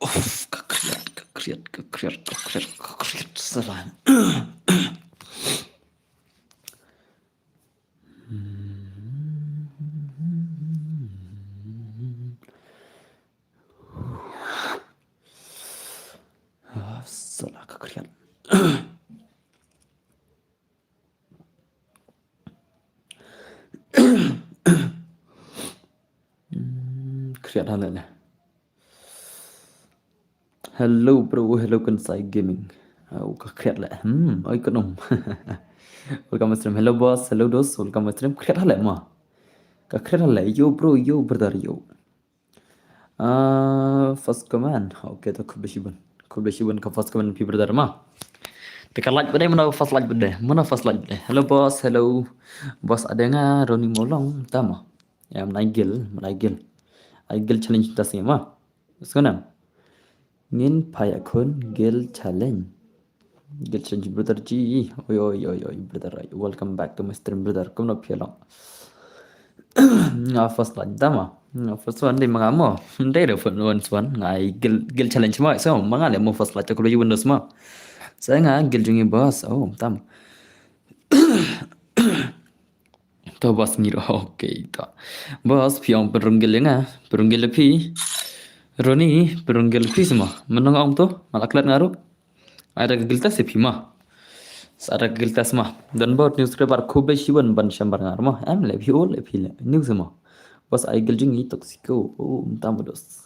Kekriat selan. Selah kekriat. Kriat halal. Hello bro, hello Kansai Gaming. Kekriat lah. Oi konom. Welcome stream. Hello boss, hello dos. Welcome stream. Kriat halal mah. Kekriat halal. Yo bro, yo brother yo. First command. Okay, to kubeshiban. Kubeshiban ka first command pi brother mah. Tekan like bedai mana first like bedai. Mana first like bedai. Hello boss, hello. Boss ada nga Roni Molong tama. Ya menaigil. Aigil challenge tasnya mah. Sekarang. Ngin payakun gil challenge. Gil challenge brother G. Oi brother. Welcome back to my stream brother. Come up here long. First like tama. First one di mangamo. Ndai first one. Ngai gil challenge mah. So mangal mo first like aku lagi Windows mah. Saya nggak gil jungi bos. Tam. To bos ngiro. Okay, to. Bos piang perunggil nga. Perunggil pi. Roni perunggil pi semua. Menang om tu. Malaklat ngaruh. Ada giltas pi mah. Ada giltas mah. Dan buat newspaper khube shiwan ban shambar ngar mah. Am le pi news mah. Bos ai gil jungi toksiko. Tam bodos.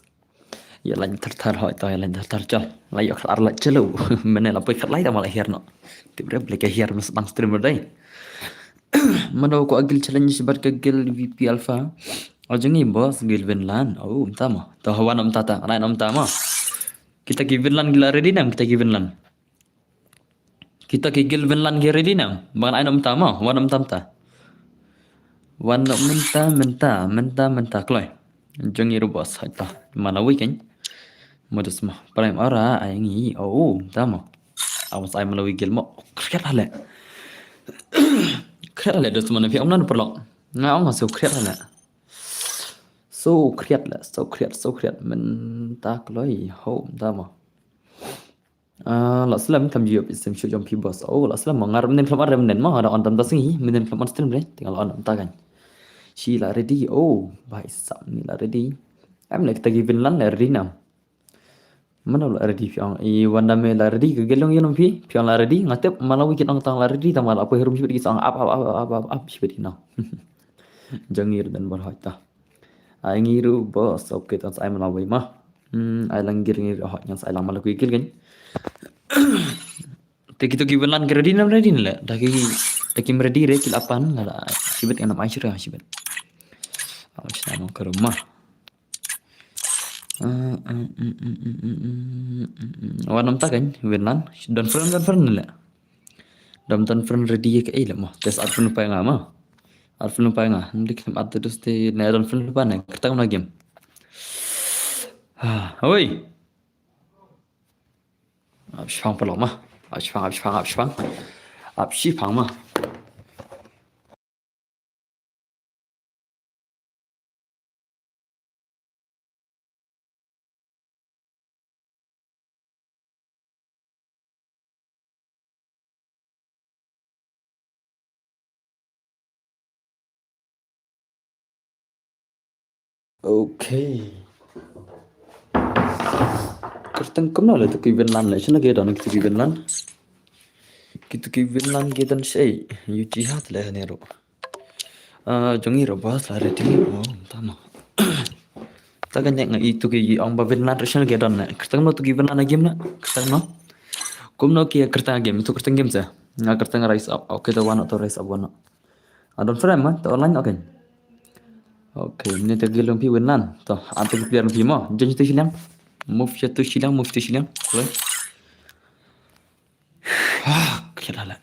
Ya lain tertar hoi to ya lain tertar chal. Lai ok ar la chalo. Mene la poi khat lai ta mala her no. Tibre bleke her mas bang streamer dai. Mana ko agil challenge bar ka gil VP Alpha. Ajangi bos gil Vinland. Tama. To hawan am tata. Lain am tama. Kita ki Vinland gila ready nam kita ki Vinland. Kita ki gil Vinland gila ready nam. Bangan ain am tama. Wan am tamta. Wan menta kloi. Jangi ru bos haita. Mana weekend. Modus mah. Prime ara aingi. Tama. Awas ai malawi gil mo. Kriat hale. Kriat hale dos mana fi amnan perlok. Nga ong so kriat hale. So kriat lah, so kriat menta kloi. Tama. La selam kam jiop isem shu jom pi bos. La selam ngar menen klamar menen mah ada on tam tasingi menen klamar stream bre. Tinggal on ta kan. She la ready. Bhai sam ni la ready. Am like tagi Vinland la ready nam. Mana la ready piang I wanda me la ready ke gelong yenom pi piang la ready ngatep malawi kin ong tang la ready tamal apa hirum sibet kisang up sibet na. Jangir dan berhata. Ai ngiru bos okay tas ai malawi mah. Ai langgir ngir hot yang sai lang malawi kil kan. Tekito ki Vinland ke ready nam ready la. Daki ready re kil apan la sibet yang nam ai syira sibet. Awas nama ke rumah. Wanam ta kan Vinland dan friend la. Dam tan friend ready ke ai la mah. Tes arfun pa nga mah. Arfun pa nga. Ndik nam atus te na dan friend pa na. Kerta na game. Oi. Abshang pa mah. Abshang. Abshipang mah. Okay. Kertang kam na tu ki Vinland la. Sina ke dan ki Vinland. Kitu ki Vinland ke dan sei. Yu jihad la ne ro. Jongi ro bos la ready. Tama. Ta kan yang itu ki ong ba Vinland sina ke dan. Kertang no tu ki Vinland game na. Kertang no. Kum no ki kertang game tu kertang game sa. Nga kertang rise up. Okay to one to rise up one. Adon frame man to online okay. Okay, ini tergelung pi Vinland. Toh, antuk player pi mo. Janji tu silang. Move tu silang. Boleh. Kira lah.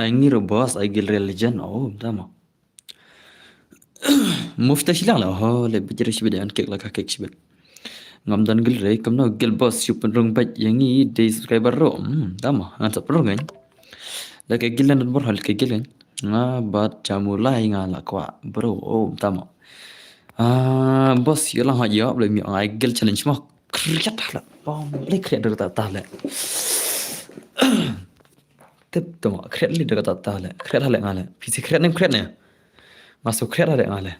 Ini ro bos, gil religion. Tama. Move tu silang lah. Lebih jadi sibet dengan kek lah kek sibet. Ngam dan gil re, kamno gil bos super rong bat yang ini day subscriber ro. Tama, ngan sap rong kan. Lagi gilan dan berhal ke gilan. Nga bat jamulai nga lakwa bro. Tama. Bos yalah mak jawab le mi ai gel challenge mah. Kriat hala. Bom le kriat dak ta le. Tep tu mak kriat le dak ta le. Kriat hala ngale. Pisi kriat nem kriat ne. Masuk kriat hala ngale.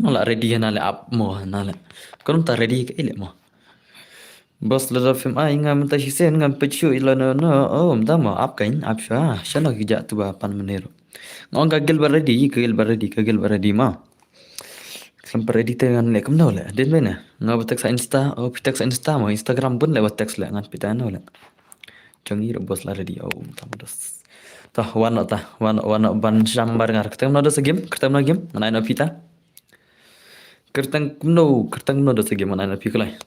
Ala ready ngale up mo ngale. Kon ta ready ke ile mo. Bos la film ai ngam ta hisen ngam pechu ila no mta mo up kain up sha. Shana ki ja tu ba pan menero. Ngong kagel baradi kagel baradi ma. Sampai ready dengan le kam le den bena ngab tak sa insta pitak sa insta mo Instagram pun lewat teks le ngan pitana le changi ro bos la ready tamados tah wana ban jambar ngar ketem no dos game ketem no game mana no pita kertang no dos game mana no piklai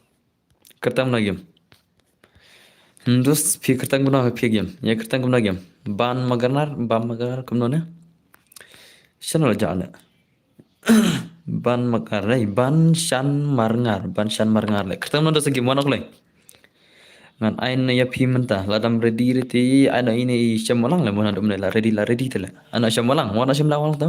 kertang no game dos pi kertang no pi game ya kertang no game ban maganar kam no ne channel jala ban shan marngar le kertam no segi monok le ngan ain ya pi menta ladam ready reti ana ini syamalang le mona dum la ready tele ana syamalang wana syamalang to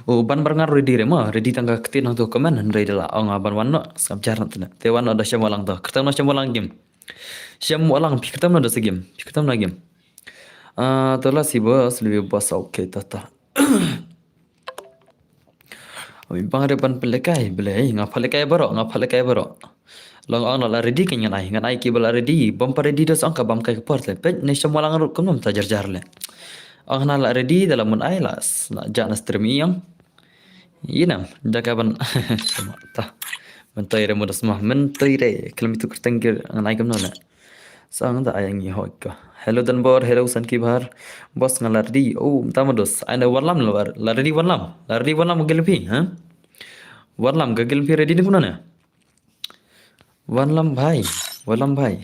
o ban marngar ready re ma ready tangga ketin to komen ready la ong ban wanno sabjar tele te wanno da syamalang to kertam no syamalang game syamalang pi kertam no segi game pi kertam no game tola si bos lebih bos oke tata bang depan pelekai belai ngapalekai baro long ang la ready kan ngan ai ki bala ready bom pa ready dos ang ka bam kai port le pe ne shamalang ru kum ta jar le ang na la ready dalam mun ai las na jana stream yang yinam jaga ban ta mentai re modas mah mentai re kelmi tu kertengger ngan ai kum no le sang da ayang ni hoi ka hello dan bor hello san ki bar bos ngala ready tamados ana warlam la ready warlam gelpi ha warlam gelpi ready ni punana warlam bhai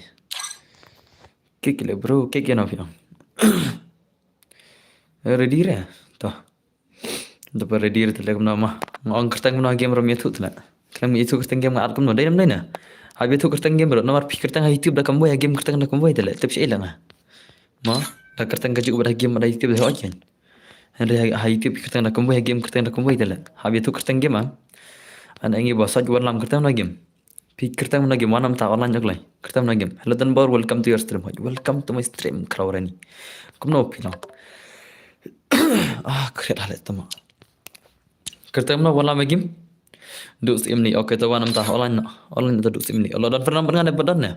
kik le bro kik ya no ready re to dapat ready re tele kum nama ngong kertang no game rom yetu tla klam itu kertang game at kum no dai nam dai na habi tu kertang game ro nomor pikir tang YouTube da kamboy game kertang da kamboy tele tep sila nga ma da kertang kaju pada game da YouTube da hojen hande ha YouTube kertang da kamboy game kertang da kamboy tele habi tu kertang game an angi bosaj warlam kertang no game pikir tang no game wanam ta online joglai kertang no game hello dan bor welcome to your stream welcome to my stream krawrani kum no pilang kret halet tama kertang no warlam game duk sim ni oke tawanam ta online ta duk sim ni la don pernah ne padan ne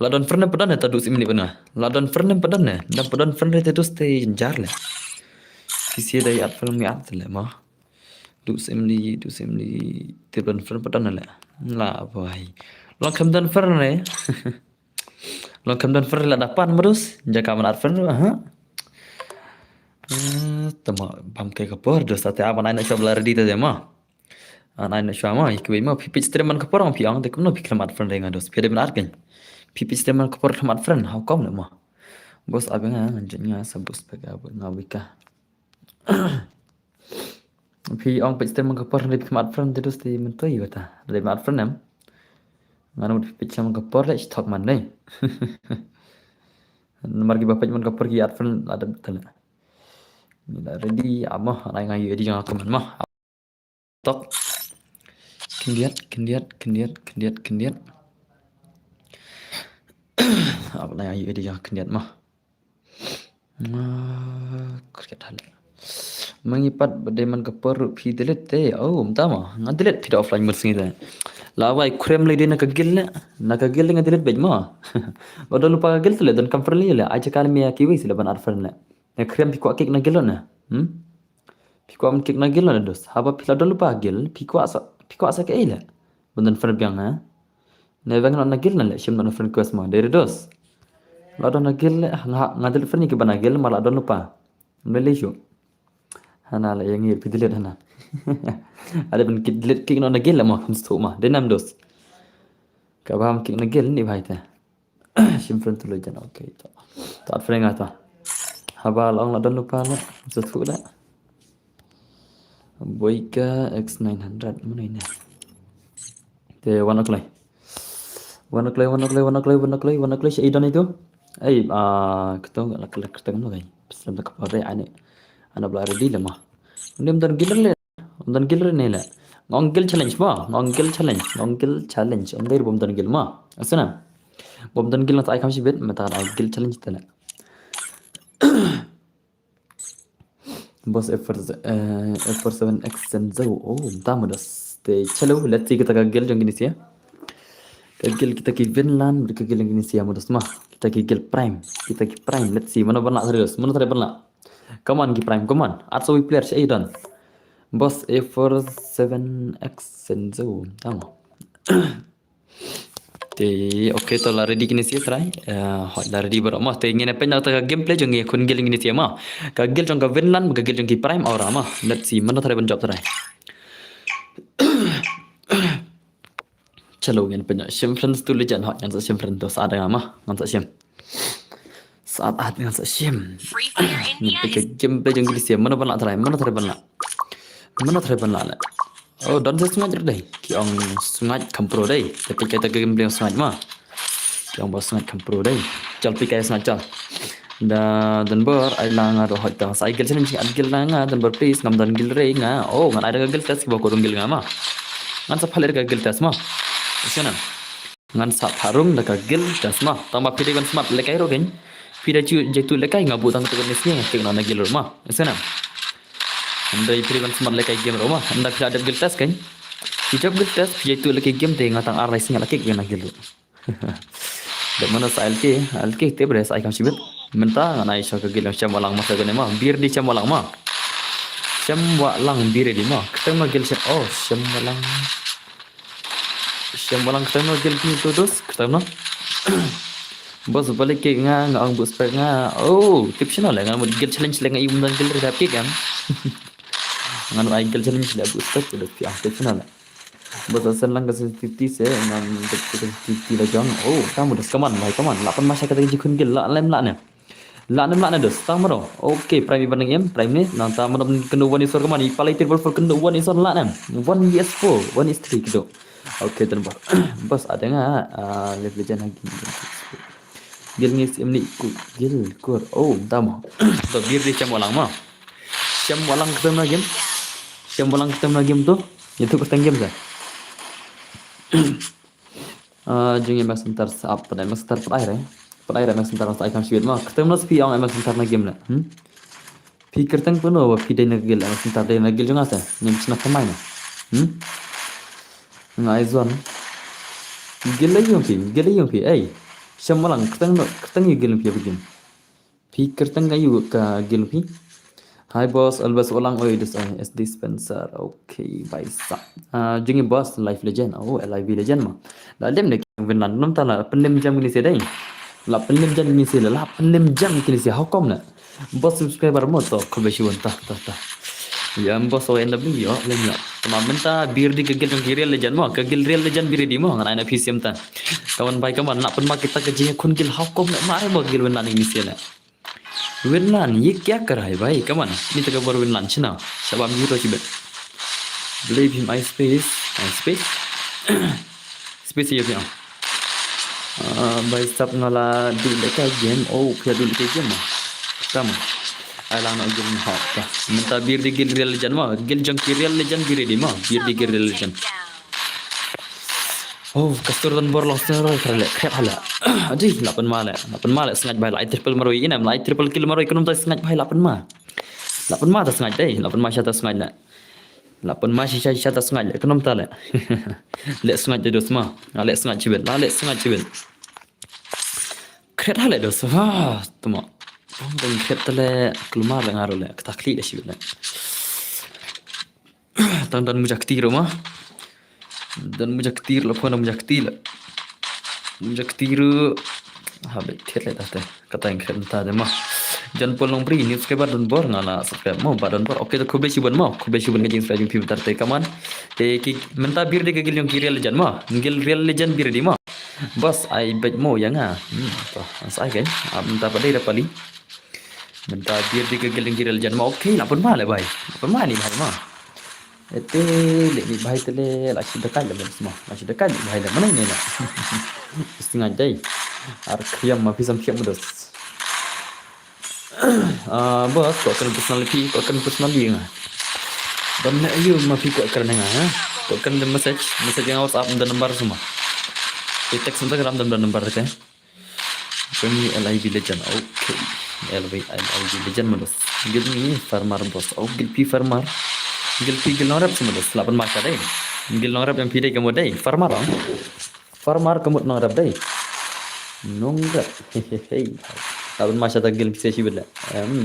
la don pernah padan ne ta duk sim ni pernah la don pernah padan ne dan padan pernah te dus te jar le kisi dai at film ni at le ma duk sim ni te don pernah padan le la boy long kam dan pernah ne long kam dan pernah la dapan merus jaka man at pernah ha tama bam ke kapor dos ate aban ai na shabla ready te ma anai na shama ikwe ma pipit streaman ka porang piang de kumno piklamat friend renga dos pede benar kan pipit streaman ka por klamat friend how come le ma bos abenga anjanya sabus pega ngawika pi ong pipit streaman ka por de klamat friend de dos de mentoi wata de mat friend nam nganu pipit streaman ka por le stock man dai nomor ki bapak man ka por ki at friend ada betul ni la ready amah anai ngai edi jang aku man mah tok kendiat apa na ayu dia kendiat mah kerja hal mengipat bedeman ke peru pi delete te entah mah ngan delete tidak offline mersing itu lawai krem le dia nak gel ngan delete bej mah udah lupa gel tu le dan comfort le aja kan mi akiwi sila ban arfan le nak krem pi kuak kek na gel na pi kuak kek na gel na dos haba pi udah lupa gel pi kuak sa ke ile bundan friend biang ha nevang na gel na le shim na friend quest ma dari dos la don gel ngadel friend ke bana gel mala don lupa mele shu hana la yang ir pidilet hana ada ben kidlet ke na gel ma kunstu ma denam dos ka baham ke na gel ni bhai ta shim friend tu le jana okay to tat friend ata haba long la don lupa la setu da Boyka X900 mana ini? Te warna clay syaidan itu. Ketong ketong no kai. Pesan tak apa ane. Ana bela ready le mah. Ndem dan giler le. dan gil rin nela ngongil challenge ma ngongil challenge on der bom dan gil ma asana bom dan gil na ai kam sibet mata ai gil challenge tala bos F7X Senzo oh tamudas te chalo let's see kita gil jong ini sia kagil kita ki Vinland berkagil yang ini sia mudas mah kita ki prime kita ki prime let's see mana benak serius mana tadi benak come on ki prime come on atso we player si dan bos A47X Senzo tamu te okay to la ready kini sia try hot la ready ber mah te ngene pen ta gameplay jong ye kun gil ini sia mah kagil jong ka Vinland kagil jong ki prime ora mah let's see mana tadi ben job try chalo yan penya sim friends tu lejan hot yang sa sim friend tu saat dengan mah ngan sa sim saat dengan sa sim ni ke game play jeng sim mana ban try mana try ban la oh dan sa sungai deh ki ong sungai kampro deh tapi kita game play sungai mah ki ong bos sungai kampro deh chal pi kai sungai chal dan ber ai lang ado hot ta sai gel sim gel lang dan ber please ngam dan gel re nga oh ngan ada gel test ki ba ko gel nga mah ngan sa phaler ka gel test mah Isana ngan sa tharung da ka gil dasma tamba pide ban smart lekai ro gen pide chu jetu lekai ngabu tang tu nes ni ke na gil ro ma isana andai pide ban smart lekai game ro ma anda pide ada gil tas kan hijab gil tas jetu lekai game te ngatang ar racing lekai ke na gil ro da mana sa alke te bre sa ikam sibet menta na isha ka gil cham walang ma ka ne ma bir di cham walang ma cham walang bir di ma ketemu gil cham oh cham walang ketemu gel ni terus ketemu bos balik ke nga ang bos pa nga oh tips na lang ang gel challenge lang ay umdan gel red ke kan ngan ay gel challenge la bos pa tu pi tips na lang bos asal lang kasi titi se ngan titi la jang oh kamu das kaman lapan masa kata jikun gel la lem la ne dos tang maro okay prime ban game prime ni nang ta maro kenu one is for kaman ipalai tir for kenu one is on la ne 1 is 4 1 is 3 gitu. Oke dan bos ada nggak League Legend lagi gil ngis ini gil kur oh tama to bir di cam walang ketemu lagi tuh itu ketemu game dah jengnya mas sebentar saat pada mas sebentar pada air mas sebentar saya akan sibuk mah ketemu nas pi ang mas sebentar lagi lah pikir tang penuh wa pi dai nagil mas sebentar dai nagil juga sah ni bisa nak main ngai zon gel yung pi ai samalang ketang yu gel pi begin pi kertang ayu ka gel pi hi boss albas ulang oi this as dispenser okay bye sa jingi boss live legend oh live legend ma la dem ne Vinland nom ta la penem jam ni se dai la penem jam ni se la penem jam ni se how come na boss subscriber mo to ko be shi won ta ya bos so enda beli yo lenya sama menta bir di kegel yang real legend mo kegel real legend bir di mo ngana ina PCM ta kawan baik kawan nak pun kita keji kun gil hukum nak mare mo gil Vinland ini sila Vinland ये क्या कर रहा है भाई kawan ini tengah baru Vinland cina sebab gitu sih bet believe him space ya piang by stop ngala di lekai game oh pia di lekai game sama alang nak game hot dah minta bir di gil real legend mah gil jang ki real legend bir di mah bir di gil real legend oh kastur dan bor lost roy kret hala aji 8 male sengat bai lai triple maroi ina lai triple kill maroi kunum ta sengat bai 8 ma ta sengat dai 8 ma syata sengat la 8 ma syata sengat la kunum ta la le sengat dos ma le sengat cibet kret hala dos tuma dan ketale kelumar ngaro le ketakli dah sibet dan mujaktir mah dan mujaktir la phone mujaktir habis thiet le dah kata yang kata de mah jan polong pri news ke badan bor ngala subscribe mau badan bor okay to khobe siban ngajing subscribe film tarte kaman te ki menta bir de gil yang real legend mah gil real legend bir di mah bos ai bet mo yang to sai kan menta pada ida pali menta bir di gil yang real legend mah okay lapun mah le bai lapun mah ni bai mah ete le ni bai tele la shi dekat le semua la shi dekat bai le mana ni nak setengah jai ar kriam ma pisam kiam mudas bos kau akan personality ngah Dan ayo mafi kuat kerana ha. Kuat kerana message yang WhatsApp dan nomor semua. Teks Instagram dan nomor kan. Kami LIB Legend. Okay. LIB Legend malas. Gil ni farmar bos. Oh gil pi farmar. Gil pi gil norap semalas. Lapan masa deh. Gil norap yang pidai kamu deh. Farmar ang. Farmar kamu norap deh. Nonggak. Hehehe. Lapan masa tak gil bisa sih bela.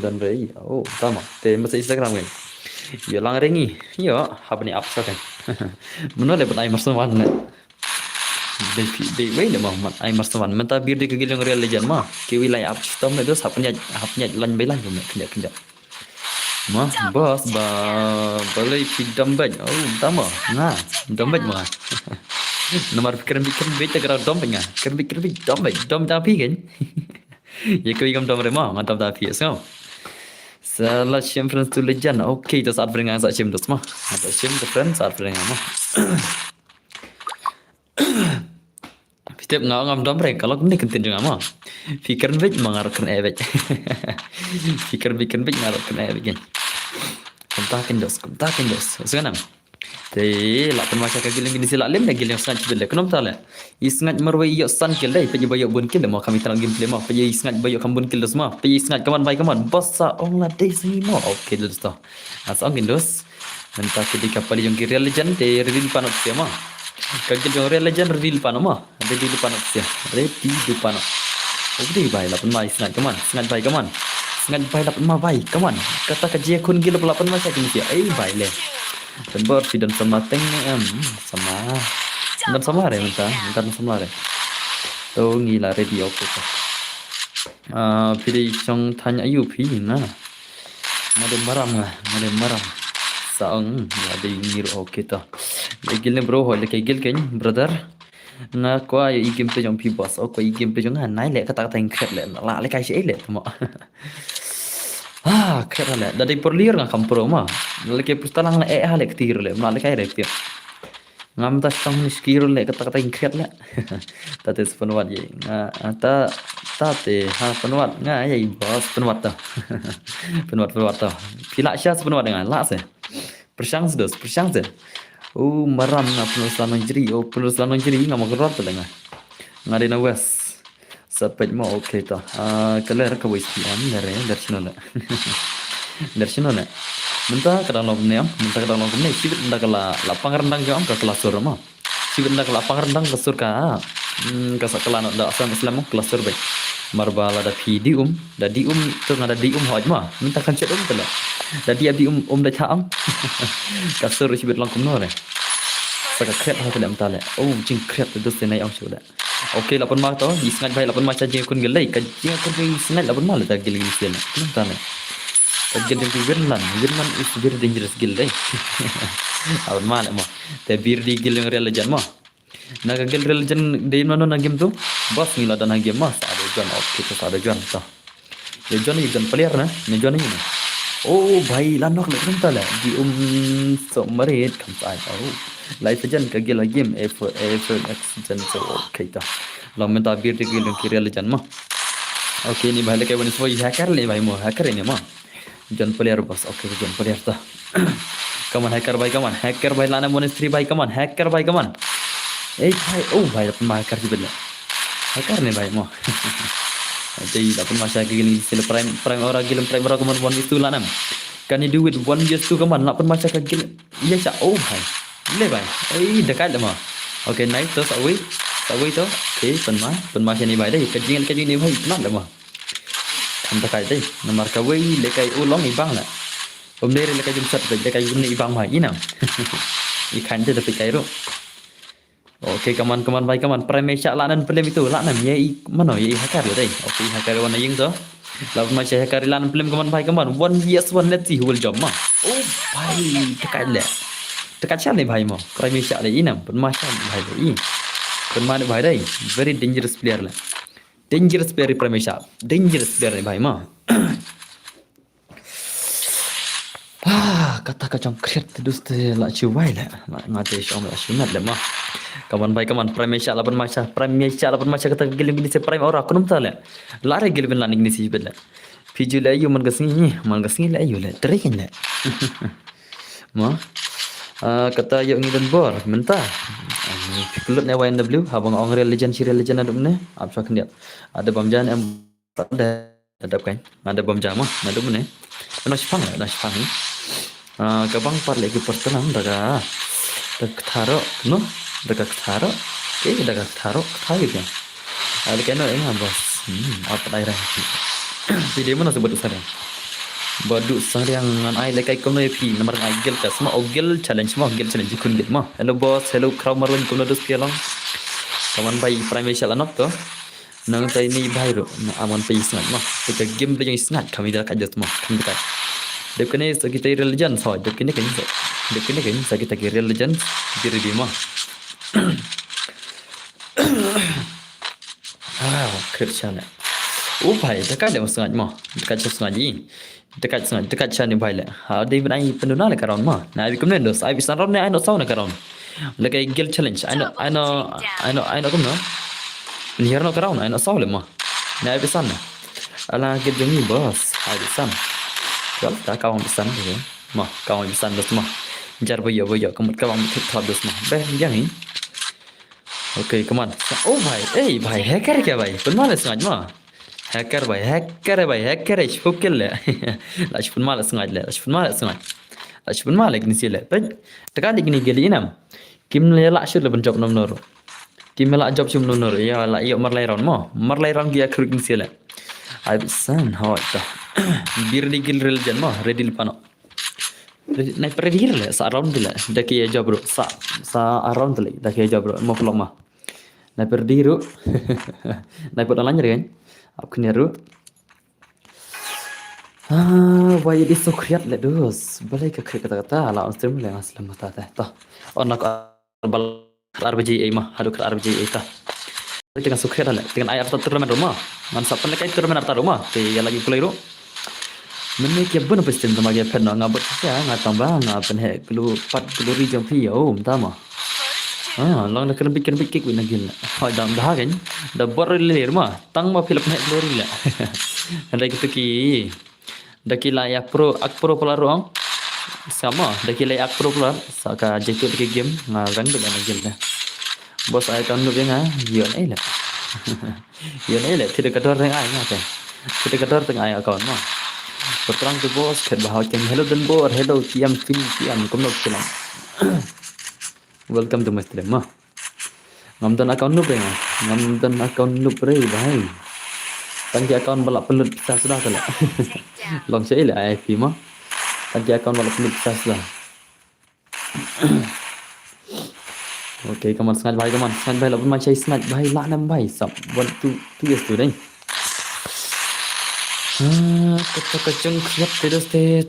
Dan rei. Oh sama. Te masa Instagram kan. Ya lang rengi. Ya, hab ni apa kan. Menolak lepas ai marsawan nak. Wait a moment, ai marsawan. Menta bir di kegil yang real legend mah. Ke wilayah apa sistem itu hapnya lan belan cuma kena. Mah bos balai pidam baj. Oh, tama. Nah, dam baj mah. Nomor pikiran bej tak kira dam baj. Pikiran bej dam tapi kan. Ya kau ingam dam remah, mantap tapi so. Salah siam friends tu legend. Okay, tu saat beringat saat siam tu semua. Atau siam tu friends saat beringat mah. Setiap ngam dom mereka kalau ni kentin juga mah. Fikir bej mengarahkan ebej. Fikir bej mengarahkan ebej kan. Kumtakin dos. Sekarang. Teh, lapan masa kagil yang sila lem lagi yang sangat bela. Kenapa tak le? Isngat marwai yok san kil dai. Pergi bayok bun kil mau kami terang gameplay mau. Pergi isngat bayok kambun kil dos mau. Pergi isngat kaman baik kaman. Basa ong la dai sini mau. Okey dos tu. Asal angin dos. Mentah kedi kapal yang real legend teh reveal panot sia mau. Kagil yang real legend reveal panot mau. Reveal panot sia. Reveal panot. Okey baik lapan mai isngat kaman. Isngat baik kaman. Isngat baik lapan mai baik kaman. Kata kerja kun gila lapan masa kini sia. Baik le. Tempat dan sama teng sama dan sama re mentah sama re to ngila ready oke to pilih chong tanya ayu pi na made maram saung ada ngir oke to legil bro hol ke gil ken brother na ko ay igim pe jong pi boss o ko igim pe jong nai le kata kata ingkret le la le kai se le mo kira le dari perlier ngam kampro mah lagi pustalang le hale ketir le mala kai rek tiap ngam tas tang ni skir le kata kata ingkret le tate sepenwat ye ta te ha penwat nga ye bos penwat ta penwat ta pila sya sepenwat dengan la se persang se maram na penulisan jeri ngam gerot ta dengan ngade na wes Sapet mo okay to. Kelar ka wis pian dari sino na. Menta kadang log ne, sibit ndak la lapang rendang jam ka kelas sur ma. Sibit ndak lapang rendang ke sur ka. Ka sakala ndak asam Islam kelas sur baik. Marbala da di tu ngada di hoj ma. Minta kan chat tala. Da di da chaam. Ka sur sibit lang kumno ne. Saka kret ha tala mtale. Oh jing kret tu senai au sudah. Okey lapan mah tau, isngat baik lapan mah saja kun gelai, kaji kun isngat lapan mah letak gil gil kenapa tak? Kaji yang Virman is very dangerous gil deh. Lapan mah le mah, tapi di gil yang real legend mah. Naga gil real legend di mana nak game tu? Bos ni lah dan game mah, ada John, okey tu ada John tau. Ya John player na, ni John ni. Oh भाई lanok le kenapa le? Di somarit kampai. Oh. Live legend kagil lagi accident so okay ta lam ta bir de gil ki real legend ma okay ni bhale ke bani so hacker le bhai mo hacker ni ma jan player bas okay jan player ta come on hacker bhai lana bonus 3 bhai come on hacker bhai come on bhai oh bhai ma hacker ji bela hacker ni bhai mo jadi dapat masa gil sel prime ora gil prime ora come on bonus tu lana can you do it 1 years tu come on dapat masa gil iya cha oh bhai le bhai dekat dah mah okey naik tu sawi tu okey penma sini bhai dai kajing ni bhai nak dah mah kam dekat dai nomor ka wei le kai ulong ibang la om le kai jum sat le kai jum ni ibang bhai ina ikan tu tapi kai ro okey kaman bhai kaman prime syak la nan film itu la nan ye mana ye hacker le dai okey hacker wana ying tu lawan macam hacker lan film kaman 1 years 1 let's see who will job mah oh bhai dekat le dekat siapa ni bhai mo prime syak le inam penmacam bhai le penmana bhai dai very dangerous player la dangerous player prime syak dangerous player ni bhai mo kata kacang kreat terus la ciwai la ngate syom la sunat le mah kawan bhai kawan prime syak la penmacam kata gilim gini se prime ora kunum ta le la re gilim la ni si bela piju la yu man gasni la ayu la trekin la Mah. Kata yuk ngidan bor mentah. Kelut ne YNW habang ong real legend aduk ne. Apa kendiap. Ada bamjan em ada kan. Ada bamjan mah ada ne. Nó spang nó spang. Kabang par lagi pertenang daga tharo no daga tharo. Daga tharo thai gitu. Ada kena bos. Apa daerah. Video mana sebut sana. Badu sang yang ngan ai lekai kono epi nomor agel ka semua ogel challenge kun bit ma. Hello boss, hello kramarun kono dos pialang. Kaman bai prime shal anok to. Nang tai ni bai ro aman pai snat ma. Kita game yang snat kami dah kajat ma. Kami dekat. Dek kene kita real legend so. Dek kene kita real legend diri di ma. Kerjanya. Pai dekat ada snat ma. Dekat snat ni. Dekat sana ni baile. Dia benai penduna le karon ma. Na bi kumne dos. Ai bisan ron ne ai no sauna karon. Lekai gel challenge. I know kumno. Ni herno karon ai no saule ma. Na ai bisan. Ala gel jengi bos. Ai bisan. Kal ta kawan bisan ke. Ma kawan bisan dos ma. Jar boyo kamut kawan thot dos ma. Be yang ni. Okay, come on. Oh भाई hacker क्या भाई? Pun malas ngaj ma. Hacker Shukil le. Lashpun malas ngaj le. Lashpun malas ni sila. Tekan ni geli inam. Kim le la shur le benjok nom nor. Kim la job chum nom nor. Ya la yo marlai ron mo. Marlai ron dia kruk ni sila. Ai san hot ta. Bir di gil rel jan mo. Ready pano. Nai predir le sa round le. Daki job bro. Sa around le. Daki job bro. Mo vlog ma. Nai perdiru. Nai pot online kan. Aku nyeru. Why it is so creat le dus. Balai ke kata-kata ala stream le aslam mata ta. Onak bal RBJ mah, hadu ke RBJ ta. Dengan sukher le. Dengan ayat turnamen rumah. Man sapan le kai turnamen arta rumah. Te ya lagi pulai ru. Mene ke bun pestem tama ge pen ngabot sia ngatang bang ngapen he kelu 4 kelu ri jam pi oh tama. Long nak kena bikin kik wina gil. Dam dah kan. Dah bor lir mah. Tang ma film nek lori la. Ada gitu ki. Daki la ya pro ak pro polar ruang. Sama daki la ak pro polar saka jetu di game ngarang dengan gil dah. Bos ai kan nu benga yon ai la. Yon ai la tidak kador reng ai ngate. Tidak kador teng ai akaun mah. Berterang tu bos ket bahau kem hello dan bor hello kiam kumno kilam. Welcome to my stream mah. Ngamdan account noob ya. Ngamdan account noob re bhai. Tangki account balap pelut bisa sudah kala. Long saya le IP mah. Tangki account balap pelut bisa sudah. Okay, kaman sangat bhai kaman. Sangat bhai lapun macam sangat bhai la nam bhai sab. 1 2 years tu dai. Keceng kriap terus teh.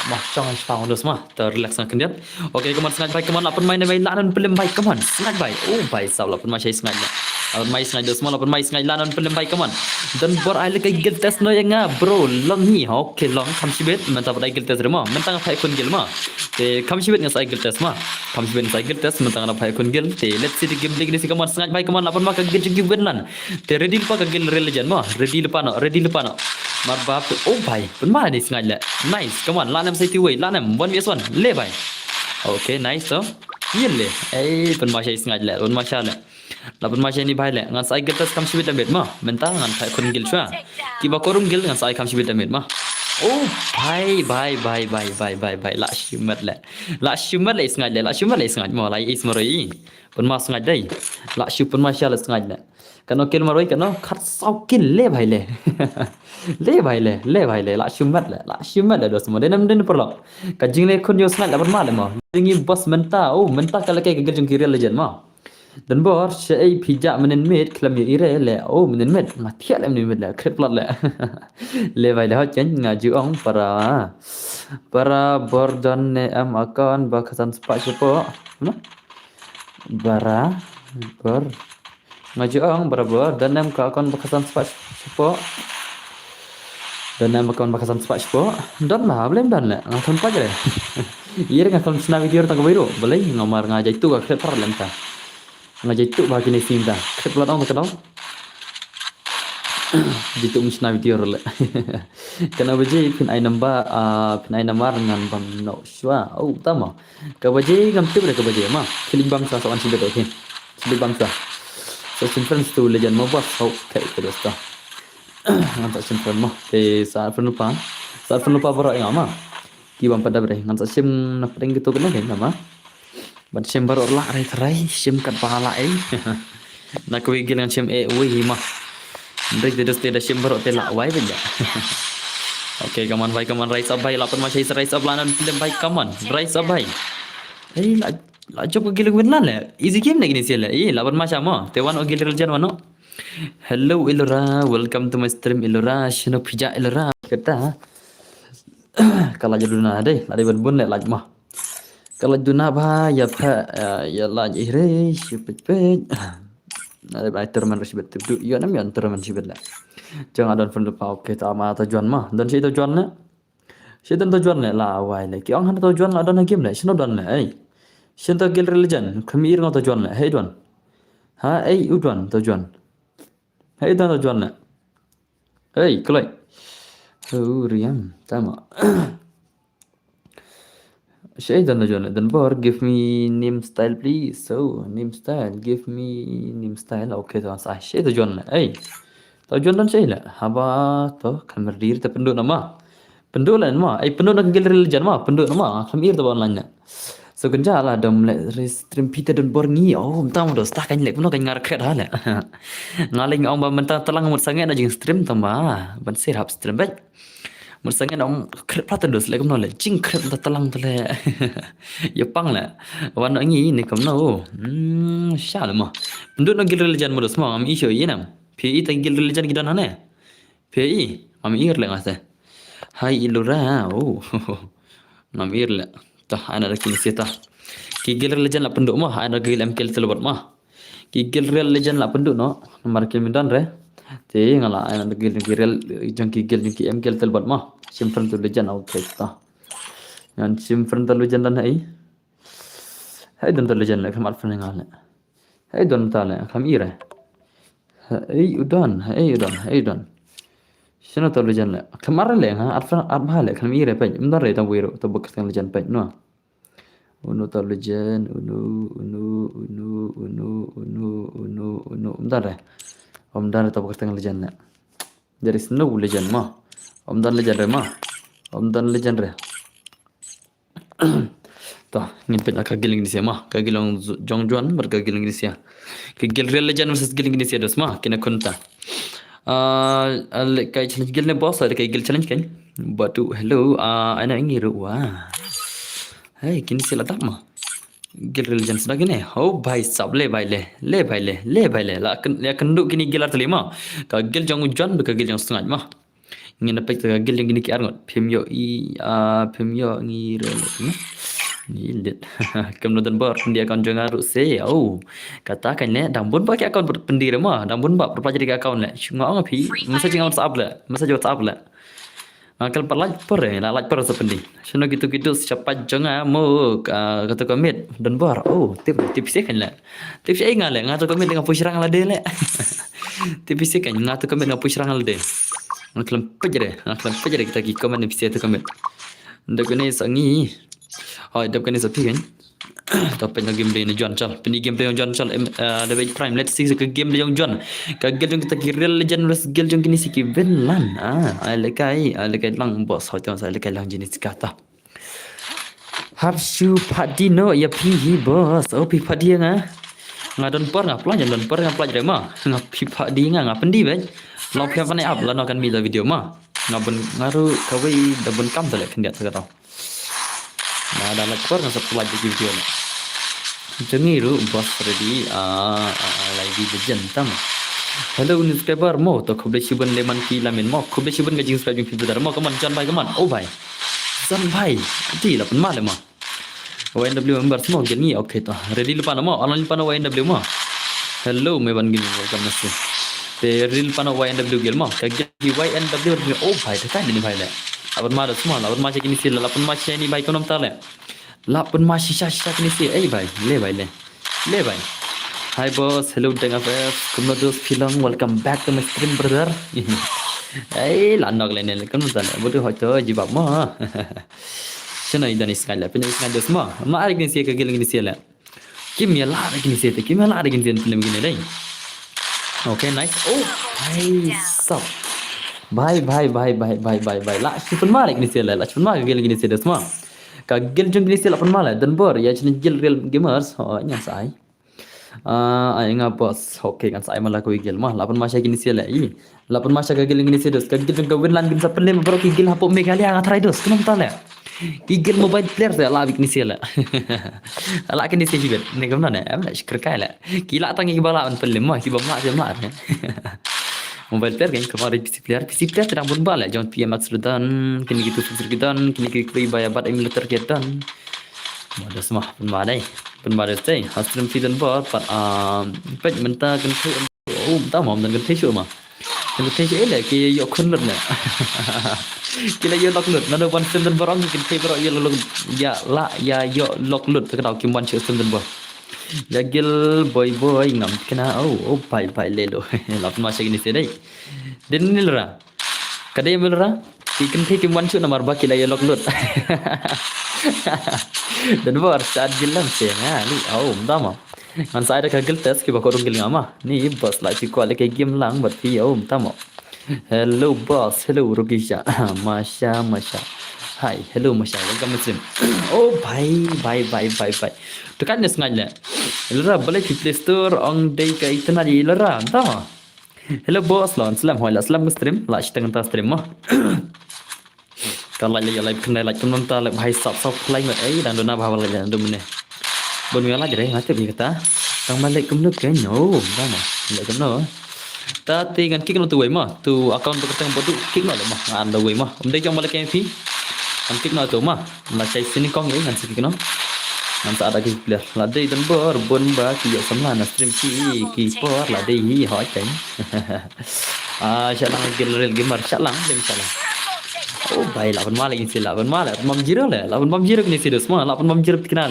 Mah jangan faham dos mah terrelax nak kendiap. Okey kaman sengat baik kaman lapun main baik lanan film baik kaman sengat baik. Oh baik sab lapun macam sengat lah. Lapun main sengat dos mah lapun main sengat lanan film baik kaman. Dan bor ai le kai gil test no yang bro long ni okey long kam sibet mentang pada gil test mah mentang apa ikun gil mah. Te kam sibet ngas ai gil test mah. Kam sibet ngas ai gil test mentang apa ikun gil. Te let's see the game lagi ni si kaman sengat baik kaman lapun mah ka gil jegi benan. Te ready pa ka gil religion mah. Ready lepa no. Marbab oh bhai pun mana ni sengat le. Nice come on lanam sai tiwei lanam 1v1 le bhai. Okay nice to. Ye le. Pun masih sengat le. Pun masih le. Lapun masih ni bhai le. Ngan sai getas kam sibit damit mah. Mentang ngan kai kun gil chua. Kiba korum gil ngan sai kam sibit damit mah. Oh bhai. La shumat le sengat le. Mo lai is moroi. Pun mas sengat dai. La shu pun masih le sengat le. Kano kill maroi kano khat sau kill le bhai le. Le bhai le la shumat le dos mo denam den perlo kajing le kun yo snat la berma le mo dingi bos menta kala kai gajing real legend mo dan bor sei pija menen mit klam yo ire le menen mit ngatia le menen mit le kret plot le le bhai le ho chen ngaju ong para bordan ne am akan bakasan spa sipo no bara bor ngaju ong bara dan am ka akan bakasan spa sipo dan nama kawan bakasan sepak sipo dan lah boleh dan lah ngakon pa je iya ngakon sena video tang biru boleh ngomar ngajai tu ka krep lenta ngajai tu bagi ni sim dah krep ladang betul Jitu musna video role. Kana baje pin ai namar ngan bam no shwa. Oh tama. Ka baje gam tibre ka baje ma. Kili bam sa so an sibe okay. Kili bam sa. So simpan tu legend mo bos so kai ka dosta. Ngan tak simpan mo. Te sa fun lupa. Sa fun lupa boro yang ama. Ki bam pada bre ngan tak sim na pring gitu kena kan ama. Ban sim baro la rai trai sim kat pahala ai. Nak wigil ngan sim wi mah. Break the dust the shimber hotel why benda. Okay, come on, rise up, bhai. Lapan masih rise up lanan film bhai, come on, rise up, bhai. Hey, la coba gila win lah. Easy game lagi ni sih lah. Lapan masih mah. Tewan o gila rejan mana? Hello Ilora, welcome to my stream Ilora. Shino pija Ilora. Kata kalau jaduna deh, lari berbun leh laj mah. Kalau jaduna bah ya ya laj ihre, sipet. Ada baik terman resibet tu, iya nam yang terman resibet lah. Jangan ada fun lupa oke sama tujuan mah. Dan si tujuan lah awai lah. Ki ang hana tujuan lah dan game lah. Sino dan lah. Sino gil religion. Kami irang tujuan lah. Hey tuan. Ha uduan tujuan. Hey tuan tujuan lah. Hey kelai. Riam tama. Shay dan tujuan lah. Dan bar give me name style please. So name style give me name style. Okay tuan sah. Shay tujuan lah. Hey. Tujuan dan saya lah. Haba tu kamar diri terpenduk nama. Penduk lah nama. Penduk nak gil religion mah. Penduk nama. Kami ir tu bawa lainnya. So kenja lah dom le stream Peter dan Borngi. Oh entah mudah. Stah kan lek puno kan ngar kret hala. Ngaling om ba mentah telang mut sangat na jing stream tama. Ban sirap stream baik. Mut sangat om kret plata dos lek puno le. Jing kret mentah telang tu le. Ya pang lah. Wan ngi ni kam no. Syal mah. Penduk nak gil religion mudah semua. Am isu ye nam. PI tanggil religion kita nana. PI, mami ir le ngasa. Hai Ilora, oh, mami ir le. Tah, anak lagi ni siapa? Kigil religion lah penduk mah, anak gil MKL terlebat mah. Kigil religion lah penduk no, nomor kilometer re. Jadi ngalah anak gil jang kigil jang MKL terlebat mah. Simpan tu religion okay tah. Yang simpan tu religion dan hai. Hai dan tu religion lah kamar pun ngalah. Hai dan tu lah kami ir. Udan. Sino to lejan le. Kemarin le ha arba le kan mire pe. Mendar re ta wiro to bekas kan lejan pe no. Unu to lejan, unu. Mendar re. Mendar to bekas kan lejan le. There is no legend mah. Omdan lejan re mah. Omdan lejan re. Tah, ngimpit nak kagiling ni mah. Kagilang Jongjuan berkagiling ni sia. Kagil real legend versus giling ni sia dos mah kena konta. Kai challenge gil ne boss ada kai gil challenge kan. Batu hello ana ingi ru wah. Hey kini sila tak mah. Gil real legend sudah gini. Oh bhai sab le bhai le. La kenduk kini gil artali mah. Kagil Jongjuan berkagil yang setengah mah. Ingin dapat kagil yang gini ki arngot. Pimyo ngi real. Nilit. Kemudian bar pendia akaun jangan harus say. Oh, katakan le, dambun pakai akaun pendia mah. Dambun bak berpajak di akaun le. Cuma orang pi, masa jangan WhatsApp le, Akal perlaj per la laj per sependi. Sino gitu siapa jangan mau kata komit dan bar. Oh, tip sih kan le. Tip sih ingat le, ngatu komit dengan push rang la de le. Tip sih kan ngatu komit dengan push rang la de. Ngaklam pejere kita ki komen ni tu komit. Ndak ni sangi. Oh, dap kan sepi kan? Tapi nak game ni John Chal. Peni game yang John Chal ada baik prime. Let's see ke game yang John. Ke game yang kita kira legend versus game yang kini si Kevin lan. Alekai lang bos. Hotel saya alekai lang jenis kata. Hapsu padino ya pi bos. Oh pi padi ngah. Ngadon por ngap lang don por ngap pelajar mah. Ngap pi padi ngap pendi baik. Long pia panai up lah nak kan bila video mah. Ngabun ngaru kawai dabun kam tu lek kendia tu Nah, dah lapar kan satu lagi video ni. Jengiru bos ready lagi legend tam. Hello subscriber mo to khobe shiban lemon ki lamin mo khobe shiban ga jing subscribe video dar mo kaman John bhai kaman. Oh bhai. John bhai. Ti la pen mal mo. ONW member semua gini okay to. Ready lupa nama online lupa nama ONW mo. Hello me ban gini welcome nasi. Te real lupa nama ONW gel mo. Kagak di ONW oh bhai dekat ni bhai le. Lapan mana semua, lapan masih kini sih, lapan masih ini baik konom tak le, lapan masih syah kini sih, bhai, le bhai. Hi boss, hello Deng FF. Kemudian film, welcome back to my stream brother. Lan nok lên này kan mutan. Bodoh hoco jibab mah. Cina idan iskala, punya iskala semua. Ma ada gini sih kagil gini sih lah. Kim ya lah ada gini sih, kim ya lah ada gini sih film gini deh. Okay, nice. Oh, stop. Bye. Lah, siapa malah gini sih lah. Lah, siapa malah kagil gini sih semua. Kagil jeng gini sih lah pun malah. Dan bor ya cina gil real gamers. Oh, nyasai. Ay nga boss, okay kan saya malah kuigil mah, lapan masya gini sih lah, lapan masya kagil gini sih dos, kagil gawin lan gini sapel lima baru kigil hapok megali angat rai dos, kenapa tak lah? Kigil mobile player saya lah gini sih lah, lah kini sih juga, nih kemana nih? Am lah syukur kaya lah, kila tangi kibala an pelim mah, kibala mak mah nih. Mobile player kan kemarin PC player tidak pun balik, jangan PM Max Rudan, kini gitu susur kita, kini kita bayar bat emulator kita. Ada semua penmadai teh hasil film buat pat pet mentah kan mentah mau dan kan tisu mah kan tisu ele ki yo kunut na kila yo lok lut nado ban film barang kan tisu barang yo lok ya yo lok lut tak tahu kim ban film bar ya gil boy ngam kena pai lelo lap masa gini sedai den nilra kadai melra ikan kim ban chu namar ba kila yo lok lut dan baru saat gilam sih li dama kan saya ada kagel tes ki bakor gil ngama ni bos lah si kuala ke game lang bat pi dama hello boss hello Rukisha masya hai hello masya welcome muslim bye tu kan nes ngajla lera boleh ki play store on day ka itna di lera dama hello boss lan salam hola muslim lah setengah stream mah kalau live kena live pun mentah live high sub play mat dan dona bahwa lagi dan domine bon ngala jare ngate bi kata tang balik kumnut ke no dama lek kumno ta tingan kik no tu we mah tu account tu tang bodu kik no le mah an da we mah dei jong balik MP an kik no tu mah la chai sini kong ngan sik no nan ta ada ki player la dei dan bor bon ba ki yo samla na stream ki por la dei hi ho chai shalang real gamer shalang dem shalang baik, lapan malah ini sih, lapan malah, mam jiro ini sih semua, lapan mam jiro kenal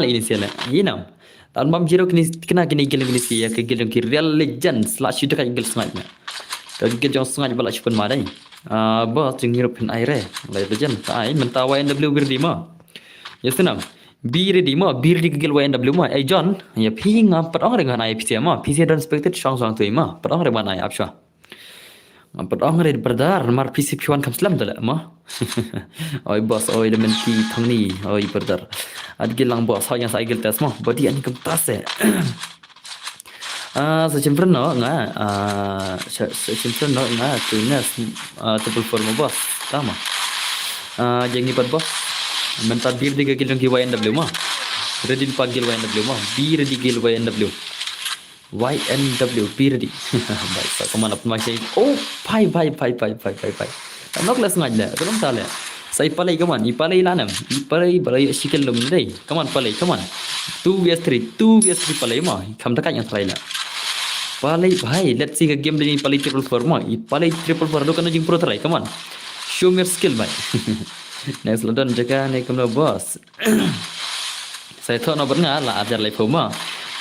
ini sih lah, nam, lapan mam jiro ini kenal gini sih ya, kegil real legend, slash itu kan gil sengaja, kegil jangan sengaja balak cuman malah ni, bos jeng European air, legend, mentah YNW birdi mah, ya senang, birdi kegil YNW mah, John, ya ping apa orang dengan PC mah, PC dan expected song tu mah, orang dengan apa But orang berdar mar PC piwan kam slam dala mah. Oi boss oi de menti thangni oi berdar. Ad gilang boss ha yang sai gil tes mah body ani kam tase. Sechimprun no nga sechimprun no nga tunas tepul form boss tama. Jangi pat boss. Menta bir diga gil ki YNW mah. Redin pagil YNW mah. Bir digil YNW. YNW Birdi. Baik, tak kemana pun masih. Pai. Tak kelas ngajla. Belum tahu lah. Saya palai kaman. Ipalai lanam. Balai sikil lum deh. Kaman palai kaman. 2vs3 palai mah. Kam tak yang try lah. Palai bhai. Let's see game ini palai 4 mah. Palai 4 do kan jing pro try. Kaman. Show me your skill bhai. Next London jaga ni kamu boss. Saya tahu nak berngal lah ajar live mah.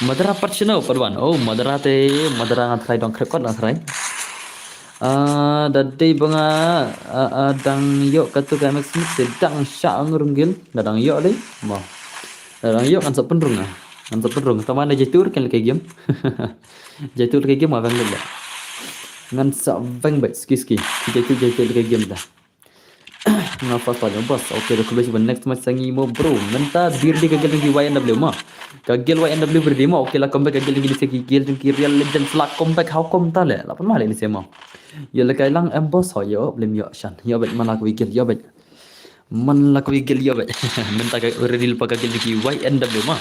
Madara parchino perwan. Madara ngatrai dong krekot ngatrai. Dadai banga dang yok katu ka max sedang sya ngurunggil dadang yok deh. Mau. Dadang yok kan sepenrung ah. Kan sepenrung. Taman ada jatuh kan kayak game. Jatuh kayak game apa enggak? Ngan sa veng bet ski. Jatuh kayak game dah. Nafas pada bos. Okay, dah keluar next match sangi mo bro. Menta bir di kagel di YNW mah. Kagel YNW berdiri mah. Okay lah comeback kagel di segi gil di real legend lah comeback how come tak le. Lapan malah ini semua. Ya lekai lang bos yo belum yo shan. Yo bet mana aku gil yo bet. Man lah aku gil yo bet. Menta real kagel di YNW mah.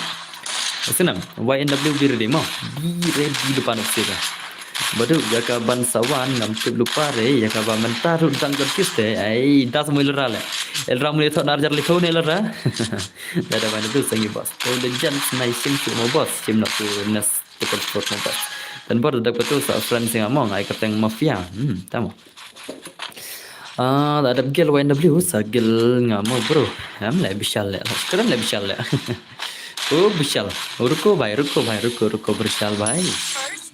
Senang. YNW berdiri mah. Di depan saya. Badu jaka bansawan ngam tib lupa re jaka ba mentaru dan gerkiste das mo ilra le elra mo thon arjar likho ne elra dada ban tu sangi bos to legend nation tu mo bos sim na tu nas tekot sport mo bos dan bor dak betul sa friend sing among ai kateng mafia tamo ada gel YNW sa gel ngamo bro am le bishal le sekarang le bishal le Oh, Vishal. Ruko Vishal भाई.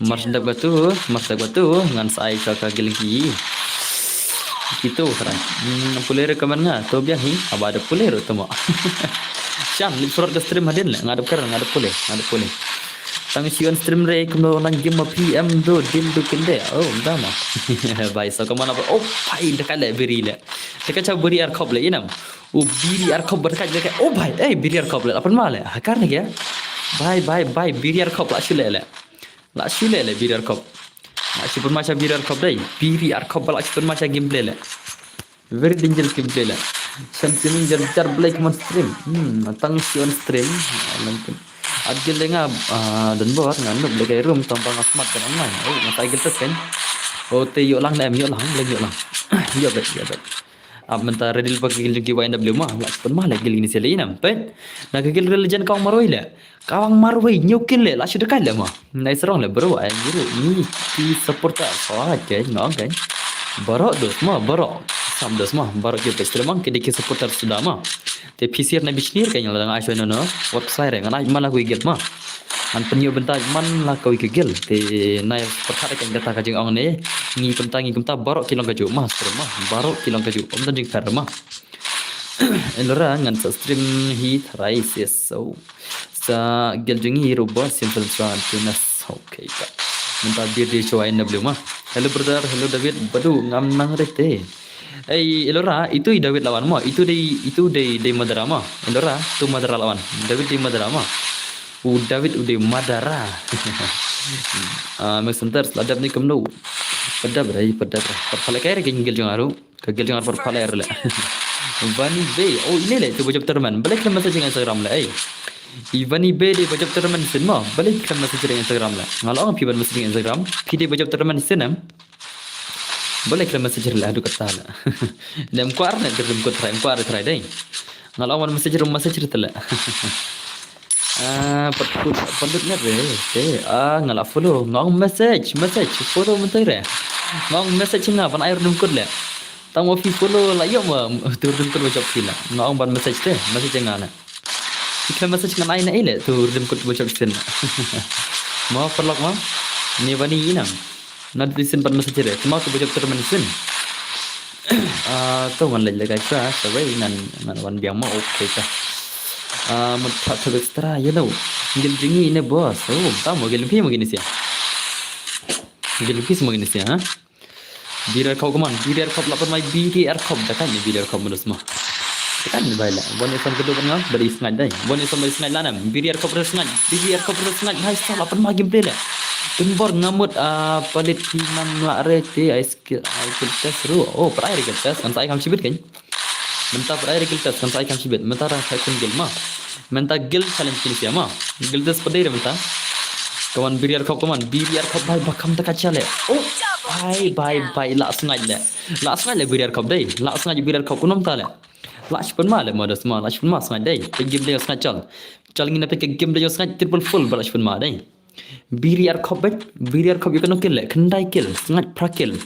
Mardak batu ngan sai kakak gelgi. Gitu kan. Pulere kaman nga to biahi abada pulere tama. Shan li surat ke stream hadin la ngadap kar ngadap pule. Tami siwan stream re kuno lang game PM do dil do kende. Oh, dama. Bhai so kaman apa? Oh, bhai dekat le beri le. Dekat cha beri ar khop le inam. Oh, biri ar khop dekat dekat. Oh, bhai, biri ar khop le. Apan mal le. Hakar ne kya? Bhai, biri ar khop la shule le. La shule le biri ar khop. La shupun macam biri ar khop dai. Biri ar khop la shupun macam gameplay le. Very dangerous gameplay le. Samsung jar black man stream. Tang si on stream. Mungkin. Adil lenga dan buat nganu black room tampang asmat kan online. Oh, mata igil tes kan. Oh, te yuk lang na yuk lang. Iya bet. Ab mentara redil pakai gil ki YNW mah. La shupun mah lagi gil ini sele inam. Pet. Nak gil religion kau maroi le. Kawang marwai nyukin le la sudah kala mah. Nai serong le bro ay guru ni ti supporter soal ke ngong kan. Barok dos mah barok. Sam dos mah barok je peste mang ke dikit supporter sudah mah. Te PCR na bisnir kan yang lang ay no website re ngan mana ku igel mah. An penyu bentar man la kau igel te nai perkara kan data ka jeng ong ne ngi kemta barok kilong kaju mah serem mah barok kilong kaju om tan jeng fer mah. Elora ngan stream hit rises so sa geljengi robo simple sound tunas okay ka minta bir di show NW mah. Hello brother, hello David, badu ngam nang rete. Elora itu David lawan mah, itu di Madara mah. Elora tu Madara lawan. David di Madara mah. David udah Madara. Mek sebentar ladap ni kemnu. Pedap. Perpala kaya ke gel jong aru, ke gel jong perpala air la. Vani B. Oh, ini le tu bajab terman. Balik ke message Instagram la. Ivani B di bajab terman sin mah. Balik ke message Instagram la. Ngalau pi ban message Instagram, pi di bajab terman sin balik ke message la adu kata la. Dem kuar na dem ko try dai. Ngalau man message tala. Pandut na re. Ngala follow ngong message follow mentai re. Ngong message nga ban air dum kod le. Tang mo fi follow la yo ma tur dum kod bajab sila. Ngong ban message nga na. Ikla message ngan ai na ile tur dum kod bajab sila. Mau perlok ma. Ni bani inam. Not listen ban message re. Mau tu bajab terman sin. Tu ngan le guys ka. Sabai ngan wan biang ma okay ka. Mentak extra you know. Gil jingi ne boss. Oh, tamu gil pi mo gini sia. Gil pi mo gini sia ha. Birar kau keman, birar kau lapan mai BDR kau dah kan ni birar kau menus mah. Kan ni baiklah. Bon isan kedua kan ngah beri sengat dah. Bon isan beri sengat lah nam. BDR kau bersengat, hai sah lapan mai gameplay dah. Timbor ngamut palit himan la rete skill test ru. Oh, perai skill test kan saya kam sibit kan. Mentah perai skill test kan saya kam sibit. Mentah saya kun gil mah. Mentah gil challenge kini sia mah. Gil test pedai dah mentah. Kawan BDR kau bhai bakam tak chale. Oh, bhai la sengat le BDR kau dai. La sengat BDR kau kunom ta le. La shpun ma le modus ma, la shpun ma sengat dai. Pe game dia sengat chal. Chal ngina pe game dia sengat triple full bala shpun ma dai. BDR kau you kan kill le. Kendai kill, sengat prakil.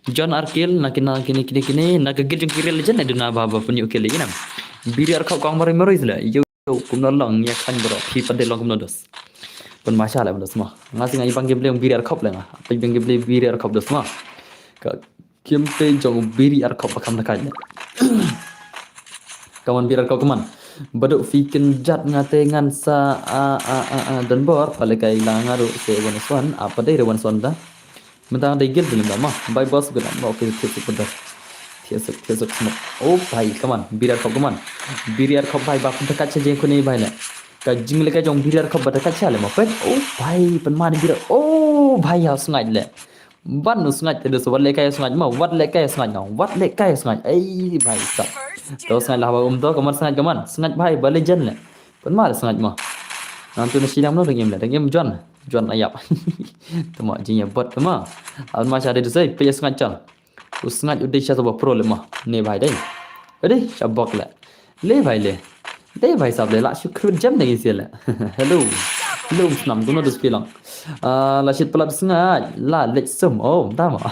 John R kill nak kini nak gil jeng kiri legend ada na baba punyu kill inam. BDR kau mari isla. Yo kumnolong ya kan bro. Pi pade long kumnodos. Pun masalah benda semua. Ngasih ngai bang gameplay yang biri arkop lah. Apa bang gameplay biri arkop dah semua. Gameplay jong biri arkop bakam nak aja. Kawan biri arkop keman. Baduk fikin jat ngatengan sa dan bor pale kai langaru se one apa dai one dah. Mentang dai gil dalam mah. Bye boss guna. Okey pada. Tiasuk semua. Oh bhai keman biri arkop keman. Biri arkop bhai bakam dekat saja aku ni bhai lah. Kajing leka jong birar kau pada kaca le mapet. Oh bhai penman birar. Oh bhai ya sengat le. Ban nu sengat tu so wat leka ya sengat mau wat leka ya sengat ngau. Wat leka ya sengat. Bhai tak. Tahu sengat lah bawum tu kaman sengat kaman. Sengat bhai bale jan le. Penman sengat mah. Nanti nasi dalam tu game John ayap. Temak jinya bot kemah. Al macam ada tu saya payah sengat cal. Tu sengat udah siapa pro le mah. Ne bhai dai. Ade cabak le. Le bhai le. Deh bhai sab le la syukur jam lagi sila. Hello senam tu nodus bilang. La shit pelat sengat. La lek sem. Oh, tak mah.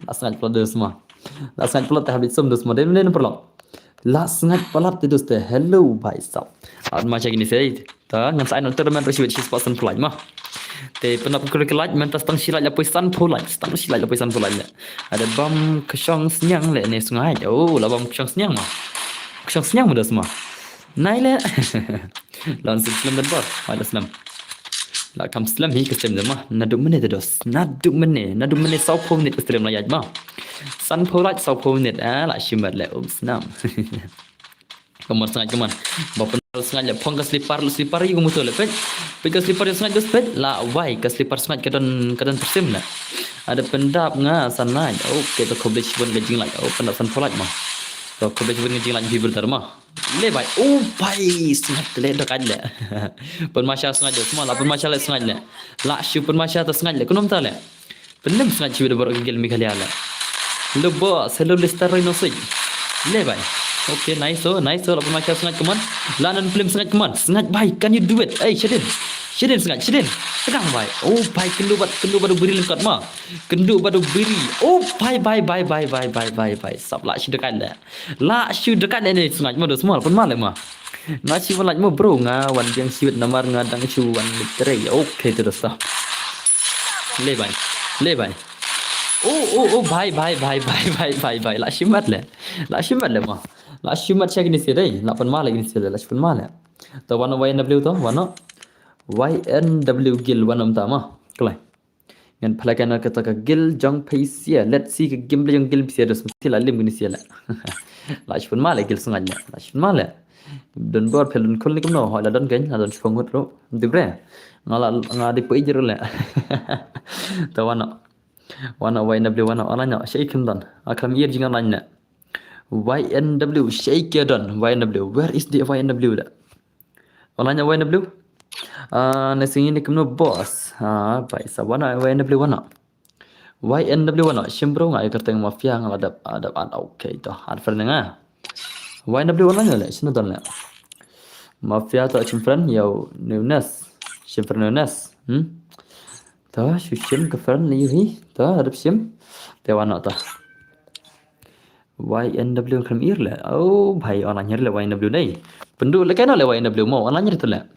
La sengat pelat semua. La sengat pelat habis sem dus semua. Dia perlu. La sengat pelat tu dus. Hello bhai sab. Macam gini saya. ta ngan sai nak termen resiwet si spot san fulai mah te penap kulit kelaj mentas tang silai lapoi san fulai tang silai lapoi san fulai le ada bam kesong senyang le ne sungai oh la bam kesong senyang mah kesong senyang mudah semua nai le lawan Islam dan bar ada Islam la kam Islam hi kesem mah naduk menit dos naduk menit sau pom net Islam la yaj mah san fulai sau pom net la shimat le Islam Kemudian sengaja cuman bapak sengaja pong ke slipar itu musuh lepet ke slipar yang sengaja lepet lah why ke slipar sengaja kadang tersim lah ada pendap nga sana oke to kobej pun gajing lah pendap san polat mah to kobej pun gajing lah bibir termah le bai bai sengaja le dak ada penmasya sengaja semua lah penmasya le sengaja lah syu penmasya tu sengaja kunom ta le pendem sengaja sudah baru gigil mikhalia le lebo selu listar rinosi le bai Okay, nice so lapun macam sengat keman. Lanan film sengat keman. Sengat baik, can you do it? Shadin sengat, Shadin. Tegang baik. Oh, baik kendu badu beri lengkap mah. Kendu badu beri. Oh, baik. Sap lak syu dekat dah. Lak syu dekat dah ni sengat mah semua lapun malam mah. Nasi walak mah bro ngawan yang siwet namar ngadang cuan terai. Okay, terus dah. Le bai. Oh, bye. Lak syimat le mah. La shumat siya gini siya day. Lapan mala gini siya. La shumat mala. To wano YNW to. Wano YNW gil wano mta ma. Kulay. Yan palakan na kata ka gil jang pay siya. Let's see ka gimble yung gil siya. Dos mesti lalim gini siya la. La shumat mala gil sungan niya. La shumat mala. Don bor pelun kul ni kumno. La don kany. La don shpongut ro. Dibre. Nga di po ijir la. To wano YNW wano. Alanya. Siya ikim don. Akam ir jingan lanya. YNW shake don YNW where is the YNW dah orangnya YNW nasi ini kemana boss baik sawana YNW wana simbro ngai kerteng mafia ngadap okay itu ada pernah YNW orangnya le sini don le mafia tu cimpran yau Nunes cimpran Nunes tu sim kefran lihi tu ada sim tewana tu YNW kan irla oh bhai orang nyari le YNW dai pendu le kana le YNW mau orang nyari tu le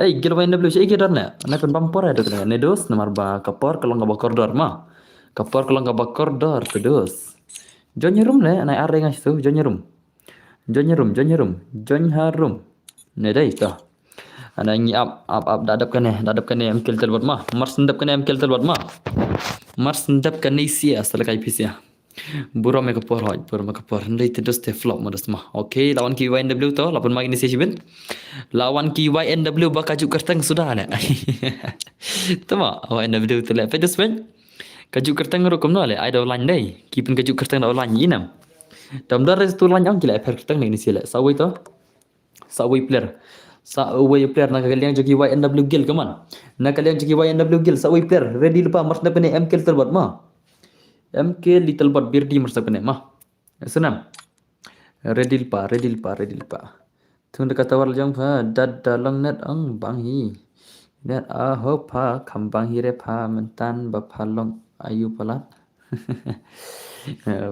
gil YNW sih gil na na kan bampor ada tu ne dos nomor ba kapor kalau ngaba koridor mah kapor kalau ngaba koridor terus jonnya room le na are ngas tu jonnya room ne dai tu ana ngi up dadap kan MKL telbot mah mars ndap kan MKL telbot mah mars ndap kan isia setelah kai pisia Burung mekapor ndai terus te flop modus mah. Okay, lawan ki YNW to, lawan magi ni sibin. Lawan ki YNW bakaju kerteng sudah le. Tama YNW tu le. Pedes pen. Kaju kerteng ro komno le. Ai do lan dai. Ki pun kaju kerteng do lan inam. Dam dar tu lan yang kila per kerteng ni sile. Sawai to. Sawai player nak kalian jogi YNW gil keman. Nak kalian jogi YNW gil sawai player. Ready lupa mars dapat ni MKL terbuat mah. MK little bot birdi mersapane mah senam redil pa thun kata war jang pha dad dalang net ang banghi net a ho pha kham banghi re pha mentan ba phalong ayu palat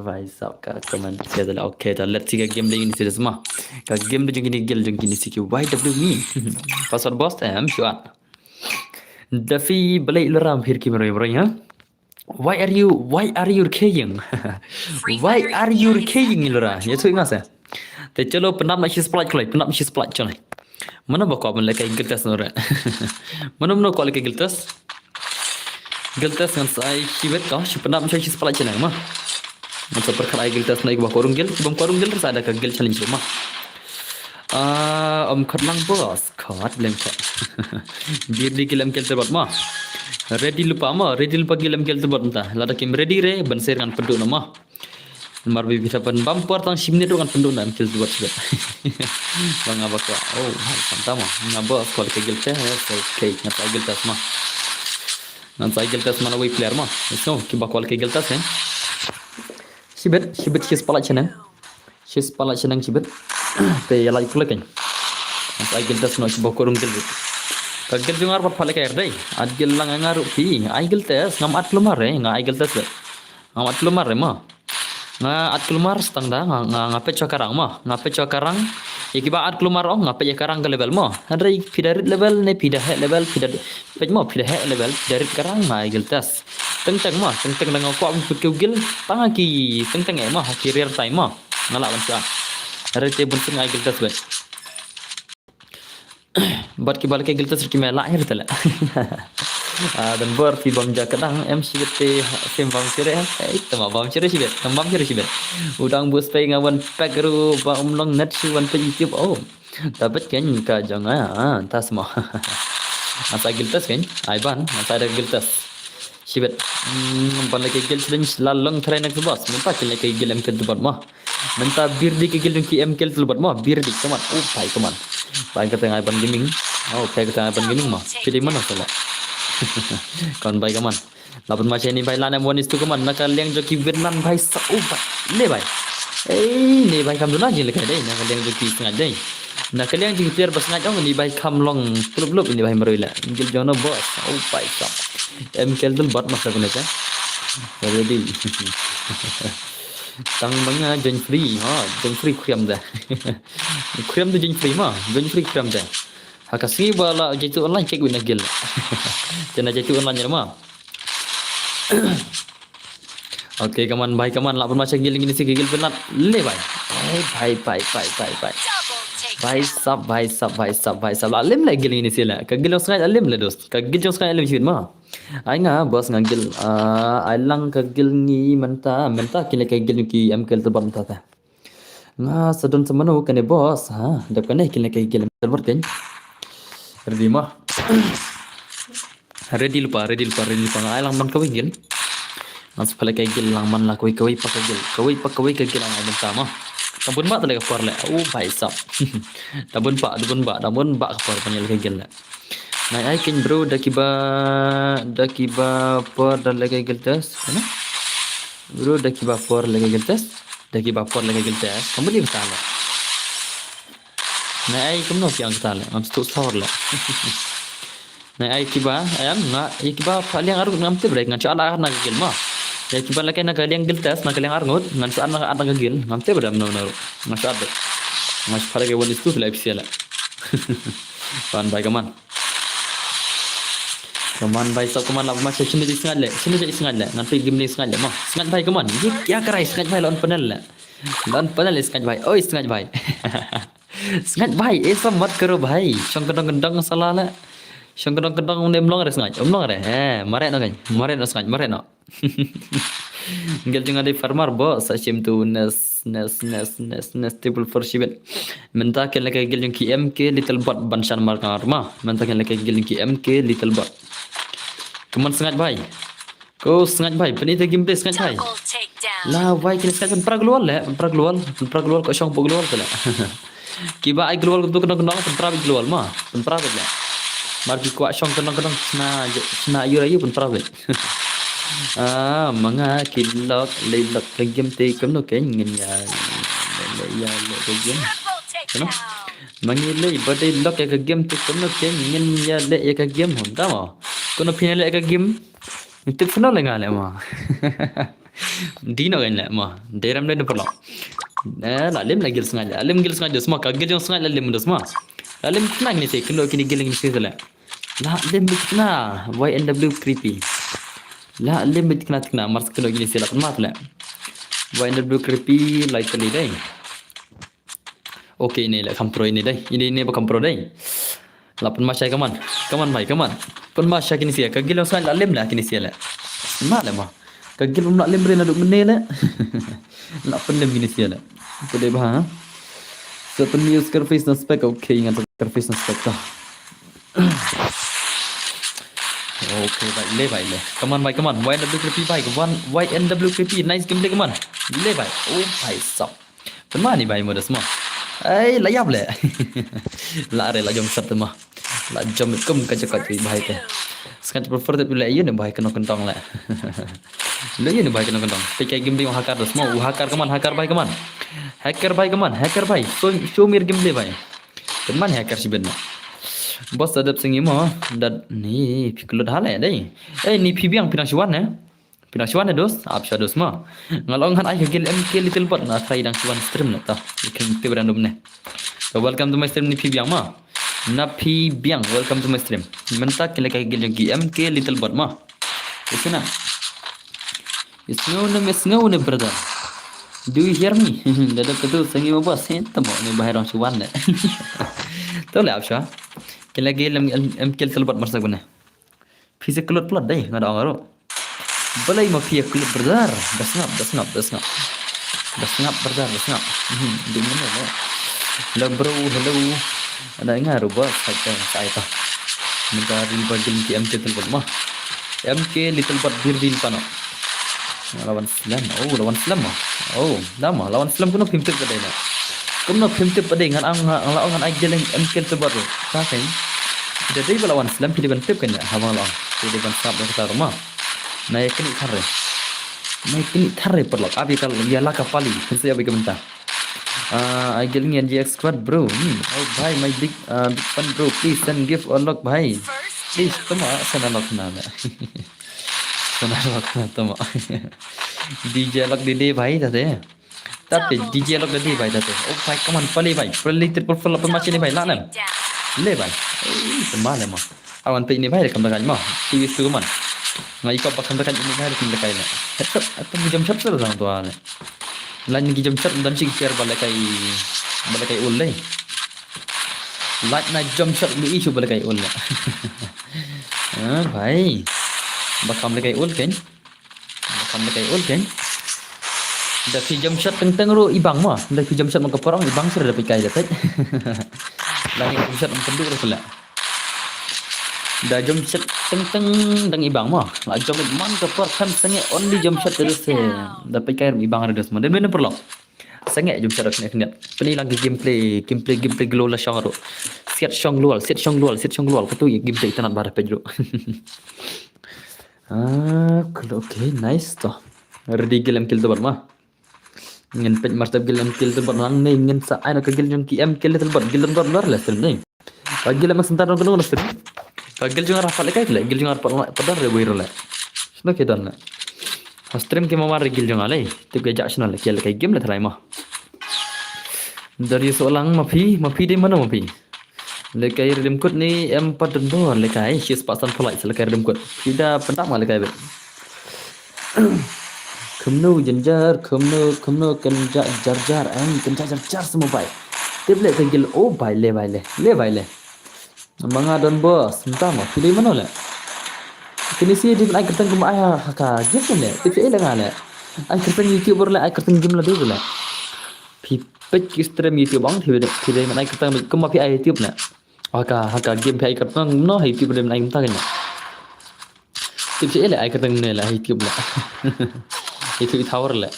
भाई साहब का कमेंट किया था ओके तो let's see का गेम लेकिन सीरियस मा का गेम ले जंगिनी गेल जंगिनी सी की YW मी पासवर्ड बॉस है हम शुआ दफी बले इलराम फिर की मरो मरो हां why are you kidding why are you kidding ilra ya tu ingat saya te chalo penap nak si splat chalai mana ba ko ban le kai giltas nora mana no ko le kai giltas kan sai siwet ko si penap si splat chalai mah macam perkara giltas naik ba korung gil bang korung gil ada ka gil challenge mah khatlang bos khat lem khat bir di kilam kel terbat mah ready lupa gilam kel tebot entah lada kim ready re ban ser kan penduk nama mar bi bisa pen bumper tang simne tu kan penduk nam kel tebot sebet bang apa ko oh sama ngaba ko ke gel teh okay ngata gel tas mah ngata gel tas mana way player mah so ki ba ko ke gel tas sibet kis pala chenang sibet te yala ikula kan ngata gel tas no ba ko rum gel kagel jungar pat phale kair dai adgel lang ngaru pi aigel tes ngam at lumar re nga aigel tes ngam at lumar re ma nga at lumar stang da nga ngape chokarang ma ngape chokarang Ikibaat keluar ong ngapa ya karang ke level mo. Hadrai pidarit level ne pidah level pidarit mo pidah level pidarit karang ma giltas. Teng mo teng dengan ko am pekeu gil pangaki teng mo kirir time mo. Ngala bansa. Hadrai te buntung ai giltas be. Bat ki bal ke giltas ki mela akhir tala. Dan bor fi bam ja kadang em sibete sim bam sire tama bam sire sibet bam sire sibet udang bus pe ngawan pagru bam long net si wan pe youtube oh dapat kan ka jangan tas mo asa giltas kan aiban asa ada giltas sibet ban lagi gil sedang lalong train nak bos minta ke lagi gil em kel tubat mo minta bir di ke gil ki em kel tubat mo bir di kaman oh pai kaman pai kata aiban gaming oh pai kata aiban gaming mo pilih mana salah kon भाई कमान लापन माचे ni भाई लाने मोनिस tu कमान nak liang joki Vietnam भाई sau भाई ले भाई ni भाई kam duna je lekai dai nak liang joki sengat dai nak liang joki player bas sengat ni भाई kam long klub ini भाई meroi la gil jono bos au भाई sau em kel dul bot masa kena kan jadi tang banga join free ha join free kriam dah kriam tu join free ma join free kriam dah Hakasi bala jitu online cek wina gil. Jangan jitu online je mah. Okey kaman bhai kaman lapun macam gil gini si gil penat le bhai. Bhai. Bhai sab alim la gil gini sila. Kagil sangat alim la dost. Kagil jong sangat alim sih mah. Ai nga bos ngagil ailang kagil ni menta kini kagil ki am kel terbang menta ta. Nga sedon semanu kene bos ha dap kene kini kagil terbang kan. Ready mah. Ready lupa. Ai lang man kawin gil. Mas pala kay gil lang man la kawai pa kagil. Kawai kagil ang ay sama. Tabun ba talaga par la. Oh bhai sab. Tabun ba par panyal kagil la. Nai ai kin bro dakiba par dan lagi gil tes. Ano? Bro dakiba par lagi gil tes. Kamu di betala. Nai ai kamu no piang betala. Am stu sahur la. Nai ai kiba ayam nga kiba paling arut ngam te break ngan ala na gil ma. Ya kiba la kay na kaliang gil tes na kaliang arngot ngan sa na gil ngam te bram no mas ad. Mas pala ke won stu live sila. Pan bai kaman. Kaman bai sa kaman la mas sini di sengat le ngan pe game ni sengat le ma. Sengat bai kaman. Ya karai sengat bai lon panel la. Lon panel sengat bai. Oi sengat bai. Sengat bai ऐसा मत करो भाई शंकरंगंडंग साला शंकरंगंडंग उन्हें मलोंग रे sengat mare no sengat mare no gel junga de farmar bo sachim tu nes table for shibet menta ke leke gel jung ki mk little bot banshan mar ma menta ke leke gel ki mk little bot keman sengat bai ko sengat bai penita game sengat bai la bai kini sengat pen praglwal ko shong poglual kala Kiba ai global tu kena pentra global mah pentra bela marki ko asyong kena na ayu pentra bela manga kilok lelok ke game te kam no ken ngin ya ke game no mangile bade lok ke game te kam no ken ngin ya le ke game hom ta mo kono final ke game itu final le ngale ma dino kan le ma deram le no la lim gil sengaja semua kagil yang sengaja lim semua lim kena ni sih kena kini giling ni sih la lim kena YNW creepy la lim kena mars kena gini sih la mat la YNW creepy like kali dai okay ini la kampro ini dai ini ba kampro dai la pen masai kaman bhai kaman pen masai kini sih kagil yang sengaja lim la kini sih la mat la ma kagil nak lim rin aduk menel la nak pendem gini sih la boleh bah so pen use कर face na spec okay ingat कर face na spec ta okay baik le come on YNWKP baik YNWKP nice game come on le baik oh bhai sab pen mani baik moda semua layap le la re la jom sat mah la jom kum ka jakat baik te sekarang prefer tapi le ye ne baik kena kentong le le ye ne baik kena kentong PK game dia hakar semua hakar kaman hacker baik show mir game le baik teman hacker si ben bos adap singi mo dat ni pikulot hale dai ni pibiang pinang siwan dos apsha dos ma ngalong han ai gel mk little bot na try dang siwan stream na ta ikan te berandom ne Welcome to my stream ni Phi Biang ma. Na Phi Biang, welcome to my stream. Menta kile kai gil yang MK little bot ma. Isna. Isno ne brother. Do you hear me? Dada ketu sangi ma bos tamo ne bahai rong chuan le. Tahu le apsha. Kile gil MK little bot marsak bana. Phi kelut plot dai ngada ngaro. Balai ma Phi kelut brother. That's not. Brother, that's not. Di mana le? Hello bro, hello. Ada ngaruh bos saya ta. Minta rimba game ki MK little bot ma. MK little bot bir pano. Lawan Slam. Oh, lawan Slam ah. Oh, nama lawan Slam kuno pimtip pada ina. Kuno pimtip pada ngan ang ngan ai geleng MK little bot. Ta kai. Jadi lawan Slam pilih pimtip kan ya. Hawang lawan. Pilih pimtip kata rumah. Naik ni thare perlok. Abi kalau dia lah kapali. Saya abi kementar. I getting a GX squad bro. Oh bhai my big fan bro. Please send gift unlock bhai. Please tama send unlock na. Send unlock na tama. DJ unlock dede bhai tate. Tapi DJ unlock dede bhai tate. Oh bhai come on pali bhai. Pali triple full apa macam ni bhai lah nam. Le bhai. Tama le ma. Awan pe ni bhai rekam dekat ma. TV tu man. Ngai kau pakam dekat ini bhai rekam dekat ni. Headset atau jam shot tu orang tua ni. Lain lagi jam shot dan sing share balakai ulle. Lain na jam shot ni isu balakai ulle. Bhai. Bakam balakai ul kan? Dah fi jam shot teng ro ibang mah. Dah fi jam shot mak porong ibang sudah dapat kai dapat. Lain jam shot pendu ro pula. Dah jam shot teng dang ibang mah. La jam man ke por kan sange only jam shot terus dapat kai ibang ada semua. Dan mana perlu. Sange jam shot kena. Peni lagi gameplay glow la shang ro. Set shang lual. Ketu gameplay tanat bar pejro. Okay, nice toh. Ready gil kill tu mah. Ngin pej martab gil kill tu nang ni ngin sa ai nak gil jong ki kill tu gil tu luar lah stream ni. Pagi mak sentar dong kena stream. Pagi jong rapat le kai le gil jong rapat padar re boiro le. Sno ke dan le. Stream ke mawar gil jong ale. Tu ke jak snal le kai game le thalai mah. Dari seorang mapi di mana mapi? Lekai redeem code ni M4 dendor lekai she's pasan polite lekai redeem code. Tidak pentak mah lekai bet. Kemno jenjar kan jar semua baik. Tiblet kegil oh baik le. Manga don bos, entah mah pilih mana le. Kini sih di ai kertang kum ayah haka gitu le. TV dengan le. Ai kertang YouTuber le, ai kertang game le dulu le. Pipet stream YouTube bang TV mana ai kertang kum api ai YouTube le. Haka game pai kertang no YouTube le ai entah kan. TV le ai kertang ne le YouTube le. Itu tower le.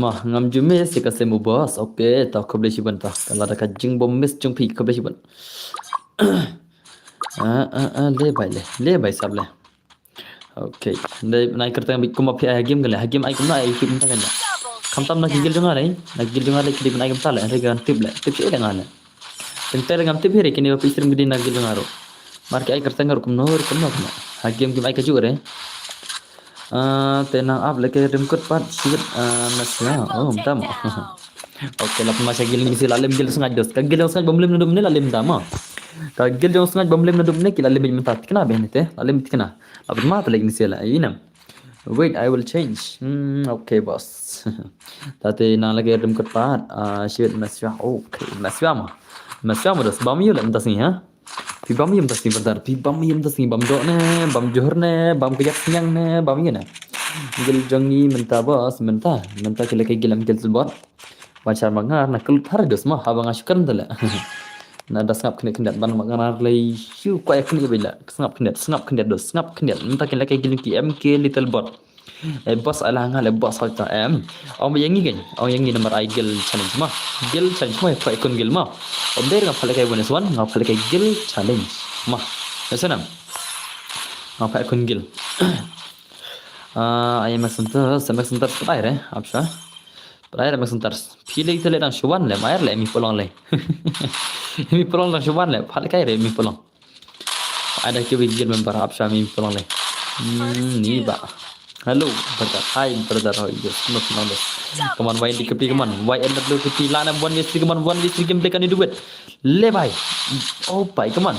Mah ngam jume se kase mu bos. Okay, tak kau boleh siban tak. Kalau ada kajing bom miss jung pi kau boleh siban. Le bai sab le. Okay. Dai naik kereta yang kum api game gale. Game ai kum na ai film tak kan. Kam tam nak gil jonga le. Kidi naik kam le. Rega tip le. Tip se le ngale. Tentar ngam tip here kini api stream gidi nak gil jonga ro. Mar ke ai kereta ngar kum nor kum na. Game ai kaju re. Tenang up lagi rem kut pat sikit nasna. Oh, entah mah. Okay, lapan masa gil ni sila lem gil sengaja dos. Kagil yang sengaja bomlem nadum ni lalem dama. Kagil yang sengaja bomlem nadum ni kila lem minta. Kena behni teh. Lalem kena. Lapan mata lagi ni sila. Inam. Wait, I will change. Okay, boss. Tadi nang lagi rem kut pat. Sikit nasya. Okay, nasya mah. Nasya mah dos. Bam yul entah sini ha. Pi bam yum tasni bentar. Pi bam yum tasni bam dok ne, bam johor ne, bam kejak siang ne, bam ini ne. Gil jongi minta bos, minta kila kai gilam gil bot. Bacar mangar nak kelut har dos mah abang asyukan tala. Na das ngap kendat ban mangar lay shu kwai kni bela. Ngap kendat dos, ngap kendat minta kila kai gilim ki MK little bot. Bos ala ngal bos halta om yang ni kan om yang ni nomor ai gil challenge mah kai kon gil mah om der ngap kai bonus one ngap kai gil challenge mah sana ngap kai kon gil ai masentar pai re apsa pai re masentar pilih tele dan shwan le mair le mi polong le mi polong dan shwan le kai re mi polong ada ke gil member apsa mi polong le ni ba Halo, brother. Hai, brother. Oh, yes, not knowledge. Come on, why di kepi come on. Why end up lo kepi lana buan wistri come on, buan wistri game play kan itu bet. Le bhai. Oh, bhai, come on.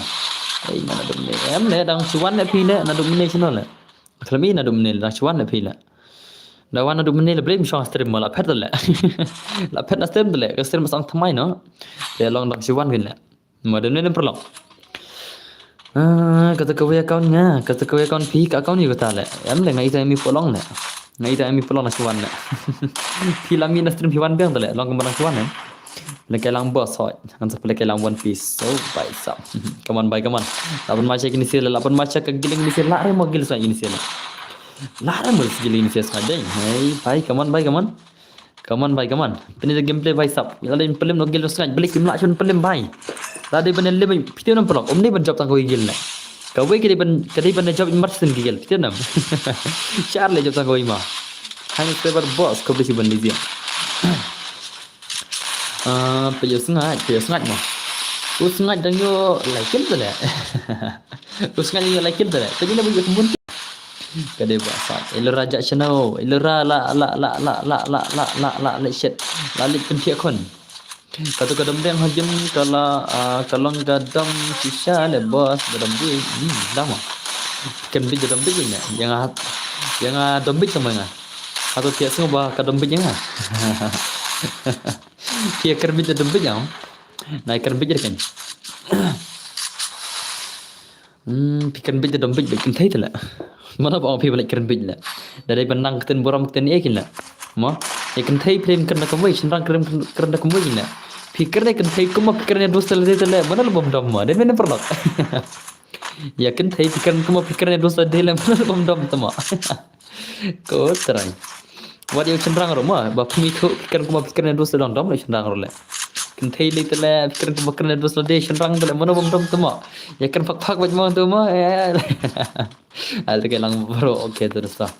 Hey, mana dum ne. Em ne dang chuan ne phi ne na dum ne chino le. Khlami na dum ne dang chuan ne phi le. Da wan na dum ne le blame shong stream mala phet le. La phet na stream le. Ka stream sang thamai no. Le long dang chuan gin le. Ma dum ne perlong. Kata kau account nga, kata kau account pi ka account ni kata le. Em le ngai ta mi polong le. Ngai ta mi polong na chuan le. Pi lang ni na stream pi wan bang le. Long kemana chuan le. Le kai lang boss hoy. Kan sa pele kai lang one piece. So bye sap. Come on bye come on. Lapan macha kini sila, lapan macha ka giling ni sila. Lare mo gil sa ini sila. Lare mo giling ni sila skadai. Hey bye come on bye come on. Come on bye come on. Pini the gameplay bye sap. Lain pelim no gil skad. Balik kim la chun pelim bye. Tadi benar lebih video nam pelok. Om ni ben job tang kau gil na. Kau kadai ben job immersion gil. Video nam. Share le job tang kau ima. Hanya server boss kau besi ben dia. Bây giờ snatch mà. Tôi snatch đang vô lại kiếm rồi lẹ. Tôi snatch vô lại kiếm rồi lẹ. Tôi chỉ là bây giờ không muốn. Cái đấy bảo sao? Elora Jack Channel, Elora la shit. La lit pentia kon. Kata kadam deng hajim kalau kadam sisa le bos kadam dia. Dah mah. Kan bi kadam bi ni. Yang dam bi sama ngah. Atau tiap semua bah kadam bi ngah. Kia kerbit ada bejam, naik kerbit jadi kan. Pikan bej ada bej bikin thay tu lah. Mana bawa pi balik kerbit lah. Dari benang keten boram keten ekin lah. Mah, ikan thay plane kena kembali, senang kena kembali lah. Pikir ikan thay kuma pikirnya dosa lagi tu lah. Mana lebam dam mah, dan mana perlu. Ya kan thay pikirnya dosa dia lah. Mana lebam dam tu mah. Kau terai. What you cenderang rumah, bapa mi tu pikiran dos dalam dom le cenderang role. Kentai le tele pikiran dos le cenderang tele mana bom dom tuma. Ya kan fak baju tu mah. Ada ke lang bro okey terus lah.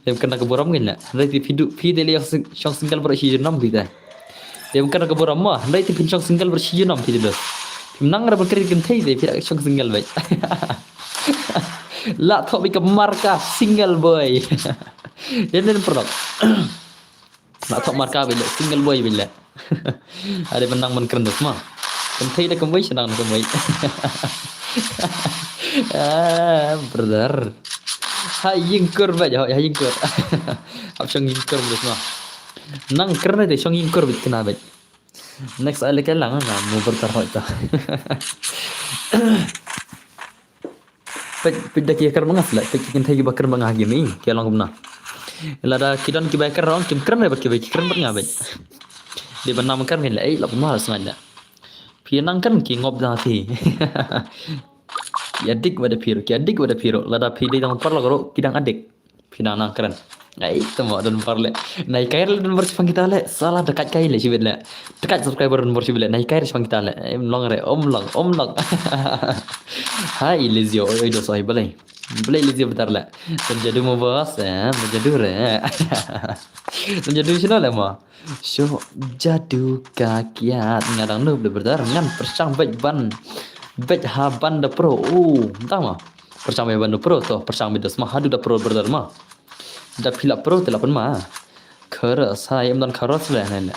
Dem kena keburam gin lah. Nanti video le yang single bersih nam bida. Dem kena keburam mah. Nanti pincang single bersih nam video dah. Nang ada berkeri kentai le pihak yang single baik. La thok bi ke marka single boy. Jadi produk. Nak thok marka bila single boy bila. Ada benang men keren semua. Kentai dah kembali senang kembali. Brother. Hai yingkur baca, hai yingkur. Apa song yingkur boleh semua. Nang keren deh song yingkur bit kena baca. Next ada kelang ngah mau bertarung itu. Peda kia ker mengas lah, pekin thai bakar mengah gini, kia lang kumna. Lada kidan ki bakar rong kim keren le bakki bakki keren bernga baik. Di benam kan ni lai lap mahal sengaja. Pianang kan ki ngob dah thi. Adik wada piro. Lada pidi tang par lagro kidang adik. Pinang keren. Ai temo dan parle. Nai kair dan bersifang kita le. Salah dekat kair le sibet le. Dekat subscriber dan bersifang le. Nai kair sifang kita le. Long re om long. Hai Lizio oi do sahib balai. Balai Lizio betar le. Menjadi mau bahas menjadi re. Menjadi sino le mo. So jadu kakiat ngadang nu betar ngan persang bej ban. Bej haban da pro. Entah mah. Persang bej ban da pro to persang bej das mah hadu da pro betar mah. Da pilap pro telapan mah. Keras saya dan keras lah ni.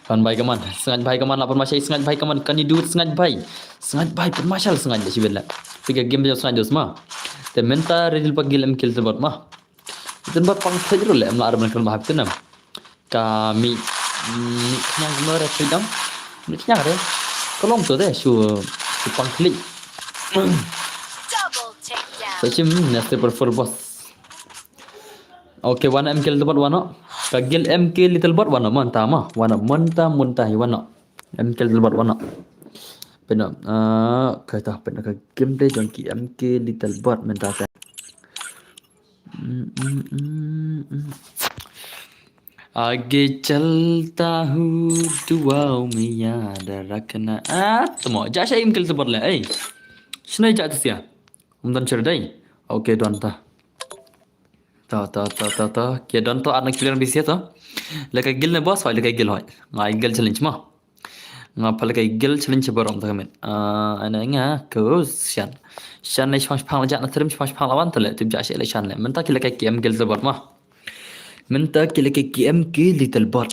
Kan baik kaman, sengat baik kaman lapan masih sengat baik kaman kan hidup sengat baik pun masyal sengat je sibel lah. Tiga game je sengat je semua. Tapi minta real pagi lem kill terbuat mah. Itu buat pang saja lah. Melar berangkat bahab tu nam. Kami yang kemarin freedom. Ni yang ada. Tolong tu deh, su pang klik. Saya nasi prefer boss. Okay, wana MK little bot wana. Kagil MK little bot wana mantah mah. Wana muntah wana. MK little bot wana. Pena kata pena ka gameplay jangki MK little bot mentah saya. आगे चलता हूँ दुआओं में याद रखना temo jasa imkel tu borle Snai jatuh sia umdan cerdai oke don ta kia don to anak kilian bisia to leka gil ne boss leka gil hoy ngai gil challenge ma ngapal kai gil challenge barom ta kamet ana nga ko shan nei shpash phang ja na trim shpash phang lawan tale tib ja she le shan le men ta kila kai kem gil zabar ma men ta kila kai kem ki little bot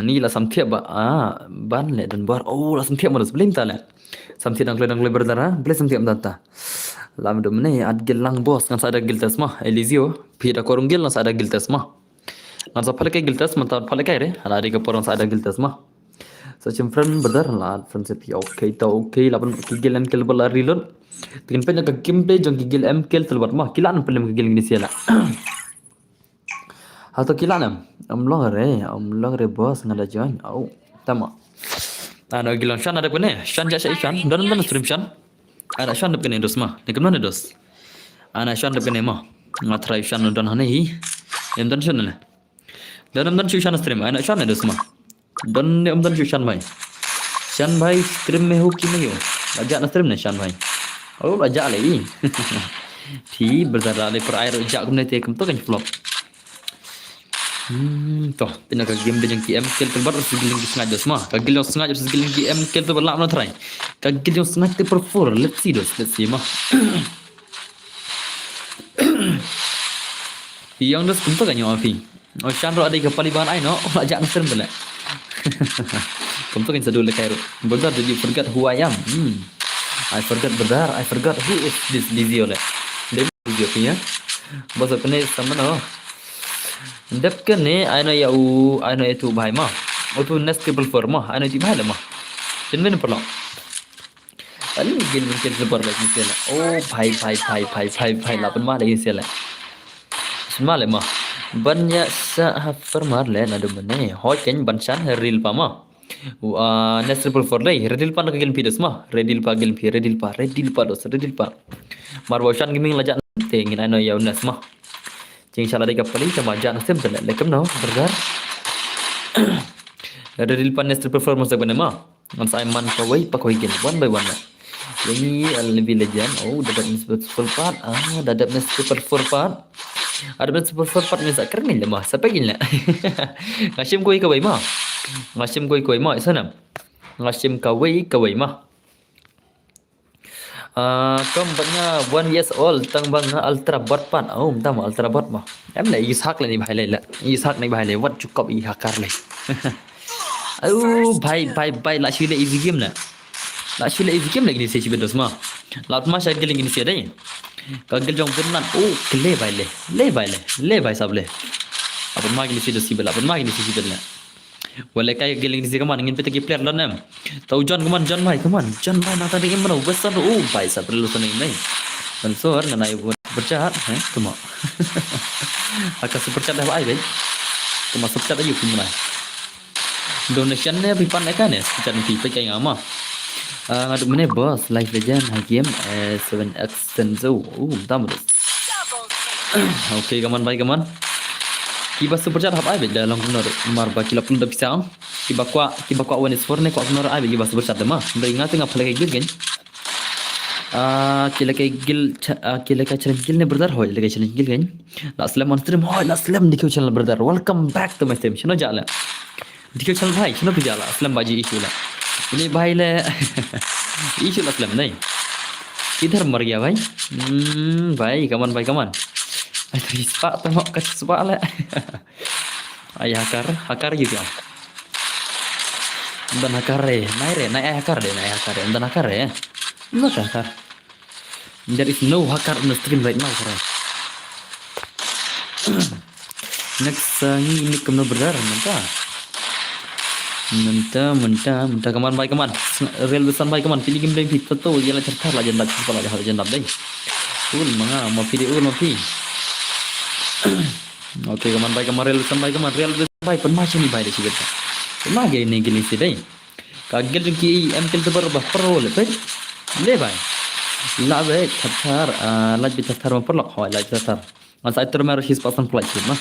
ni la sam thia ba ban le dan bar oh la sam thia maras blim ta le sam thia dang le berdara ble sam thia ta lam dum ne ad gil lang bos kan sa ada gil tas ma elizio pi da korung gil na sa ada gil tas ma ngan sa phale kai gil tas ma ta phale kai re ala ri ka porong sa ada gil tas ma so chim friend brother la friend se pi okay ta okay la ban gil em kel bala rilon tin pe ka gameplay jong gil em kel tel bar ma kilan pelem gil ni sela atau kilanam om long re bos ngada join au tama ano gilan shan ada kene shan ja shan dan stream shan ada shan kene dos ma ne kemana dos ana shan kene ma ngatrai shan dan hane hi em dan shan ne dan shan stream ana shan dos ma dan ne om dan shan bhai stream में हो कि नहीं हो aja na stream ne shan bhai oh aja le hi thi berdara le per air aja kum ne te kum to kan vlog toh pina ka game dengan GM kel tu baru segiling sengaja semua ka gil yang sengaja segiling GM kel tu berlak mana try ka gil yang sengaja perfor let's see mah yang dos kunto kan yang afi shan ro ada ka paliban ai no ajak nasrem bela kunto kan sadul le kairu benar did you forget who I am I forgot who is this Lizio le Lizio punya bahasa pene sama no dep kene ai no itu bhai ma itu next table for ma ai no ti bhai le ma tin men perlo ali gil men kel super like misela oh bhai la pen ma le misela semua le ma banyak sahafar mar le na demene hoi ken bansan real pa ma next table for le redil pa na gil pides ma redil pa dos mar bosan gaming lajak tengin ai no ya unas ma Jeng salah deka pali sama aja nasib dan lekam no bergar. Ada di depan nest performance sebenarnya mah. Ngan saya man kawai pakai gini one by one. Ini lebih legend. Oh dapat nest super part. Dapat nest super part. Ada nest super part ni saya keren ni mah. Sampai gini lah. Ngasim koi kawai mah. Ngasim koi mah sana. Ngasim kawai mah. Keempatnya 1 years old tang bang ultra bot pan tama ultra bot mah em lại ishak lại bài này là ishak này bài này what cukup ihakar le भाई la chile easy game lagi ni sesi bedos mah lat mah saya geling ini sih deh kagel jong benan kele bài sab le apa mah gini sih dosi bela apa mah gini sih bela Wala kaya giling ni si kaman ingin pita ki player lan em. Tau John bhai nata dingin mana besar bhai sa perlu sana ini. Pensor ngana ibu bercat tuma. Aka super chat dah ai bhai. Tuma super chat ayu kumna. Donation ne pipan kan ya chat ni pi kai ngama. Ngadu mene boss live legend high game 7x Senzo. Tamu. Okay kaman bhai kaman. Kiba super chat hab ai dalam benar mar ba kila pun dah bisa kiba kwa one is for ne kwa benar ai kiba super chat ma beringat tengah pala kai gil gen kila kai challenge gil ne brother hoy lagi challenge gil gen la slam on stream hoy la slam dikho channel brother welcome back to my stream shino jala dikho channel bhai shino bijala slam baji issue la ini bhai le issue la slam nahi किधर मर गया भाई भाई कमान Aduh, ispak tengok ke ispak lah. Ayah hakar juga. Dan hakar naik hakar deh. Dan hakar ya. Not hakar. There is no hakar on the stream right now, bro. Next ini kemana benar mentah kaman baik kaman. Real besan baik kaman. Pilih game lebih betul jalan cerita lah jendap deh. Manga mau video mau Oke kaman baik real besan baik penmacam ni baik deh sih kita. Pernah gini ni gini sih deh. Kagel ki MKL tu berubah pro le baik. Le baik. La baik thar laj bi thar ma perlok hoy laj thar. Mas ai termer his person flight mah.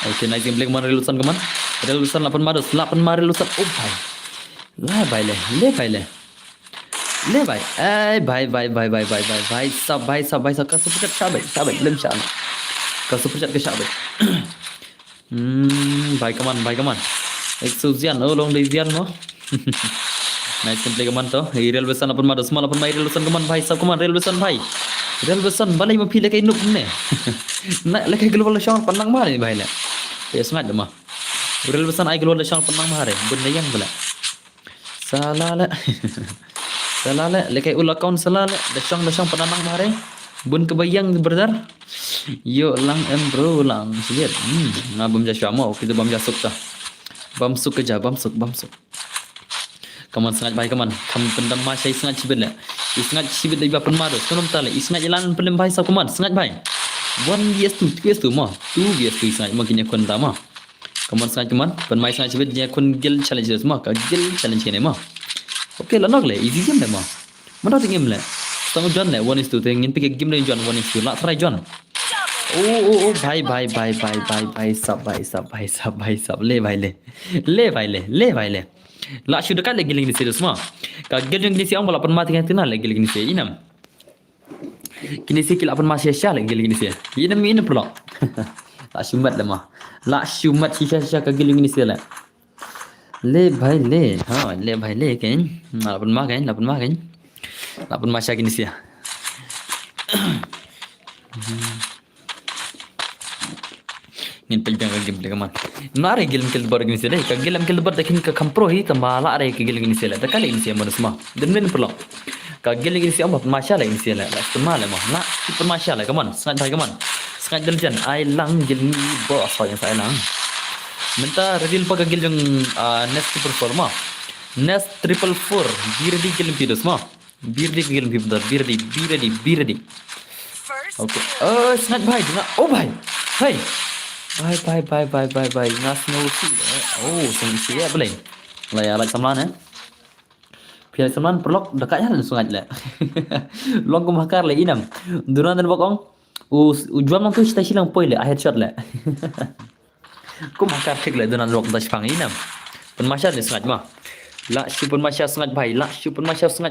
Oke naik game kaman real besan 8 Maret real besan bhai. La baik le baik. Bhai sab ka super chat sabai lem sha. Ka super chat ke sabai. Bhai kaman. Exozian long Dizian mo. Nice play come on रेलवे सन अपन मारो स्मॉल अपन माई रेलवे सन कमान भाई सब कमान रेलवे सन balai mau pilih kayak nuk ne nak lekai global syang penang mah ni bahaya ya semat dah mah real besan ai global syang penang mah re benda yang bela salah le lekai ulah kaun salah le dah syang penang mah re bun kebayang berdar yo lang bro lang siat na bam jasya mau kita bam jasuk dah bam suk kerja bam suk kaman sangat baik kaman kam pendam ma syai sangat cibit le sangat cibit dari bapan ma do sonom tale sangat jalan pelem baik sa kaman sangat baik 1vs2 2vs2 ma 2vs2 sangat makin yakun ta ma kaman sangat kaman pen mai sangat cibit dia kun gil challenge ma ka gil challenge ni ma okay la nok le easy game le ma mana tu game le sama John le 1is2 tengin pikir game le John 1is2 la try John oh भाई सब ले भाई ले la syu dekat lagi lagi serius mah ka gel yang ni si ang bala pen mati kan tinal lagi ni si inam kini si kila pen masih syah lagi ni si inam pula la syu mat dah mah la syu mat sisa ka gel ni si la le भाई ले kan la pen mah kan la pen masih kini si ngin peljang ka game kaman nare game kel bar gini sele ka game kel bar dakin ka kampro hi ka mala are ka game gini sele dakale gini sele manus ma dan men perlo ka game gini sele amma masya la gini sele la semala ma na super masya la kaman sangat baik kaman sangat deljan ai lang gini bo asal yang saya lang menta redil pa ka game nest performa nest triple 4 birdi game videos ma birdi game videos birdi okay sangat baik juga oh baik hey Bye. Ngas ngusi. Oh, sungsi ya boleh. Lah like samlan Pihak samlan perlok dekatnya dan sungai le. Long ko makar le inam. Duran dan bokong. Ujuan mang tu stai silang poi le ahead shot le. Ko makar thik le duran rok das phang inam. Pen masya le sungai mah. La syupun masya sungai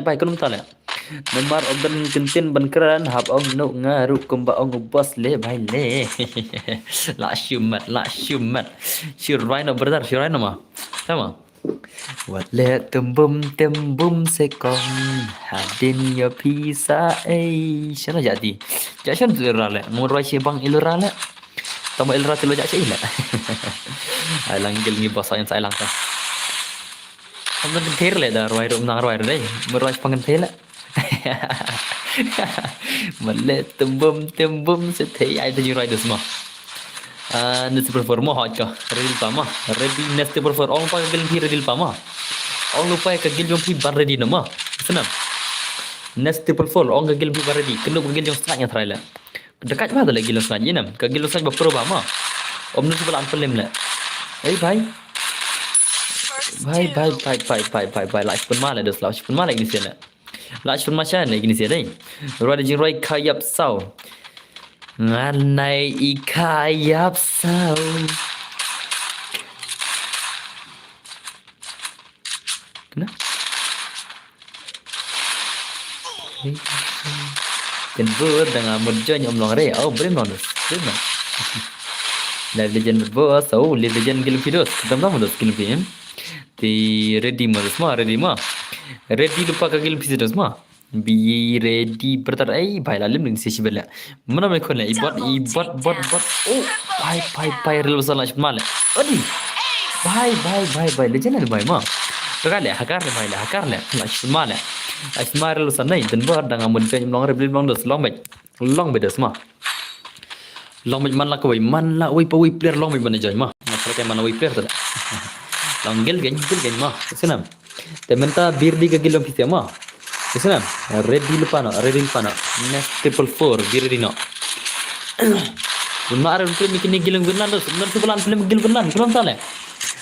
bai kunum ta le. Nomor oben kentin ban keran hab ong no ngaru kumba ong bos le bhai le la syumat syurwaino brother syurwaino mah sama wat le tembum sekong hadin ya pisa syana jadi jasan tu le murwai bang ilura le tama ilura tu jak ile alang gel ni bos yang saya langkah amun ter le da roi rom nang roi dei murwai pangan thela Male tembum setei ai tu jurai dus mah. Nesti performa hot ka. Redil pama. Ready nesti performa ong pa gel phi redil pama. Ong lupa ka gel jong phi bar ready nama. Senam. Nesti performa ong ka gel phi bar ready. Kenu ka gel jong sangat try la. Dekat ba tu lagi gel sangat yenam. Ka gel sangat ba pro ba ma. Om nu sebelah pelem la. Ei bhai. Bhai la pun mala dus la pun mala ni sela. La pun macam lagi ni sela. Roi jing roi kayap sau. Nganai ikayap sau. Kena? Kenbur dengan mudja nyom long re. Oh, beri nonus. Dari legend berbos. Oh, legend gil pidos. Ketemu modus gil pim. Ti ready modus mah, ready mah. Ready lupa ke gil pidos mah. Be ready bertar bhai la lim sisi bela mana me khole ibot oh bhai real sala mal adi bhai legend bhai ma kale hakar le la mal asmar real sala dan bar dang amun pe long re long dos long be dos ma long man la koi man la oi pa oi player long be bana jai ma masra ke mana oi player ta long gel gen ma senam te menta bir di ke gilom pisia ma Isna, ready lupa no. Next triple 4, diri no. Bunlar untuk bikin gilang benan tu, benar tu pelan film gil benan, belum tahu le.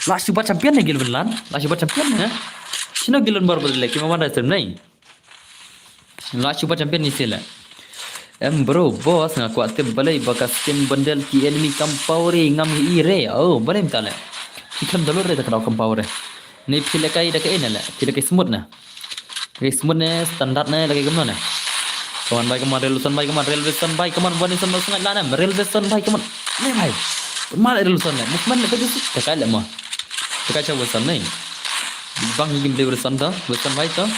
Last super champion ni gil benan, last super champion ya. Sino gilan baru berdua lagi, mama dah terima. Last super champion ni sila. Bro, bos ngaku aktif balai bakas tim bundle ki enemy kampawre ngam ire. Oh, balai tahu le. Ikan dalur le tak kau kampawre. Ni pilakai dah ke ina le, pilakai smooth na. Smoothnya standarnya lagi kemana? Kawan baik kemana relusan baik kemana buat insan masuk nggak lana relusan baik kemana? Nih baik, malah relusan lah. Mukman lebih tu tak kalah mah. Tak kacau buat sana ni. Bang game play Western dah. Western baik dah.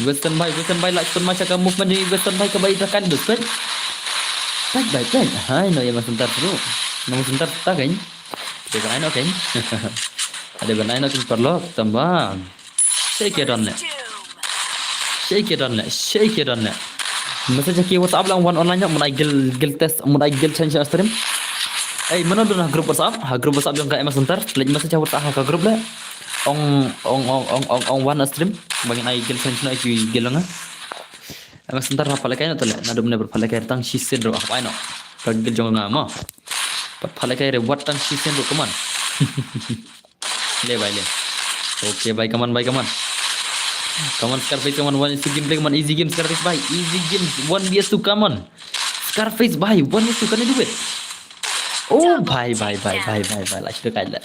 Western baik lah. Western macam movement ni Western baik kebaikan tu kan. Baik kan. Hai no yang sebentar dulu. Nama sebentar tak kan. Dia kan no kan. Ada benar no kan perlu tambah. Shake it on. Masa jadi WhatsApp lang one online nya mun gil test mun gil change stream. Mana dulu grup WhatsApp? Grup WhatsApp yang kayak sebentar. Lagi masa jadi WhatsApp grup lah. Ong one stream. Bagi gil change na gil lang. Sebentar apa lagi na tole. Nado mana berpala kaya tang shisen ro apa ino. Pagil jong nga mo. Pala kaya what tang shisen ro come on. Le. Okay, bye come on. Come on Scarface, come on one game play, come on easy game Scarface, bye. Easy game 1vs2, come on. Scarface, bye. 1vs2, can you do it? Oh, bye. Lah sudah kaya.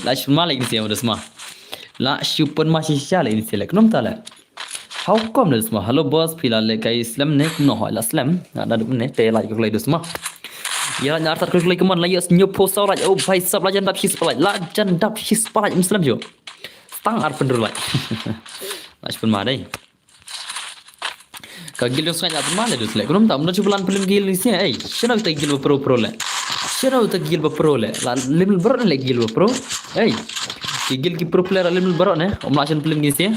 Lah cuma lagi ni siapa dah semua. Lah super masih siapa lagi ni siapa. Kenapa tak lah? How come dah semua? Hello boss, filal kaya Islam ni, no lah Islam. Ada dulu ni, teh lagi kalau dah semua. Ya, nyata kalau come on, lagi new post orang. Oh, bye sab lajan dap his palaj. Lajan dap his palaj Muslim jo. Tang arpen dulu lah. Nak pun madai. Kagil yang sangat apa malah tu selek. Kalau tak, mana cuba lan film gil ni sih. Siapa kita gil pro le? Siapa kita gil pro le? Level berat le gil pro. Gil ki pro player level berat ne. Om nak film ni sih.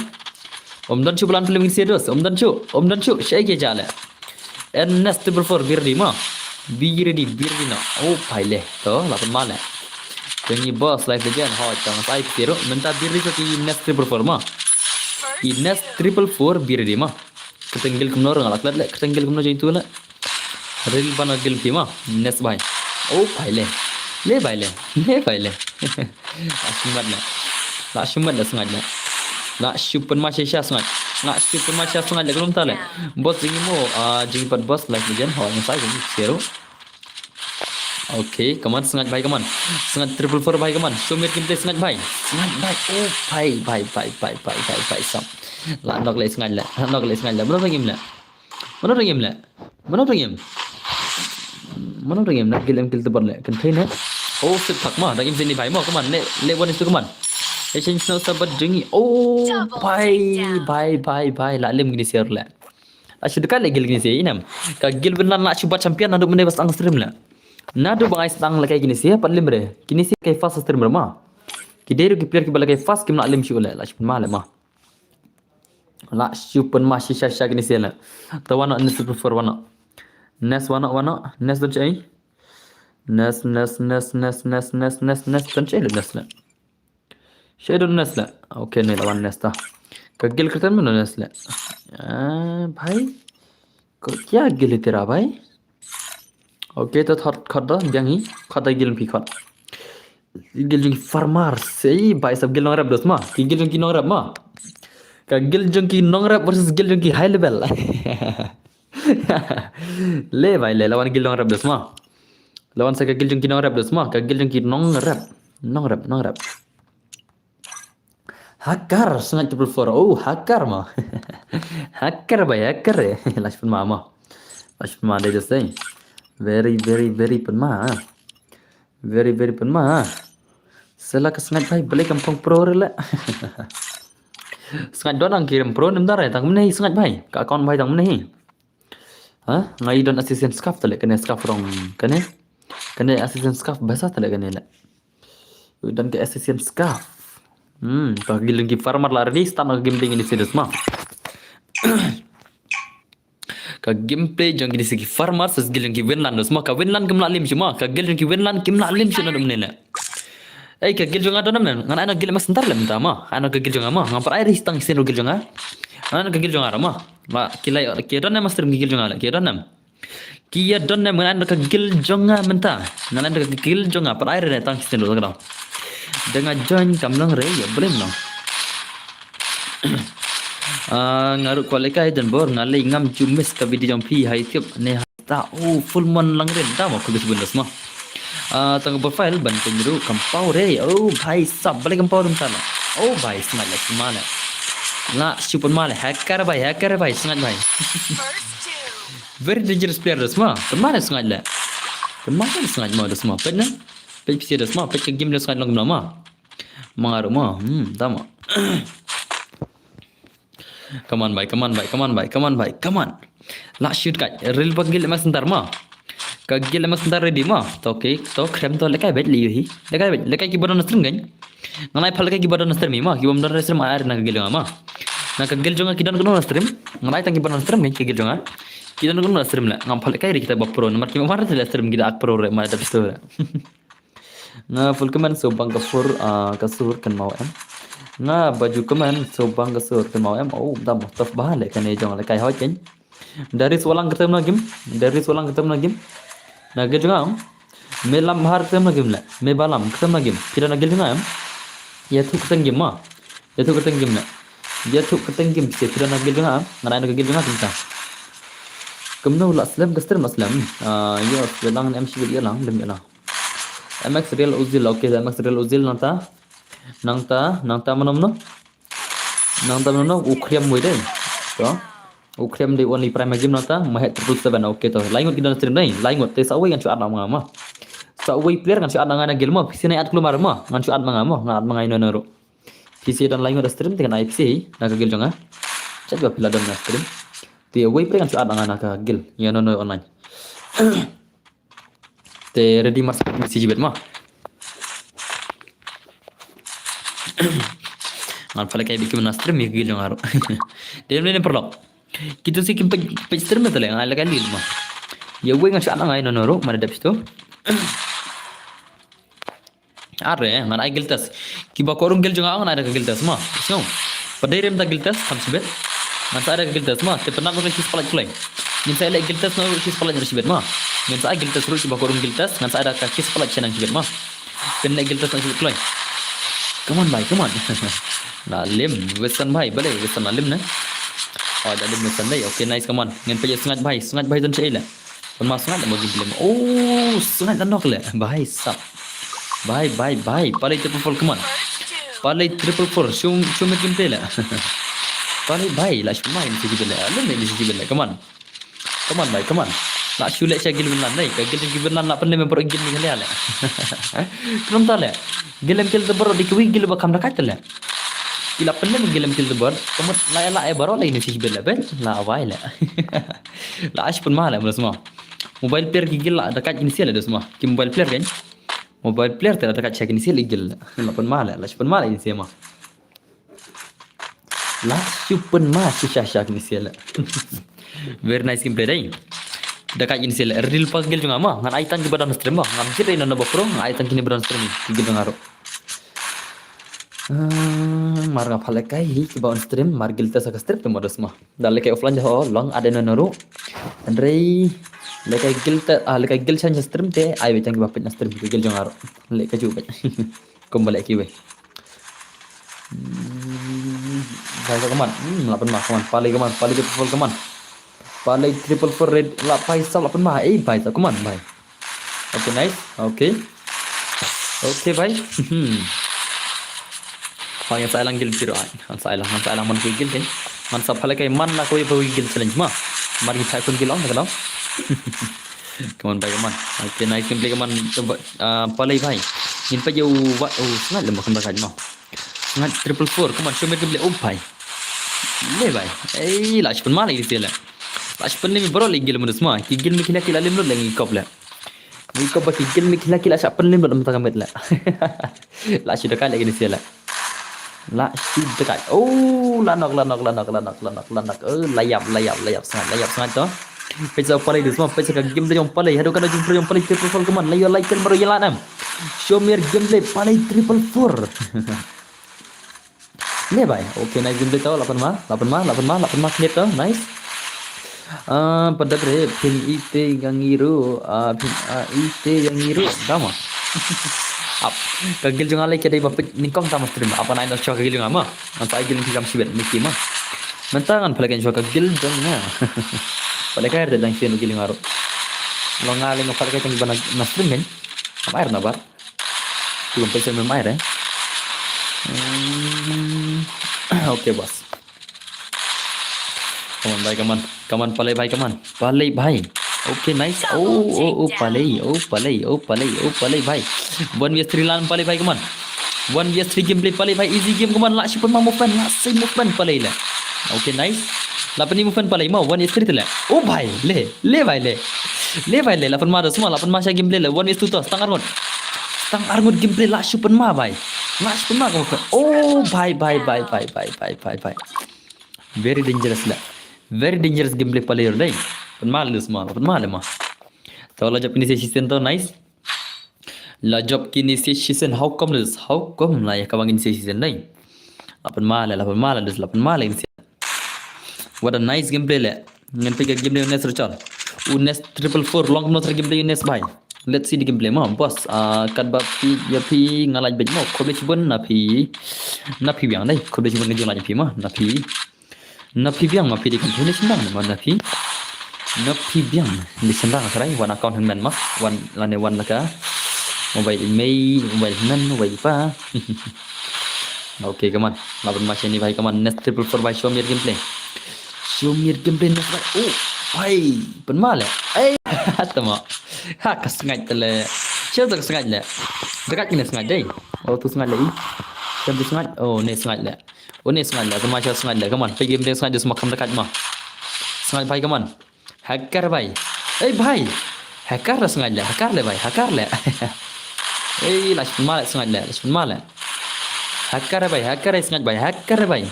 Om dan cuba lan film ni sih dos. Om dan cu. Siapa ke jalan? Next triple four bir di mah. Bir di na. Oh, pile. Toh, lapan malah. Jangan boss live legend. Jangan saya kira. Minta bir di tu next triple four mah. Ines 444 bir di mah. Ketenggil kumno orang alak le. Ketenggil kumno jadi tu le. Real bana gil ki mah. Ines bhai. Oh bhai le. Le bhai le. Ashumat le sengat le. Nak super macam sengat le belum tahu le. Bos ini mo jadi pat bos live legend. Yang saya jadi zero. Okay, come on sengat bhai come on. Sengat 444 bhai come on. Show me game play sengat bhai. Oh bhai sam. Lah nok le sengat le. Mana game le? Mana game? Nak kill tu ber le. Kan thai ne. Oh sip thak ma. Dak game sini bhai mo come on. Le one is tu come on. Change no sabar jengi. Oh bhai. La lem gini share le. Asyik dekat le gil gini sih inam. Ka gil benar nak cuba champion nado mene bas ang stream le. Nado bang ais tang lakai gini sih pat lim re. Kini sih kai fast stream ma. Kideru ki player ki balakai fast kim nak lim shu le. La shun ma le ma. La super masih syasya gini sih le. Tawana nes super wana. Nes wana. Nes dan cai. Nes dan cai le nes le. Shadow nes le. Okay ni lawan nes ta. Kagil kertan mana nes le. भाई क्या गिले तेरा भाई ओके तो खड़ा jangi खड़ा गिल भी खड़ा गिल जंगी farmar sih भाई सब गिल नंगरap dos mah गिल जंगी नंगरap mah ka गिल जंगी नंगरap versus गिल जंगी high level le भाई le lawan गिल नंगरap dos mah lawan saya ka Gill जंगी नंगरap dos mah ka गिल जंगी नंगरap Hacker sangat triple four. Oh, hacker mah. Hacker ya. Lash pun mah. Dia just say. Very pun mah. Very pun mah. Sela ke sangat bhai balik kampung pro rela. Sangat don ang kirim pro nem dar tang menahi sangat bhai. Ka account bhai tang menahi. Ha? Ngai don assistant scarf tale kena scarf rong kene. Kena assistant scarf bahasa tale kene la. Dan ke assistant scarf. Bagi lagi farmer lah ni start nak gameplay ini serius mah. Ka gameplay jang ini segi farmer sesgil lagi Winland semua ka Winland kem lim cuma ka gil lagi Winland kem lim cuma ada menela. Ka gil jang ada namanya ngan anak gil mas sentar lah minta mah anak ka gil jang mah ngapar air istang sen gil jang anak ka gil jang mah ma kilai kia don mas term gil jang kia don nam kia don nam ngan anak ka gil jang minta ngan anak ka gil jang par air tang sen lo dengan join kamlang re ya boleh no ngaruk kualikai dan bor ngalai ngam jumis ka video jam pi hai tiap ne ta full mon lang ren ta mo kubis bundas mah tang profile ban penjuru kampau re bhai sab balik kampau dum sana bhai smile semana na super mal hacker bhai sangat bhai very dangerous player das mah kemana sangat la kemana sangat mau das mah pernah Peci dah semua, peci game dah sangat long lama. Mengaruh mah, tama. Come on bhai, come on bhai, come on bhai, come on bhai, come on. Last shoot kaj. Real panggil mas sebentar mah. Kagil mas sebentar ready mah. Toke, to krem to lekai bet liu hi. Lekai ki badan nastrim gan. Nganai phal lekai ki badan nastrim mah. Ki bam dar nastrim air na kagil mah. Na kagil jonga kidan kuno nastrim. Nganai tang ki badan nastrim gan kagil jonga. Kidan kuno nastrim la. Ngam phal lekai ri kita bapro nomor ki mar tele nastrim kita ak pro re ma da pistor. Na full keman so bang kasur kasur kan mau em. Na baju keman so bang kasur kan mau em. Oh, dah mustaf bahale kan e jonga lekai hoy ken. Dari solang ketemu lagi, dari solang ketemu lagi. Nah, gitu kan? Melam bahar ketemu lagi lah, mebalam ketemu lagi. Kita nak gitu kan? Ya tu ketemu game mah, ya tu ketemu game lah. Ya tu ketemu game sih. Kita nak gitu kan? Mana nak gitu kan kita? Kamu nak Islam kester Islam. Ya, selang MC dia lang, demi lah. MX Real Uzil, okay, MX Real Uzil nangta mana ukriam muda. So. Ukriam di only prime game nata mahet 7 okay to lain kita stream nai lain te sawai kan cuat nama ma sawai player kan cuat dengan game ma pc nai at keluar ma kan cuat mangama ngat mangai no nero pc dan lain stream dengan IPC nak gil jonga chat ba pila dan stream te away player kan cuat dengan nak gil ya no online te ready mas pc jibet ma ngan pala kay bikin stream ya gil jonga ro te ne perlo kita sih kita pecter betul ya ngalah kali mah ya gue ngasih anak ngain noro mana dapet itu are mana ay giltas kiba korung gil juga ngan ada giltas mah so pada rem tak giltas kam sibet masa ada giltas mah te pernah bukan kis palak play min saya lek giltas no kis palak nyari sibet mah min saya giltas ru kiba korung giltas ngan saya ada kis palak cenang sibet mah pen lek giltas nyari play come on bhai come on nah lim wesan bhai boleh wesan lim na oh dah lim wesan dai okay nice come on ngan pajak sungat bhai dan cila pun sungat mau game oh sungat dan nok le bhai sap bye palai triple four come on palai triple four shum game play la palai bhai la shumai ni sigi bela lim ni sigi bela come on bhai come on nak shulek saya gil benan dai ka gil benan nak pernah memper gil ni kali ala kelum tak le gilem gil tebar di kuwi gil bakam dekat le Ila pernah gilem gil tebar kamu la baru la ini sigi bela ben la awai la la ash pun mahal la semua mobile player gigil la dekat ini sila semua ki mobile player kan mobile player tak dekat check ini sila gil la pun mahal la pun mahal ini sila la pun mahal susah ini sila very nice gameplay dai dekat ini sila real pas gil juga mah ngan aitan juga dalam stream mah ngam kita ini nambah pro aitan kini berdan stream gil ngaro mar nga phale kai ki ba on stream mar gil ta sa stream to modus mah dal kai offline ho long ada no noro andrei lekai gil chan stream te ai be tang ba pe stream gil ngaro lekai ju be kembali ki we Baik kaman, lapan mah kaman, palai triple full kaman, palai triple full red, lapai sal lapan mah, baik kaman, baik. Okay nice, okay baik. Yang saya lang gil biro ay, saya lang man gil kan, man sa palai kay man na ko yung gil challenge mah, mari kita pun gilong nagalaw. Kaman baik kaman, okay nice gameplay kaman, palai baik. Ini pa jauh, sangat lemah kan bakal mah. Ngat triple four, come on, show me gameplay. Oh bhai, ले भाई, लाजपन मार लगी थी ले, लाजपन ने भी बरो लगी गिल मुझे स्मा, कि गिल में खिला ले मुझे लगी कब ले, मुझे कब कि गिल में खिला लाजपन ने मुझे मतलब कमेट ले, लाजपन टका लगी थी ले, लाजपन टका, oh lanok, layap sangat तो, पैसा ऊपर ही दिसमा, पैसा का गेम ले ऊपर ही, हर एक का ऊपर ही triple four come on, लाइयो लाइक कर बरो ये लानम, show me your gameplay, पाले triple four. Ini bhai, okay nice gameplay tau 8 mah clear tau, nice. Pada bre pin ite yang ngiru, sama. Up, kagil juga lagi kedai bapet nikong sama stream. Apa naik nak kagil juga mah? Nanti kagil ni kami sibet miki mah. Mentangan pelakan juga kagil jangan. Pelakan ada dalam sini kagil ngaruh. Lo ngaling apa lagi yang bana na stream kan? Apa air nabar? Belum pesen memang air eh. Okay bos. Come on, palai bhai. Okay nice. Oh palai bhai. 1v3 lan palai bhai come on. 1 vs 3 gameplay paling baik easy game kemana lah super movement lah same movement paling lah. Okay nice. 8 ni movement paling mau 1 vs 3 tu lah. Oh bhai le bhai le. Le bhai le 8 mah semua 8 mah saya gameplay lah 1 vs 2 tu stang arngot gameplay lah super mah bhai. Lah super mah kau. Oh bhai. Very dangerous lah. Very dangerous gameplay player dai. Penmal lu semua, penmal mah. Tahu lah job initiation tu nice. La job initiation how come lah ya kawang initiation dai. Penmal initiation. What a nice gameplay lah. Ngan pergi gameplay Unes Richard. Unes 444 long no gameplay Unes bhai. Let's see the gameplay mah boss. Kat ba pi ngalaj bet mo khobe chibon na pi biang dai. Khobe chibon ngajong laj pi mah na pi biang ma pi di kan ni sendang ma na pi biang di sendang sarai wan account hang nan mah wan lane wan laka mobile nan mobile pa. Okay come on. Laban macam ni bhai come on. Next 444 bhai show me your gameplay. Next bhai. Oh bhai penmal lah. Tama. Kasengaj tele. Siapa kasengaj le? Dekat ni sengaj dai. Oh tu sengaj lagi. Siapa sengaj? Oh ni sengaj le. Oh ni sengaj le. Tama siapa sengaj le? Come on. Pergi game dia sengaj semua kam dekat mah. Sengaj bhai come on. Hacker bhai. Bhai. Hacker lah sengaj le. Hacker le bhai. Hacker le. Lah penmal sengaj le. Penmal le. Hacker bhai. Hacker sengaj bhai. Hacker bhai.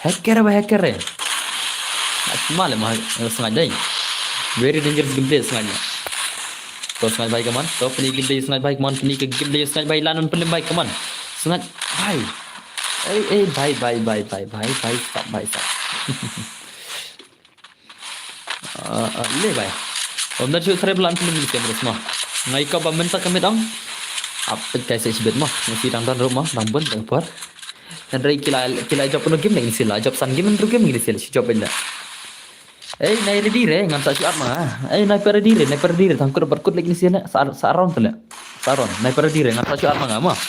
Hacker bhai. Hacker. Penmal mah sengaj dai. Very dangerous gameplay sengaj le. तो स्नैच भाई कमान तो अपनी गिल्ले स्नैच भाई कमान अपनी के गिल्ले स्नैच भाई लानन पल्ले भाई कमान स्नैच भाई भाई साहब ले भाई अंदर जो थरे प्लान पल्ले मिलते हैं बस ngai ka ba men ta kami dang apa कैसे sibet mah nasi dang dan rumah dang bun dang par dan rai kila job no game ni sila job san game game ni sila job benda. Nai ready re ngan tak siap mah. Nai per ready re tangkur berkut lagi ni sini saron tu le. Saron nai per ready re ngan tak siap mah mah.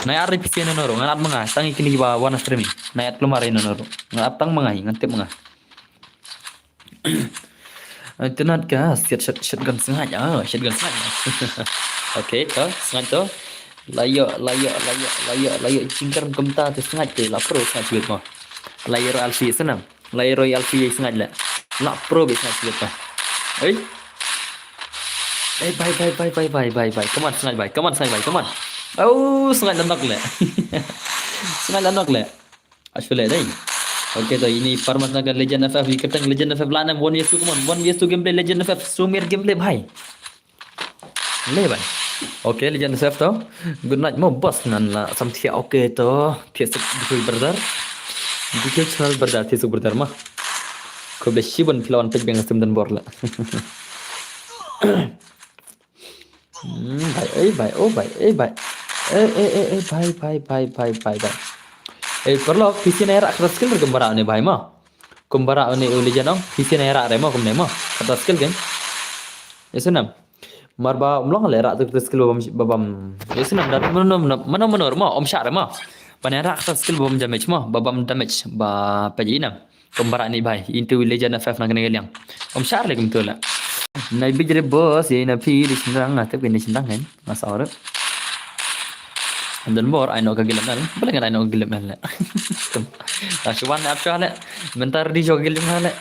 Nai ar pc na noro ngan at mga tangi kini ba wana streaming. Nai at lumare na noro. Ngan at tang mga ngan tip mga. Tenat ka shotgun sengat shotgun sengat. Okay to sengat to. Layo cingkar gemta tu sengat tu la pro sengat duit mah. Layo alfi senam. Layo royal fee sengat la. La pro bisa siapa? Bye. Come on, sengat bye. Come on. Oh, sengat lanok le. Sengat lanok le. Asal dai. Okay, to ini Farmas Nagar Legend FF ketang Legend FF lanam 1 vs 2 come on. 1 vs 2 gameplay Legend FF sumir gameplay bhai. Le bhai. Okay, Legend FF to. Good night mo boss nan la samthia okay to. Thiesuk brother. Dikit brother thiesuk brother mah. Kau besi pun lawan pej bang asam dan borla. Bye. Perlu visi naira keras skill bergembara ni bhai mah. Gembara ni uli janong visi naira remo kum nema. Keras skill kan? Yesunam. Marba umlong lera tu keras skill babam. Yesunam dan mana mah om syar mah. Panera keras skill babam damage mah. Babam damage ba pej inam. Kembara ni bhai into Legend FF nak kena yang om syar lagi betul lah nai bijre boss ye na phi di sindang tapi ni sindang kan masalah dan bor I know kagilam na boleh ngan I know kagilam na taswan ap sale mentar di jogil na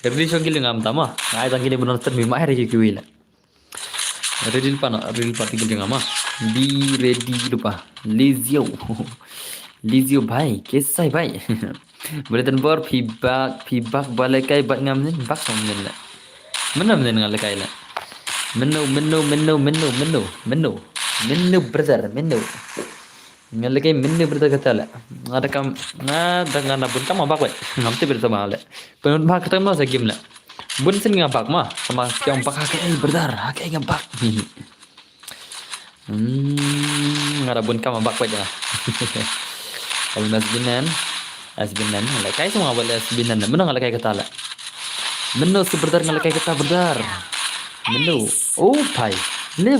di jogil ngam tama ai tang kini benar ter mi mai re ki wila ready pa tinggal ngama di ready lupa Lizio bhai कैसा है भाई Beratan bor feedback balakai bat ngam ni bak som ni la mana ngal kai la menu brother ngal kai menu brother kata la ada kam dengan abun kam bak wet ngam te berta male penun bak kata ma sa game la bun sen ngam bak ma sama kyong bak kai brother kai ngam bak ngara bun kam bak wet ya Asbinan ngalakai semua boleh asbinan mana ngalakai kata la menu sebentar ngalakai kata benar menu oh bhai le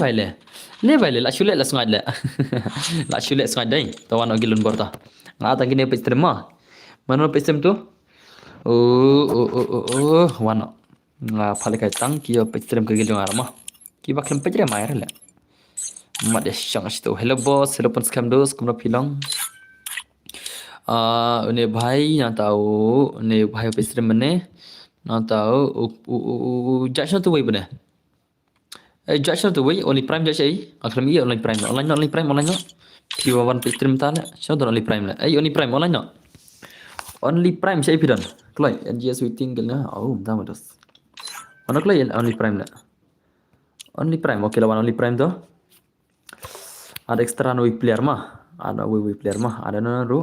la shule la sungai la shule sungai dai tawan ogilun borta ngata gini pe terima mana pe tu oh wana nga phale kai tang ki pe terima ke gilung arma ki baklam pe jere mai la Mat ya syang situ. Hello bos, hello pun scam dos, kumna pilang. Ini भाई ना tahu, ini भाई पे stream mana? Na tahu, judge tu wei benda. Judge tu wei, only prime judge ai. Akhir ni only prime, only prime, online no. Piwa one pe stream ta na. Siapa tu only prime la? Only prime online no. Only prime siapa pidan? Kelai, NGS waiting kelnya. Oh, dah madas. Mana kelai only prime la? Only prime, okay lawan only prime tu. Ada extra no player mah. Ada wei player mah. Ada no ru.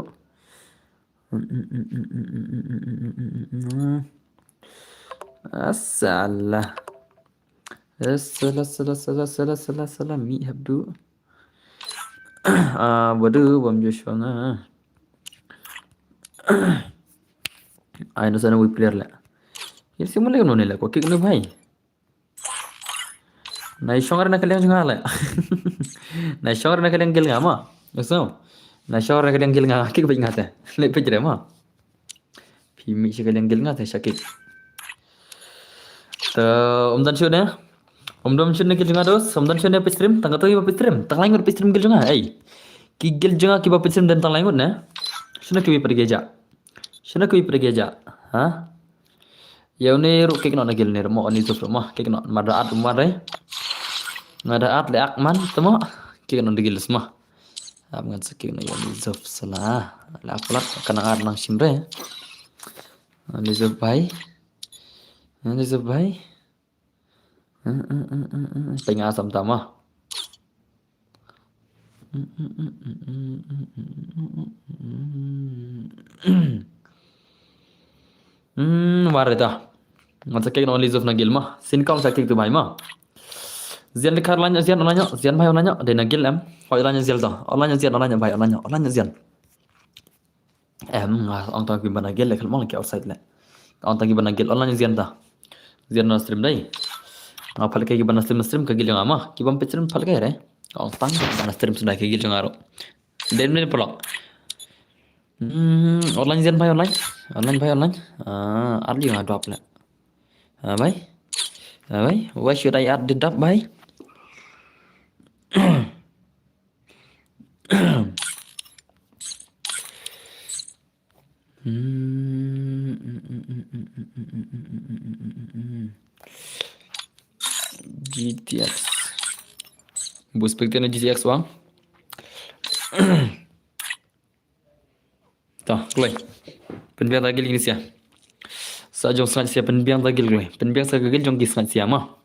Salah. Salah. Mi habdu. Waduh, bom Joshua na. Ay, no sana wei player la. Ini semua lagi nona la. Kau kek ni bhai. Nai shongar na kalian juga la. Nai shongar na kalian gil ngama. Maksud? Nai shongar na kalian gil ngama. Kek baik ngata. Lep pejre ma. Pimi si kalian gil ngata sakit. Dan show na. Dan show na gil juga dos. Dan show na pestrim. Tangga tu iba pestrim. Tang lain pestrim gil juga. Ki gil juga kiba pestrim dan tang lain na. Shuna kibi pergi aja. Shuna kibi pergi aja. Ha? Ya ini ru kek nak gil ni. Mau ni tu mah kek nak madaat umar madaat le akman tu mah kek nak gil semua. Abang sakit nak yang zof salah. Le akulat kena ar nang simre. Ni zof bai. Ni zof bai. Tengah asam tama. Warita. Masa kek nak zof nagil mah. Sin kau sakit tu bai mah. Zian dekat lanya zian onanya zian bai onanya de nagil em. Kau lanya zian dah. Onanya zian onanya bai onanya zian. Ang tang ki banagil lekal mau lagi outside le. Ang tang ki banagil onanya zian dah. Zian na stream dai. Phal ke ki ban stream ka gil ngama. Ki bam stream phal ke re. Ang tang ban stream sudah ke gil ngaro. Den ne pulak. Online zian bai online. Online. Arli ngah drop le. Bai. Bai. Why should I add the drop bai? GTX. Bus spektir na GTX bang. Tah, kelai. Penbiang lagi ni sia. Sajong sangat sia penbiang lagi kelai. Penbiang sa gagil jong gis sangat sia mah.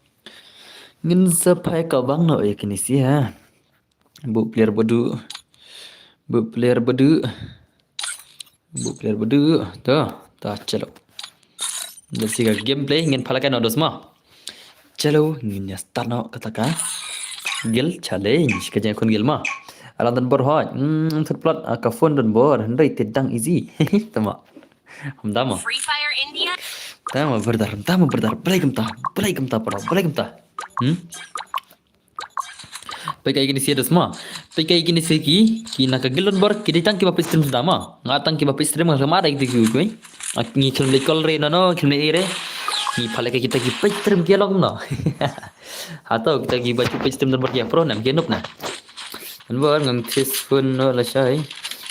Ngin sapai ka bang no ya kini sia. Bu player bedu. Dah chalo. Dah sih gameplay ngin phala kan dos mah. Chalo ngin ya start no katakan. Gil challenge kerja kon gil mah. Alam dan bor hoj. Terplot ka phone dan bor. Ndai tedang easy. Tama. Hamdama. Free Fire India. Tama berdar. Belai gemta pada. Pakai gini sia semua. Pakai gini segi kina kagilon bor kiditang ki bapis stream sedama. Ngatang ki bapis stream ngamara ikti kuy. Ngi chum lekol re no chum ire. Ni phale ke kita ki page stream kia log no. Atau kita ki baca page stream dan bor kia pro nam genup na. Anwar ngam tis pun no la syai.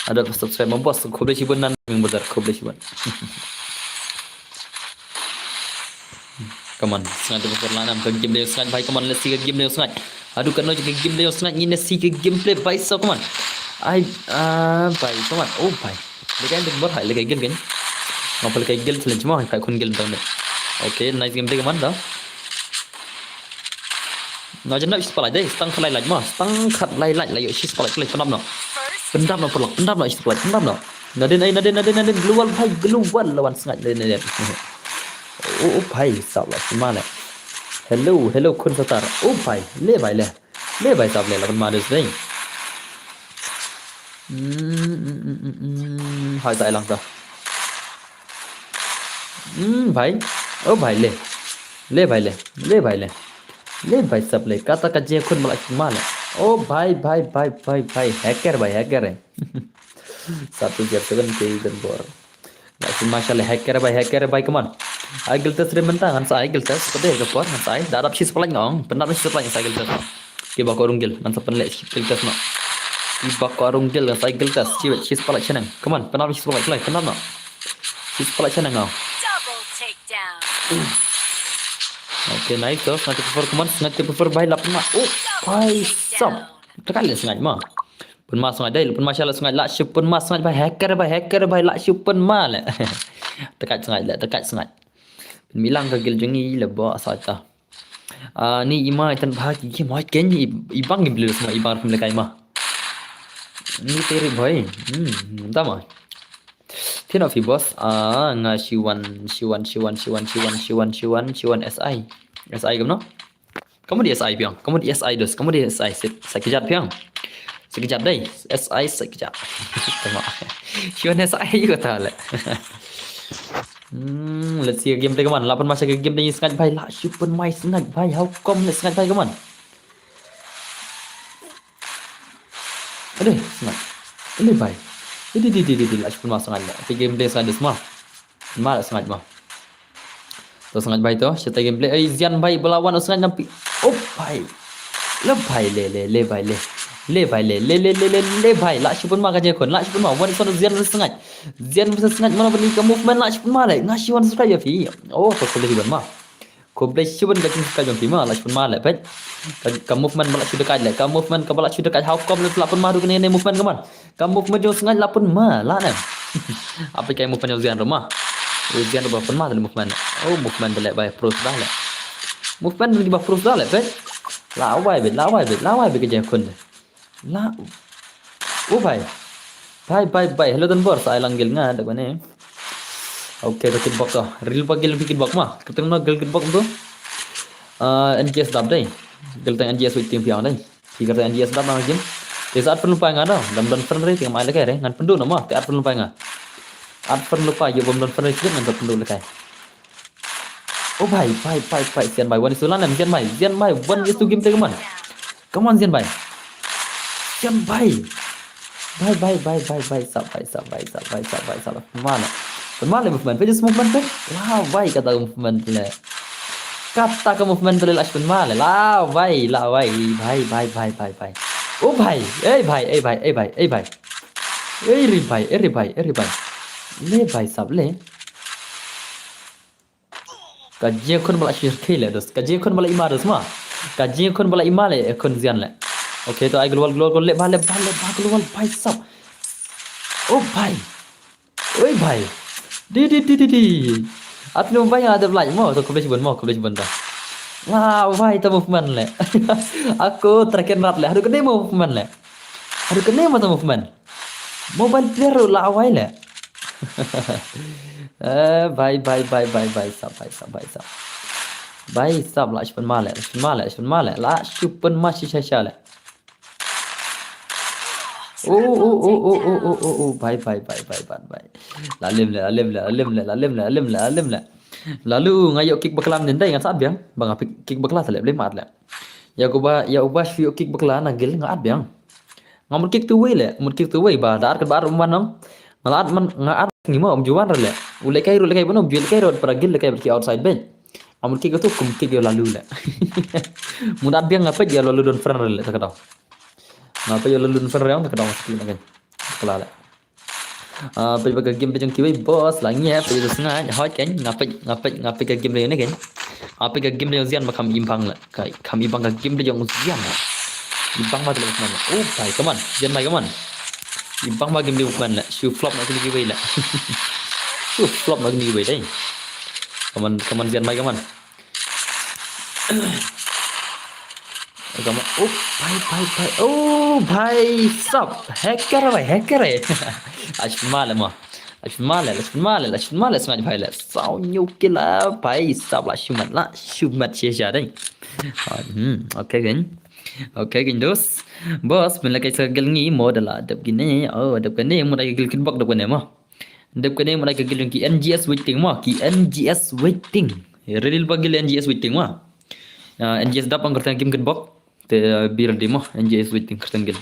Ada subscribe membos khoble sibun nan ng badar khoble sibun. Come on, sengat besar lanam ke game dia sengat baik come on let's see ke game dia sengat. Aduh kan no ke game dia sengat ni let's see ke gameplay baik so come on. Baik come on. Oh baik. Dia kan dia buat hal lagi game kan. Ngapal kai gel challenge mah kai khun gel tang. Okay, nice game dia come on dah. Nói chân is palai deh, stang khalai laj mah, stang khat lai yo is palai khalai pendam no. Pendam no is palai pendam no. Naden gluwal bhai gluwal lawan sengat naden. Oh bhai sabla semana. Hello kun satar. Oh bhai le bhai sabla lawan madus dai. Hai tai lang ta. Bhai. Oh bhai le bhai. Le bhai sabla kata kaje khun malak semana. Oh bhai hacker hai. Satu jam segan ke dan bor. Nasi masalah hacker bhai come on. Ai giltas re mentang han sai giltas pade ke por han sai darap sis palang ngong penat sis palang sai giltas Kiba ko runggil. Man sa panlek skill test no. Kiba ko runggil kan cycle test. Ciwet cheese pala chanang. Come on, penal cheese pala play. Penal no. Cheese pala chanang no. Double takedown. Okay, naik tu. Nanti prefer come on. Nanti prefer bayi lapan mak. Oh, bayi sap. Tekal le sengaja mah. Pun mas sengaja dai. Pun masyaallah sengaja lak syup pun mas sengaja bayi hacker bayi lak syup pun mal le. Tekat sengaja. Bilang ke gil jengi le ba asata. Ni ima itan bahagi ke mai ken ibang gil semua ibang pun lekai mah. Ni teri boy. Entah mah. Tino fi boss. Nga Shiwan SI. SI kamu no? Kamu di SI piang. Kamu di SI dos. Kamu di SI sekejap piang. Sekejap deh. SI sekejap. Tama. Shiwan SI juga tahu le. Let's see game play kaman. Lapan masa ke game ni sengaja baik lah. Super mai sengaja baik. How come le sengaja baik kaman? Aduh, sengaja. Ini baik. Ini lah super mas sengaja. Tapi game play sengaja semua. Mal sengaja mah. Tu sengaja baik tu. Cerita game play. Zian baik berlawan sengaja nampi. Oh baik. Le baik le baik le. Le baik. Lah super mas kerja kon. Lah super mas. Wan sana Zian sengaja. Zian sengaja mana beri ke movement lah super mas le. Ngasih wan suka ya fi. Oh tu boleh hiban mah. Ko boleh super gaji suka jom fi mah. Lah super mas le. Baik. Kamu movement balak sudah kaj le. Kamu movement ke balak sudah kaj. How come le lapun mah tu kena ni movement kaman. Kamu movement jauh sengaja lapun mah lah ne. Apa kayak movement jauh Zian rumah. Zian rumah pun mah tu movement. Oh movement le baik pro dah le. Movement di bawah pro dah le. Baik. Lawai bet kerja kon. La. Oh bhai. Bye. Hello dan bor. Saya langgil nga ada mana. Okay, dah kickbox tu. Real bagil kickbox mah. Ketemu nak gel kickbox tu. NGS dap dai. Gel tang NGS with team piang dai. Jika tang NGS dap nang game. Di saat perlu lupa ngah dah. Dan friend rate yang mai lekai re. Ngan pendu nama. Ti at perlu lupa ngah. At perlu lupa yo bom dan friend rate ngan pendu lekai. Oh bhai. Zian bhai. Wan isulan Zian bhai. Wan is to game play kaman. Come on Zian bhai. Zian bhai. Bye. Sap. Mana movement? Pergi movement pe? Lah, bye kata movement le. Kata ke movement le lah mana? Lah, bye. Bye. Oh bhai. Bhai. Ribai. Le bhai sab le. Kajian kon bala syirki le dos. Kajian kon bala imar dos mah. Kajian kon bala imar le kon Zian le. Okay, tu I global le bale global bhai sab. Oh bhai. Oi bhai. Di. Atnu bhai ada belai mo tu kubis bun dah. Lah bhai tu movement le. Aku terakhir rat le. Aduh kene movement le. Aduh kene tu movement. Mobile player lah awai le. Bhai sab. Bhai sab lah shpun male. Lah shpun masih syasha le. Oh, bye. Lalim le. Lalu ngayok kick bakalan nendai ngan saat biang. Bang apik kick bakalan seleb le mat le. Ya ubah view kick bakalan nagil ngat biang. Ngamur kick tu le, ba dar ke bar umman nong. Ngalat man ngat ngimo juan le. Ulai kai bonom jual kai rod para gil kai berki outside bench. Ngamur kick tu kum kick lalu le. Mudat biang ngapet ya lalu don friend le tak tahu. Ngapa yo lalu fan reang kadang mesti nak kan. Kelala. Pergi ke game pejong kiwai bos langi ya pergi sengaja hot kan ngapa ke game ni kan. Apa ke game yang Zian makam imbang lah. Kami imbang ke game yang Zian. Imbang mah tu mana. Oh, bhai, come on. Zian bhai come on. Imbang mah game dia bukan lah. Shoe flop nak kini kiwai lah. Shoe flop nak kini kiwai dah. Come on Zian bhai come on. Agama. Oh, bhai. Oh, bhai. Sab. Hacker. Ashmal sengaja bhai le. Sao nyukil lah bhai. Sab lah shumat sia dai. Okay kan dos. Bos bila kai segel ngi modal adab gini. Oh, adab kan ni mulai gel kickbox dap kan mah. Dap kan ni mulai gel ki NGS waiting mah. NGS waiting. Real bagil NGS waiting mah. NGS dap angkatan game kickbox. Te bir di mah NGS waiting kertanggil.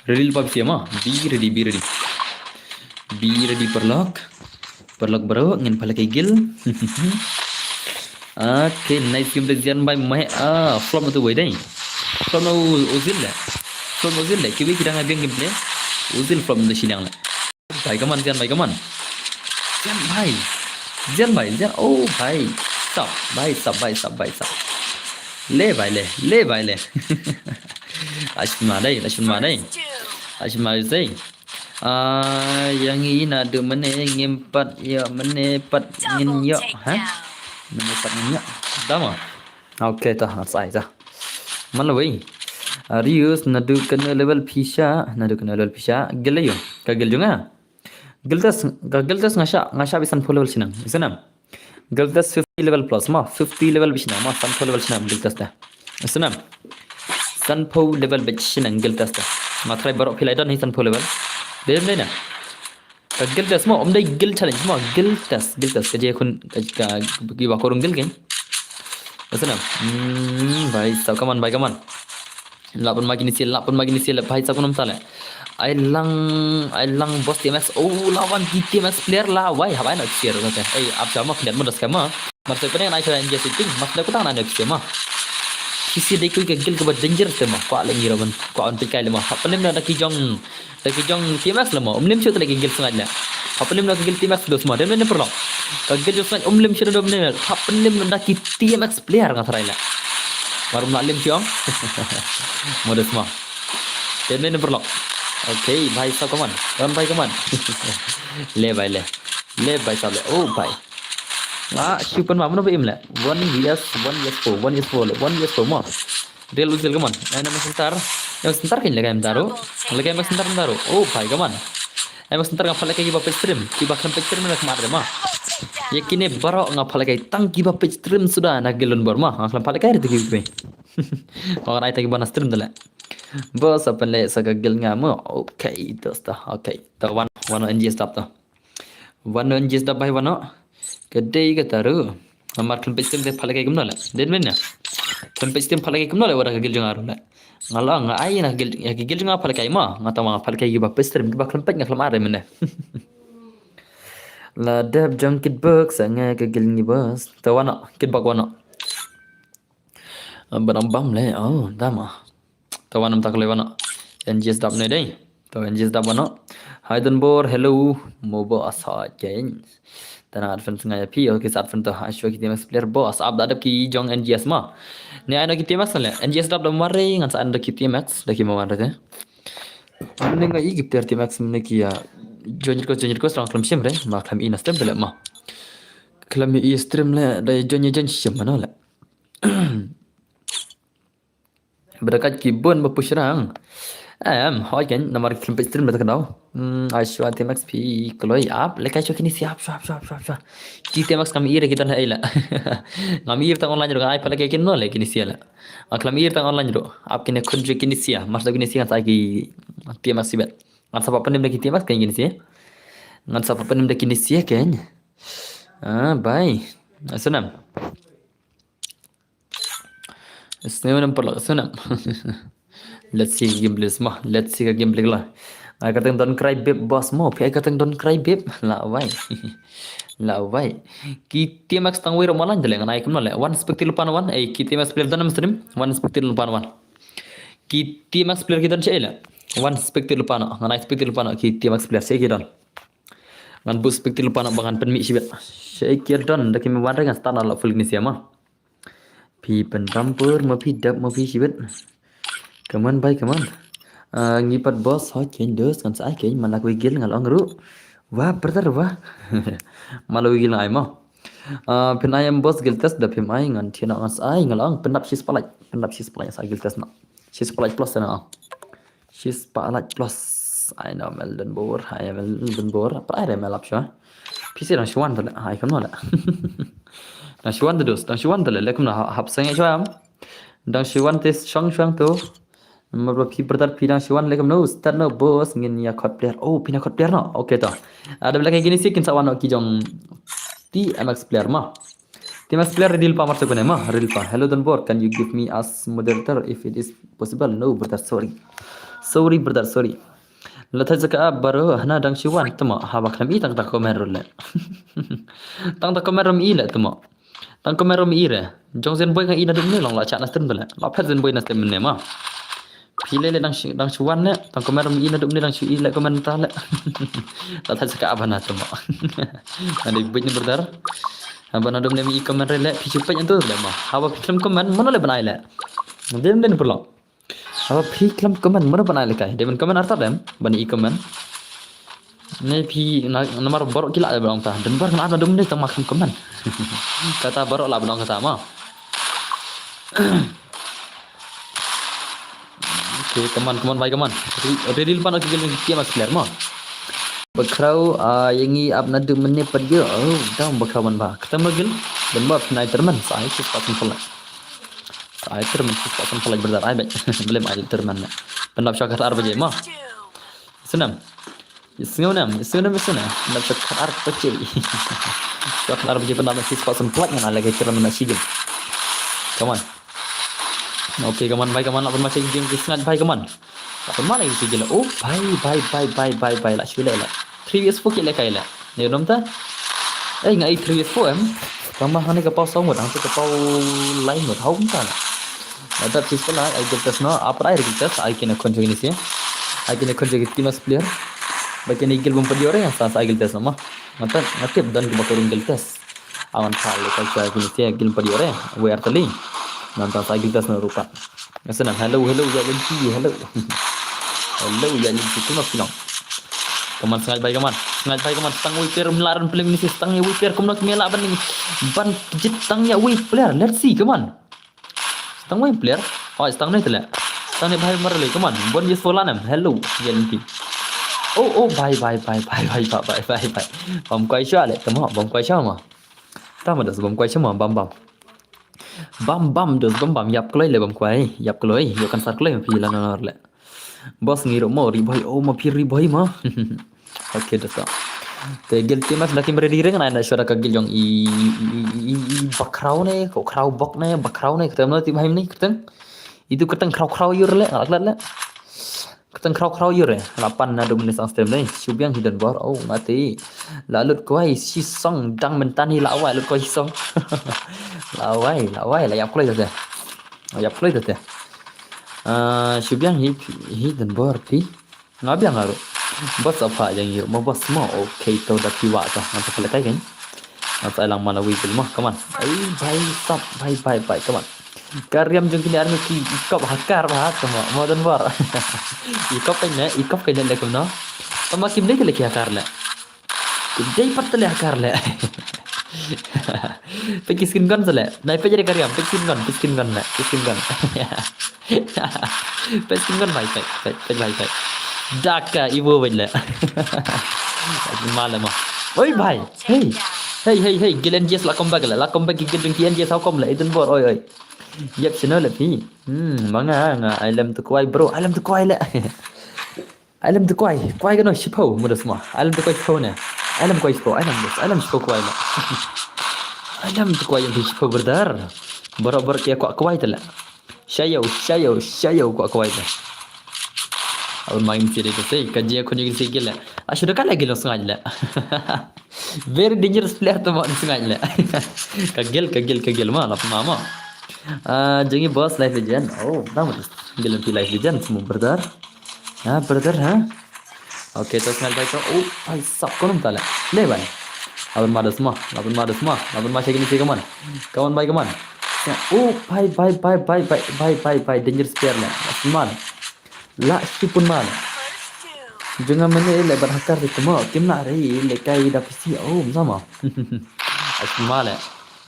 Real pub siya mah. Be ready perlok bro ngin pala kay gil. Okay, nice game Zian by my from tu way day. From Uzil lah. From Uzil lah. Kiwi kita ngabiang gameplay. Uzil from the Shilang lah. Bhai come on Zian bhai come on. Zian bhai. Zian bhai Zian. Oh bhai. Stop. Bhai stop bhai stop bhai stop. Le bhai le. Le bhai le. Ashma đây. Ashma đây. Ashma đây. Yang ini ada mana ngempat ya mana pat ngin ya ha. Mana pat ngin ya. Dah mah. Okay dah sai dah. Mana wei. Rius nadu kena level pisha, nadu kena level pisha. Gel yo. Kagel juga. Geltas ngasha bisan full level sinang. Senam. Geltas 50 level plus ma 50 level bisna ma san full level sinang geltas dah. Senam. San full level bisnang geltas dah. Ma try barok pilai dan san full level. Dia mana? Geltas ma omdai gel challenge ma geltas kerja kun bagi bakorung gel kan. Senam. Bhai sab come on bhai come on. Lapun magi nisil bhai sab kunam tala. I lang bos TMS. Oh lawan TMS player lah. Why have I not share kata. Ab sama kalian mudah skema. Maksud pengen ai cara engage setting. Maksud aku tak nak skema. Kisi dei kui gel ke danger tema. Kwa lagi rawan. Kwa on pikai lama. Hapelim na dakijong TMS lama. Umlim shoot lagi gel sengaja. Hapelim na gel TMS dos ma. Dem ne perlo. Kagel jos sengaja umlim shoot dom ne. Hapelim na daki TMS player ngatrai la. Baru naklim siang. Modus ma. Dem ne perlo. Okay, bhai sab come on. Run bhai come on. Le bhai le. Le bhai sab le. Oh bhai. Super mama no be imla. 1 years 4 more. Real Uzil come on. Ana sebentar. Yang sebentar kan lagi daru. Lagi yang sebentar daru. Oh bhai come on. Yang sebentar ngapal lagi ba page stream. Kiba kan page stream nak mar ma. Yakine baro ngapal lagi tang kiba page stream sudah nak gelon bor ma. Ngapal lagi itu kiba. Orang ai tagi bana stream dala. Bos apa le sagagel ngamo. Okay, dosta. Okay. Ta one NGS stop ta. One NGS stop bhai one. Kedai ke taru. Amar kan page stream de phalai gum nala. Den men na. Kan page stream phalai gum nala wara gel jangar la. Ngala nga ai na gel ya gel jangar phalai ma. Ngata ma phalai ba page stream ba kan page ngaklam are men na. La dab junkit book sanga ke gel ni bos. Ta wana kit bak wana. Barambam le. Oh, dama. Tawanam tak lewana. NGS dap ne dei. To NGS dap wana. Haiden bor hello mobo asa change. Tanah advent ngaya pi okay saat advent to ashwa ki TMS player boss ab adap ki jong NGS ma. Ne ana ki TMS le. NGS dap dam mare ngan sa anda ki TMS daki ma mare ke. Ne ngai ki player TMS ne ki ya join ko strong klam sim re ma klam ina stream bele ma. Klam i stream le dai join sim mana le. Berdekat kibun berpusrang. Hoi kan nomor film stream betul kenal. Ashwa TMX pi kalau up lekai cok ini siap. Kita TMX kami ira kita nak ila. Kami ira tang online juga. Ai pala kayak kini nol kini siapa. Kami ira tang online juga. Up kini kunci kini siapa. Masa kini siapa saya ki TMX sibet. Ngan siapa pun dia TMX kayak gini sih. Ngan siapa pun dia kini siapa kan. Bye. Senam. Senam perlu senam. Let's see gameplay semua. Let's see gameplay lah. I kata don't cry babe boss mo. Pi I kata don't cry babe. La wai. Ki TMX tang wira malan jale ngan I kumna le. One spektil lupa one. Ki TMX player dan stream. One spektil lupa one. Ki TMX player kita cila. One spektil lupa ngan I spektil lupa ki TMX player saya kita. Ngan bu spektil lupa bangan penmi sibet. Saya kita dan dak mi wan ngan standar la full ni siapa. Pi pen rampur ma pi dap ma pi sibet. Come on bhai come on. Ngipat bos hoi changes kan sai ke malah kui gil ngal ongru. Wah brother wah. Malah kui gil ngai mo. Pen ayam bos gil test da pim ai ngan thina ngas ai ngal ong penap sis palai sai gil test na. Sis palai plus na. Sis palai plus. I know Melden bor, apa ada melap sya. Pisi nang shwan tala ai kan wala. Nang shwan dos, nang shwan tala lekum na hap sang shwa. Nang shwan tes shang tu. Mabro pi bertar pinang siwan lekam no start no bos ngin ya code player. Oh pinang code player no. Okay toh. Ada belakang gini sih kin sawan no ki jong TMX player ma. TMX player real pa masuk ne ma real pa. Hello don board can you give me as moderator if it is possible? No brother sorry. Sorry brother sorry. Latha jaka baro hana dang siwan tama ha baklam i tang ta komen rule. Tang ta komen ram i le tama. tang komen rom ire jong zen boy ka ina dum ne long la cha na ten bala la phet zen boy na tem ne ma pile le dang chuan ne tang komen rom ina dum ne dang chu i le komen ta le la ta saka abana to ma ane boy ne berdar abana dum ne mi komen re le pi chu pe ntu le ma hawa film komen mana le banai le dem den pulang hawa pi film komen mana banai le kai dem komen arta dem bani i komen ne pi nomor borok kila le bang ta den bar kan ada dum ne tang ma film komen kata borok la bang kata ma okay kaman baik kaman real pan aku geleng kia mas clear ma bakrau yangi apna du menne pergi oh dah bakrawan ba ketemu gel dan ba pnai terman sai tu patung pelak sai terman tu patung pelak berdar ai baik belum ai terman penap syakar arba je ma senam senam nak syakar arba pecil syakar arba je penap tu patung pelak mana lagi terman nak sigil kaman okay kaman baik kaman nak macam game kisnat baik kaman apa mana itu sigil oh bye lah syula lah 3vs4 kila kai lah ni nom ta ngai 3vs4 em tambah ni kapau song một ang kapau lain một hông ta ada cis pala ai kita no apa ai kita ai kena konjung ini sih ai kena konjung timnas player bagian igil bom pediore yang sa igil tes nama mata ngatip dan ke bakurung igil tes awan kali kai sa igil sih igil pediore we artali nanti sa igil tes no rupa senang hello ya linki hello ya linki tu nak bilang kaman sengat baik kaman stang wiper melaran film ini stang ya wiper kumnak mela ban ini ban jit stang ya wiper let's see kaman stang wiper oh stang ni tela stang ni bhai marle kaman bon yes folanam hello ya linki oh bye bom quay sha le tamo bom quay sha ma ta ma das bom quay sha ma bam dos bam yap kloi le bom quay yap kloi yo kan sar kloi pi la nor le bos ngiro mo ri boy oh ma pi ri boy ma okay das te gel timas laki mere dire kan ana syara ka gel jong i bakrau ne ko krau bok ne bakrau ne ketem no ti bhai ni keteng itu keteng krau yur le aklat le keteng krau yur le 8 na dum ne sang stem ne syubyang hidden bor oh mati lalut koi si song dang mentani la awai lut koi song la awai la yap kloi te yap kloi te syubyang hidden bor pi ngabiang aru bos apa yang you mau bos mau okay to da piwa to nanti kalau kai kan nanti alang mana wigil mah kaman bye stop bye kaman karyam jong kini army ki ikop hakar bah sama modern war ikop kene le kumno tama kim le ke hakar le dei patle hakar le pikiskin gon sale nai pe jadi karyam pikiskin gon le pikiskin gon bye Daka ibu bela. Malam ah. Oi bhai. Hey. Gilen Jess la comeback gigil dengkian Jess how come la itu bor oi. Yep channel la pi. Manga nga alam tu kuai bro. Alam tu kuai la. Alam tu kuai. Kuai kan sipo mudah semua. Alam tu kuai sipo ne. Alam sipo kuai la. Alam tu kuai yang sipo berdar. Bor kia kuai tu la. Shayo kuai tu. और माइंड से देखो सही कजिया खोने की सही गया अशुर का लगे लो सुनाई ले वेरी डेंजरस प्लेयर तो मार सुनाई ले कगिल मां आप मामा जंगी बॉस लाइफ लेजेंड ओ ना मतलब गिलन की लाइफ लेजेंड semua brother हाँ ओके तो सुनाई भाई तो ओ भाई सब कौन ताले ले भाई अपन मार semua ini sih kawan भाई kawan ओ भाई डेंजरस प्लेयर ले semua la si pun mal jangan mana lebar hakar itu mau tim nak rai lekai dah pasti oh sama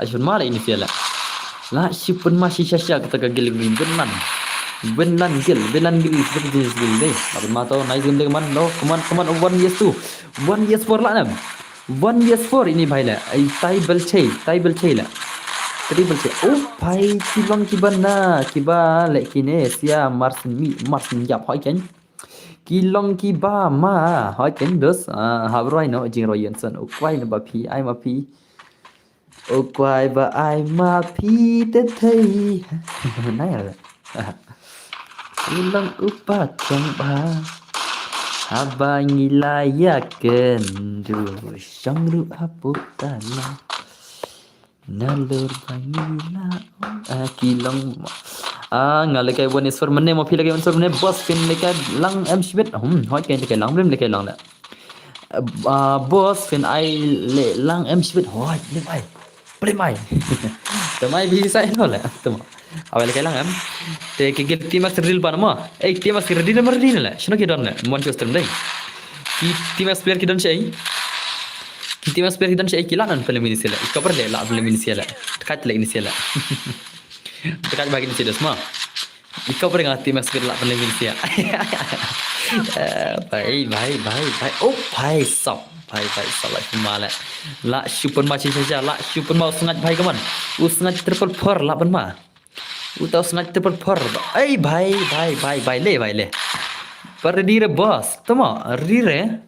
asyun mal ini fiala la si pun masih syasya kata gagil benan gil seperti jenis gil deh apa mata naik gil deh kemana kemana 1 years tu 1 years for lah nam 1 years for ini bhai la ai taibel chei la triple C oh भाई kibang kibana kiba lekine sia marsin yap hoi ken kilong kiba ma hoi ken dos habroi no jing royen son o kwai na ba pi ai ma pi o kwai ba ai ma pi te thei nai là kilong upa chong ba haba ngilaya ken du shang ru aputana Nalur bangila kilang ngalakai wan iswar mane mo phi lagi iswar mane boss fin lekai lang em shibet hoi kai lekai lang blim lekai lang la boss fin ai le lang em shibet hoi blim mai tamai bi sai no la tama awal lekai lang em te ke gel timas ril pan mo timas redina mardina la shino ke don la mon chostem dai ki timas player ki don chai Kita mas player dan saya kilanan film ini sila. Ikaw perle la film ini sila. Dekat la ini sila. Dekat bagi ini sila semua. Ikaw perle ngati mas player la film ini sila. Bye. Oh, bye stop lah semala. La super macam saja. La super mau sengat bye kaman. Sengat triple four la ban ma. Tahu sengat triple four. Bye le. Per dire boss. Tama, rire.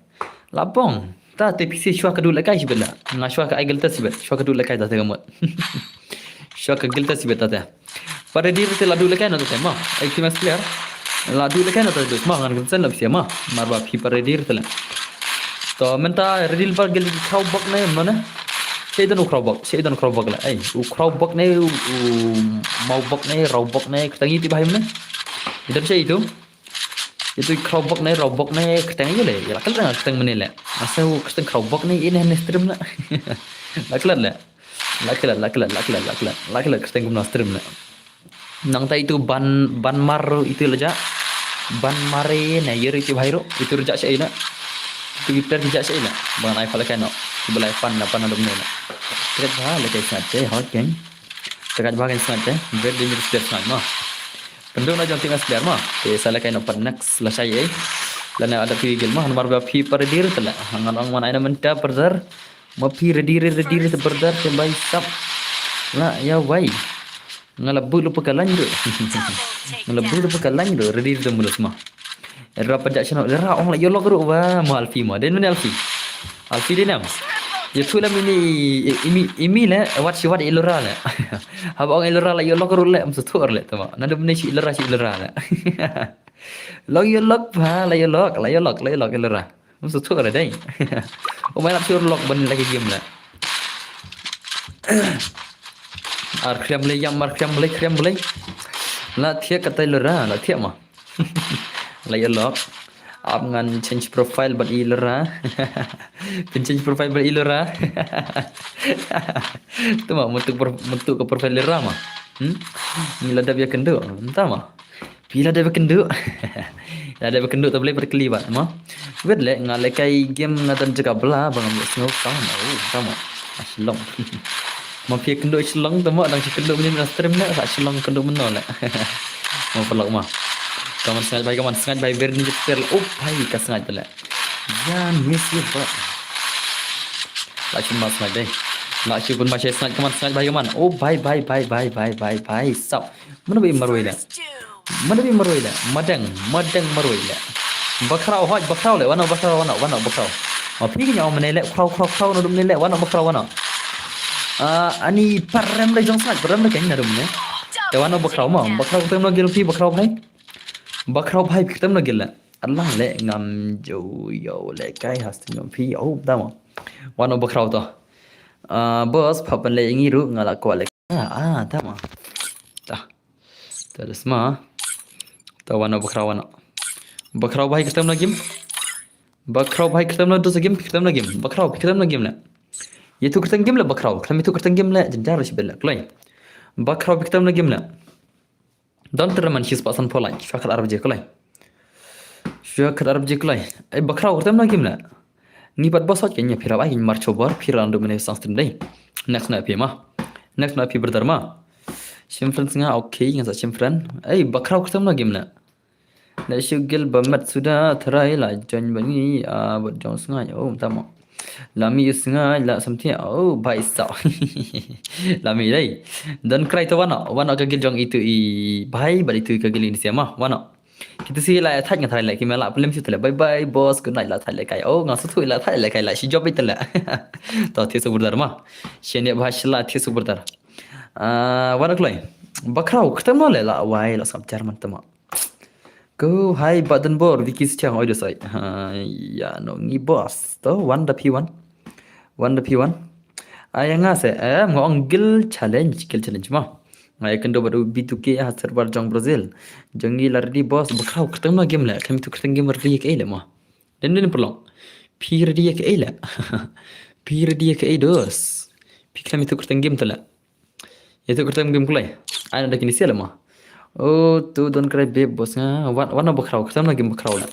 Lapong. Ta te pisi shwa ka dula kai sibela nga shwa ka ai gelta sibet shwa ka dula kai ta gamot shwa ka gelta sibet ta pada diri te la dula kai na ta ma ai timas player la dula kai na ta dus ma ngan gelta na pisi ma marba phi pada diri te la to menta redil par gel khau bak na mana sheidan khau bak la ai khau bak na mau bak na rau bak na tangi ti bahim na idan sei itu kerobok nih robok nih keteng aja le ya kan keteng menil le asal keteng kerobok nih ini stream lah laklan keteng guna stream lah nang ta itu ban mar itu leja ban mare nih yer itu bahiro itu rejak saya nak itu kita rejak saya nak bang ai pala kan no belai pan ada menil tekat bah le kai sate hot kan tekat bah kan sate very dangerous there mah Pendung na jom tingas biar mah. Salah kain open next lah saya. Lana ada pi gel mah nomor berapa pi per dir telah. Hangan orang mana ina menta perdar. Ma pi redir te perdar te bai sap. La ya wai. Ngalabu lu pekalan do. Redir te mulus mah. Era pajak channel era ong la yo log ru wa ma alfi ma. Den alfi. Alfi denam. Ya tu lah ini lah wat ilora lah. Habang ilora lah yolok rule am sutur le tama. Nada benda si ilora lah. Log yolok pa la yolok ilora. Am sutur lah dai. O mai nak sur log ban lagi game lah. Ar krem le. La thia kata ilora la thia ma. La yolok. Ab ngan change profile buat ilora. Change profile buat ilora. Tu mah bentuk ke profile ilora mah. Ni lada biar kenduk. Entah mah. Bila dah berkenduk. Dah berkenduk tak boleh berkelibat mah. Bet le ngalekai game ngatan cakap belah bang ambil snow sama. Sama. Aslong. Mau pi kenduk selong tu mah dang kenduk punya stream nak tak selong kenduk menol lah. Mau pelak mah. Kawan sengat baik ber ni jeter bhai ka sengat pala ya miss you ba la cuma sengat dai la cuma macam sengat sengat baik bhai sap mana bi maroi la madang maroi la bakrau le wana bakrau ma pi nya om le krau no dum le wana bakrau wana ani parem le jong sengat parem le kan na dum ne te wana bakrau tem no gel pi bakrau bhai Bakrau bhai kita mana gila? Allah le ngam jo yo le kai hastin ngam pi dama. Wano bakrau to. Bos papan le ngiru ngala ko le. Dama. Terus ma. Ta wano bakrau wana. Bakrau bhai kita mana game? Bakrau bhai kita mana dosa game? Kita mana game? Bakrau kita mana game la? Itu kita game la bakrau. Kalau itu kita game la jenjar sih bela. Klay. Bakrau kita mana game la? Don't terman his pasan polai. Fakar Arab je kulai. Bakrau kertam lagi mana? Ni pat bosot kenya pira bahin marchobar pira ando mene sang dai. Next na pi berdharma. Simfran singa okay ngasa simfran. Bakrau kertam lagi mana? Na shugil bamat sudah terai la jan bani buat jong singa tama. Lami singa la samti bhai sa. Lami dai. Dan cry to wana ka gil jong itu bhai bali tu ka gil ni siama wana. Kita sih la thai ngai thai la ki mala film si tala bye boss good night la thai la kai ngasu tu la thai la kai la si job itala. To thi subur dharma. Shene bhashla thi subur dar. Wana klai. Bakrau ketam la wai la sam Jerman tama. Go hi button board Vicky Chang oi sai. Ya no ni boss to one the P1. Ayang ase ngong skill challenge mah. Ay kendo baru B2K server jong Brazil. Jongi lardi boss bakrau kertang na game la. Kami tu kertang game rdi ke ele mah. Dan ni perlong. Pi rdi ke ele. Pi rdi ke dos. Pi kami tu kertang game tala. Itu kertang game kulai. Ana dah kini siapa mah. Oh tu don cry babe boss nga. Wana bakrau kertang na game bakrau la.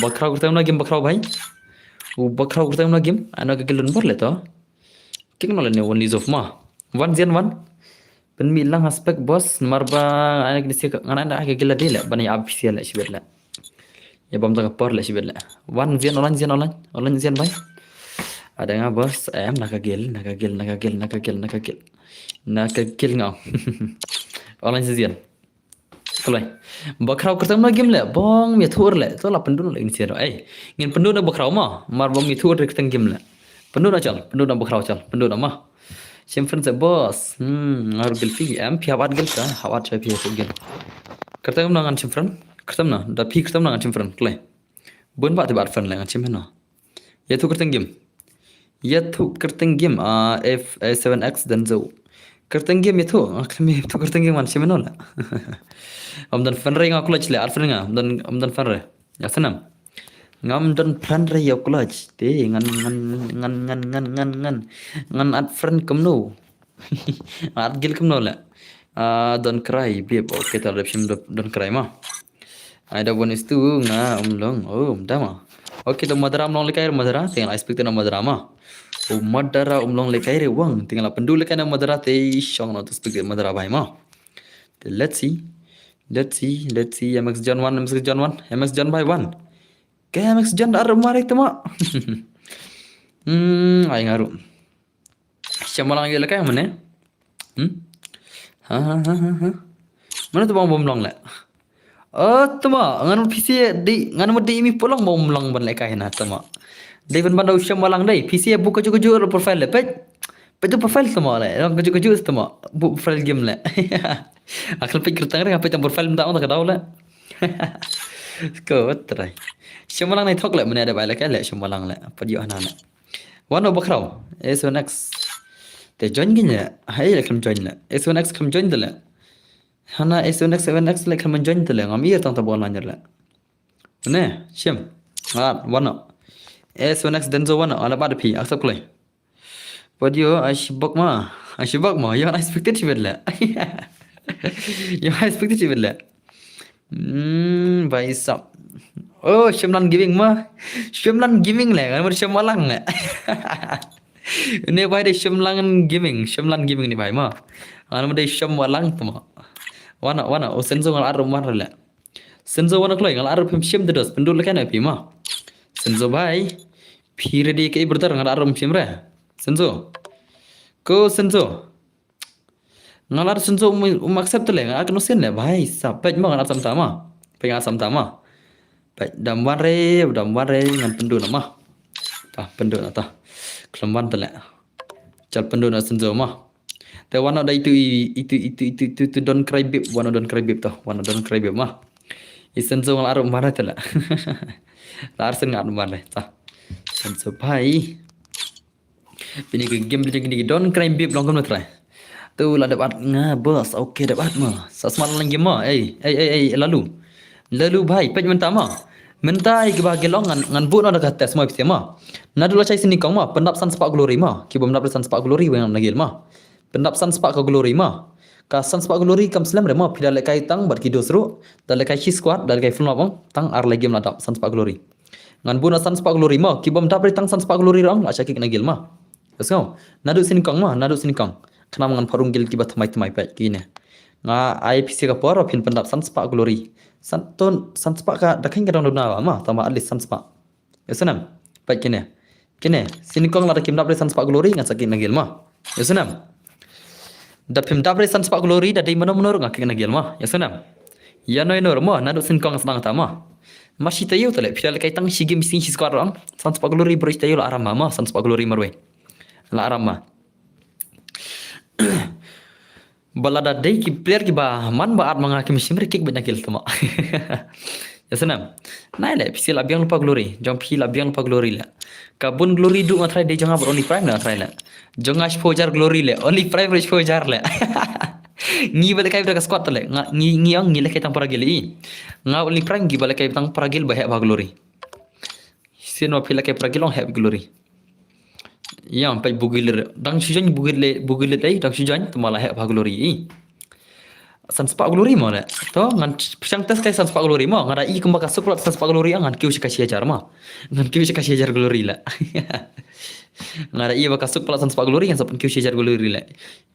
Bakrau kertang na game bakrau bhai. Bakrau kertang na game. Ana kegelun bor le to. King malah ne one is of ma. One zen one. Ben milang aspek bos marba anak di sini ngana ada agak gila dia lah. Bani official lah sibet lah. Ya bam tengah por lah sibet lah. One zen online zen bay. Ada ngah bos nakagil ngau. Online zen. Kalau bakrau kertam na game lah. Bong mi thur lah. Tu lah pendun lah ini sih. Ngin pendun na bakrau ma. Marba mi thur kertam game lah. Pendun na cal. Pendun na bakrau cal. Pendun na mah. Simpan se bos. Harus gelfi. Pi hawat gel ka. Hawat saya pi gel. Kertam na ngan simpan. Kertam na. Da pi kertam na ngan simpan. Kelai. Bun ba tiba arfan lah ngan simpan na. Ya tu kertam game. F7X dan zo. Kertam game itu. Kami tu kertam game man simpan na. Dan fan ring aku lagi le. Arfan nga. Dan fan re. Ya senam. Ngam dan fan re ya aku lagi. Deh ngan at friend kamno. At gil kamno la. Don't cry babe. Okay tak lepsim don't cry mah. Ada bonus tu nga long. Oh dama. Okay tu madara long lekai madara. Tinggal expect na madara mah. Oh madara long lekai re wang. Tinggal pendu lekai na madara te shong na tu speak madara bhai mah. Let's see. MX John 1 MX John by 1. Kayak MX John dar mare tu mah. Ay ngaru. Siapa lang gila kayak mana? Mana tu bang bom long lah. Tu mah ngan PC di ngan mo di mi pulang bom long ban lekai na tu mah. Di ban bandau siapa lang dai PC buka cukup profile le. Pet tu profile tu mah le. Orang cukup tu mah. Bu profile game le. Akal pikir tengah apa yang profile minta orang tak tahu lah. Kau try. Siapa lang naik thok le mana ada balik le siapa lang le. Apa dia anak le. One bakrau. S1X. Te join gini. Hai le kam join le. S1X kam join le. Hana S1X 7X le kam join le. Ngam iya tang tabon lanjar le. Ne, siam. One. S1X dan zo one ala bad pi aksak le. Padio ashibak ma. Yang expected sibet le. Yang expected sibet le. Baisap. Oh, Shimlan giving mah. Shimlan giving le. Kan Shimwalang le. Ini bahai de Shimlan giving ni bahai mah. Kan de Shimwalang tu mah. Wana oh senzo ngal arum mar le. Senzo wana kloi ngal arum pim shim dedos pendul kan api mah. Senzo bahai. Phire di ke brother ngal arum shim re. Senzo. Ko senzo. Ngalar senzo accept le ngal kan usen le bahai sapet mah ngal asam tama. Pengen asam tama. Baik, damwan re ngan pendu nama. Tah pendu na tah. Kelemban telek. Cal pendu na senzo mah. Te wana da itu don't cry babe, wana don't cry babe tah. Wana don't cry babe mah. I senzo ngal arum mara telek. Lar sen ngat mara tah. Senzo bai. Bini ke game gini don't cry babe long kam try. Tu lah dapat nga bos. Okay dapat mah. Sasmal lang game mah. Lalu bhai pej mentah mah. Mentai ke bahagian long ngan bu na dekat tes semua mah. Nadula cai sini kong mah pendap san sepak glory mah. Ki bom san sepak glory yang nagil mah. Pendap san sepak ke glory mah. Ka san sepak glory kam selam re mah pida lekai tang bar ki dosru, dal lekai chi squad, dal lekai full mabang tang ar lagi meladap san sepak glory. Ngan bu na san sepak glory mah ki bom dap re tang san sepak glory rong la cakik nagil mah. Let's go. Nadu sini kong mah, nadu sini kong. Kenapa ngan parung gil ki bat mai pek kini. Nga IPC ka por pin pendap san sepak glory. San sepak ka dakin ka dong na mah tama at least san sepak. Yasanam. Baik kene. Sini kong la dakim dapre san sepak glory ngan sakit nagil mah. Yasanam. Dapim dapre san sepak glory da dai menor ngak nagil mah. Yasanam. Ya noi nor mah nadu sin kong sedang tama. Masih tayu tale pidal kai tang shigi missing si squad rong. San sepak glory bro tayu la aram mah san sepak glory marwe. La aram mah. Balada day ki player ki ba man ba at mga kim simri kick banyak kil tama. Ya senam. Nai le pisi labiang lupa glory. Jom pi labiang lupa glory le. Kabun glory du ngatrai de jangan only prime na ngatrai le. Jangan exposure glory le. Only prime exposure le. Ngi balik kai beraka squat le. Ngi ang ngi le kai tang paragil i. Nga only prime ngi balik kai tang paragil bah ba glory. Sino pila kai paragil on have glory. Yang pai bugil dang sujan bugil dai dang sujan tu malah have glory i. Sunspark glory mo le. To ngan pisang tes kai sunspark glory mo ngara I kembak kasuk lot sunspark glory ngan kiu kasih ajar mo. Ngan kiu kasih ajar glory la. Ngara I bakasuk pala sunspark glory ngan sapun kiu ajar glory la.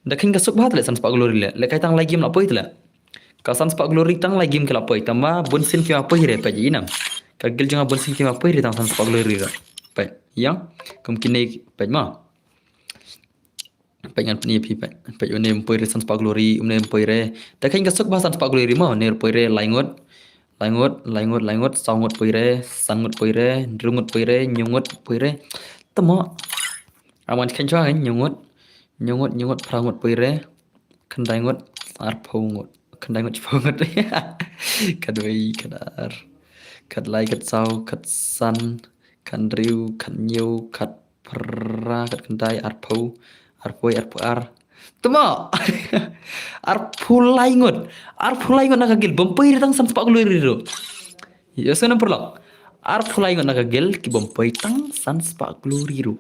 Dakin kasuk bahat le sunspark glory la. Le kai tang lagi game la poi la. Ka sunspark glory tang lagi game kala poi tama bunsin ki apa hire pa jinam. Ka gil janga bunsin ki apa hire tang sunspark glory la. Pa yang kemungkinan pa ma. Pengen punya pipa, pengen nem poire sunspark glory, nem poire. Tak kan kasuk bahasa sunspark glory mau, ner poire langot, sangot poire, drungot poire, nyungot poire. Temo, aman kan cua kan nyungot, prangot poire, kendaingot, arpongot, kendaingot cipongot. Kadoi, kadar, kadlai, kadsau, kadsan, kandriu, kanyu, kadpra, kadkendai, arpau. Arpuar. Temo. Arpulaingot nakagil. Bompai tang sunspark glory ro. Ya sana perlo. Arpulaingot nakagil ki bompai tang sunspark glory ro.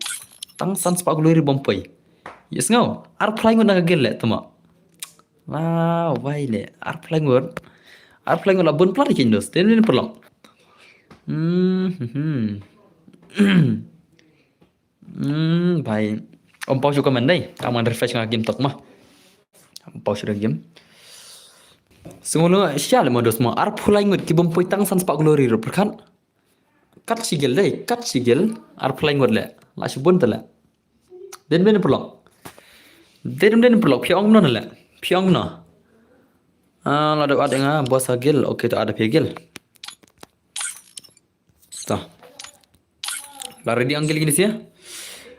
Tang sunspark glory bompai. Yes ngau. Arpulaingot nakagil le temo. Wow, baile. Arpulaingot la bon plat kindos. Den perlo. Baik. Om pau juga mandai, aman refresh ngah game tok mah. Om pau sudah game. Semula sial modus mah arpulai ngut ki bompoi tang sunspark glory ro perkan. Kat sigel arpulai ngut le. La subun tala. Den perlok. Piong no le. Piong no. La ada nga bos agil, okey tu ada pegil. Tah. La ready anggil gini sih ya.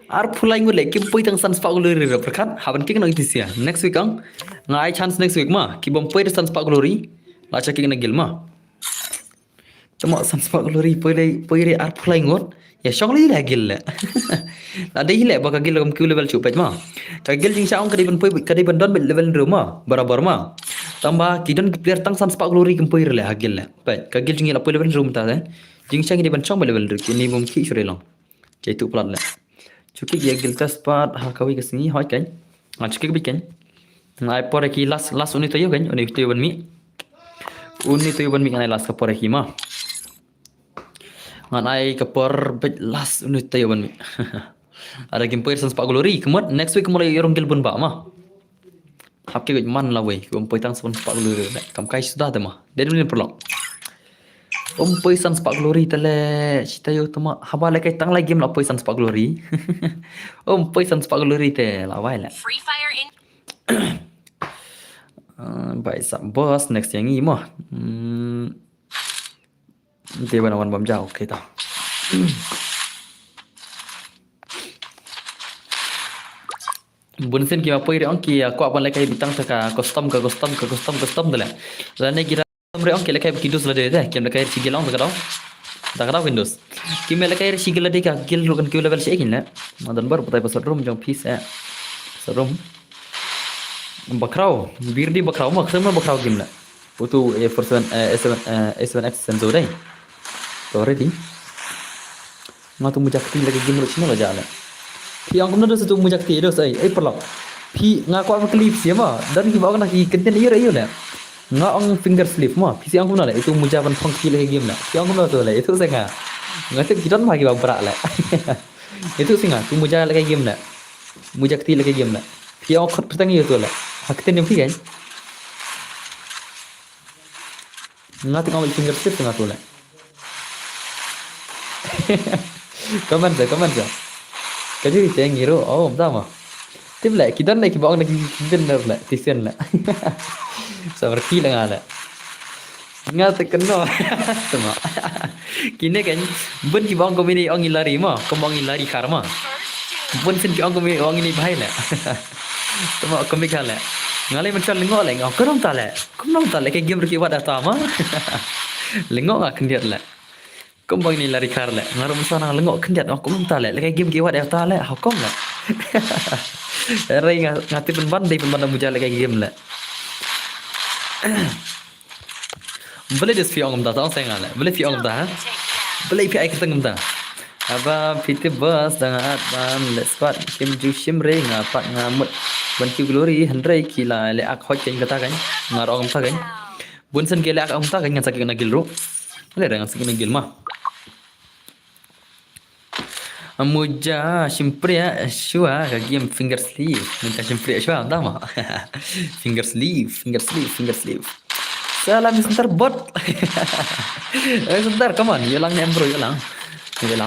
Arpulai ngut le kim poi tang sunspark glory ro perkan haban king no itis ya. Next week ang ngai chance next week mah ki bompoi sunspark glory la chaki na gil mah. Temo sunspark glory poi arpulai ngut ya shongli la gil le. Ada ile baka gil kam Q level chupet mah. Ka gil jing saung kadi ban don level ro mah barabar mah. Tambah kidon player tang sunspark glory kim poi le hagil le. Pai ka gil jing la poi level room ta de. Jing sang di ban chong level ro ki ni mum ki sure long. Jaitu plat le. Cuki dia gilta spot hakawi kesini hoi kan. Cuki bikin. Ngai pore ki last unit tayo kan. Unit tayo ban mi. Unit tayo ban mi ngai last kapore ki ma. Ngai kapor bet last unit tayo ban mi. Ada game player sunspark glory. Kemudian next week mulai orang gil bun ba ma. Hapke gaj man la wei. Poi tang sunspark glory. Kam kai sudah tema. Dia dulu perlu. Poi sunspark glory tele cita yo tama habala kai tang lagi game la poi sunspark glory. Poi sunspark glory te la wai la. Free fire in. Baik sak boss next yang ini mah. Dia wan bom jauh okay tau. Bunsen ki apa iri angki aku apa lagi bitang taka custom dala. Lane kira Amre on kele kai kidus la de kem la kai sigel on da Windows kim la kai sigel la de ka gel ro kan ki level se kin la madan bar putai pasar room jong pis room bakrao birdi bakrao ma khama bakrao gim la putu A47 A7X sensor dai to ready ma tu mujakti lagi gim ro chino la jala pi ang kumna do tu mujakti do sai perlo pi nga ko clip siapa dan ki bawa nak content iyo la nga ang finger slip mah pisi ang kuna le itu mujaban funky lagi game la pi ang kuna tu le itu senga ngate kidan ma ki bang la itu singa tu muja lagi game la mujakti lagi game la pi ang khot petang itu la hakte nem pi kan ngate ang finger slip nga tu la comment ja kaji teng hero oh sama tim la kidan la ki bang lagi kidan la tisen la seperti lah ada nggak terkenal sama kini kan ben ki bang komini orang ilari mah kembang ilari karma ben sen ki orang komini orang ini bahaya lah sama komik lah ngalai macam lengok lah ngau kerong tak lah ke game berkibat dah sama Lengok ah kendiat lah. Kau bang ni lari kar lah. Ngarum sana lengok kendiat aku minta lah. Lekai game kiwat ya ta lah. Hukum lah. Rai ngati penban muja lekai game lah. Boleh dis fiong ngam ta tahu saya ngalah. Boleh fiong ngam ta ha. Boleh pi ai keteng ngam ta. Aba piti bus dangat ban let's spot kim ju shim re ngapat ngamut ban ki glory handrai kila le ak hoi ken kata kan ngarong ta kan bun sen kele ak ang ta kan ngan sakin nagil ro le dengan sakin nagil mah amuja shimpria shua ka game finger sleeve minta shimpria shua ta mah finger sleeve salam sebentar bot sebentar come on yalang nem bro yalang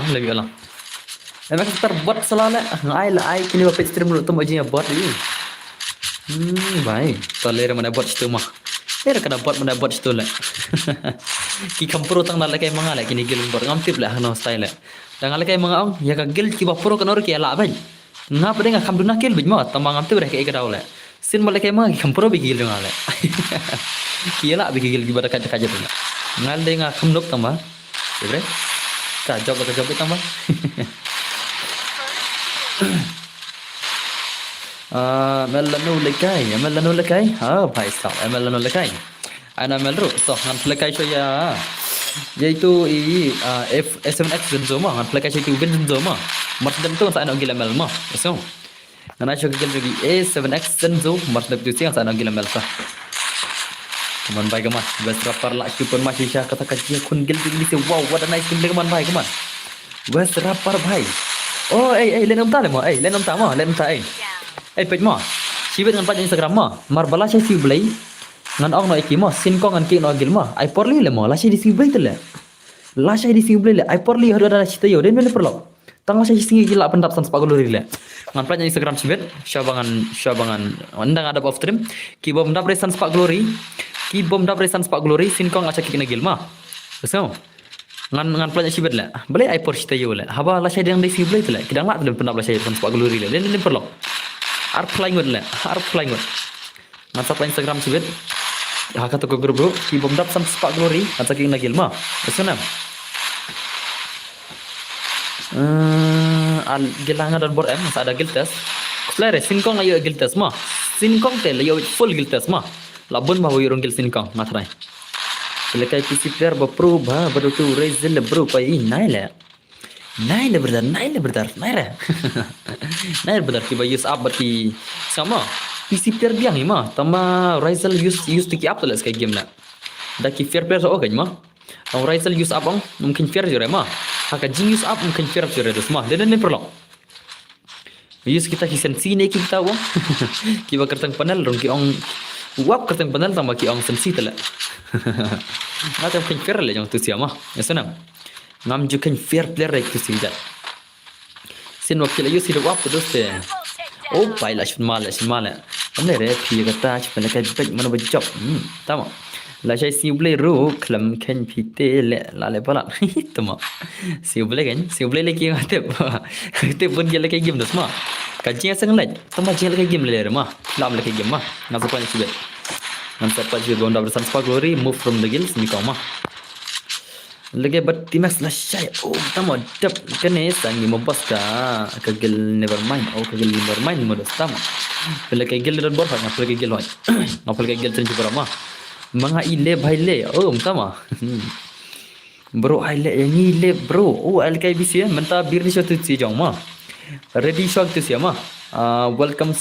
lebih ulang. Emang kita bot selalu ai kini bapak stream dulu tu macamnya bot ini. Baik. Toler mana bot itu mah. Kena bot mana bot itu lah. Ki kampuro tang nak lekai mangal kini gil bot ngamtip lah no style lah. Tang lekai mangal ya ka gil ki bapuro kan orang ki ala baik. Ngap deh ngak kamduna kil bijma tamang ngamtip reh kai kadau lah. Sin lekai mangal ki kampuro bigil dengan lah. Ki ala bigil ki barakat kaja tu. Ngal deh ngak kamduk tambah. Ibre. Job tambah. Melanu lekai. Bhai sahab, melanu lekai. Ana melru, toh ngan lekai saya. Yaitu S7X Zenzo mah, ngan lekai itu ben Zenzo mah. Maksudnya tu saya nak gila mel mah. So, ngan saya gila lagi A7X Zenzo, maksudnya tu siang saya nak gila mel sah. Kaman baik kaman, berapa lah super masih saya kata kaji kun gil gil se wow what a nice game kaman baik kaman. Berapa baik. Oh len om ta le mo, len om ta pej mo. Sibet ngan paj Instagram mo, mar bala saya si blai. Ngan ong no iki mo, sin ko ngan ki no gil mo. Ai porli le mo, la saya di si blai tele. La saya di si blai le, ai porli hadu ada cita yo den bele perlo. Tang saya singi gila pendap sans pagoluri le. Ngan paj Instagram sibet, syabangan andang ada off stream. Ki bom dap sans pagoluri. Ki bom dap resan spak glory sin kong acha kikina gilma so ngan planya sibet la boleh ai por chita yo la haba la shay dang dei siblay tla kidang la tla pendap la shay san spak glory la len perlo ar flying ngan sa Instagram sibet ha kata ko bro ki bom dap san spak glory acha kikina gilma so na al gilanga dan bor sa ada giltas klare sin kong ayo giltas ma sin kong tel yo full giltas ma labun mah woi rongil sin kong matrai lekai PC player bapro ba baru tu raisel bro pai naila berdar ki ba use up bati sama PC player biang ni mah tama raisel use to ki up telas kai game la da ki fair player so kan mah ang raisel use up ang mungkin fair jure mah haka jing use up mungkin fair jure dus mah dan perlu use kita sensi ne kita wong ki ba kertang panel rong ki ong wap kertang panel tambah ki ong sensi tela ngata kan fair le jong tu siama ya senang ngam ju kan fair player rek tu sijat sin wakil ayu si wap tu doste oh pai la shun mala amne re phi kata chpana ka bej mana bejop tama la shay si ble ro klam ken phite le la le bala tama si ble le ki ngate pun gele ka game dosma kajian sang laj tama jele ka game le ma lam le ka game ma ngasa pa ni sibe ngasa pa ji gonda bersan spa glory move from the gills ni kama lagi bat timas la shay oh tama dap kene sangi mobas ka gel never mind mo dos tama pele ka gel ran bor ha pele ka gel hoy na pele ka gel tren jibara ma mga ile bhai le oh tama bro ai le ni le bro oh al kai bisi menta bir ni shot ti jong ma ready shot ti sia ma welcome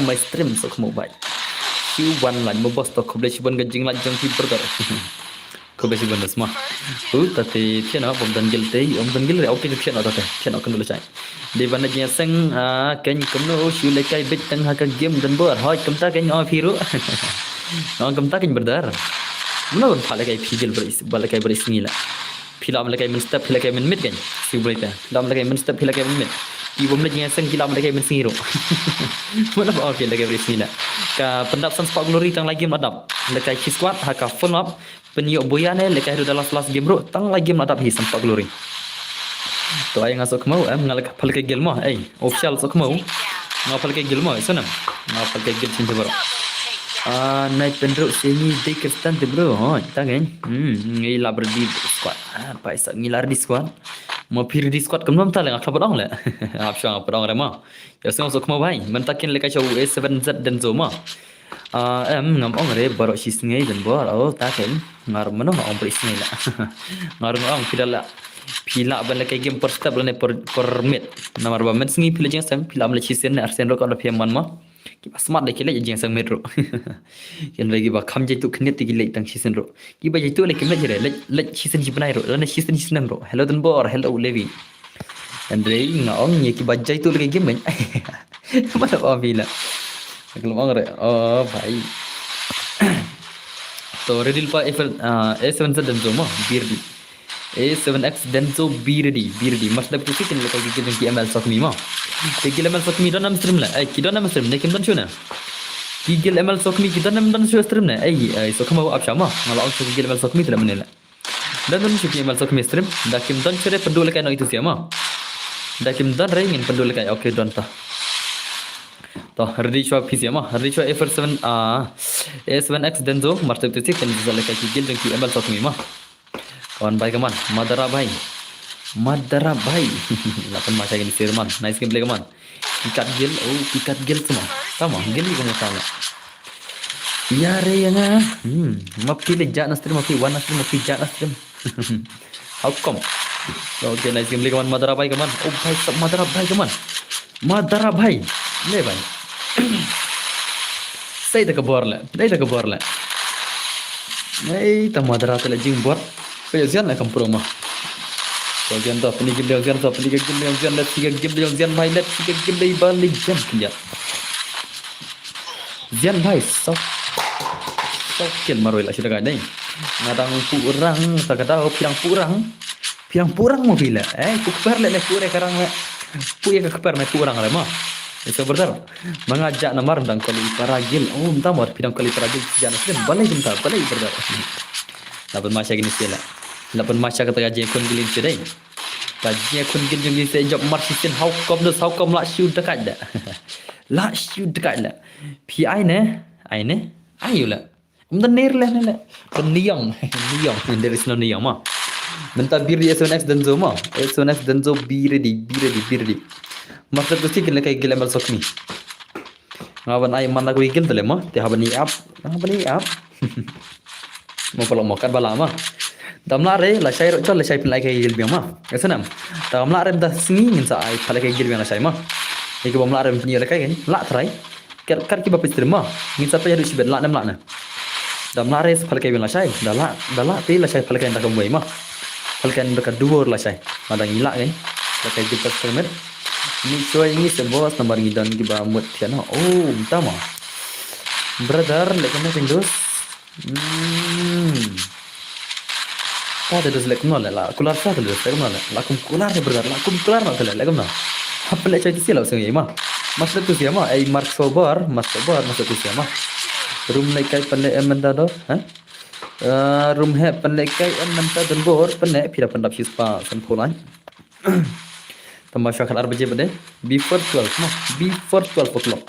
my stream sokmo bhai Q1 lan mo boss to khoble shibon gajing lan jong ti burger khoble shibon das ma tate thena bom dan gel te om dan gel auto thena tate thena kan dulu chai de ban je sang ken komno shu le kai bit tang ha ka game dan bor hoy kamta ken o phiru Nong kamta ken berdar mana pun phala kai phigel bala kai beris nila philam la kai men step phila kai men mit ken si bolita dam la kai men step phila kai men mit I bom la jeng sang kilam la kai men siro mana ba okay la kai beris nila ka pendap sans pak glory tang lagi madap la kai ki squad ha ka full up penyo boyane la kai dalam last game bro tang lagi madap hi sans pak glory to ay nga sok mau ngal ka phal kai gel mo official sok mau ngapal kai gel mo sonam ngapal kai gel chin bro Naik pendruk sini di Kristan tu bro. Tak kan? Ngilar berdi squad. Apa isak ngilar di squad. Mau pir di squad kemana tak lengah kapal orang le. Apa apa orang ramah. Ya semua sok mau baik. Mentakin lekai show A7Z dan Zoma. Ngam ong re barok si sengai dan bor. Tak kan? Ngar mana ong beri sengai lah. Ngar ong pila ban lekai game per step lene per mid. Namar ba med sengai pila jeng sam pila mele si sen Arsenal rok on PM man ma. Kiba smart le kile jeng sang metro yan bagi ba kam jaitu knet ti gile tang season ro kiba jaitu le kemle jere le season ji banai ro le season season ro hello dan bor hello levi and re ngaong ye kiba jaitu le game men mana ba bila kalau mau re oh bhai to redil pa A7 dan zomo birdi A7X Denso Birdi मतलब किसी के लिए कोई की ML sok mi ma ki ML sok mi don am stream la ai ki don am stream ne kim don shuna ki ML sok mi ki don am don stream ne ai so kama ab shama ngala on ki ML sok mi tala menela dan don ki ML sok mi stream da kim don chere pendul kai no itu siama da kim don re ngin pendul kai okay don ta to ready shwa pc ma ready shwa A7X Denso मतलब किसी के लिए ki ML sok mi ma kawan baik kaman Madara baik 8 macam ini Sirman nice gameplay kaman pikat gel semua sama gel ni kamu tahu ya re yang mapi lejak na stream mapi one stream mapi jak na stream how come okay nice gameplay kaman Madara baik kaman bhai sab Madara baik kaman Madara baik le baik saya tak kebar lah tak Madara tu lagi buat Kaya zian lah kampung mah. Kau zian tu apa ni game zian tu apa ni game zian let tiga game zian bhai let tiga game balik zian kian. Zian bhai sok kian maroi lah sudah kan? Ngadang purang tak kata pirang purang mau bila? Kuper le pure karang le puya kuper me purang le mah. Itu benar. Mengajak namar dan kali paragil. Entah mar pirang kali paragil zian kian balai bentar balai benar. Lapan masa gini sila. Lapan masa kata gaji kun gilin sedai. Gaji kun gilin gilin sedai job marsisin how come lah shoot dekat dah. Lah shoot dekat lah. PI ne? Ayo lah. Umdan ner lah ne lah. Niang. There is no niang mah. Mentah bir di A7X Denso mah. A7X Denso birdi. Maksud tu sih kena kayak gila malsok ni. Ngawan ay mana ko igil tele mah. Tiap ni up. Mau pelok makan bala mah. Damlare la shay rot la shay pelai kai gil biang mah. Kesenam. Damlare dah singin sa ai pelai kai gil biang la shay mah. Iki bom lare punya la kai kan. La try. Kar ki bapis terima. Ngin sa pa yadu sibet la nam la na. Damlare pelai kai biang la shay. Dala ti la shay pelai kai tak kambai mah. Pelai kai dekat dua la shay. Madang ila kan. La kai gil pas termet. Ni cuy ini sebos nomor ngidan ki ba mut piano. Entah mah. Brother lekan Windows. Ada dos lek nol lah, kular satu dos lek nol lah, lakum kular ni benar, lakum kular nak telah lek mana? Apa lek cai tu siapa sini mah? Maksud tu siapa? Mark Sobar, maksud tu siapa? Room lek kai pendek emenda do, room he pendek kai emenda dan bor pendek, pira pendap sispa sempulan. Tambah syakal RBJ pendek, before 12 mah, before 12 o'clock.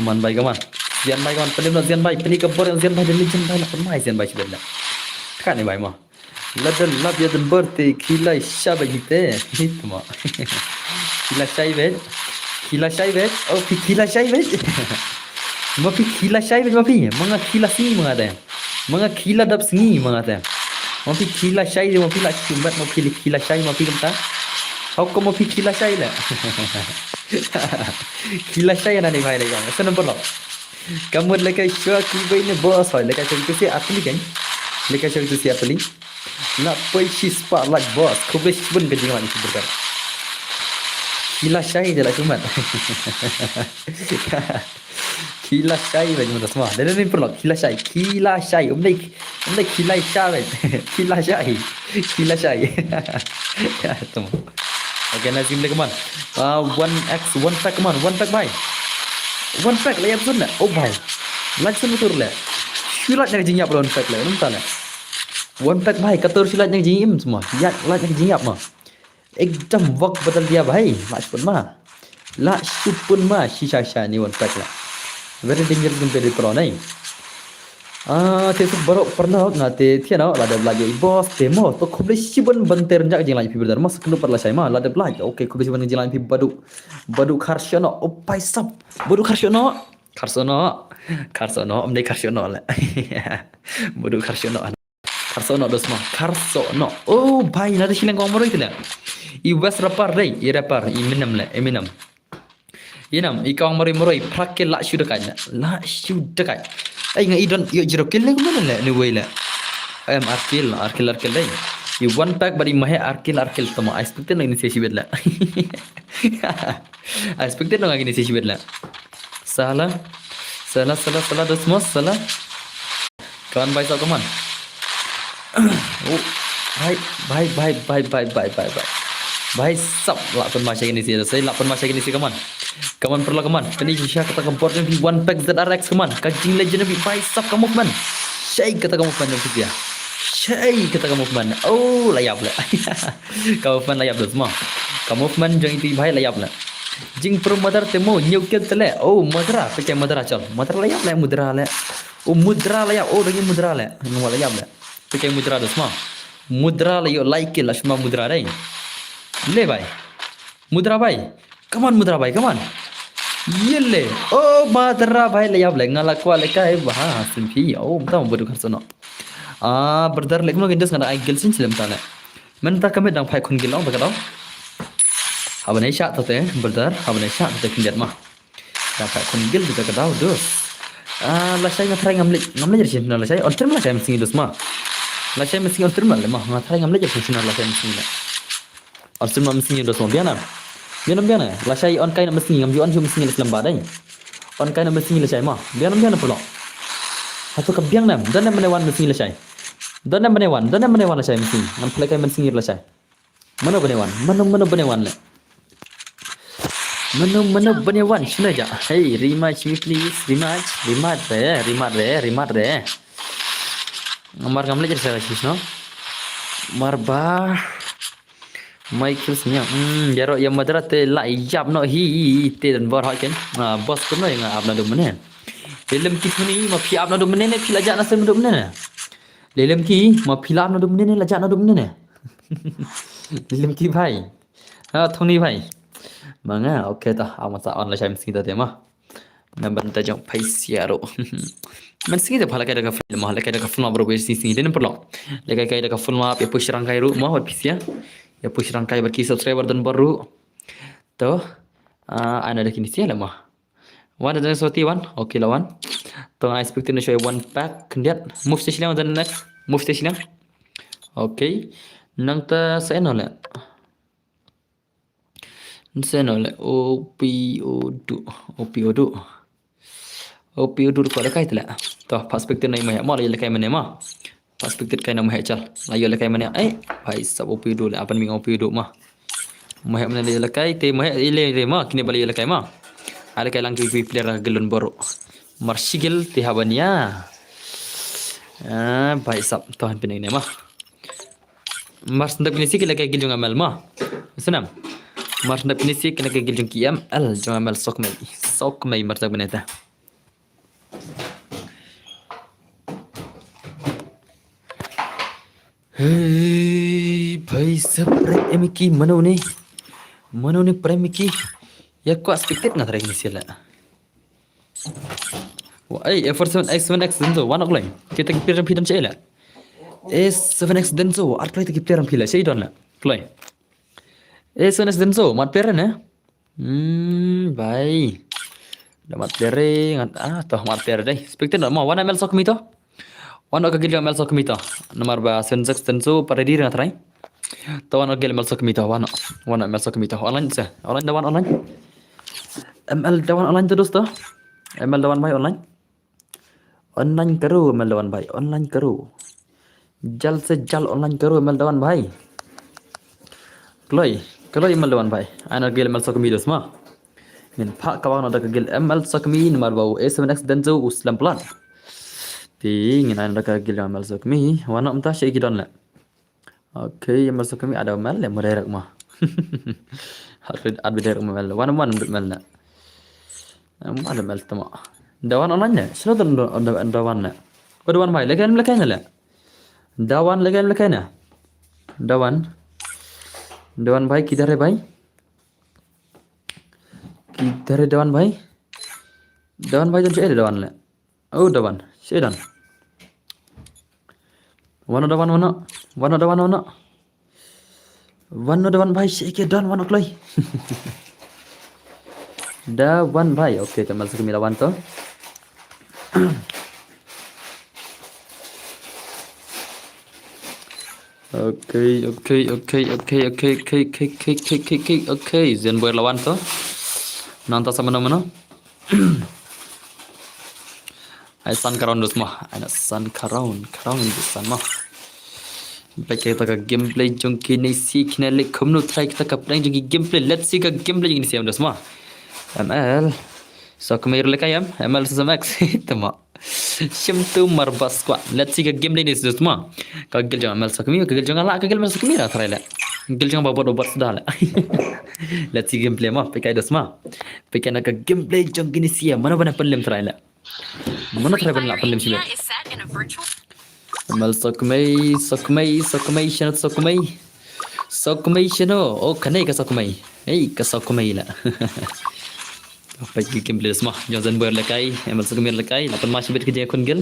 Kaman baik kaman. Zian baik kawan, pendek zian baik, pendek kebor yang zian baik dan legend baik nak pernah zian baik sebenarnya. Kan ni baik mah. Ladal lab ya dan birthday kilai syabak kita. Itu mah. Kilai syabak. Oh, kilai syabak. Mapi kilai syabak mapi. Mga kilai singi mga ada. Mga kilai dap singi mga ada. Mapi kilai syabak mapi lah cumbat mapi kilai syabak mapi kemta. How come mapi kilai syabak? Kilai syabak nani baik lagi. Sana berlaku. Kamu lekai syua kibai ni bos hoy lekai syua tu si asli kan lekai syua tu si asli nak poi si spotlight bos kubis pun ke jangan itu berkar kila syai je lah cuma kila syai bagi mana semua dan ini perlu kila syai umdai kila syai kila syai temu okay nasi mle kaman 1x 1 pack kaman 1 pack bye 1 pack lah yang betul oh bhai langsung betul lah silat yang jingyap 1 pack lah entah lah 1 pack bhai katur silat yang jingyim semua ya lat yang jingyap mah ekdam wak betul dia bhai lat pun mah lat supun mah shisha ni 1 pack lah very dangerous compared with pro này. Thế thì baru pernah ngate tiada lada belajar bos demo to kobli siban banter jak jeng lain pi berdar mas kenu perla saya mah lada belajar oke kobli siban jeng lain pi badu karsyono opai sap badu karsono omne karsyono la badu karsono dos mah karsono oh bhai lada silang kong moro itu la I west rapper dai I rapper Eminem Yenam ikang moro I prakel la shudakai ay nga idon yo jiro kill ko man la ni way la am arkil dai you one pack bari mahe arkil tama I expected na ni sesi bedla I expected na ni sesi bedla sala dos mos sala kawan bai sa kaman oh bye sap lakon masya gini sih saya lakon masya gini sih kaman perlu kaman kini Syah kata kompor ni one pack ZRX kaman kajing legend ni bye sap kamu kaman syai kata kamu kaman nanti dia syai kata kamu kaman oh layap lah kamu kaman layap dah semua kamu kaman jangan itu bye layap lah jing pro madar temo nyukil tele oh madra pakai madra cal madra layap lah mudra lah oh mudra layap oh dengan mudra lah nunggu layap lah pakai mudra dah semua mudra lah yo like lah semua mudra dah ले भाई मुद्रा भाई come on मुद्रा भाई come on ये ले oh मुद्रा भाई ले याब ले ngala kwa le kai bah simpi oh mta bodu kharsono brother lek no gindes ngana ai gelsin silam tane men ta kame dang phai khun gilong ba kadong habane sha tate brother habane sha tate kindet mah dang phai khun gil ba kadau dos la sai ngathrai ngamle jersin la sai on term la sai msingi dos ma la sai msingi on term la ma ngathrai ngamle jersin la sai msingi la Arsenal mesti dos mo biana la sai on kai na mesti ngam on hum mesti Islam badai on kai na mesti la sai ma biana pulo hatu ka biang nam dan nam wan mesti la sai dan nam wan la sai mesti ngam play kai mesti la sai mano bane wan le mano bane wan shina ja hey rematch me please rematch re ngamar ngam le jer sai no marba Michael senyap jaro yang madra te la ijab no hi te dan bor haken bos kun no yang abna do menen lelem ki thuni ma phi abna do menen phi la ja na sem do menen lelem ki ma phi la abna do menen la ja na do menen lelem ki bhai thuni bhai manga okay ta ama sa on la shai msi ta te ma na ban ta jong phai siaro man singi de phala kai daga film ma la kai daga film bro besi singi den perlo le kai daga film ma pe push rang kai ru ma hot pisia ya push rangkai bagi subscriber dan baru tuh ada kini sih lah mah one ada soti one okay lah one tuh I expect to show one pack kendiat move station dan next move station okay nang ta saya nolak OPO2 ko ada kai tela tuh perspektif nai mah mau lagi kai mana mah perspektif kai nama hechal layo lekai mana bhai sab OPO2 le apan ming OPO2 mah mah mana le lekai te mah ile mah kini bali lekai mah ada kai lang ki player gelun boro marsigil te habania bhai sab tohan pening ne mah mars ndak ni sikil lekai giljung amal mah senam mars ndak ni sikil lekai giljung kiam al jung amal sokmei mars ndak beneta Hei, bhai sapre emiki mano ni premiki ya ko aspektet ngat rek ni sila wa F7X denzo wan oklay kita kipiran pidan cela S7X denzo arklay kipiran pila sei don la klay S7X denzo mat peren bhai damat pere ngat toh mat pere dai aspektet ma wan ml sok mi to Wan ok gil mel sok mito nomor ba sensex tenso paredi na try to wan ok gil mel sok mito wan mel sok mito online dawan online ml dawan online terus to ml dawan bay online karo ml dawan bay online karo jal se jal online karo ml dawan bay kloy ml dawan bay ana gil mel sok mito sma min pha kawan ada gil ml sok mi nomor ba s7x denzo uslam plan ingin anda kagil yang masuk mi wana umta shay gidon la okay yang masuk mi ada mal yang merek mah ada mal wana man mal na ada mal tama Dawan online sino dawan na dawan bhai lekan na dawan lekan na dawan भाई किधर है भाई किधर है dawan भाई तुम चाहिए dawan ले oh dawan sih dan wano dawan भाई sih ke dan wano klay dawan भाई oke teman sekali lawan to oke Zen boy lawan to nanta sama mana ai san karon dos mah ana san karon dos san mah baik kita ke gameplay jong kini si kini le komno try kita ke playing jong gameplay let's see ke gameplay jong si dos mah ML so kemair le kayam ML sama X tama Syamtu marbas squad let's see ke gameplay ni dos mah kagel jong ML so kagel jong ala kagel ML so kemira try le kagel jong babot obat sudah le let's see gameplay mah pakai dos mah pakai nak ke gameplay jong kini si mana pelim try le mana try ben la pelim sih Mal Sokumei shanat Sokumei shano oh kanai ka Sokumei ka Sokumei la Pagi gameplay semua jangan berlekai Mal Sokumei lekai lapan masih bet kerja kun gel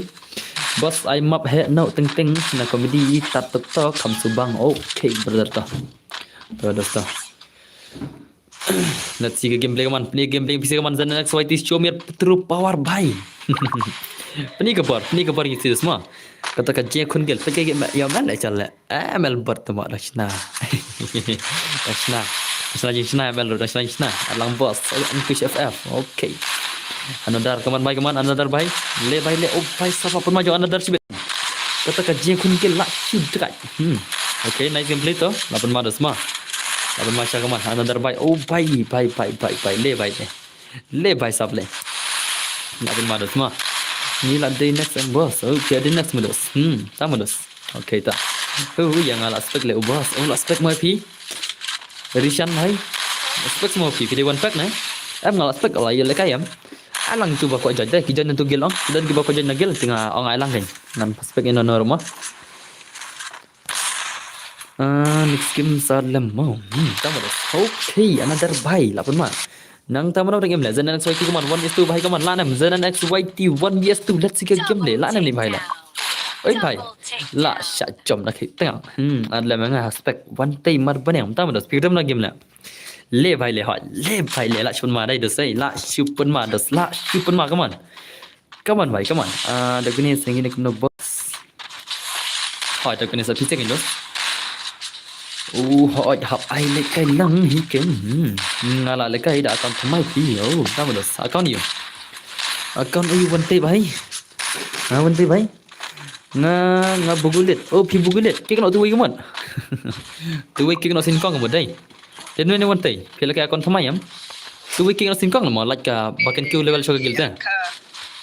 Bos I map he no ting na komedi tat kam subang okay brother ta let's see gameplay kaman play gameplay bisa kaman zan next white is show me true power bhai Peni kabar gitu semua. Kata kerja kun gel, pakai ya mana cale. Mel bertemu Rashna. Rashna Rashna. Alang bos. Ankush FF. Okay. Another kaman another bhai. Le oh bhai siapa pun maju another sih. Kata kerja kun gel lah sudah. Okay, nice gameplay to. Lapan madas semua. Lapan macam kaman another bhai. Oh bhai. Le bhai sab le. Lapan madas semua. Ni lah day next and boss. Okay, day next modus. Sama modus. Okay tak. Yang ala spek le boss. Ala spek mau pi. Rishan hai. Spek mau pi. Kita one pack na. Ngala spek ala ye le kayam. Alang tu bakwa jaj deh. Kijan tu gel on. Dan ki bakwa jaj na gel tengah ong alang kan. Nan spek ino normal. Next game salam mau. Sama modus. Okay, another bhai. Lapun mah. Nang taman orang game le Zenan XYT kaman 1vs2 bhai kaman la nem Zenan XYT 1vs2 let's see game le la nem ni bhai la oi bhai la sha chom na khit tang adla manga aspect one tay mar banam taman dos pidam na game la le bhai le la chun ma dai dos sai la super ma dos la super ma kaman bhai kaman da kuni singin ek no boss ha da kuni sa phi second dos hỏi học ai lấy cái lăng hi kén ngala lấy cái đã còn mai phi tao mà được sao con nhiều con ơi vấn tê bay vấn tê bay nga bugulit phi bugulit cái nó tôi cái tôi cái nó xin con ở đây thế nên vấn tê cái là cái con tham em tôi cái nó xin con là mà lại cả bagian Q level cho cái gilda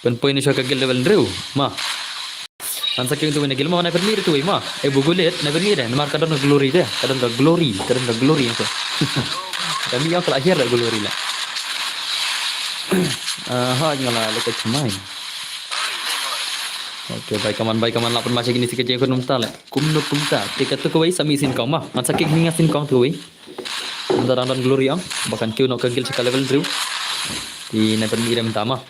pen point cho cái level reu mà Ang saking tu nagil mo na permir tu ima. Bugulit na permir na marka don glory dia. Kadang glory itu. Kami yang terakhir lah glory lah. Nyala lekat main. Okay, baik kaman lapan macam gini sikit je aku numta lah. Kumno kumta. Tika tu kau sami sin kau mah. Ang saking ningat sin kau tu Antara don glory ang. Bahkan kau nak kagil sekali level tu. Di na permir minta mah.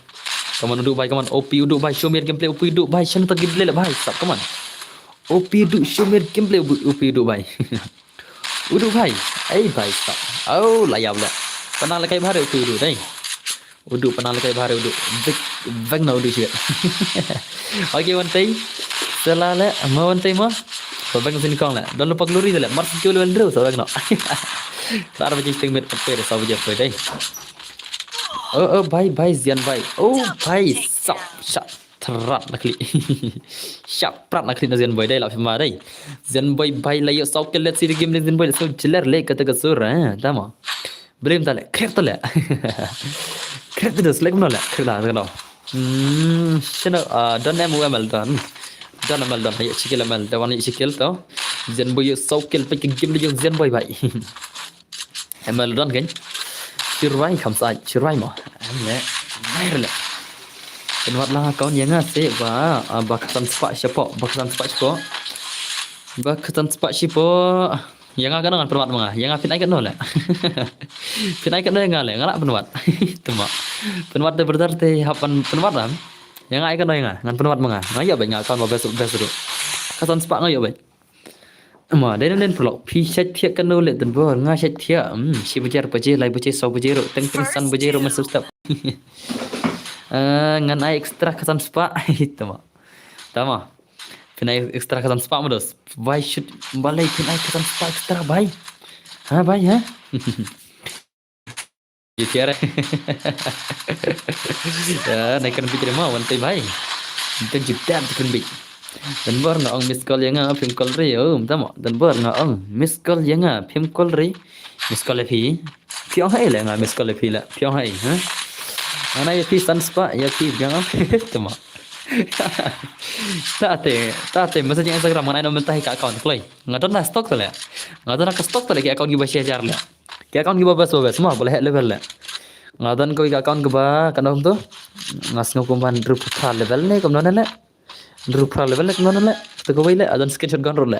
Kaman duduk bhai kaman OP duduk bhai show me gameplay OP duduk bhai channel tak gameplay lah bhai stop kaman OP duduk show me gameplay OP duduk bhai duduk bhai bhai stop layap lah panang lekai bahare OP duduk dai duduk panang lekai bahare duduk vek na duduk siap okay one tay selala mau one tay mah babak sini kong lah don't lupa glory dah lah mars kau level terus orang nak tar macam stingmet apa dah sahaja apa dai bhai Zian bhai bhai sap terat nak klik sap prat nak klik Zian boy dai lah firma dai Zian boy bhai layo sau ke let's see the game Zian boy so jelar le kata ke surah tama belum tak le krep tak le krep tu selek mana le krep lah kalau channel don ML don ayo sikil ML dawan ayo sikil tau Zian boy sau ke pergi game dia Zian boy bhai ML don kan Chirai kam sai chirai mo amne nair le penwat lah kawan yang ngasih bakatan sepak siapa bakatan sepak siapa yang akan dengan penwat mengah yang apin aikan nolak pin aikan nolak ngalak penwat tuma penwat de berarti hapan penwat ram yang aikan nolak ngan penwat mengah ngayo baik ngak kawan babes dulu katan sepak ngayo baik mà đấy nó nên blog phi sách thiệt cái nô lệ tận bờ nga sách thiệt si bây giờ bây giờ lại bây giờ sau bây giờ rồi tăng tăng san bây giờ rồi masuk step ngan ai extra katan spa itu mah tama pinai extra katan spa mah dos why should balai pinai katan spa extra bay ha bay ha ya tiara naikkan pikir mah wantai bay dan jitan kan bik dan bar na ang miss call yang phim call re tama dan bar na ang miss call yang phim call re miss call phi phiong hai la miss call phi la phiong hai ha ana ya phi san spa ya phi yang tama tate masa yang Instagram mana ada mentah ke account play ngadon na stock tole ngadon na stock tole ke account giba share la ke account giba bas semua boleh level la ngadon ko ke account giba kanong tu ngas ngokumban rupa level ne kom nona la rupa level ne kom nona la to ko wile adon screenshot gon role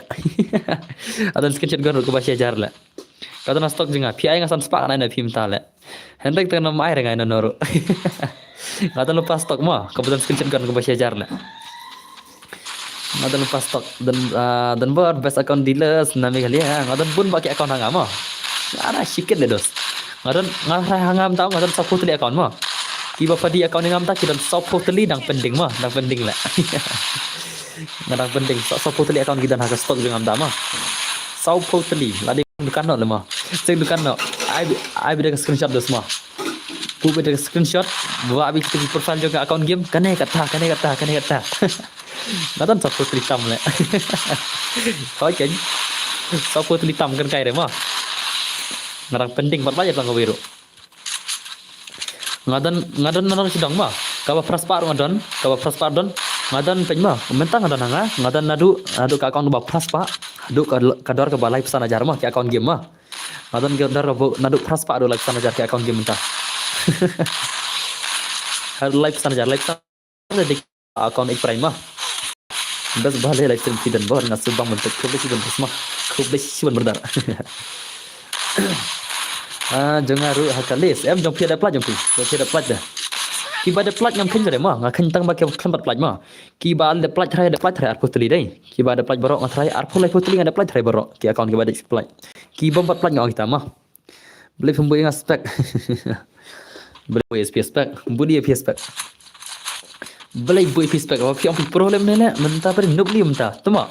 adon screenshot gon ko ba share la kadon na stock jinga pi ai ngasan spa na phim ta la hendek tan mai rengai na noro ngadon lupa stok mah kebetulan screenshot gon ko ba share la ngadon lupa stok dan bar best account dealers nami kali ya ngadon pun pakai account hangam mah ada sikit le dos ngadon ngarah hangam tahu ngadon support li account mah kiba padi account ngam ta kidan support li dang pending mah dang pending la ngadang pending support li account kidan hak stok ngam ta mah support li ladi dukan no le mah sing dukan no ai bida screenshot dos mah pu bida screenshot bawa abi kita profile juga account game kane kata ngadon support li tam le koi ken support li tam kan kai re mah ngarang penting buat banyak lang wiru ngadon nanor sidang mah kawa praspar ngadon ngadon pen mah mentang ngadon hanga ngadon nadu ka account ba praspa adu kador ke balai pesan ajar mah ke account game mah ngadon kador nadu praspa adu live pesan ajar ke account game mentah har live pesan ajar di account ik prime mah bas balai live stream dan bor nasubang bentuk kubis dan mah kubis benar jangan ru hakalis jom pia dapat jom pia dapat dah kiba dapat ngam kin jare mah ngakin tang ba ke khambat plaj mah kiba al dapat thrai arputli dai kiba dapat borok ngathrai arpul lai putli dapat thrai borok ki account kiba dapat kiba empat plaj ngau kita mah beli pembui ngaspek beli SP spek budi SP spek beli bui SP spek apa yang problem ni le mentah per nubli mentah tu mah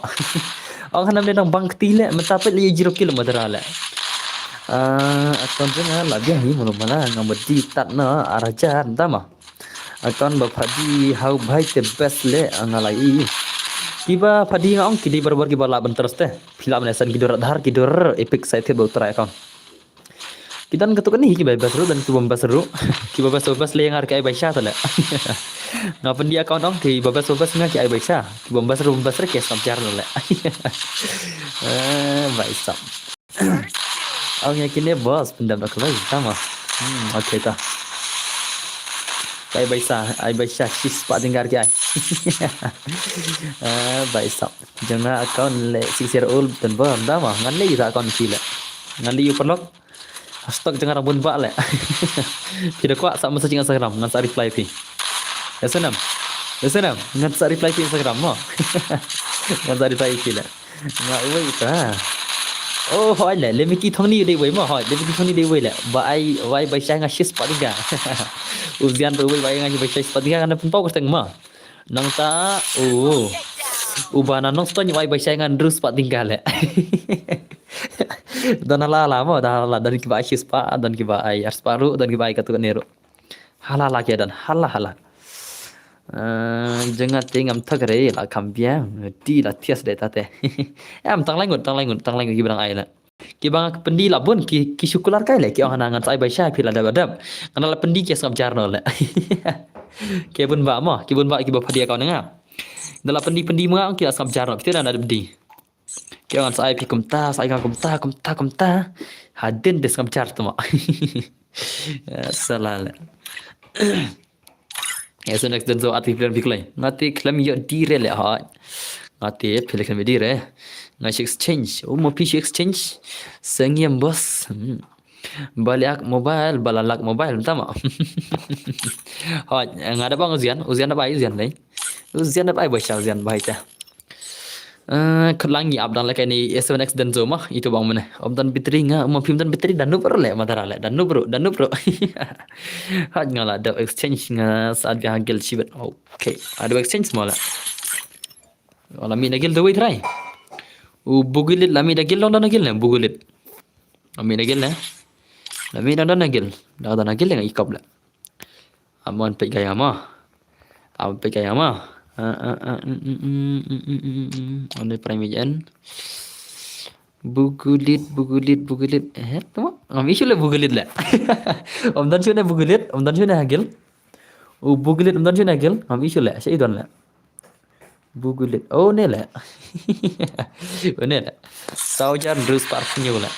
orang nam nang bang tile mentah per 0 km le akon jenga lagi ni mulu mana ngamdi tat na araja entama akon bapadi how bhai the best le angalai kiba padi ngong kidi barbar kiba la benterus teh film lesan kidur adhar kidur epic site be utara akon kidan ketukan ni kiba basru dan kiba bas le yang arkai baisha tole ngapen dia akon dong ki babas ngaki ai baisha kiba basru ke samcar le baisam Ang yakin bos pendam nak lagi sama. Okey ta. Ai baisa sis pak dengar ke ai. Baisa. Jangan account le 6-year-old dan bom dah mah ngan le kita account kila. Ngan li perlok. Stok jangan rambun bak le. Tidak kuat sak masa jangan Instagram ngan sak reply pi. Ya senam. Ngan sak reply pi Instagram mah. Ngan sak reply kila. Ngan oi ta. Oh, hỏi lại lên mấy thằng đi đây mà hỏi lên mấy thằng đi vậy là vai bay sang ngasih sepatiga. Ujian tu vai ngasih bay sepatiga kan pun tahu keteng mah. Nang ta ubana nong sto vai bay sang terus sepatiga le. Dan halala mah dan kiba spa dan kiba ai arsparu dan kiba ai katukan nero. Halala ke dan halala. Jangan tingam thagre la kambiang di la tias de tate am tang langut ki bang ai la ki bang pendi la bun ki syukular kai le ki orang nangan sai bai sha phila dadab kana la pendi ki sam jar no le ki bun ba ma ki ba phadia kau nga dala pendi ma ki sam jar no kita ada pendi ki orang sai pi kumta sai ka kumta hadin des sam jar tu ma salala SNX dan zo ati plan biklai ngati klam yo dire le ha ngati pele kan dire ngai exchange mo pi exchange sengiam bos balik mobile balalak mobile tama ha ngada bang uzian apa uzian lai uzian apa baca uzian baca kelangi abdan la kani S7X dan zo mah itu bang mana abdan bitri nga mo pim dan bitri dan bro le matara le dan bro ha ngala ada exchange nga saat dia hagel sibet okay ada exchange mala wala mi nagil do try u bugulit lami nagil lo nagil na bugulit ami nagil na lami na nagil da nagil nga ikab la amon pe gaya ma am pe gaya ma on prime bugulit tama ami shule bugulit la omdan shune bugulit omdan shune hagil u bugulit omdan shune hagil ami shule shay don la bugulit oh ne la ne la saujar drus parknya la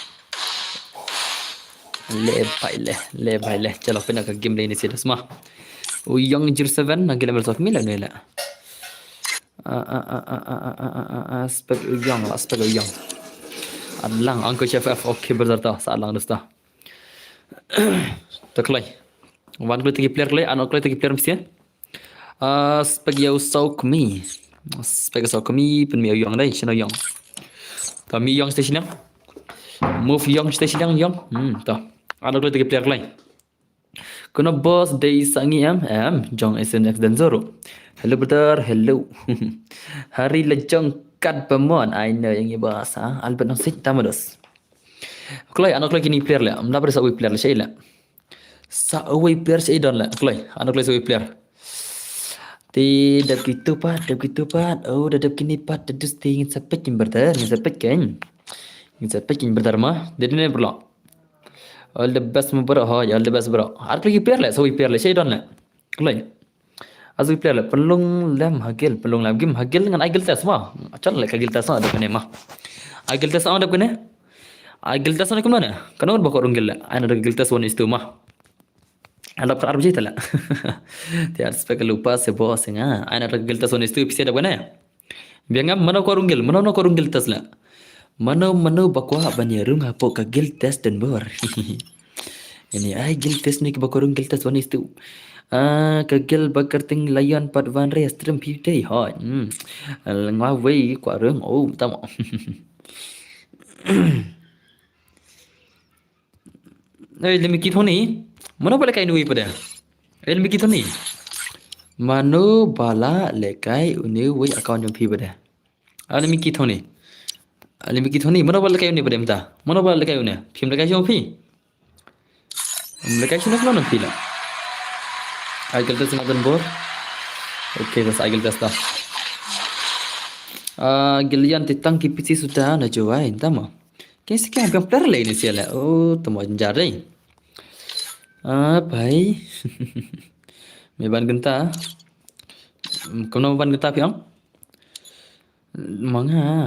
le bhai le chalo pina ka game le ni sila sma u young 07 na gila mersok mila ne la aspek young adlang angko chef f okay berzarta salang dosta taklai wan kali tigi player klai anok kali tigi player mesti aspek yau saukmi pen mi young dai chino young kami young station yang move young station yang ta anok kali tigi player klai kuna boss day sangi am jong SNX dan Zoro. Hello brother, hello. Hari lejong kat pemon aina yang bahasa Albert Nasik tamados. Klai anak lagi ni player la, amna ber sa player la shay la. Sa away player shay don la. Klai anak lagi sa player. Ti dap gitu pat. Oh dap kini pat dus tingin sapet brother, ni sapet kan. Ni sapet brother mah. Jadi ni perlu. All the best mo bro, all the best bro. Anak lagi player la, sa player la shay don la. Klai azu player la pelung lam game hagil dengan agil tes mah acal la kagil tes ada kene mah agil tes ada kene agil tes na kumana kana bakor ungil la ana agil tes one istu mah ada per arbi tala tiar spek lupa se boss nga ana agil tes one istu pise da kene bianga mano ko ungil tes la mano bakwa banyarum hapo kagil tes dan bor ini agil tes ni bakor ungil tes one istu kagil bakar ting layan pat van re stream pite ha ngwa wei kwa reng tamo lemi kithoni mano bala kai nui pada lemi kithoni mano bala lekai uni wei account jom pi pada lemi kithoni mano bala kai uni pada mta mano bala lekai uni phim lekai jom pi lekai chuna mana pi la Agil tes na dan bor. Okay, tas agil tes dah. Gilian titang kipisi sudah na juain, tama. Kayaknya sekian yang player lain sih lah. Oh, temu jari. Bhai. Meban genta. Kau ban genta piang? Manga,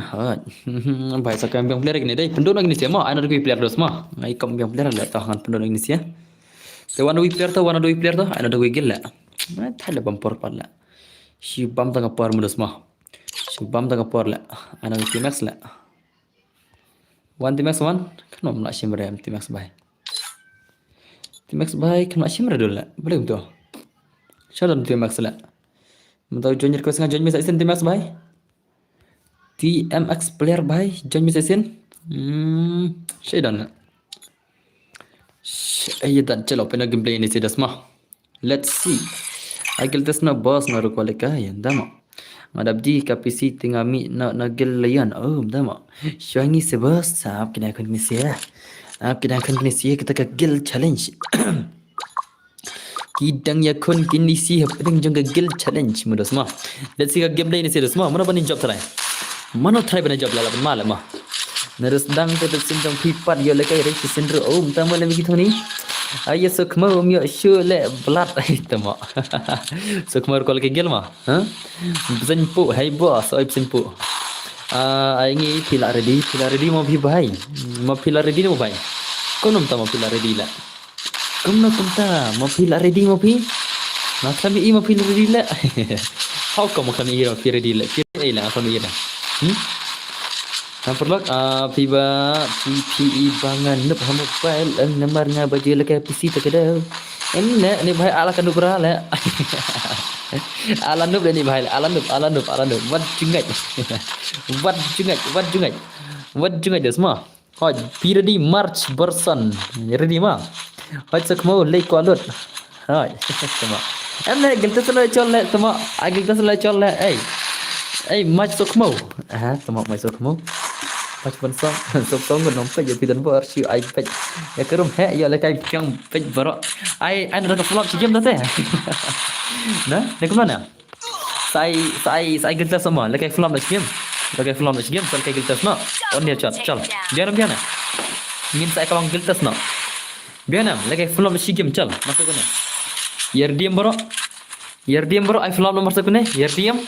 bhai sekian yang player ini deh. Penduduk Indonesia mah, ada lagi player dos mah. Ngai kam yang player lah, tahan penduduk Indonesia. Wana doi player tu ana doi gilla thala bampor palla shi bam tanga por mudus ma shi bam tanga por la ana timax la timax one kanom la shimre am timax bay kanom shimre dol la boleh tu shadan timax la mutau junior ko senga join misasin timax bay TMX player bay join misasin shadan la Ayo dan chalo pena gameplay ini sudah semua. Let's see. Agil tes na boss na rukwale ka yan dama. Madabdi kapisi tingami na nagil layan. Dama. Shangi se boss आप kena kunisia kita ka gil challenge. Kidang ya kun kinisi hapeng jong ka gil challenge mudah semua. Let's see ka gameplay ini sudah semua. Mana bani job try. Mana try bani job lala ban malam mah. Nerus dang te sindang pipat yo lekai re sindro tama le begitu ni ayo sukma yo shule blat tama sukma kol ke gel ma senpu hai boss oi senpu aingi pila ready mo bhi bhai mo pila ready mo bhai konum tama pila ready la komno kumta mo pila ready mo bhi Nah, kami ima pilih dile. How come kami ira pilih dile? Pilih lah kami ira. Perlok piba PPE bangan nup mobile ang namar nga baju lekai PC tak ada. Ini bahai ala kan berala. Ala nup ni bahai ala nup. Wat jungai. Wat jungai dah semua. Hoi, piradi March bersan. Ready ma. Hoi sakmo lei kualut. Hoi, semua. Emne gelta sala chol le semua. Gelta sala chol le. March sakmo. Semua March sakmo. Pas pensong, song nompe je pidan bar si iPad. Ya kerum ya lekai piang pej barok. Ai nak vlog si game teh. Nah, nak ke mana? Saya gelta semua lekai vlog si game. Lekai vlog si game, lekai gelta semua. On dia chat. Biar. Ingin saya kalau gelta semua. Biar lekai vlog si game chal. Masuk kena. Yer diam barok. Ai vlog masuk kena. Yer diam.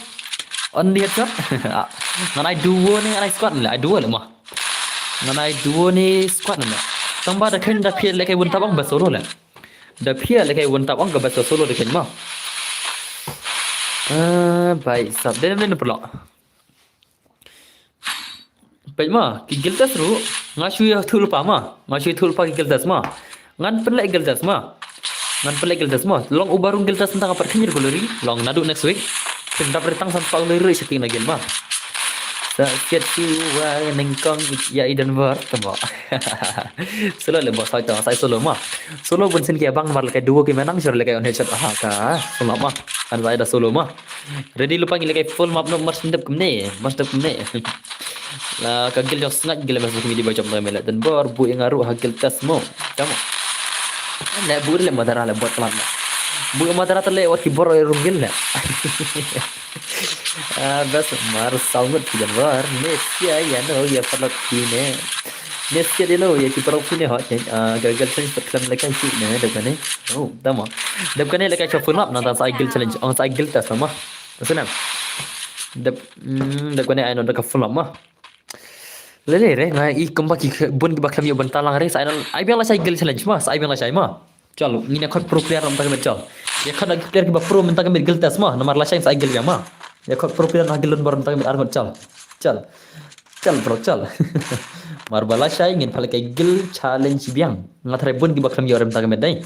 On dia chat. Nganai duo ni nganai squad lah, duo lah mah. Nganai duo ni squad lah. Tambah dah kan dah pilih lekai won tabang basolo lah. Dah pilih lekai won tabang ke basolo solo dekat mah. Baik, sab dia mana perlu. Baik mah, kigil tas ru. Ngasui thul pa mah. Ngasui thul pa kigil tas mah. Ngan pelak kigil tas mah. Long ubarung kigil tas tentang apa kenyir golori. Long nadu next week. Kita bertang sampai golori setting lagi mah. Sakit jiwa nengkong ya idan bar temo. Solo le bos saya solo mah. Solo pun sen bang mar lekai duo ke menang sur lekai on headshot ka. Solo mah. Kan saya dah solo mah. Ready lupa lekai full map no mas ndep kemne. Lah kagil jok snap gila masuk di baca melet dan bar bu yang ngaruh hagil tas mo. Kamu. Nak bur le madara le buat pelan. Bu madara terlewat kibor runggil lah. Bas mar sangat tidak war Nesia ya no ya perlu kini Nesia dia no ya kita perlu kini hot gagal challenge perkelam lekai sih ne depan ni tama depan ni lekai full map nonton cycle challenge on cycle tas sama sana depan ni ai nonton full map mah lele re ngai kembak bun bakam yo bentalang re ai biang lah cycle challenge mah ai biang lah sai mah chalo ni nak pro player ram tak macam ya kan player ke pro mentak ke gel tas mah nomor lah sai cycle ya mah ya kok propian hagilun baron tak argot cal bro marbala shay ingin pala kay gil challenge biang ngathare bun gi bakram yorem tak dai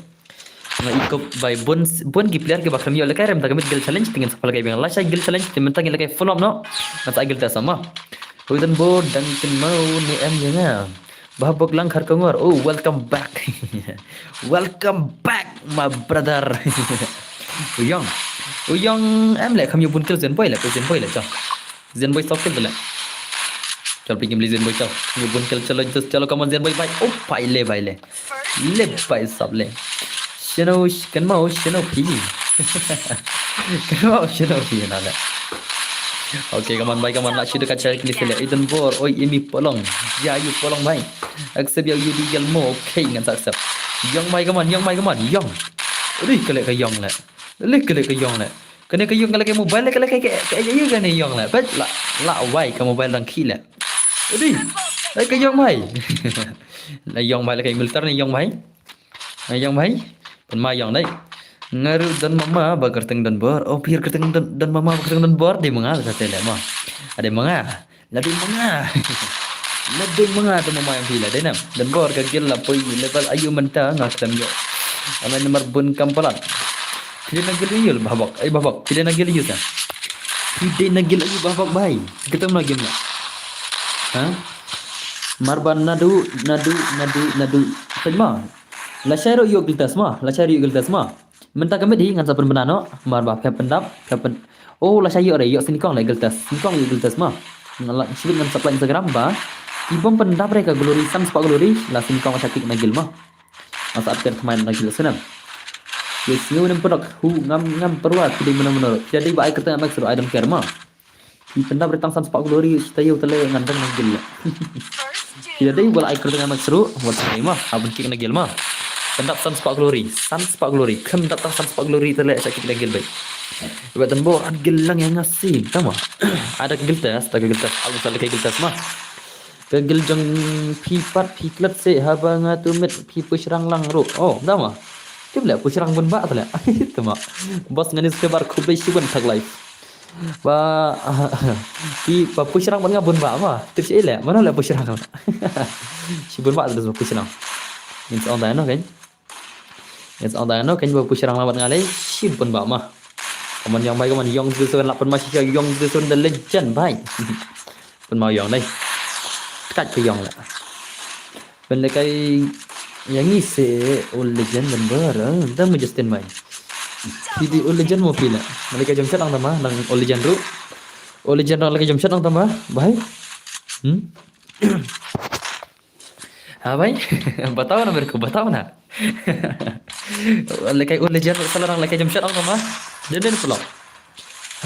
nga ikop by bun gi player gi bakram yo lekay rem tak gil challenge tingin pala kay biang la shay gil challenge timen tak lekay full up no ngata gil ta sama huidan bo dang tin mau ni em nga babok lang khar kongor welcome back my brother Uyang em lại không nhiều buồn kêu dân boy lại cho dân boy sắp kêu lại cho bị game dân boy cho nhiều buồn kêu cho comment dân boy bay phải le sắp le channel kan mau channel phi nào lại ok kaman nak cerita kaca ini sila idan bor oi imi polong ya you polong bay accept ya you di mo okay ngan accept yang mai kaman yang ui kele ka yang lại kele ka yang lại kene ka yang kele mobile kele ka you kan yang lại bet la wai ka mobile dang khi lại ui ka yang mai là yang mai là cái militer ni yang mai pen mai yang đấy ngaru dan mama bagerteng dan bor pir kerteng dan mama bagerteng dan bor di menga sa tele mah ada menga lebih menga tu mama yang pila denam dan bor kagil la poi level ayu menta ngasam yo ana nomor bun kampalan pila nagil yul babak pila nagil yul pila nagil ayu babak bai kita lagi na ha marban nadu sama la share yo giltas ma Mentah kami di ngan saben benano mar ba phep pendap la saya re yo sini kong le geltas mah ngala sibin ngan supply Instagram ba ibom pendap re ka glory sam spa glory la sini kong sakit nagil mah masa update main nagil senam yes nyu nem produk hu ngam perwa tidak benar jadi ba ai kata mak suruh item care mah di pendap retang sam spa glory tayo tele ngan nagil jadi wala ai kata mak suruh wat mah abun kik nagil mah pendap Sunspark Glory kem datang Sunspark Glory terlek sakit lagi baik buatan bo agil lang yang ngasih tama ada giltas aku salah kayak giltas mah kegil jeng pipat piklat se haba ngatu met pipu serang lang ro tama Tiếp lệ bữa răng bún bạ thôi lệ. Tụi mà. Boss ngani sebar khubei shibun thak life. Ba di ba bữa răng bún nga bún bạ mà. Tiếp sẽ lệ, mana lệ bữa răng. Shibun bạ terus bữa răng. Means on dano kan. Means on dano kan bữa răng lawan ngale shibun bạ mà. Kaman yang baik kaman yang Wilson 8 masih yang Wilson the legend baik. Pun mau yang đây. Cách cái yang lại. Bên đây cái yang ni se old legend dan bara, dah Justin mai. Di old legend mau pilih. Mereka jam chat ang tama, nang old legend ru. Old legend lagi jam chat ang tama, baik. हाँ भाई बताओ ना मेरे को बताओ ना लेके वो लेजेंड साला orang लेके Jamshed orang sama jadi pulau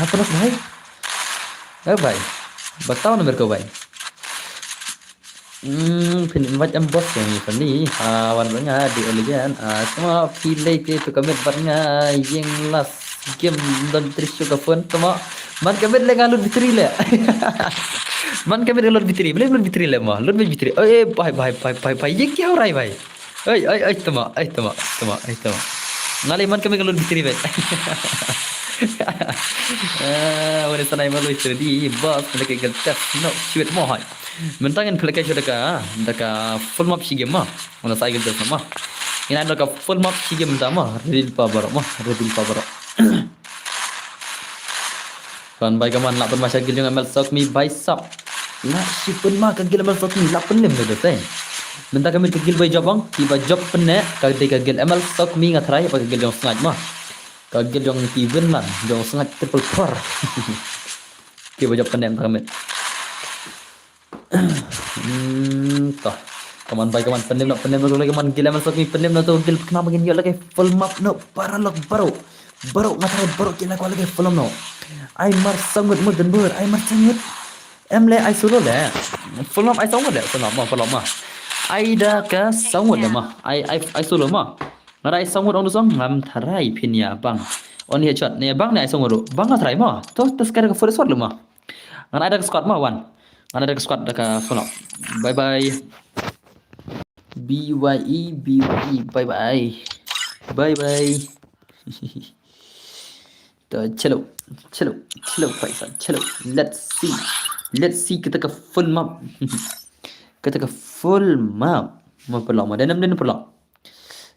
apa nak भाई भाई बताओ ना मेरे को भाई pin invite em bos yang ini warnanya di legend semua pilih ke comment warnanya yang last game dan trisyo ka phone semua man comment le galur bitri le man comment galur bitri boleh bitri le mah lur bitri भाई ये क्या हो रहा है भाई ay tama ngali man kami galur bitri भाई wala sanay malo istri di bas mereka geltas no shit mo hai mentangin pelaka daka full map shige ma ona sai geltas ma ina daka full map shige mama redil power kan baik kaman lapan masa gil dengan melsok mi baisap la shipun ma kan gil melsok mi lapan lem de teh minta kami kegil bay jobang tiba job penne kagil ML sok mi ngatrai pakai gil yang sengat mah kagil yang even lan yang sengat triple core tiba job penne kami toh kaman baik kaman penem lagi kaman gil ML sok mi penem tu gil kenapa gini lagi full map no paralog baru ngatrai baru kena kau lagi full no ai mar sangat muden ber ai mar sangat le ai solo le full map ai sangat le full map ai dah ka sangut dah mah ai solo mah ngara ai sangut on song ngam tharai phinia bang on he shot ne bang ne ai sangut bang nga tharai mah to tas ka ka first shot lu mah ngara ada squad mah wan ngara ada squad dah ka follow bye bye bye bye तो चलो भाई साहब चलो let's see kita ke full map mau pelak mau dan pelak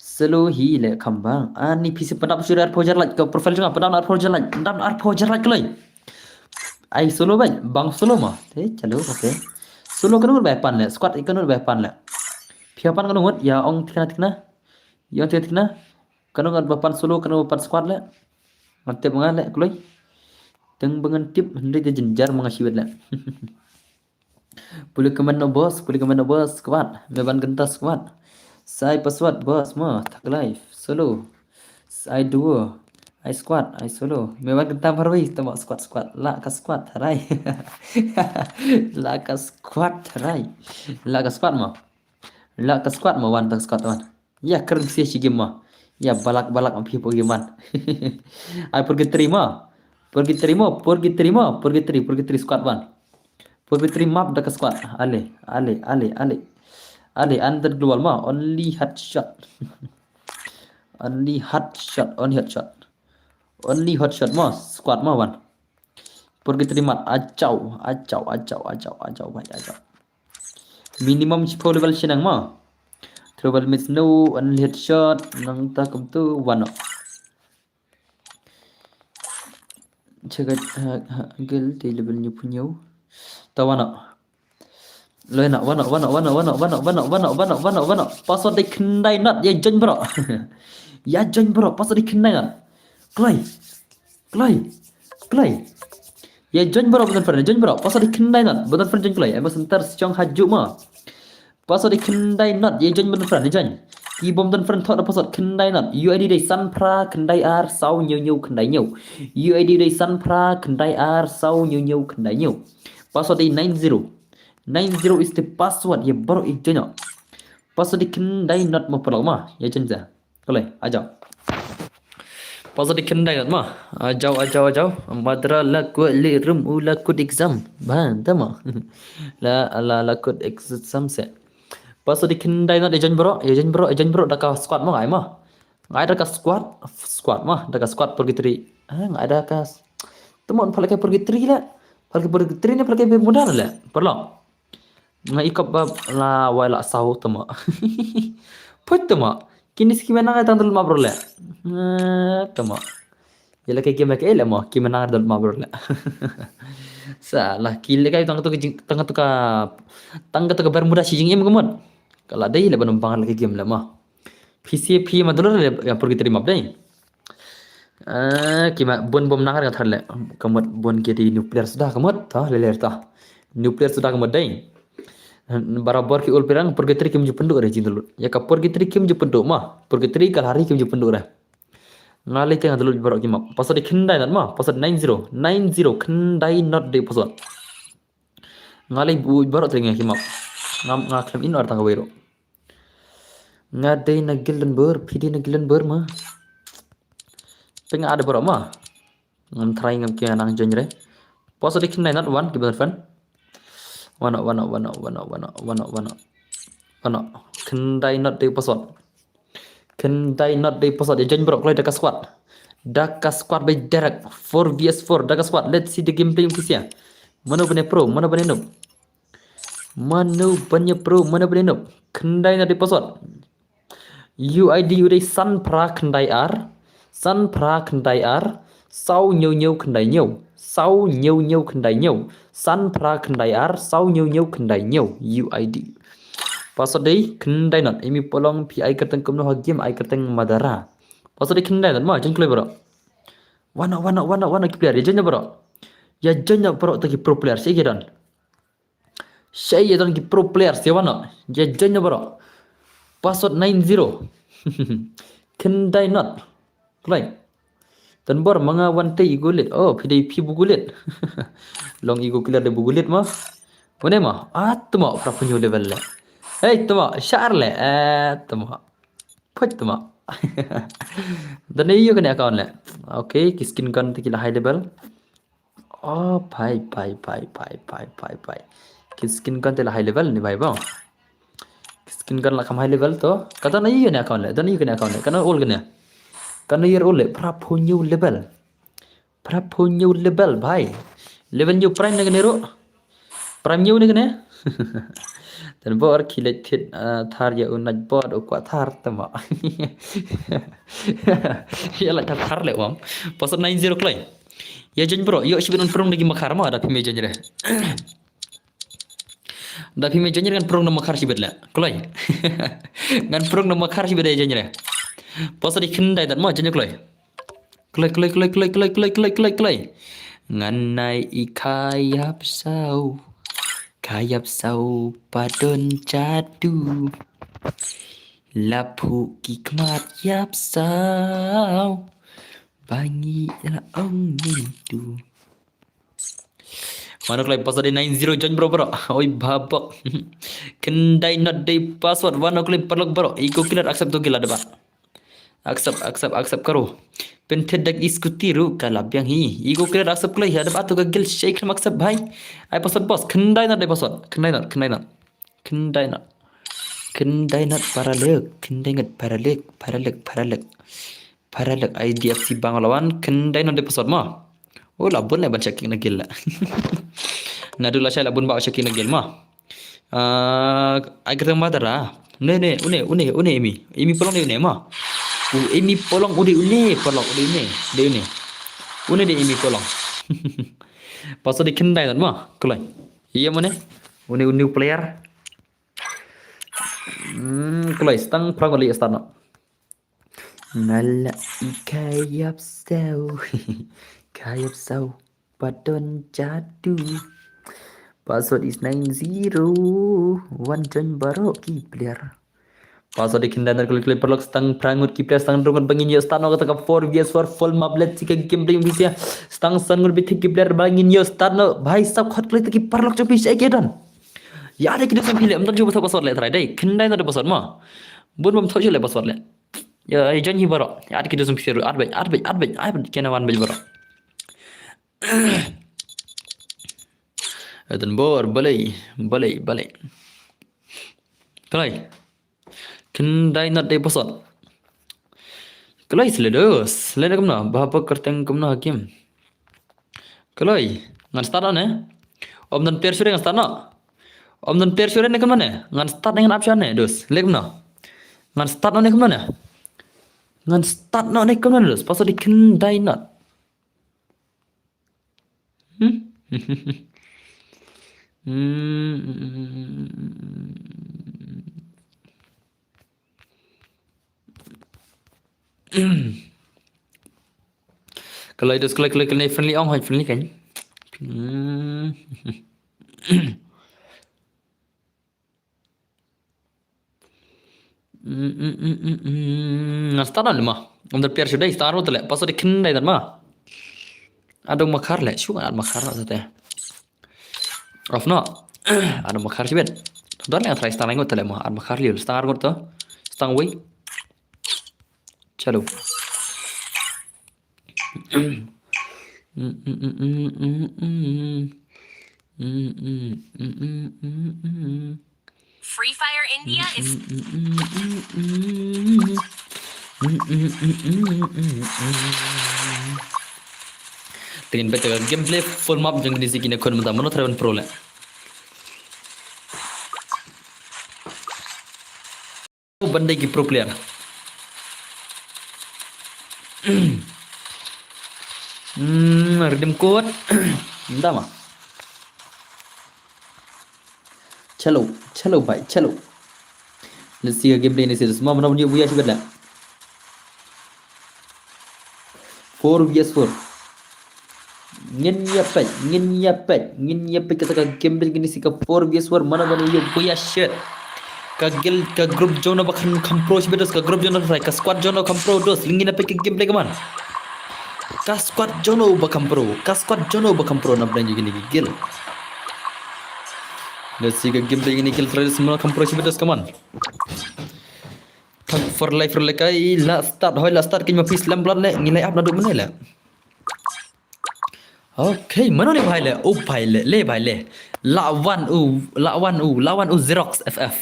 selo hile kambang ani pisi pendap sudah projar lagi ke profile juga pendap projar lagi kelai ai solo bang solo mah chalo okay solo kan udah pan le squad ikan udah pan le piapan kan udah ya ong tikna yang tikna kan udah pan solo kan udah pan squad le mantep mengal le kelai teng bangan tip hendak jenjar mengasih le Boleh komen no bos kuat beban gentas kuat saya password bos mah tak live solo saya duo I squad I solo beban gentam harwi tama squad la ka squad harai la ka squad mah wan tak squad wan ya keren sih si game mah ya balak ampi Pokemon I pergi terima squad wan Pergi terima map dekat squad. Ale. Under global mah only headshot. Only headshot mah squad mah wan. Pergi terima acau baik acau. Minimum 10 level senang mah. Trouble means no only headshot nang takum tu wan. Cegat gel di levelnya punya. Tawana wana pasal dia kendai nat ya jon bro pasal dia kendai nat klai ya jon bro bukan pernah jon bro pasal dia kendai nat bukan pernah jon klai emang sebentar secang haju mah pasal dia kendai nat ya jon bukan pernah jon ki bom dan pernah thot pasal kendai nat UID dei san pra kendai ar sau nhiều kendai nhiều UID dei san pra kendai ar sau nhiều kendai nhiều password di 90 is the password ya baru itu nya password di kendai not mau perlu mah ya jenza boleh ajau password di kendai not mah ajau madra la ku li rum ula kud exam ban tama la kud exam se password di kendai not ya jen bro dah ka squad mah ai mah Nggak ada kas squad mah, ada kas squad pergi nggak ada kas. Teman pakai pergi lah. Pakai pergi ini pakai mudah lah. Perlu. Nggak ikut bab la wala sahu tema. Put tema. Kini skimana nggak tanggal 5 bro lah. Tema. Yala kayak game kayak lah mah, gimana nggak dalam bro lah. Salah kile kayak tangga tu bermuda si jingim kemud. Kalau ada ile penumpang lagi game lah mah. PCP mah dulu yang pergi terima deh. Kima bom nangar nggak terle. Kemud bon jadi nuklir sudah kemud, tah leler tah. Nuklir sudah kemud deh. Barabar ki ul pirang pergi teri kim jependuk deh dulu. Ya ka pergi teri kim jependuk mah. Pergi teri kal hari kim jependuk deh. Ngalih tengah dulu barak kim mah. Pasal di kendai nak mah. Pasal 90 kendai not de pasal. Ngalih bu barak teri kim mah. Ngaklem in orang tangga wero. Ngadai na Gildenberg, PD na Gildenberg mah. Pengen ada barak mah. Ngam try ngam kia nang jenjre. Pasal di kendai not one gimana fan? Wana. Kendai not de pasal. Kendai not de pasal. Dia jenjre barak kalau dekat squad. Daka squad by Derek 4vs4 Daka squad. Let's see the gameplay yung kisya. Mana bane pro, mana bane noob. Mana bane pro, mana bane noob. Kendai na de pasal. UID udah san pra kendai ar. San pra kendai ar. Sau nhiều kendai nhiều. Sau nhiều kendai nhiều. San pra kendai ar. Sau nhiều kendai nhiều. UID. Pasal deh kendai not. Imi polong pi ai kerteng kumno hagim ai kerteng madara. Pasal deh kendai not mah jengklai bro. Wana ki player jenya bro. Ya jenya bro taki pro player sih dan. Saya dan ki pro player sih wana. Ya jenya bro. Password 90. Kendai not. Play. Dan bor mga wante igulit. Oh, PDP bugulit. Long igu clear de bugulit mah. Mana mah? Tuma pra punyo level le. Hey, tuma, syar le. Tuma. Put tuma. Dan iyo kena account le. Okay, kiskin kan tikila high level. Oh, pai. Kiskin kan tila high level ni bhai bang. Kiskin kan lakam high level to. Kata na iyo kena account le. Dan iyo kena account le. Kana all kena. Kana year all le. Prapunyo level. Prapunyo level bhai. Level new prime na kena ro. Prime new ni kena. Dan bor kilet thar ya unaj bor ko thar tama. Ya la thar le wam. Pasal 90 klai. Ya jen bro, yo sibin prong lagi makar ma ada pime jenjre. Da pime jenjre kan prong na makar sibet la. Klai. Ngan prong na makar sibet jenjre. Pasal di kendai dan ma jenjre klai. Klai. Ngan nai ikayap sau. Kayap sau padon jadu. Lapu kikmat yap sau. Bangi la ong nintu. Mana klay pasal di 90 jan bro. Oi babak. Kendai not day password wana klay parlok bro. Iko killer accept to gila debat. Accept karo. Pentedak iskutiru kalab yang hi. Iko killer accept klay ada batu gil shake accept bhai. Ai password boss. Kendai not day password. Kendai not paralek. Paralek IDFC Banglawan kendai no deposit mah. Oh labun le ban checking na gil la. Nadula saya labun ba checking na gil mah. Agar madara. Ne une imi polong une mah. Imi polong une polong une. Une de imi polong. Pasal di kendai no mah. Kulai. Iya mana? Une new player. Kulai stang pragoli start no. Ngala ikayap sau padon jadu. Password is 90. One join baru ki player. Password di kindan klik perlok stang prangut ki player stang rungun bangin yo start no kata 4vs4 full maplet sika game play bisa stang sangur bitik ki player bangin yo start no bhai sab khot klik ki perlok chopi sai kedan. Ya ada kiduk sampai le amtar coba password le try dai kindan ada password ma. Bun bam thau le password le. Ya janji baro. Ya ada kita sumpah arbej. Kena wan bej baro. Dan bor balai. Kalai. Kendai not day pasal. Kaloi seledos. Seleda kumna. Bahapa kerteng kumna hakim. Kaloi. Ngan start ne. Om dan per sure ngan start no. Om dan per sure ne kumna ne. Ngan start dengan option ne dos. Le kumna. Ngan start no ne kumna ne. Ngan start no ne kumna ne dos. Pasal dikendai not. Kalau itu kalau friendly ong hay friendly kan. Start on mah. Om der per sudah start hotel. Pas ada kendai dan mah. Ada makar le. Shu ada makar lah saja. Off no. Ada makar sih ben. Tuan yang try start hotel mah. Ada makar liul. Start hotel. Stang way. Chalo. Free Fire India is Tingin betul gameplay full map jangan di sini kon mata mana travel pro lah. Benda ki pro player. Redeem code. Entah mah. Chalo bhai, chalo. Let's see a gameplay ini semua mana punya buaya sih betul. 4 vs 4. Ngin nyiap kata gameplay gini sih ke 4 vs 4 mana punya buaya shit. Kagil ka group jono bakhan kampro sih betul ka group jono try ka squad jono kampro dos lingin apa ke gameplay kaman. Ka squad jono bakam pro na brand gini gil. Let's see gameplay ini kill try semua kampro sih betul kaman. Tag for life kai last start kin mapis lam blood le ngilai up na duk mana le. Okay, mana ni bhai le? Oh bhai le bhai le. Lawan Xerox FF.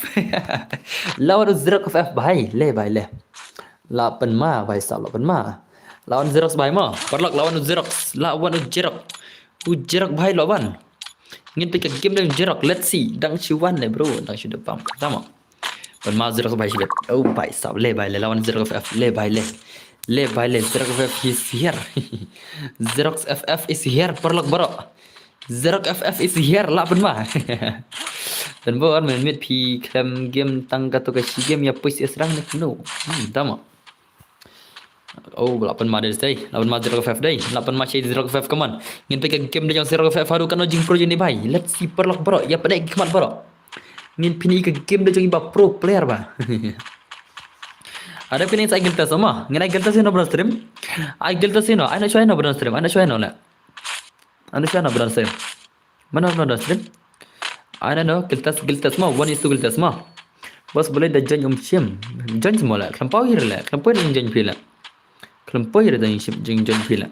Lawan Xerox FF bhai le. La pen ma bhai sab la pen ma. Lawan Xerox bhai ma. Perlak lawan Xerox. Xerox bhai lawan. Ngin pick game dengan Xerox. Let's see. Dang ciwan le bro. Dang sudah pam. Sama. Pen ma Xerox bhai sibet. Oh bhai sab le bhai le lawan Xerox FF le bhai le. Xerox FF is here. Xerox FF is here. Perlak bro. Xerox FF is here lah pen mah. Dan bawa main mid pi klem game tangga to kasi game ya push serang nak no. Tama. Oh lapan mah dari day. Lapan mah Xerox FF day. Lapan mah Xerox FF kaman. Ngin pe game dia yang Xerox FF haru kan jing pro ni bhai. Let's see perlak bro. Ya pada kemat bro. Ngin pini ke game dia yang iba pro player ba. Ada pini saya gilta sama. Ngin gilta sih no bro stream. I gilta sih no. Ana show no bro stream. Ana show no la. Anda siapa nak beransur? Mana beransur? Anda no giltas semua, 1:2 giltas semua. Bos boleh dah join shim, join semua lah. Kelampau hir lah, kelampau dah join pila. Kelampau hir dah join pila.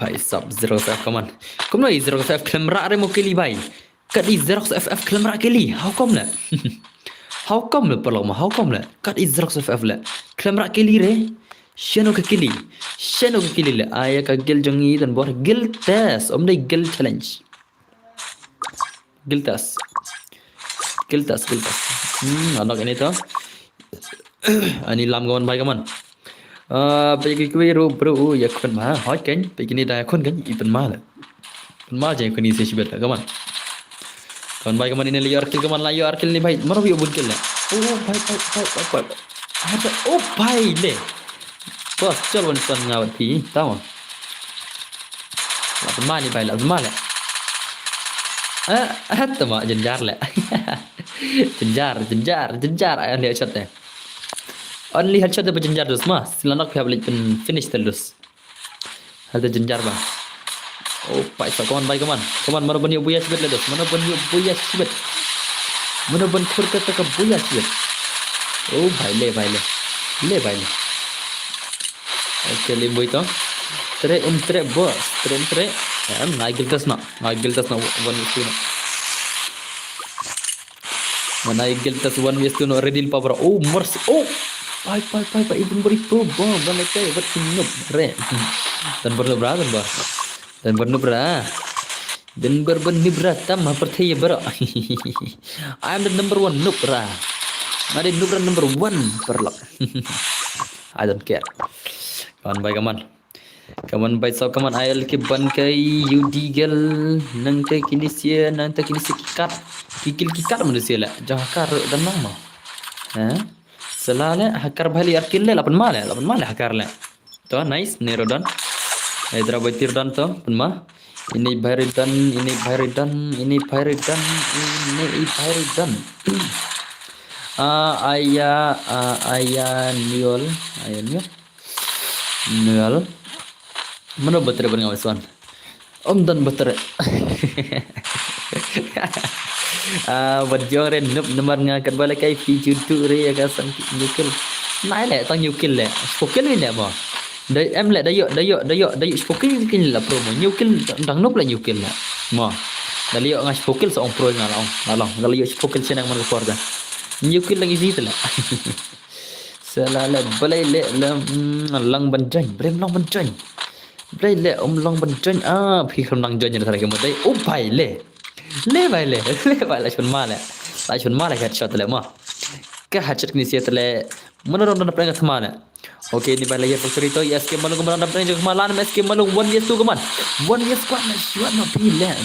Bhai sab Xerox FF kaman. Kamu lagi Xerox FF kelemrak remo keli bhai. Kat di Xerox FF kelemrak keli. How come lah? How come lah perlu mah? How come lah? Kat di Xerox FF lah. Kelemrak keli re. Sheno ke kili le aya ka gil jongi dan bor gil test om dai gil challenge gil test anak ini tu ani lam gawan bai kaman pergi ke bro ya kon ma hoi kan pergi ni dah kon kan ipen ma je kon ni se sibet kaman kon bai kaman ini liar kill kaman liar kill ni bai maro bi obun kill le oh bai ada oh bai le bos col wan son ngawat pi tahu la pema ni bai la pema le tama jenjar le jenjar ayan dia shot eh only headshot be jenjar dus mas silanak pihak balik pen finish terus hal jenjar ba oh pai sa kaman mana ban buya sibet le dus mana ban buya sibet mana ban khur ka buya sibet oh bhai le Okay, limboy to. Tre boss. Tre. Ngagil tas na 1:2 na. Mana igil tas one yes to no redil power. Oh mercy. Oh. Pai ibun beri pro bo balai kai wat sinup re. Dan perlu bra dan bar. Dan perlu bra. Dan berbeni berata mah percaya bro. I'm the number one noob bra. Ada noob number one perlak. I don't care. Kawan baik kawan. Kawan baik so kawan ayal ke ban kai yudigal nang kai kinisia nang ta kinisia kikat. Kikil kikat manusia lah. Jahakar dan nama. Selala hakar bhali arkil le 8 male hakar le. To nice nerodan. Hyderabad tirdan to penma. Ini Bhairedan. Niol. Mana betul benar ngawasan? Dan betul. Berjuang ren nomor ngangkat balik kai feature tu re agak sangkit nyukil. Nai le tang nyukil le. Spokil ni apa? Dai em le dayok spokil kin la promo nyukil dang nop la nyukil la. Mo. Dali yo ngas spokil seong pro ngalong. Kalau yo spokil senang man ko dah. Nyukil lagi situ la. Selala balai le lang banjang, brem lang banjang. Balai le lang banjang. Phi kham lang jang ni thara ke mo dai. Pai le. Le bai la chun ma la headshot le ma ka headshot ni sia tele menurun dan pernah semana. Okey ni bai la ya factory to yes ke malung menurun dan pernah malan mes ke malung 1 yes tu kaman 1 yes squad na shot no pile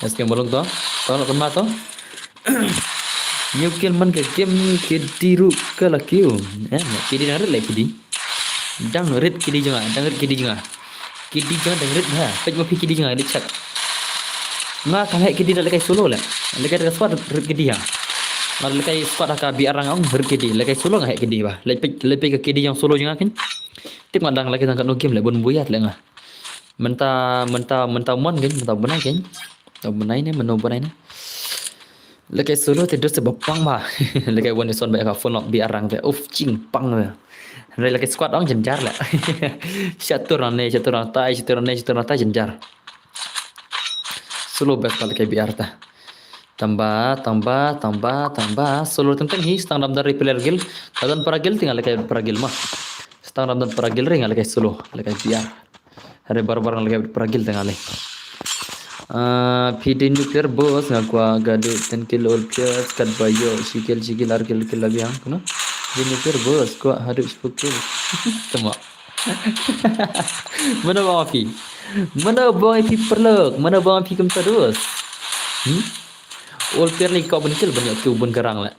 yes ke malung to kan ma to new kill man ke game ke diru ke la kiu ke di na le kidi dang red kidi jangan Kidi jangan dengerin ha. Pej mau kidi jangan dicek. Nga kalai kidi dak lekai solo lah. Lekai dak squad kidi ha. Mar lekai squad ka bi arang ang kidi. Lekai solo ngah kidi ba. Lepai ke kidi yang solo jangan kan. Tip mandang lagi tangkat no game le bon buyat le ngah. Menta mon kan, menta benai kan. Tau benai ne meno benai ne. Lekai solo tidur sebapang ba. Lekai one son ba ka phone bi arang te. Cing pang le. Rồi là cái squad đó dần jar lại. Catur này tai dần Solo back kali kayak biar ta. Tambah. Solo tentang hi stang dam dari player guild. Tadan para guild tinggal kayak para guild mah. Stang dam para guild ring kayak solo, kayak biar. Hari barbar kayak para guild tinggal. PD nuclear boss ngakwa gadu 10 kilo plus kat bayo sikil arkil lagi yang kuno. Nuclear boss ko harus pukul. Semua. Mana bang api perlek? Mana bang api kem terus? All player ni kau benikil banyak tu bun kerang lah.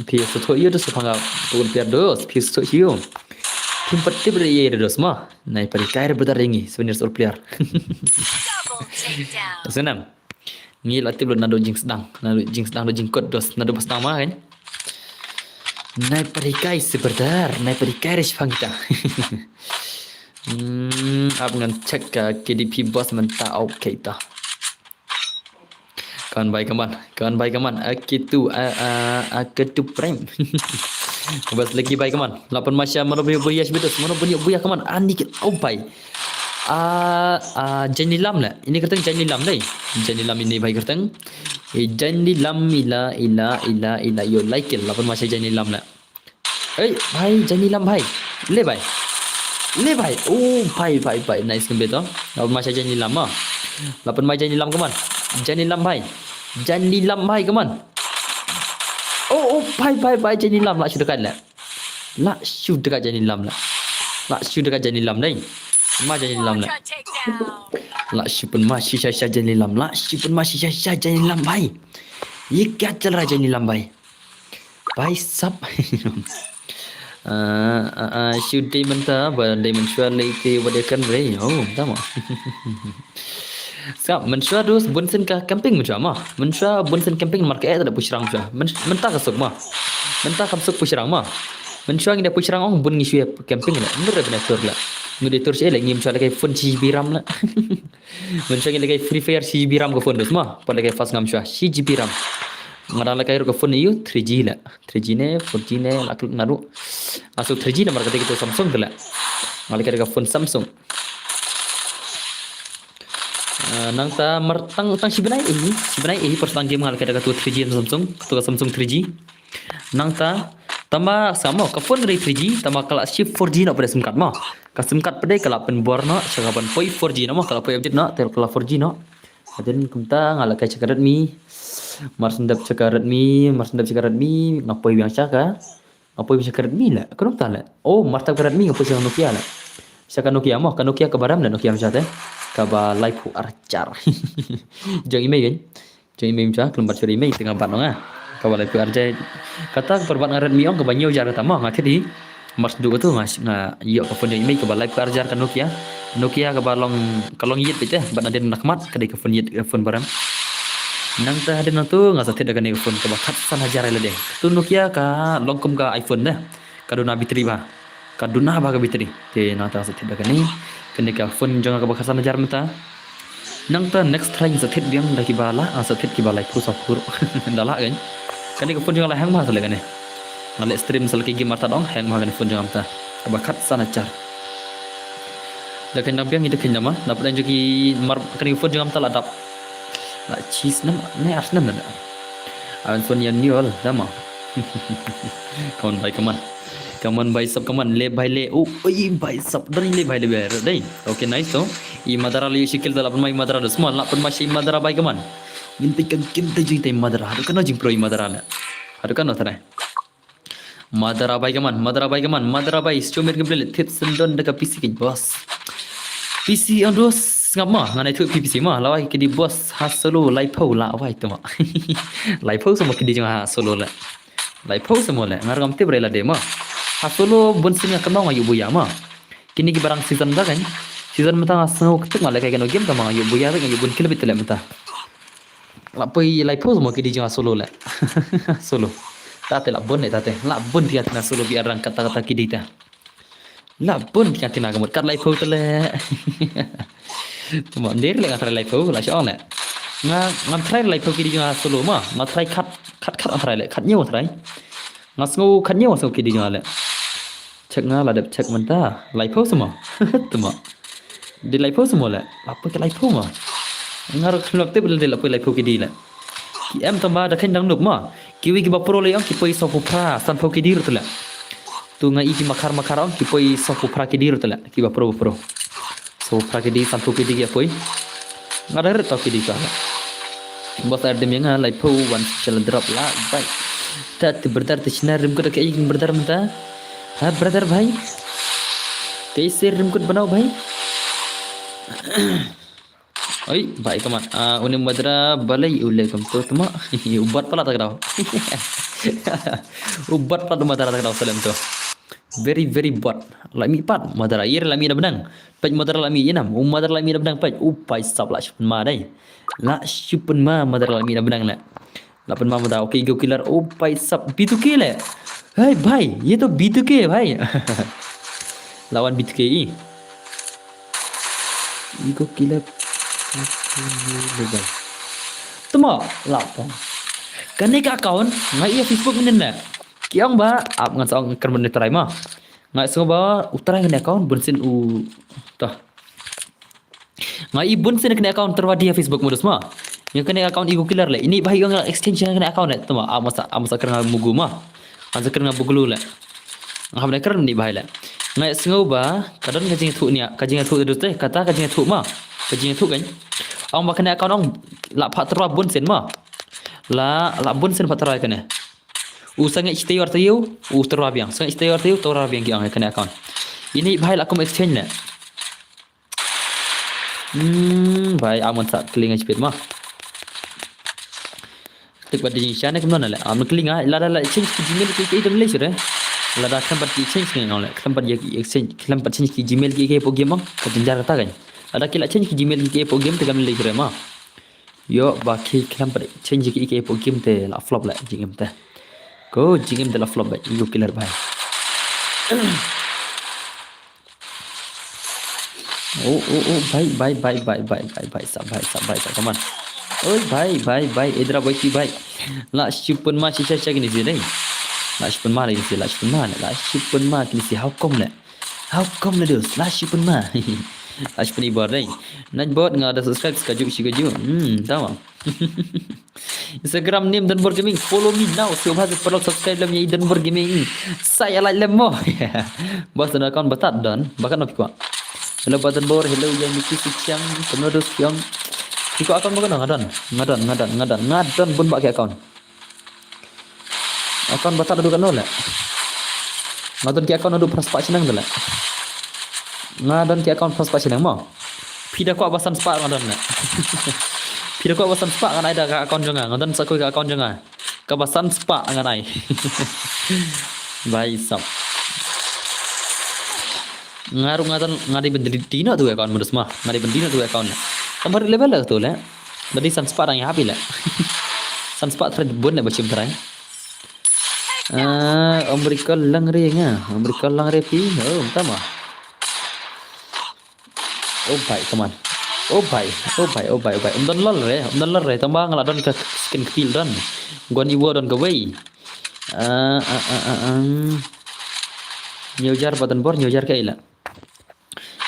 Pi sesuatu itu sepangga all player dos. Pi sesuatu itu. Tim peti beri dos mah. Naik pada kair betar ringi sebenarnya all player. Senam. Ni latih belum nado jinx dang do jingkot dos nado pas nama kan. Naik perikai sebentar, naik perikai respang kita. Ab ngan cek KDP boss mentah okay ta. Kawan baik kaman. Akitu prime. Bas lagi baik kaman. Lapan masya mana punya buya kaman. Andi au bai. Jani lam lah. Ini kertang jani lam dai. Jani lam ini baik kertang. Jani lam ila yo like it. Lapan masya jani lam lah. Bhai jani lam bhai. Le bhai. Bhai. Nice kembe to. Lapan masya jani lam ah. Lapan masya jani lam kaman. Jani lam bhai kaman. Bhai jani lam lah sudah dekat lah. Dekat jani lam dai. Ma jani lam lah. Pun ma shisha jani lam. Jani lam bhai. Ye kya chal raha jani lam bhai? Bhai sab. Shoot diamond ta, diamond shua leite wadakan re. Tama. Sab mensua dus bunsen ka camping macam mensua bunsen camping market ada pusrang macam mentah kasuk pusrang mensua ngi da pusrang ong bun ngi shue camping la nur benar tur la ngudi tur se la ngi mensua kai phone GB RAM la mensua ngi kai free fire GB RAM ko phone dus pada kai fast ngam shua GB RAM ngara la kai ko phone yu 3G la 3G ne 4G ne la naru masuk 3G na market kita Samsung la ngali kai ko phone Samsung nang ta tang tang si benai pertang game ngal kada tu 3G Samsung tu Samsung 3G nang ta tama sama ka phone dari 3G tama kala shift 4G nak pada SIM card mah ka SIM card pada kala pen bor na sagapan poi 4G na mah kala poi update na tel kala 4G na adin kumta ngala ka cakarat mi mar sendap cakarat mi ngapoi biang caka ngapoi biang cakarat mi la kenop ta la oh mar cakarat mi ngapoi sang Nokia la saka Nokia mah ka Nokia ka baram la Nokia macam teh ka ba live arcar jang email kan jang email macam kelembar curi email tengah bat nga ka ba live arcar kata perbat ngaran mi ong ka banyo jar ta mah ngati di mas du tu ngas nga yo ka phone email ka ba live arcar ka Nokia ka ba long kalong yit bete bat aden nakmat ka ka phone yit ka phone baram nang ta aden tu ngasa tidak ka phone ka ba khat san hajar la deh tu Nokia ka longkum ka iPhone dah kaduna bitri ba kaduna ba ka bitri te na ta sa tidak ka ni kenika phone jangan ka bakasan ajar mata nang ta next try sa thit biang da ki bala sa thit ki bala ku sa pur dala kan kenika phone jangan la hang ma sa le kan ngale stream sal ki game mata dong hang ma kan phone jangan mata ka bakat san ajar da kan biang itu kan nama dapat dan juga mar kenika phone jangan mata la dap la cheese nam ne asnam da awan phone yan niol dama kawan baik kaman by sub kaman le by le oh oi by sub dari le by le ber dai okay nice to I madara li sikil dala mai madara da small la pun masih madara by kaman minti kan kinta jing tai madara hadu kan jing pro I madara la hadu kan thara madara by kaman stomer gamble tip sendon da PC ke bos PC on dos ngama nganai tu PC mah lawai ke di bos ha solo live pau la wai tu mah live pau semua ke di jang ha solo la live pau semua la ngargam te brela de mah Hasolo bonsinya kenong ayu buya mah. Kini ki barang season dah kan. Season mata asno ketuk malai kayak game tamang ayu buya kan ayu bun kilbit le mata. Lapoi lai pos mo ki di jang solo la. Solo. Tate la bon ne tate. La bon dia tina solo biar rang kata-kata ki dita. La bon dia tina gamut kat lai pos tele. Tuma ndir le ngatrai lai pos la syong la. Ngam try lai pos ki di jang solo mah. Ngam try kat try le kat nyew try. Ngasngu kat nyew so ki di jang la. Cek nga la dep cek menta lai pau semua tuma di lai pau semua la apa ke lai pau ma ngar klok te bel de la lai pau ki di la ki em tamba da khen dang nuk ma ki wi ki ba pro le ong ki poi so pra san pau ki di ru tla tu nga I ki makar ong ki poi so pra ki di ru tla ki ba pro so pra ki di san pau ki di ki poi ngar er to ki di ka bos ar dem nga lai pau wan chal drop la bai tat berdar te chnar rim ko ke I berdar menta हाँ ब्रदर भाई कैसे रिमकोट बनाओ भाई ओए भाई कमान उन्हें मदरा balai उल्ले कम तो तुम ubat pala tak tahu ubat pala madara tak tahu salam tu very bot lami pat madara ir lami dah benang paj madara lami inam madara lami dah benang paj upai sab la shupun ma dai la shupun ma madara lami dah benang la lapan ma madara okay go killer upai sab B2K le Hai भाई ये तो B2K है भाई lawan B2K Ego killer legal tuma lapang kane ka account ngai ya Facebook menen na kiang ba ap ngan song kan men try ma ngai so ba utrai kan account bunsin u tah ngai bunsin kan account terwadi ya Facebook modus ma yang kan account Ego killer le ini bahai yang extension kan account le tuma amasa kan mugu ma Azakar nga bugulu la. Ngam na karam ni bahai la. Ngai sngo ba kadon kajing thu nia kajing thu du te kata kajing thu ma. Kajing thu kan. Ong ba kana account ong la phat terwa bun sen ma. La bun sen phat terwa kana. U sangai stay war tayu u terwa biang. Sangai stay war tayu terwa biang ki ong kana account. Ini bahai la kom exchange la. Bahai amon sa kling speed ma. Tik bad di chana kum nona la am klinga la change ki gmail ki idam le sure la da kan bad ki change ni ngole kan bad ki exchange kan bad change ki gmail ki po game ka tinjar ta kan ada ki la change ki gmail ki po game te kam le sure ma yo ba ki kan bad change ki po game te la flop la jingam ta ko jingam de la flop ba ego killer bhai oh bye sab come on Oi bhai idra boy ki bhai la shipun ma chicha gini sih dai la shipun ma lagi sih la shipun ma kini sih how come la dus la shipun ma Acho que bot đây. Nan bot nggak ada subscribe sekaju. Tahu. Instagram name Danbor Gaming. Follow me now. Siapa yang perlu subscribe dalam yai Danbor Gaming. Saya like lemo. Bos dan account batat dan bahkan nabi kuat. Hello Pak Danbor, hello yang Miki Siang, penerus yang Iko account bahkan ngadan pun pakai account. Account batat adu kan lah. Ngadan ki account adu prospak senang dah lah. Ngadan ki account prospak senang mau. Pida ko abasan spak ngadan lah. Pida ko abasan spak kan ada ka account jangan. Ngadan sakoi ka account jangan. Kabasan spak ngan ai. Baik sap. Ngaruh ngadi bendina tu account modus mah. Ngadi bendina tu account. Kamar level lah tu lah. Jadi sanspak yang happy lah. Sanspak thread bun lah bacim terai. Amerika lang re pi. Oh, tama. Oh baik teman. Oh baik. Umdan lal re. Tambah ngaladon ke skin kecil dan. Gua iwo dan gawai. Nyojar patan bor nyojar kaila.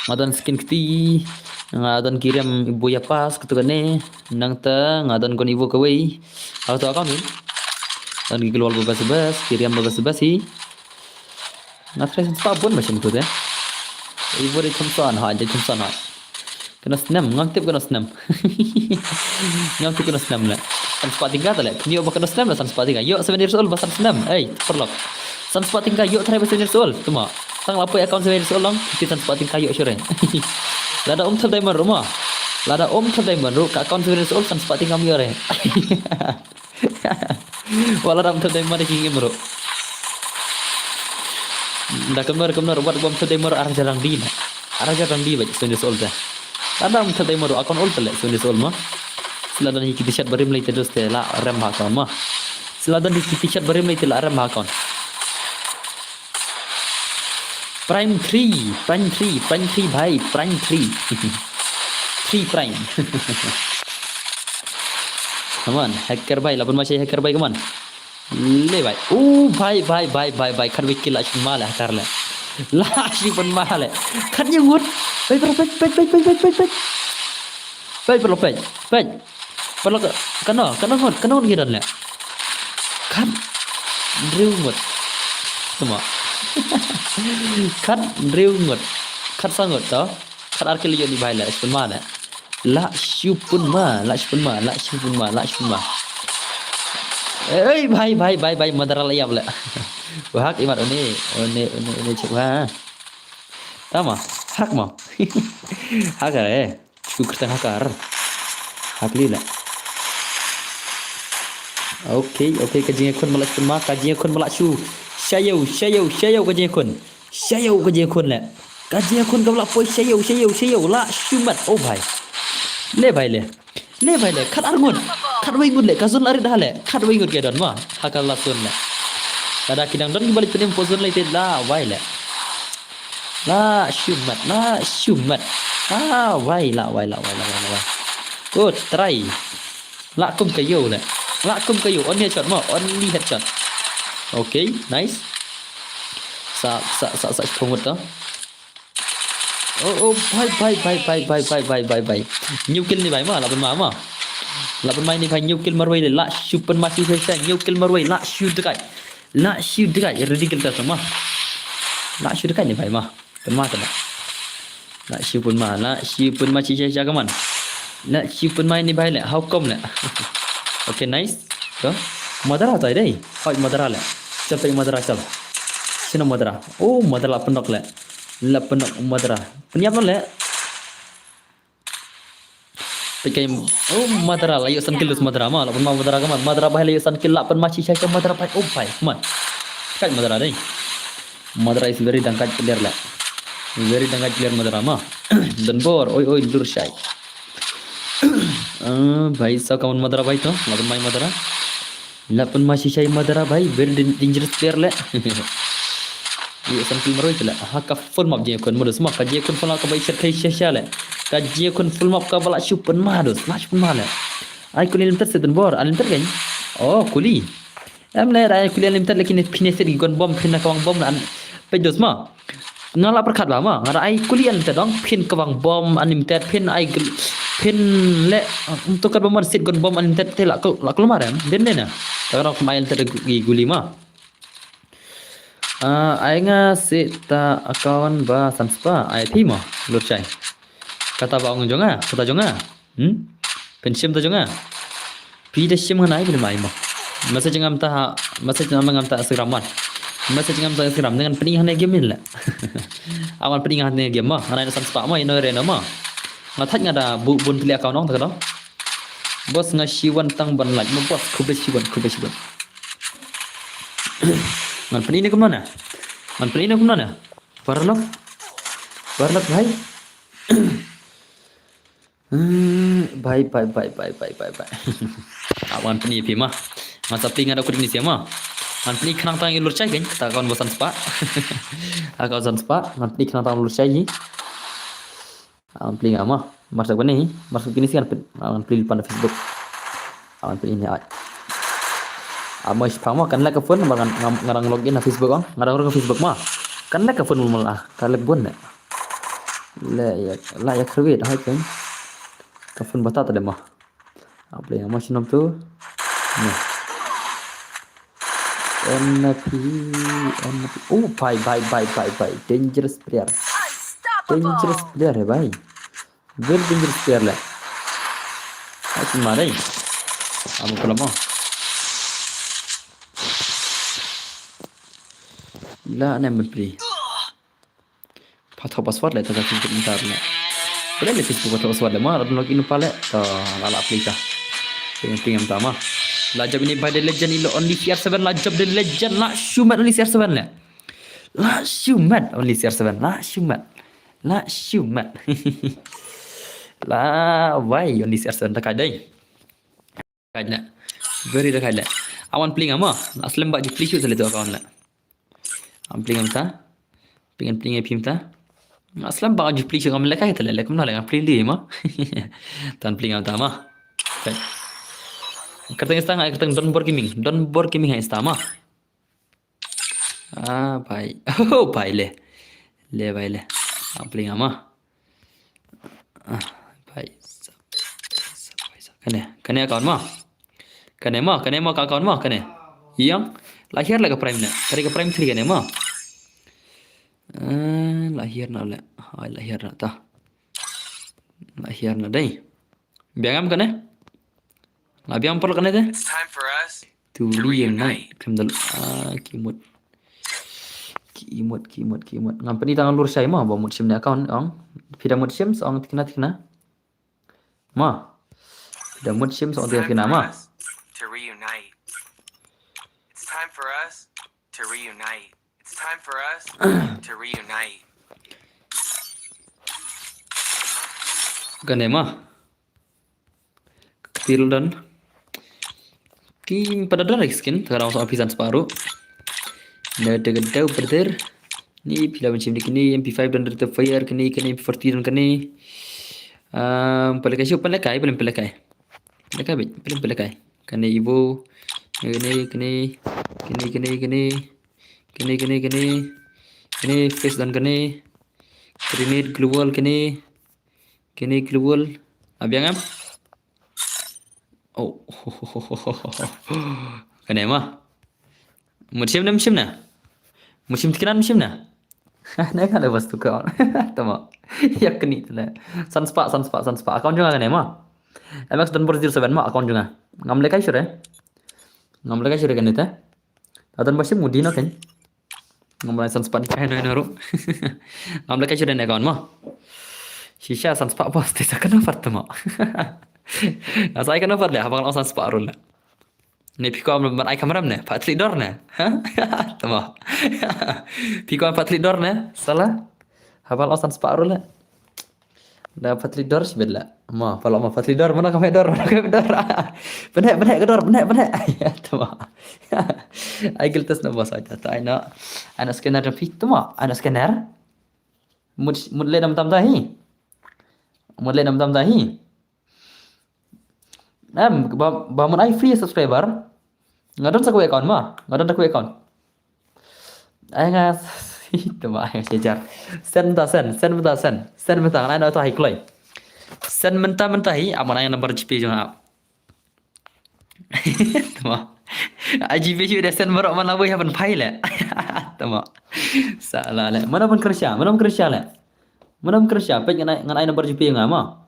Ngadan skin kecil. Ngadan kirim ibu ya pas ketukane. Nang ta ngadan gua iwo gawai. Auto account ni. Dan gigil wal bebas kirim bebas sih. Ngatresan spa pun macam tu deh. Ibu di kumsan ha, jadi kumsan ha. Kena senam, ngantip kena senam. Ngantip kena senam lah. San spa tinggal tak lah. Ni obak kena senam lah san spa tinggal. Yuk 7 years old basan senam. Perlok. San spa tinggal yuk try 7 years old. Tuma. Tang lapoi account 7 years old lang. Kita san spa tinggal yuk syuren. Lada om thal diamond rumah. Lada om thal diamond ru ka account 7 years old san spa tinggal miore. Wala ram thal diamond king imro. Dah kemar buat bom thal diamond arah jarang di baca 7 years old dah. Ada thal diamond account old tele 7 years old mah. Seladan hiki t-shirt barim lai terus tela rem account mah. Seladan hiki t-shirt barim lai tela rem account. Prime 3 bhai, Prime 3. 3 Prime. Come on, hacker bhai, lapun masih hacker bhai, come on. Le bhai. Bhai, kan wikil lach mal hacker le. Lach pun mal le. Kan yang ngut. Bhai perlu pej. Perlu kena ngut gidan le. Kan driu ngut. Semua. Kan driu ngut. Kan sangut tau. Kan arkil yo di bhai le, pun mal le. Lach pun mal. Bhai madara layap le. Wahak imat ini cik ha. Tama, hak mau. Hakar Syukur tengah hakar. Hak lila. Okay, kajian kun malak cuma kajian kun malak syu. Syayau kajian kun. Syayau kajian kun le. Kajian kun kau lapoi syayau la syumat. Oh bhai. Le bhai le. Kat argun. Kat wingun le. Kazun lari dah le. Kat wingun ke don mah. Hakal la sun le. Kada kidang don balik penim pozun le la wai le. La syumat. Wai la. Oh, try. Lakum kayu le. Only headshot mah. Only headshot. Okay, nice. Sa pungut dah. Oh, bye. New kill ni bhai mah, lapun mah. Lapun main ni bhai new kill marwai le. La super masih saya new kill marwai. La shoot dekat. Ready kill tak sama. La shoot dekat ni bhai mah. Pun mah tak. La shoot pun masih saya kaman. La shoot pun main ni bhai le. How come le? Okay, nice. So, madara tai dei. Hoi madara le. Chal madara chal. Sino madara. Oh, madara penok le. Lapan madara. Penyap le. Pakai madara lah. Yuk san kill madara mah. Lapan madara kaman. Madara bahaya yuk san kill. Lapan masih saya madara pai. Oh pai. Kaman. Kat madara deh. Madara is very dangkat clear le. Very dangkat clear madara mah. Dan bor. Oi lur syai. Bhai sa kaman madara bhai to. Lapan mai madara. Lapan masih saya madara bhai. Very dangerous player le. Ye sampai maroi tela haka full map je kon modus mak je kon full map ka bai chat kai sha le ka je kon full map ka bala super modus match pun mala ai kun lim terset bor alim ter kan oh kuli am le ai kuli lim ter lekin pine set kon bom pina kawang bom an pedos ma ngala perkat ba ma ngara ai kulian ta dong pin kawang bom unlimited pin ai pin le untuk kan bomar sit gon bom unlimited te la keluar ya den na kalau main ter guli ma ai nga sita account ba sanspa ai thi ma lur chai kata ba ong jonga kata jonga pensim ta jonga pi de sim ngai bil mai ma message ngam ta Instagraman message ngam ta Instagram dengan peningan game la awan peningan game ma ana sanspa ma ino re na ma ngathaj ngada bu bun tli account ong ta dong bos nga siwan tang ban laj mo bos khube siwan ngan penini ke mana ngan penini ke mana barlok bhai bye awan peni pi mah masa ping ada kuring ni siapa ngan peni khnang tang ilur chai kan ta kawan bosan spa akaun san spa ngan peni khnang tang ilur chai ni awan peni ama masuk kini sih awan peni pada Facebook awan peni ni ama spam kan like phone ngarang login na Facebook ang ngarang Facebook mah kan like phone mul ah kalek bon ne la ya krevet hai kan ka phone bata tade mah aple ama sinam tu ne NP oh bye dangerous player hai bhai very dangerous player la ai marai amu kolama la ana mempli patho password le ta Facebook intar le boleh le Facebook patho password le ma login pale to la aplika pengen tama la jab ini by the legend ilo only CR7 la jab the legend la shumat only CR7 le la shumat only CR7 la shumat la why only CR7 ta kadai kadna very da kadla awan pling ama aslam ba jipli shu sale to account la ampling amta pengen pimta aslam ba jipli shu ngam lekai tale lekum na le pling li ma tan pling amta ma kateng istang don bor gaming hai istama bhai oh bhai le bhai le ampling ama bhai kane account ma kane ma account ma kane yang lahir la ka prime na kare ka prime 3 kane ma lahir na la lahir na ta lahir na dai biangam kane abiang por kane de It's time for us to reunite kemdal kimut ngampani tangan lur sai ma ba mut sim ne account ong pida mut sim ong tikna ma pida mut sim ong tikna ma to reunite. It's time for us to reunite. It's time for us to reunite. kane ma tildan ki pada dah skin sekarang soal pisan separuh nada gedau berder ni pila macam ni MP5 dan data fire kini MP40 dan kini pelekai siapa pelekai kini ibu kini face dan kini grenade global kini global abiang am oh kene mah musim tikinan nah kan lepas tu kau tama ya keni tala sanspa account juga kene mah MX dan Bor 07 mah account juga ngamle kai sure kene ta adan basim mudino kan ngamle sanspa ni kai no ro ngamle kai sure ne account mah shisha sanspa bos tesa kana fartama saya kan over le habang osan separuh le ne piko am ai kameram ne patli dor ne tama piko am patli dor ne salah habang osan separuh le da patli dor sebela ma kalau ma patli dor mana kame dor benek ke dor benek tama ai giltas na bos aja ta ana scanner fit tama ana scanner mud le dam tam dahi bangun ai free subscriber ngadon sa ko account ma ngadon ta ko account ai nga Itu mah yang sejar. Sen mentah lain atau hai kloi. Sen mentah hi aman yang nomor GP juga. Itu mah. GP sudah sen merok mana boleh hapan pai le. Itu mah. Salah le. Mana pun kerja le. Mana pun kerja pet ngan nomor GP nga mah.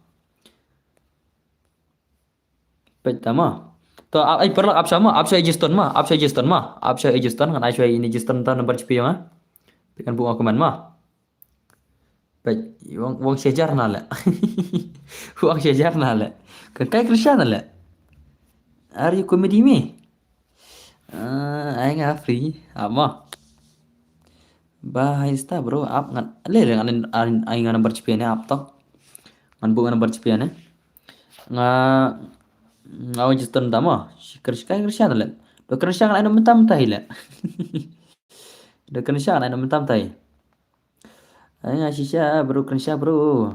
Pet tama. To ai perlu apsa Egiston ngan ai shoi ini Egiston ta nomor GP nga. Pekan bunga keman mah. Pet wong sejar na le. Wong sejar na le. Kan kai kerja na le. Are you comedy me? Ai nga free. Ama. Bahista bro, ap ngan le ngan ai ngan nomor GP ne ap tok. Ngan bunga nomor GP ne. Nga ngaw Egiston tama. Kerja na le. Do kerja ngan ai mentah le. Do kerja ngan ai mentah. Ai nga shisha bro kerja bro.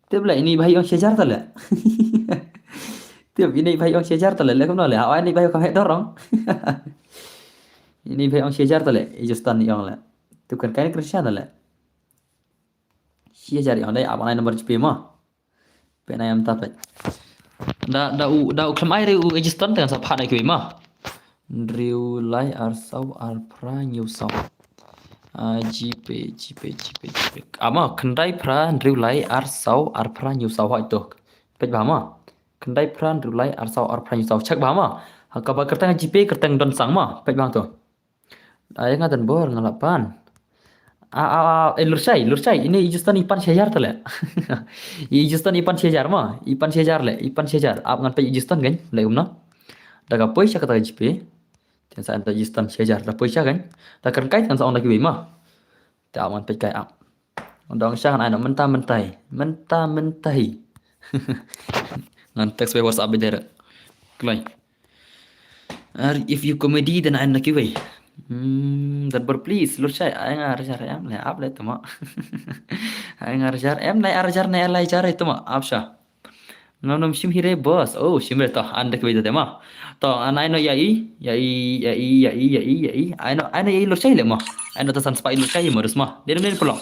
Tebla ini bahai orang sejar tala. Tiap ini bahai orang sejar tala. Lekom nole. Awak ini bahai orang hek dorong. Ini bahai orang sejar tala. Ijustan yang la. Tu kan kain kerja tala. Sejar yang dai abang nomor GP mah. Pena yang tapat. Da uklam ai u ijustan dengan sapat nak kuwi mah. Driu lai arsau arpra nyusau. GP. Ama kendai pra driu lai arsau arpra nyusau itu. Pej bahama. Kendai pra driu lai arsau arpra nyusau. Cak bahama. Hakaba kertang GP kertang don sang mah. Pej bang tu. Ay ngatan bor ngalapan. Lursai. Ini Ijustan ipan sejar tala. Ijustan ipan sejar mah. Ipan sejar. Ap ngan pej Ijustan kan. Lai umna. Daga poisa kata GP. Tiang sa anta Ijustan sejar. Da poisa kan. Da kan kait kan sa on lagi mah. Ta aman pej kai ap. Undang syang ana mentah. Ngan teks we WhatsApp bidera. Klai. If you comedy then ana kiwe. Dan please lursai ai ngarjar em le ap le tama. Ai ngarjar em lai arjar ne lai jar itu mah apsha. Nom sim hire bos. Oh simre to anda kiwe de mah. To anai no yai. Ai no yai lursai le mah. Ai no tasan spai lursai marus mah. Dia men pulang.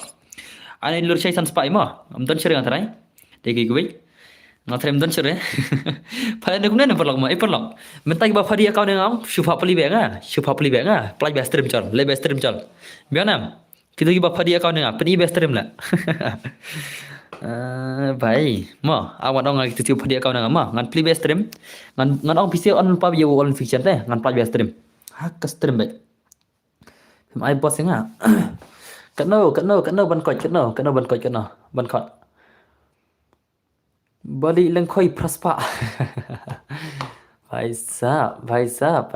Ai lursai san spai mah. Am don sering antarai. Degi kiwe. Ngatrem don sure. Pada nak guna perlok mah, perlok. Mentai ba phadi account ngam, syufa peli benga, play bestream chal, le bestream chal. Bianam. Kita ki ba phadi account ngam, pani bestream la. Bai, ma, awak dong ngai tu phadi account ngam ma, ngan play bestream, ngan ong PC on pa bio on fiction teh, ngan play bestream. Hak stream bai. Ai boss nga. Kano ban kot. Balik lengkoi praspa. भाई साहब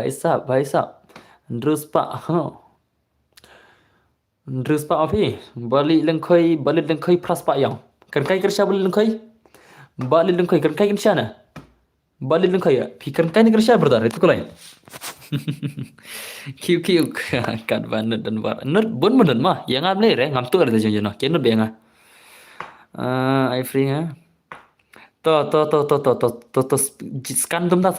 Druspa api balik lengkoi praspa yang kan kai kerja balik lengkoi kan kai kerja na balik lengkoi ya pi kan kai kerja berdar itu lain. Kiu kan banget dan war nut bon bener mah yang ngam le re ngam tu ada jangan nah kenut be nga ai free nga to scan tum ta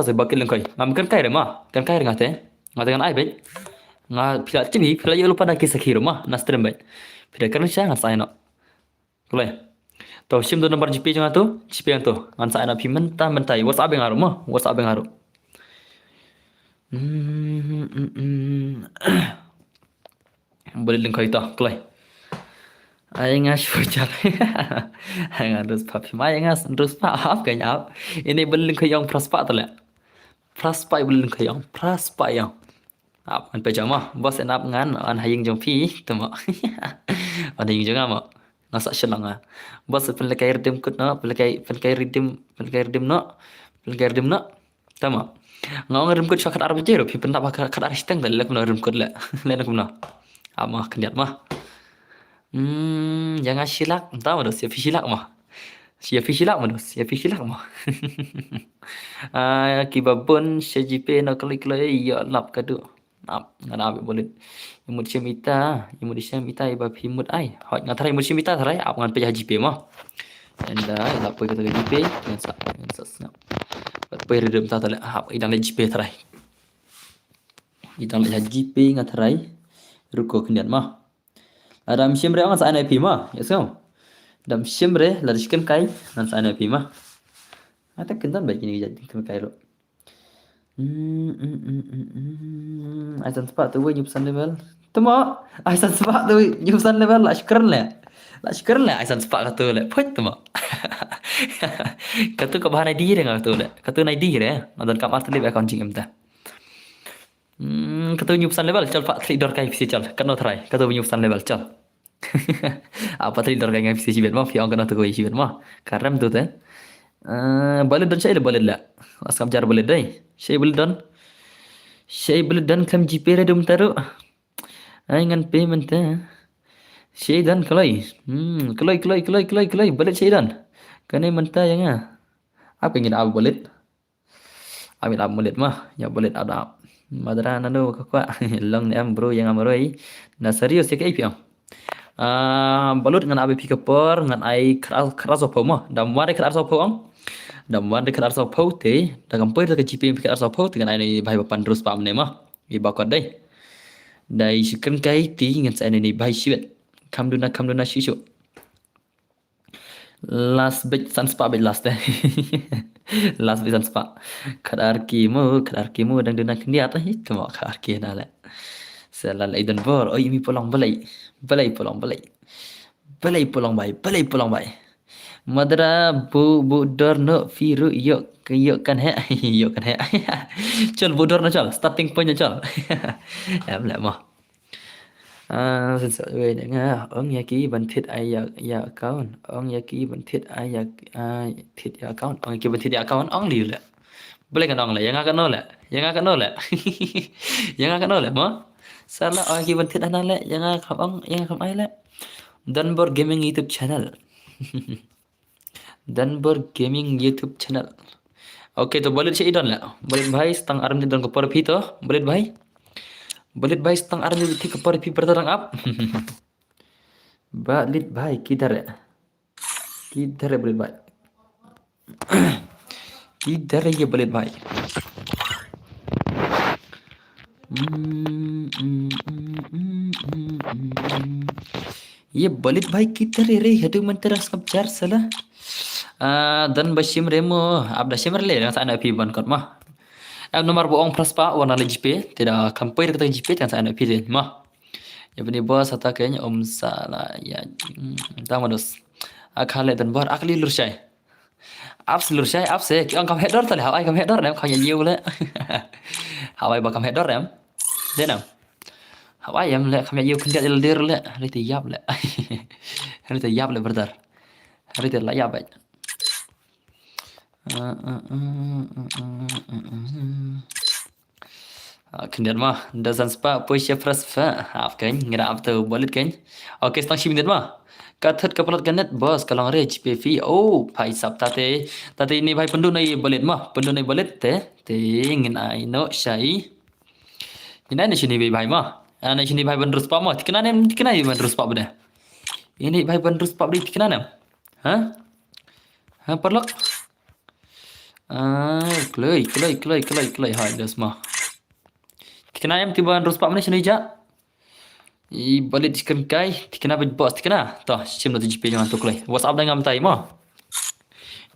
se bakil lengkoi ngam kan kai re mah kan kai ngate kan ai be nga pila chibi pila yo lupa nak kisah kiro mah nastrem bai pila kan sya ngan sai no kulai to sim do nomor GP jang tu GP yang tu ngan sai na pi mentah WhatsApp yang haru boleh lengkoi to kulai ai nga shujar ai nga dus papi mai nga dus pa ap kan ap ini boleh lengkoi yang praspa tala praspa boleh lengkoi yang praspa yang ap an pejama bos enap ngan an haying jong pi tama an haying jong ama nasa shalanga bos pelkai redim kut no pelkai redim no tama ngau redim kut shakat arab jero pi pentap kat aristeng dal lek no redim kut le lek no ama kendiat mah jangan silak entah mana siapa silak mah kibabun sejipe no klik ya lap kadu ngana abi boleh imut semita iba pimut ai hot ngathai imut semita tharai ap ngan pe haji pe mah enda lap pe kata haji pe ngan sa snap pe redem ta tala ap idang haji pe tharai idang haji pe ngathai Ruko kendian mah. Adam shimre ang sa NIP mah. Yes không? Adam shimre là chicken kai nan sa NIP mah. Ata kendan baik ini jadi chicken kai lo. Aisan sepak tu nyusan level. Temo, aisan sepak tu nyusan level lah syukur le. Lah syukur le aisan sepak kata le. Put temo. Kata kau bahan ID dengan kata le. Kata ID re. Nadan kam arti le account jing emta. Kata nyusan level chal pak trader kai fisi chal. Kano try. Kata nyusan level chal. Apa trader kai ngai fisi sibet mah. Fiang kena tu kau sibet mah. Karam tu teh. Boleh dan saya boleh lah. Asam jar boleh deh. Saya boleh dan. Saya boleh dan kam GP re dum taruh. Ngan payment teh. Saya dan kelai. Kelai. Boleh saya dan. Kene mentah yang apa ingin aku boleh. Amin aku boleh mah. Ya boleh ada. Madara nanu kakak. Long ni am bro yang amroi. Na serius ya kai piang. Balut dengan abi pikapor dengan ai keras apa mah. Dam ware keras apa ang. Dam ware keras apa te. Dagam pai dekat GP keras apa dengan ai bahai papan terus pam ne mah. I bakot dai. Dai chicken kai ti dengan sa ni bahai siwet. Kamduna shishu. Last bit sunspa bit last deh. Last bit sunspa. Kadar kimu dang duna kendiat itu mah kadar ki dah le. Selal idan bor. Oh ini pulang balai. Balai pulang bai. Madra bu dor no firu yok kan he. Yok kan he. Chal bu dor no chal. Starting point chal. Em lại mà. Xin sợ về để nghe ông nhà ký bản thiết ai ya account ông nhà ký bản thiết ai ya thiết ya account ông nhà ký bản thiết ya account ông liu lẹ boleh kan ông lẹ yang akan nol lẹ yang akan nol lẹ mà salah ông nhà ký bản thiết anh lẹ yang akan ai lẹ Danbor Gaming YouTube channel. Danbor Gaming YouTube channel. Oke तो boleh cek idon lah. Boleh भाई setang arm idon ke por pito. Boleh भाई setang arm idon ke por pi berterang up. Boleh भाई किधर है boleh भाई. किधर है ये boleh भाई. ये बलित भाई किधर है रे हेतु मंत्र सब चार salah. Dan bashim remo abda shimmer le dengan sana pi ban kot mah. Nomor bohong plus pa warna le GP tidak kampai dekat GP dengan sana pi mah. Ya bini bos atau kayaknya om salah ya. Tahu dos. Akhale dan bar akli lursai. Apps lursai apps se ang kam header tali hawai kam header nem khanya yiu le. Hawai ba kam header nem. Thế nào? Hawai em le khanya yiu kendia le dir le. Hari tiap le. Hari tiap le brother. Hari tiap la ya baik. Kendian mah doesn't spa push press fa half kan ngira after boleh kan oke stang shim mah kathut kapalot ganet bos kalong re HPV oh bhai sab tate ini bhai pendu nai boleh te ngin ai no shai ini na sini bhai mah ana sini bhai bandrus pa mah tikna bandrus pa benda ini bhai bandrus pa beli tikna nem ha perlok klei hai das mah tikna em tiba bandrus pa mana sini ja I balik chicken kai tikna bit bos tikna toh sim no GP jangan tu klei WhatsApp dah ngam tai mah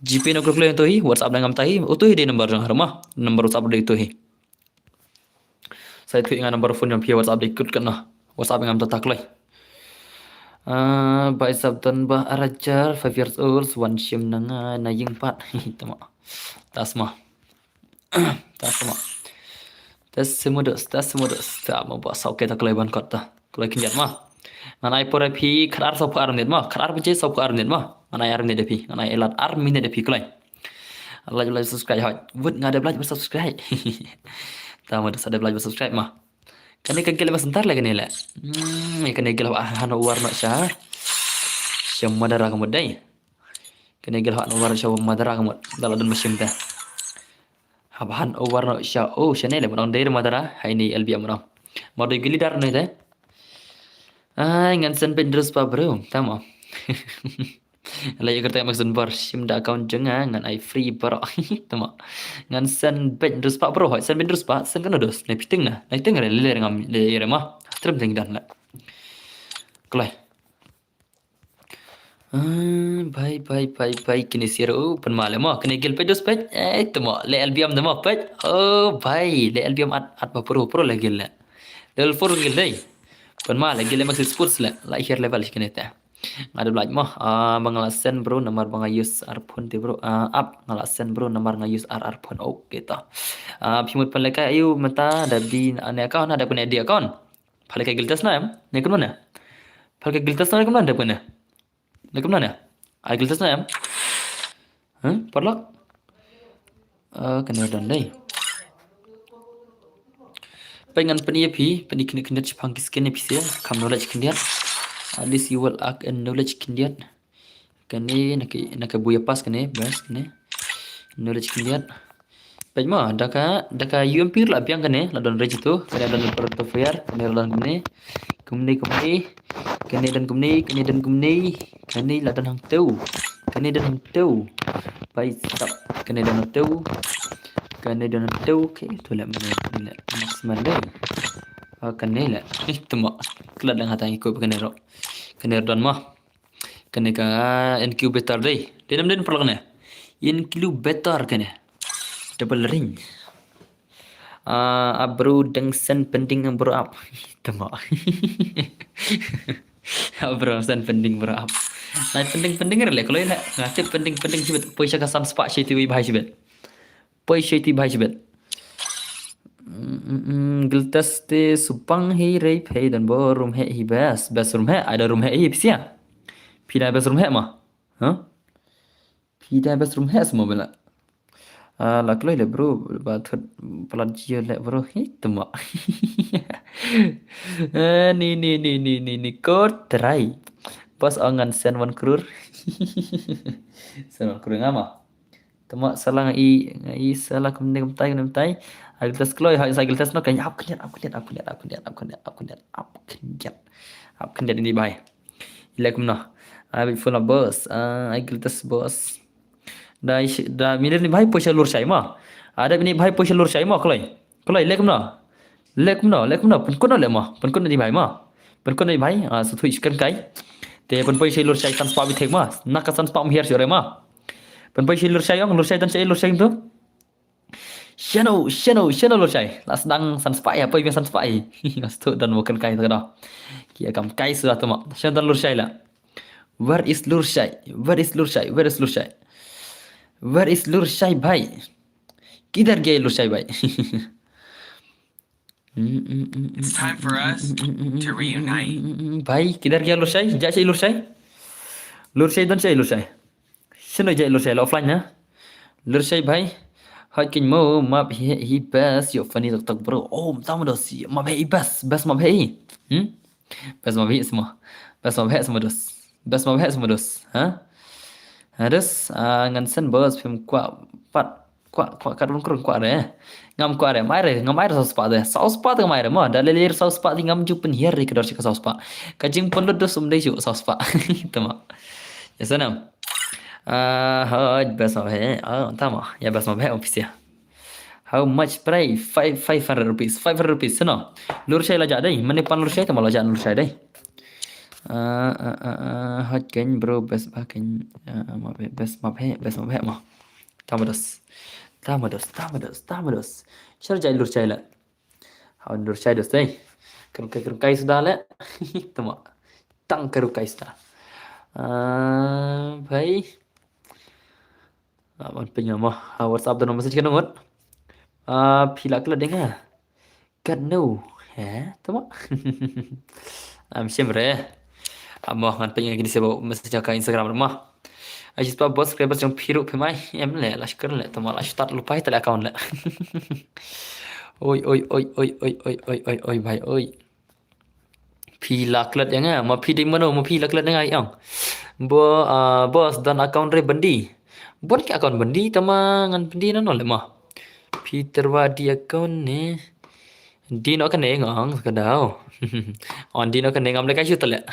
GP no klei tu hi WhatsApp dah ngam tai tu hi de number jang rumah number WhatsApp de tu hi saya tweet dengan number phone yang pia WhatsApp de ikut kan nah WhatsApp ngam tak klei by Sabtan bah arajar 5 years old one sim nanga na ying pat itu mah tas mah tas semudos tak mau buat sok kita keleban kota kalau kinjat mah nganai pore pi kerar sok arm net mah kerar pece sok arm net mah nganai arm net depi nganai elat arm net depi kelai like subscribe hot buat ngada belajar subscribe tahu ada belajar subscribe mah kan ikan gila sebentar lagi nih lah ikan gila hano warna syah syam madara kamu dai kan gila hano warna syah madara kamu dalam dan mesin teh habahan warna syah oh syane le menang dari madara hai ni LB amram mau gili dar nih teh ngan sen pedrus pa bro tamu lagi kerja maksud bar sim da account jangan ngan I free bar tamu ngan sen pedrus pa bro sen pedrus pa sen kan dos ne piting na le ngam le mah terus tinggi dan lah. Kelai. भाई kini siru pen malam mah kini gil pedos pej temo le albiam demo pej oh भाई le albiam at pro le gil le del for gil dai pen malam gil max sports la here level kini ta ada belaj mah bangalasen bro nomor bangayus arpon ti bro up ngalasen bro nomor ngayus arpon oke ta pimut pen leka ayu mata ada di ane account ada pun dia account phale ka giltas na ne kun mana phale ka giltas na kun mana ada pun Lekum mana? Agil tas na yam? Parlok? Kena dan dai. Pengan peni api, peni kena kena cipang kisken api sia, kam knowledge kendian. At least you will act and knowledge kendian. Kene nak buya pas kene, bas kene. Knowledge kendian. Pejma, daka UMP lah piang kene, la don reji tu, kene dan portfolio, kene dan kumni, kene dan kumni, kene la dan hang teu, baik stop, kene dan teu, okay, tu lah maksimal deh, kene lah, itu mak, kelak dah hatang ikut kene dan mah, kene ka incubator deh, dia nam perlu kene, incubator kene. Double ring. Bro sen pending bro up. Tama. Bro sen pending bro up. Nah pending rele kalau nak ngasih pending sibet poisa ka sam spa shiti wi bhai sibet. Poi shiti bhai sibet. Giltas te supang hi rei phe dan bo room he bas room he ada room he pisia. Pida bas room he ma. Pida bas room he semua bela. Lakloi le bro bathut pelajia le bro itu mak ni kod try pas angan sen 1 crore sen 1 crore ngama temak salah ngai salah kumtai agiltas kloi ha agiltas no kan up kendiat ini bai ilakum no abi full of boss agiltas boss da minir ni bhai poisa lur sai ma ada bini bhai poisa lur sai ma klai lekum na pun kon le ma pun kon ni bhai ma pun kon ni bhai su thui kan kai te pun poisa lur sai tan spa bi thek ma nak san spa hier sore ma pun poisa lur sai dan sai lur sai tu Shano lur sai las dang san spa ya poi san spa ai ngas tu dan bukan kai tu da kia kam kai su tu ma shan dan lur sai la where is lur sai Where is Lur Shai bhai? Kidhar gaya Lur Shai bhai? It's time for us to reunite. Bhai, kidhar gaya Lur Shai? Ja Shai Lur Shai? Lur Shai don Shai Lur Shai. Sino ja Lur Shai offline na? Lur Shai bhai. Hai kin mo map hi bas yo funny tak bro. Oh, tamu dos. Map hi bas map hi. Bas map hi semua. Bas map hi semua dos. Harus ngan sen bos film kwa kadun kurun kwa re ngam kwa re ngam air sauce pa de mai re ma dalir sauce pa ngam ju pen hier re kedor sauce pa kajing pun do sum dei ju sauce pa tama ya sanam haj bas ma he tama ya bas ma he office how much price 500 rupees no lur shai la ja dai mane pan lur shai tama la ja lur shai dai hot keng bro best baking best map he ma tamados char jai lur chai la how lur chai dos dai keru kai sudah la tama tang keru kai sudah bhai abang punya mah WhatsApp dan message kan ngot phila kala denga god no tama am shemre Amo ngan pengen gini sebo message ka Instagram rumah. Ajis pa bos subscribers jong piru pe mai em le lashkar le to mala start lupa tele account le. Oi bhai oi. Pi laklat yang ma pi di mano ma pi laklat yang ai bos dan account re bandi. Bon ke account bandi tama ngan bandi no le ma. Pi terwadi account ne. Di no kan ngang kadao. On di no kan ngam le kai chu tale.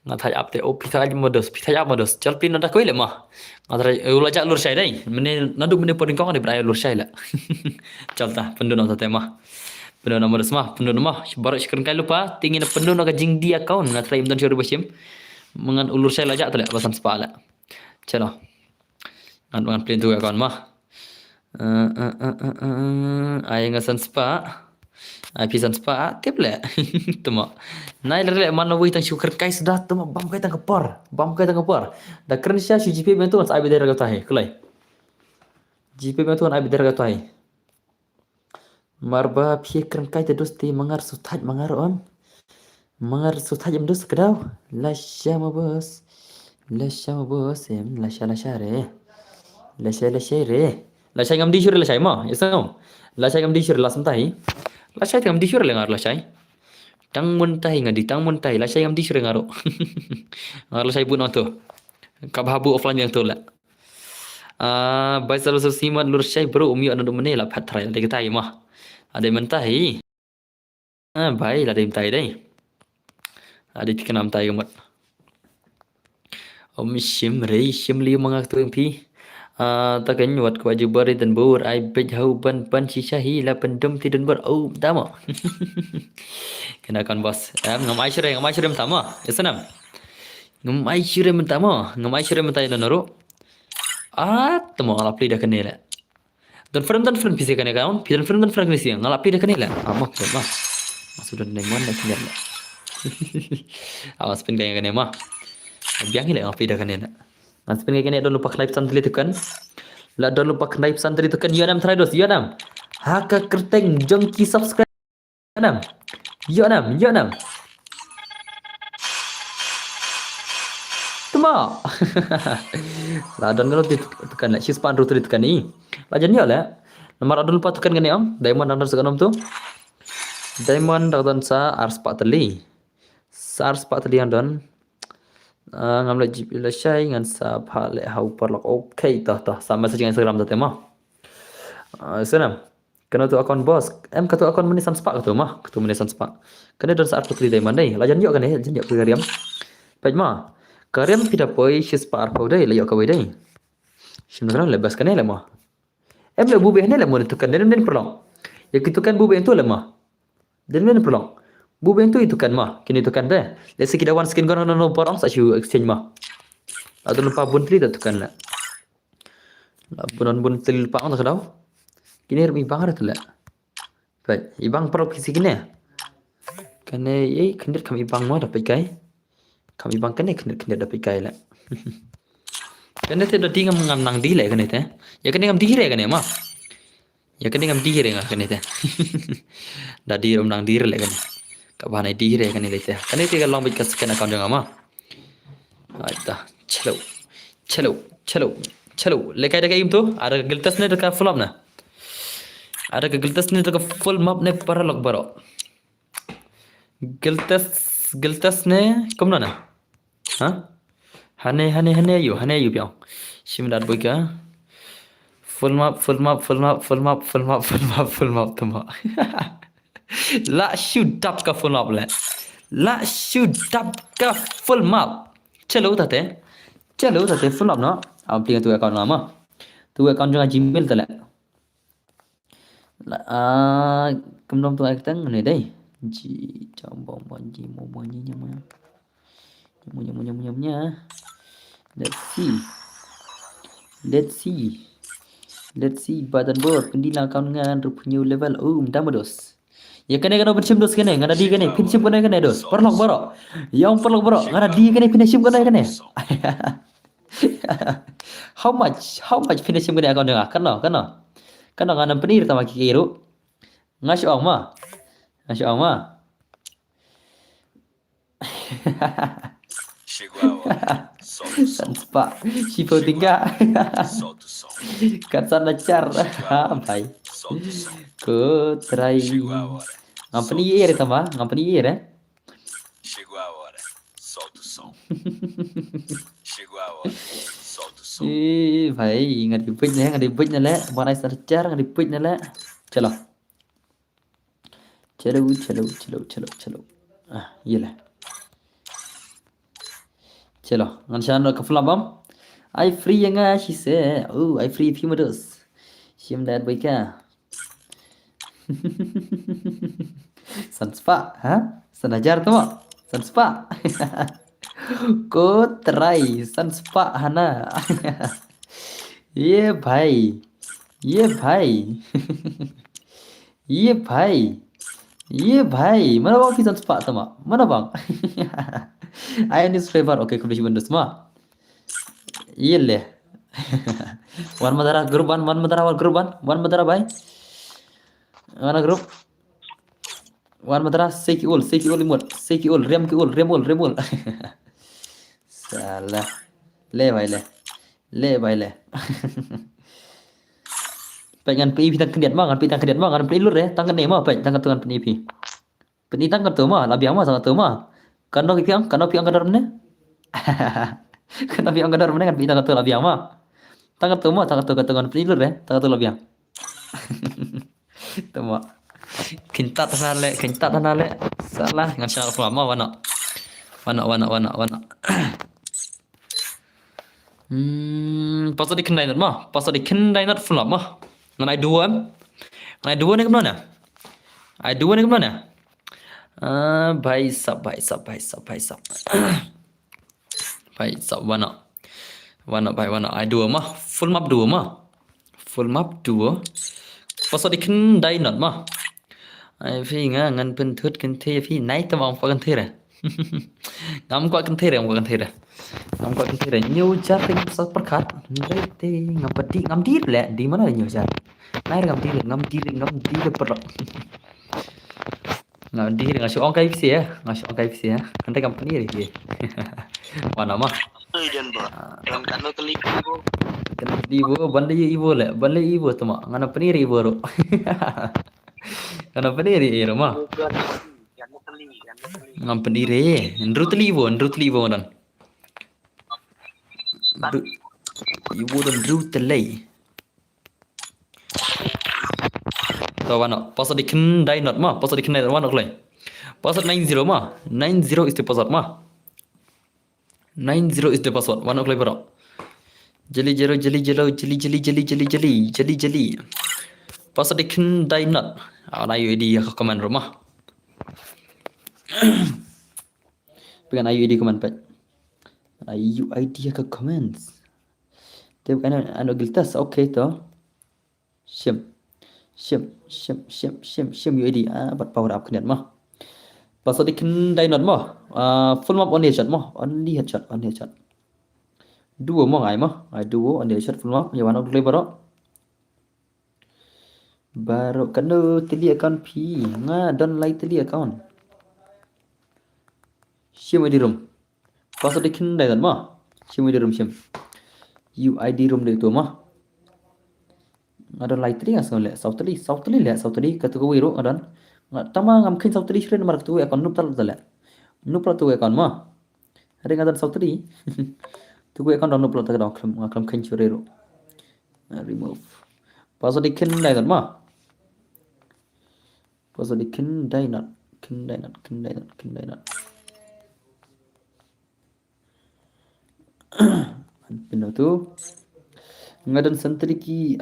Ngathai apte pitha modus chal pin na koi le ma. Ngathai ula ja lur sai dai. Mene nadu mene poding kong de brai lur sai la. Chal ta pendun ta tema. Penuh nomor semua, penuh nomor. Baru sekarang kali lupa, tingin penuh nak jing dia kaun nak try imdan syuri basim. Mengan ulur saya lajak tu lek basan sepa lek. Chalo. Ngan plan tu kawan mah. Ai ngasan sepa. Ai pisan sepa tip lek. Tuma. Nai lek mana wei tang syukur kai sudah tuma bam kai tang kepor. Bam kai tang kepor. Da keren sya GP bentu ai bidar ga tahi. Kelai. GP bentu ai bidar ga tahi. Marba fikran kai terus ti mangar sutaj mangar on. Mangar sutaj terus kedau. Lasya ma bos. Lasya ma bos em lasya re. Lasya re. Lasya ngam di syur lasya ma. Yesau. Lasya ngam di syur lasam tahi. Lasya ngam di syur lengar lasya. Tang mun tahi ngadi tang mun tahi lasya ngam di syur ngaro. Ngar lasya pun tu. Kabhabu offline yang tu lah. Baisal siman lur syai bro umi anu menela patrai lagi tahi mah. Ada yang mentahi. Baik, ada yang mentahi deh. Ada yang kenam tahi kemat. Shim rei, shim liu mangak tu yang pi. Tak nyuat kewajiban bari dan bur. Ai bej hau ban sisa hila pendem tidun ber. Oh, tama. Kenakan bos. Ngamai syurem tama. Yasanam. Ngamai syurem tama. Ngamai syurem tahi noro. Tama alapli dah kenela. Dan film bisa kena kawan, film bisa ngalapi dah kena lah. Amak tu mah. Sudah nemon dah kena lah. Awas pun kaya kena mah. Biang hilang ngalapi dah kena lah. Mas pun kaya kena don't lupa like santri tekan. Lah don't lupa like santri tekan. Yo nam try dos, yo nam. Haka kerteng jongki subscribe. Yo nam. Yo nam. Tuma. Lah don kalau tekan lah, si span rute tekan ni. Lajan dia lah. Nomor adun lupa tekan gani am. Diamond adun sekan tu. Diamond adun sa ars pateli. Sa ars pateli adun. Ngamla GP la syai ngan sa phale hau perlok okay tah sama saja dengan Instagram tu mah. Senam. Kena tu akun bos. Katu akun menisan spak tu mah. Katu menisan spak. Kena don sa ars pateli diamond dai. Lajan dia kan lajan dia kariam. Baik mah. Kariam tidak poi syis par pau dai layak kawai dai. Sebenarnya lebas kan lah mah. Le bube ni lah mau ditukan dan perlong. Ya itu kan bube itu lah mah. Dan perlong. Bube itu kan mah. Kini itu kan deh. Let's say kita one skin kono no porong sa exchange mah. Atau lupa buntli dah tukan lah. Bunan buntli lupa on tak tahu. Kini remi bangar tu lah. Baik, ibang perlu kisi kini. Kene kendir kami ibang mau dapat kai. Kami ibang kene kendir dapat kai lah. Kene tu dah tinggal nang di lah kene teh. Ya kene ngam di re kene mah. Ya kene ngam di re ngah kene teh. Dah di nang di re lah kene. Kabahana di re kene teh. Kene tu kalau ambil kasih kena account jangan mah. Aita, chalo. Lekai dah kaim tu. Ada geltas ni dekat full up na. Ada geltas ni dekat full map ni para log baro. Geltas ni kom na. Ha? Hane ayu piang. Simdar boy ka. Full map tama. La shoot up ka full map le. La shoot up ka full map. Chalo tate full map no. Am tinggal tu account nama. Tu account jangan Gmail tala. Kemudian tu account ni dai. Ji jambon banji mo banji nyamanya. Let's see badan bor pendila kau dengan rupanya level dah dos. Ya kena bersim dos kena ngada di kena pinsim kena dos. Perlok baro. Yang perlok baro ngada di kena pinsim kena. How much pinsim kena kau dengar kena. Kena ngana penir tama kikiru. Ngasih ong mah. Chegou a hora. Solta o som. Pak, Shifu tiga. Solta o som. Kata nacar. Bye. Solta o som. Ku try. Chegou a hora. Ngapa ni year tama? Ngapa ni year Chegou a hora. Solta o som. Chegou a hora. Solta o som. भाई ngadi na le. Mana sarcar ngadi puj na le. Chalo. Ye lah. Chalo, ngan ke full bam. I free yang she say. Oh, I free few models. Shim that boy ka. Sanspa, ha? Sanajar tu mak. Sanspa. Ko try Sanspa hana. ये भाई ये भाई ये भाई ये भाई mana bang kita sepak sama mana bang I newspaper oke kembali benda semua iya leh wan madara grup wan madara wal grup wan madara bay mana grup wan madara seki ul imut seki ul rem ul salah le bay le pengen pi tang kediat mah kan pi tang kediat mah kan pi lur ya tang kene mah pe tang ketuan pi pi tang ketu mah labiang mah sangat tu mah kan piang kadar mene kan piang kadar mene kan pi tang ketu labiang mah tang ketu mah tang ketu ketuan pi lur ya tang ketu labiang tu mah kintat tanale salah ngan syang lama wana pasal di kendai mah pasal di kendai nat full mah ngan ai dua ni kemana ai dua ni kemana भाई साहब wana ai dua mah full map dua pasal di kendai nat mah ai phi ngan pen thut kan the phi nai tamang pa kan the ra ngam kwa kan the ra nhiều jar ting sa perkat rete ngapati ngam di le di mana nhiều jar nai ngam di le perok ngam di ngasih ong kai psi ya kan te company ri ki wana mah dan ba dan kanu teliki bo kan di bo bande ibo tama ngana pani ri ibo ro ngana pani ri ro mah ngam pani re ndrutli ibo nan ibu dan rutelai to wana pasal di kendai not mah pasal di kendai wana klai pasal 90 mah 90 is the password mah 90 is the password wana klai bro jeli pasal di kendai not ana UID ya comment rumah pengen UID comment pet UID ya ke comments tapi kan anu giltas okay to Syam UID bat power up kena mah pasal di kendai not mah full map only headshot dua mah ai dua only headshot full map ya wana dulu baru kena teli account P don't like teli account Syam UID room pasal di kendai not mah Syam UID room UID room itu mah ada light tadi asal le sautli kata ko wiro adan tama ngam kin sautli shre nomor tu akon nup tu akon ma ada ngadan sautli tu akon don nup ta ngam kin chure ro remove pasal kin dai ma pasal kin dai not pino tu ngadan santri ki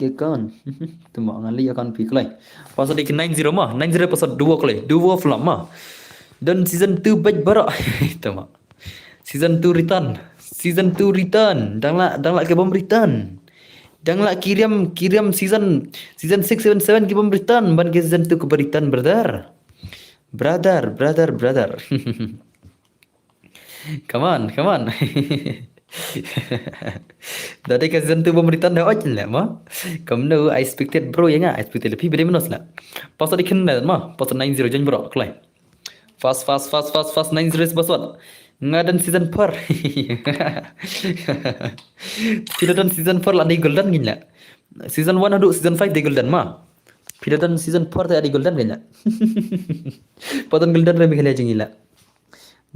account tuma ngali account piklai pasal dik 90 mah 90 pasal 2 klai 2 film mah dan season 2 batch barak tuma season 2 return dang la ke bom return dang la kirim season 6 7 ke bom return ban ke season 2 ke return brother come on dari ke season 2 pemerintahan dah ojol lah mah kamu no I expected bro ya I expected lebih beda minus lah pasal dikenal mah pasal 90 jan bro klay fast 90 password ngadan season 4 tidak season 4 lah di golden gila season 1 aduk season 5 di golden mah tidak season 4 tadi golden gila padan golden lebih kali aja gila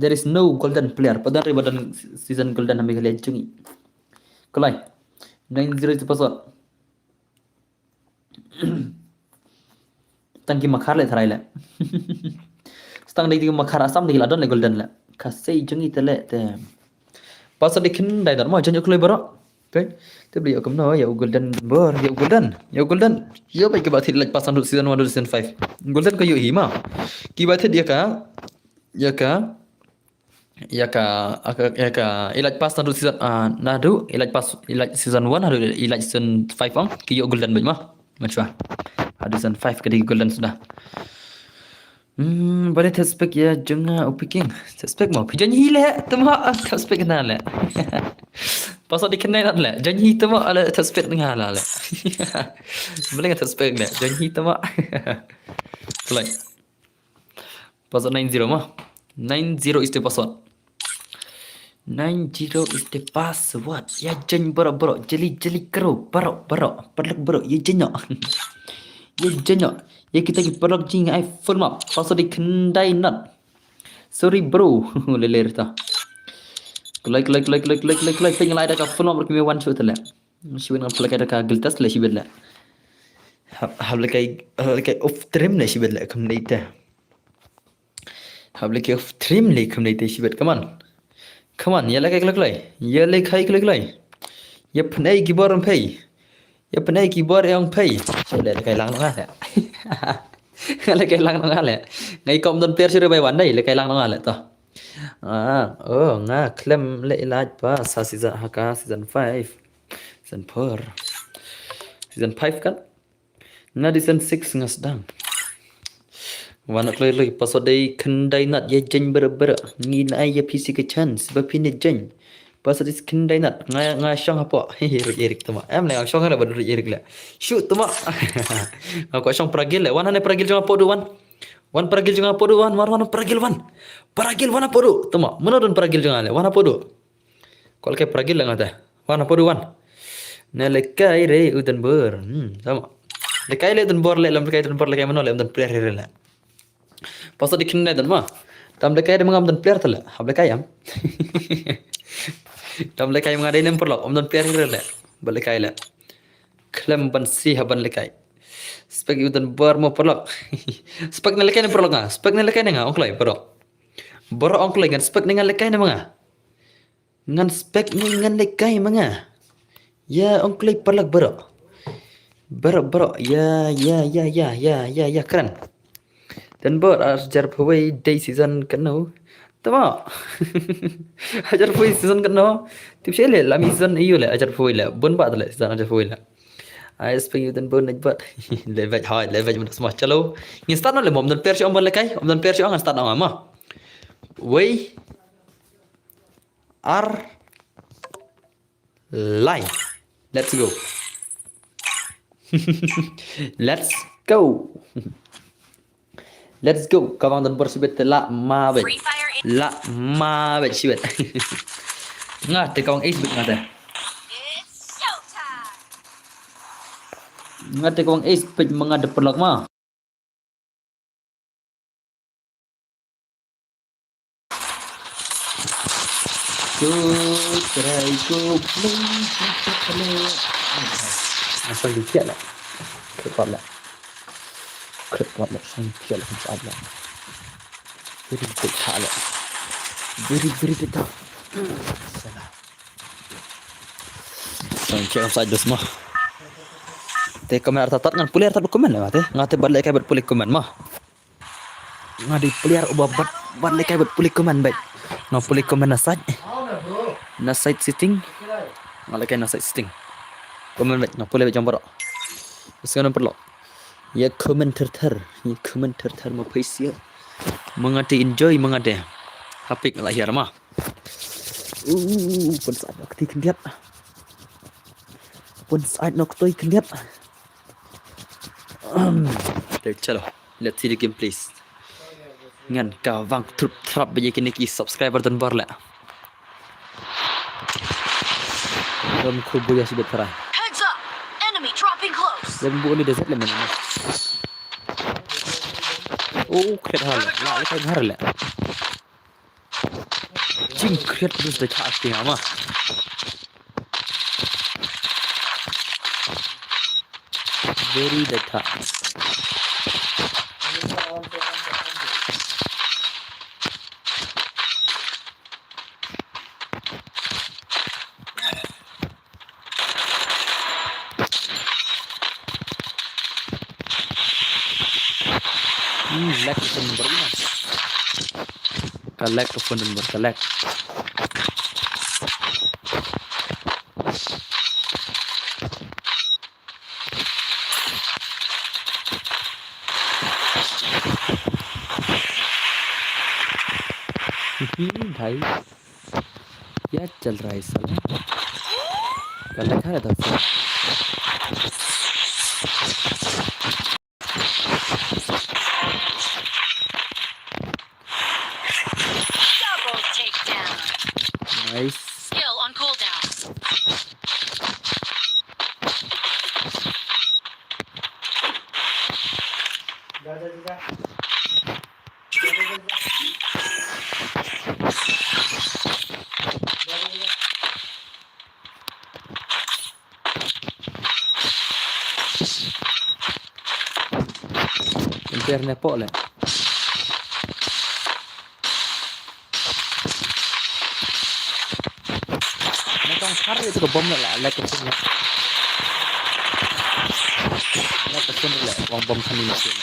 there is no golden player padan ribadan season golden lebih kali aja cungi kelai 90 itu password tangki makhar le tharai le stang dai di makhar asam di ladon le golden le kasai jungi tele te password dikin dai dar ma janjo kloi baro Okay. Kita beli aku mana? Ya golden bor, ya golden. Ya golden. Ya baik ke batin like pasan untuk season 1 dan season 5. Golden ko yu hima. Ki batin dia ka ya ka ilaj pas untuk season nadu ilaj season 1 hadu ilaj season 5 ang ki yu golden baik mah. Macam hadu season 5 ke golden sudah. Boleh tespek ya jangan upiking. Tespek mau janji le, tama tespek kenal le. Pasal dikenal le, janji tama ala tespek dengar la le. Boleh tespek le, janji tama. Selai. Pasal 90 mah. 90 is the password. 90 is the password. Ya jen bro, jeli kero, bro, perlek bro, ya jenyo. Ya jenyo. Ya kita ki perlek jing ai full map. Pasal di kendai not. Sorry bro, leler ta. Like pengen lai dah ka full map berkimi one shot le. Siwen ngam pelak ada ka giltas le sibet le. Hable kai off trim le sibet le kam nei ta. Hable kai off trim le kam nei ta sibet. Come on, ya lai. Ya lai kai lai. Ya penai ki boram pay. Ya penai ki bor yang pay. Le kai lang ngah le. Le kai lang ngah le. Ngai kom don per sure bai wan dai le kai lang ngah le to. Nga klem le ilaj pa sa season haka season 5. Season 4. Season 5 kan? Nga di season 6 nga sedang. Wana kloi pasal dai kendai nat ye jen ber ngin ai ye PC ke chance sebab pin jen. Pasal di kendai nat nga syang apa? Erik tama. Am le syang ada ber Erik le. Shoot tama. Aku syang pragil le. Wana ne pragil jangan podo wan. Wan peragil jangan podo wan peragil wan. Peragil wana podo. Tama, mana don peragil jangan le. Wana podo. Kalau kayak peragil lah ngata. Wana podo wan. Na lekai re udan ber. Sama. Lekai le udan ber le lam lekai udan ber lekai mana le udan player re le. Pasal dikenal dan mah. Tam lekai de mengam dan player tala. Hab lekai am. Tam lekai mengadai nem perlok om dan player re le. Balekai le. Klem ban si haban lekai. Spek udan bar mo perlok. Spek na lekai na perlok nga. Spek na lekai na nga ongklay perlok. Baro ongklay ngan spek na lekai na mga. Ngan spek ni ngan lekai mga. Ya ongklay perlok baro. Baro. Ya keren. Dan bar ajar pawai day season kanu. Tama. Ajar pawai season kanu. Tip shele lami season iyo le ajar pawai le. Bon ba le season ajar pawai le. I spring you dan bon najbat. Levaj mana semua. Chalo. Ni start na le mom dan per si om ban lekai. Om dan per si ang start na ma. We are live. Let's go. Let's go. Kawang dan bersibet la ma bet. La ma bet sibet. Ngah te kawang ace bet ngah te. Ngah te kawang ace bet mengadap perlak ma. Try go play. Asal dikit lah. Kepat lah. Sang kia lah macam apa. Very dekat lah. Very dekat. Salah. Sang kia lah saja semua. Teh komen arta tat ngan pulir tat komen lah teh. Ngate balik kai buat pulik komen mah. Ngadi pulir ubah balik kai buat pulik komen baik. No pulik komen nasaj. Nasaj sitting. Malai kai nasaj sitting. Komen baik. No pulir baik jambar. Sekarang perlu. Ya komen terter mau paisiya. Mengate enjoy mengate. Hapik lahir mah. Pun saat waktu kendiat. Pun saat waktu kendiat. Chalo, let's see the game please. Ngan kawang trap bayi kini ki subscriber dan bar lah. Dalam kubu ya sudah terang. Heads up! Enemy dropping close. Yang bu ni desert le mana. Kret hal. La kret hal le. Jing kret terus dah cak ti ama. Very data. Kalek kepunan berkalek. भाई क्या चल रहा है साला कल खा रहा था फिर Double takedown. Nice Skill on cooldown. interne pole nó không phát itu ke bom lah lek ke sini lek ke sini lah bom sini mesin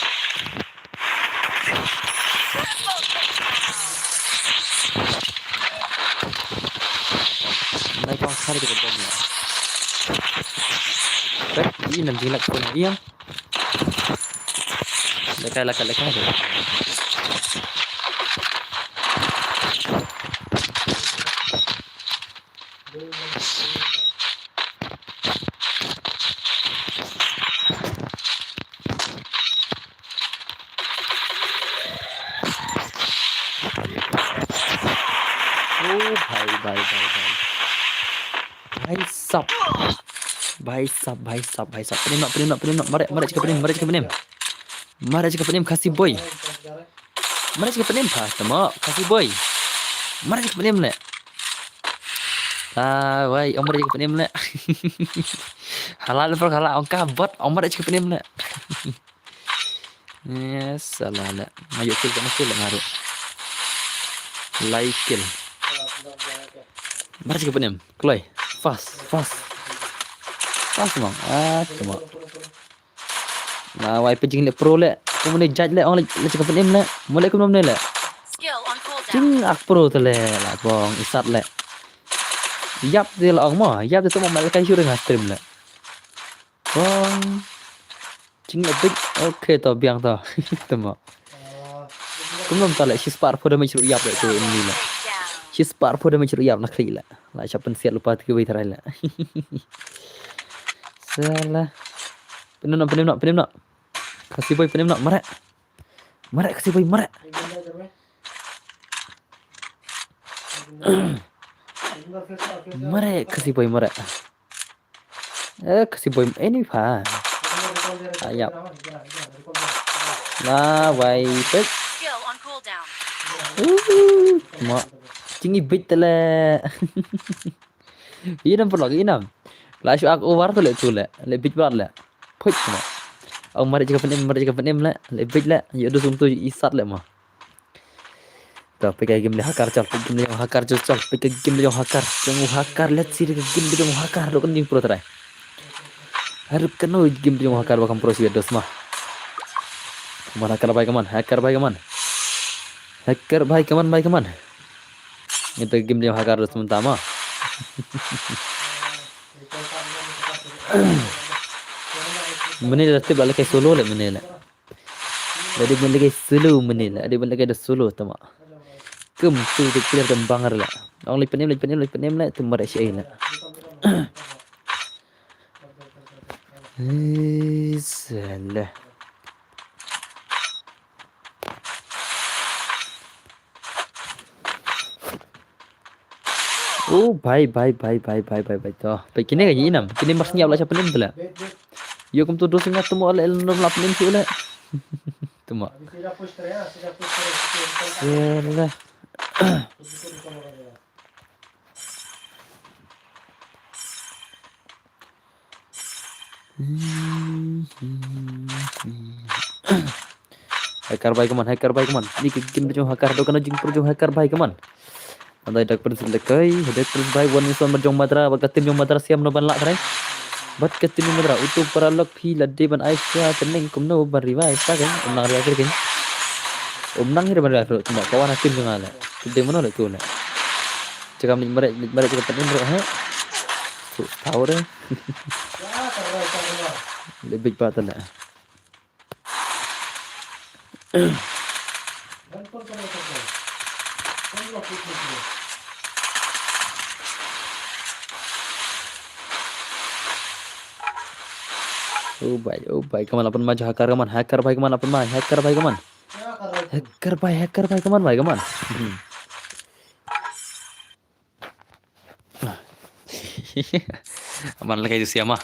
nó không phát itu ke bom lah bet ini nanti lek ke sini iya lek tu oh भाई साहब penim nak mari cakap penim kasih boy mari cakap penim pa tama kasih boy mari cakap penim le wai ông mari cakap penim le halal per halal ông kabot ông mari cakap penim le yes salah le ayo kita masuk le ngaruh like kill mari cakap penim kloy fast bang tama wai pejing le pro le kemudian judge le orang le cakap penim le mulai kemudian le Skill on cooldown. Jing ak pro tu le lah bong isat le. Yap dia la ong mo, yap dia semua malaikat syur dengan stream le. Bong. Jing le big. Okay to biang to. Temo. Kumlom ta le she's powerful damage ru yap le tu ini le. Takedown. She's powerful damage ru yap nak kri le. La siapa siap lupa tu wei terai le. Salah. Penim nak. Kasih boy penim nak marek. Kasih boy marek. Mare kasih boy mare kasih boy ini pa ayap lah wai pet Skill on cooldown. ma tinggi bit le inam perlu lagi inam lah syu aku war tu le bit bar le put ma ông mare jika penim le bit le yo do sum tu isat le ma तो पे game ले hakar चल पे game ले hakar जो चल पे game ले hakar yang hakar let's see game ले hakar lo kan ding pro try harap keno game le hakar bakam pro sih dos mah mana hakar baik kaman itu game le hakar dos mentama menil rati balik kayak solo le menil jadi balik kayak solo menil ada balik kayak solo tama kem tu clear dan bangar lah. Orang penim lah tu marah syai lah. Salah. Oh bye to. Pe kini kaji inam. Kini mas nyap lah siapa penim tu lah. Yo kum tu dosa ngat temu ala nom lap penim tu lah. Temu. Salah. hacker baik kaman ni ke game jo hacker do kana jing pro jo hacker baik kaman andai dak per lekai dak per baik one is one jong matra bakat tim jong matra siam no ban lak trai bat ke tim matra utu para lok phi ladde ban aisya tening kumno ban riwai ta kan nang ria kin nang hir ban ria cuma kawan tim jong ala Dia mana lah tu nak. Cakap ni mereka cakap ni mereka ha. Tu tahu dah. Lebih patah lah. Oh baik, kemana pun maju hacker baik kemana pun maju, hacker baik kemana? Hacker baik kemana? Aman lagi itu siapa?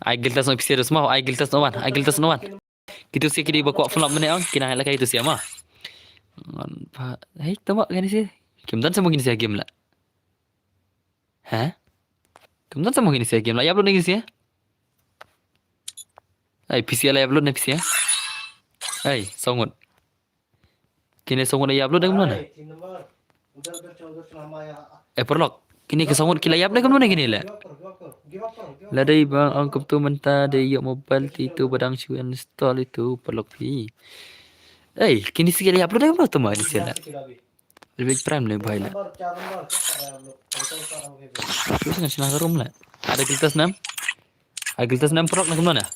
I giltas no episode semua, I giltas no one. Kita sih kini bawa flop mana ang, kina lagi itu siapa? Hei, tamak kan sih? Kemudian sama gini sih game lah. Hah? Kemudian sama gini sih game lah, ya belum lagi sih ya? Ay, PC ala upload na PC ya? Ay, songot. Kini songot ay upload na kumana? Perlok. Kini ke songot kila upload na kumana kini la? Ladai bang angkap tu mentah de yok mobile itu badang cu install itu perlok pi. Ay, kini sikit upload na kumana tu mah ni sila. Lebih prime le bhai la. Terus kan sina room la. Ada giltas 6. Ada giltas 6 perlok na kumana?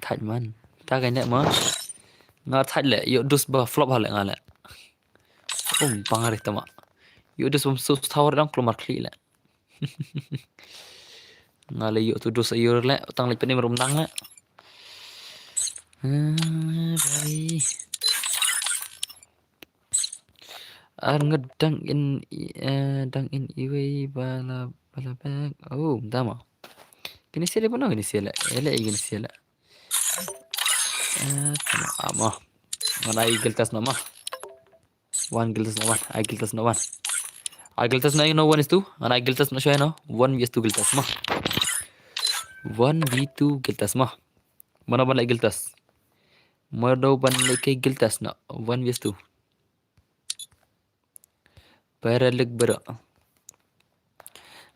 Thật man. Ta cái này mà. Ngã thật lệ, yo dus ba flop hal ngã lệ. Bang hari tama. Yo dus so tower dang keluar kli lệ. Ngã lệ yo tu dus ayo lệ, tang lệ penim rum dang lệ. Baik. Ngedang in iwe bala bag. Oh, tama. Kini sila pun gini sila. Ela gini sila. Ama. Mana giltas nama. One giltas no one. I giltas no one. I giltas no one is two. And I giltas no show no. 1v2 giltas mah. 1v2 giltas mah. Mana ban giltas. Mana ban ke giltas no. 1v2. Paralig bera.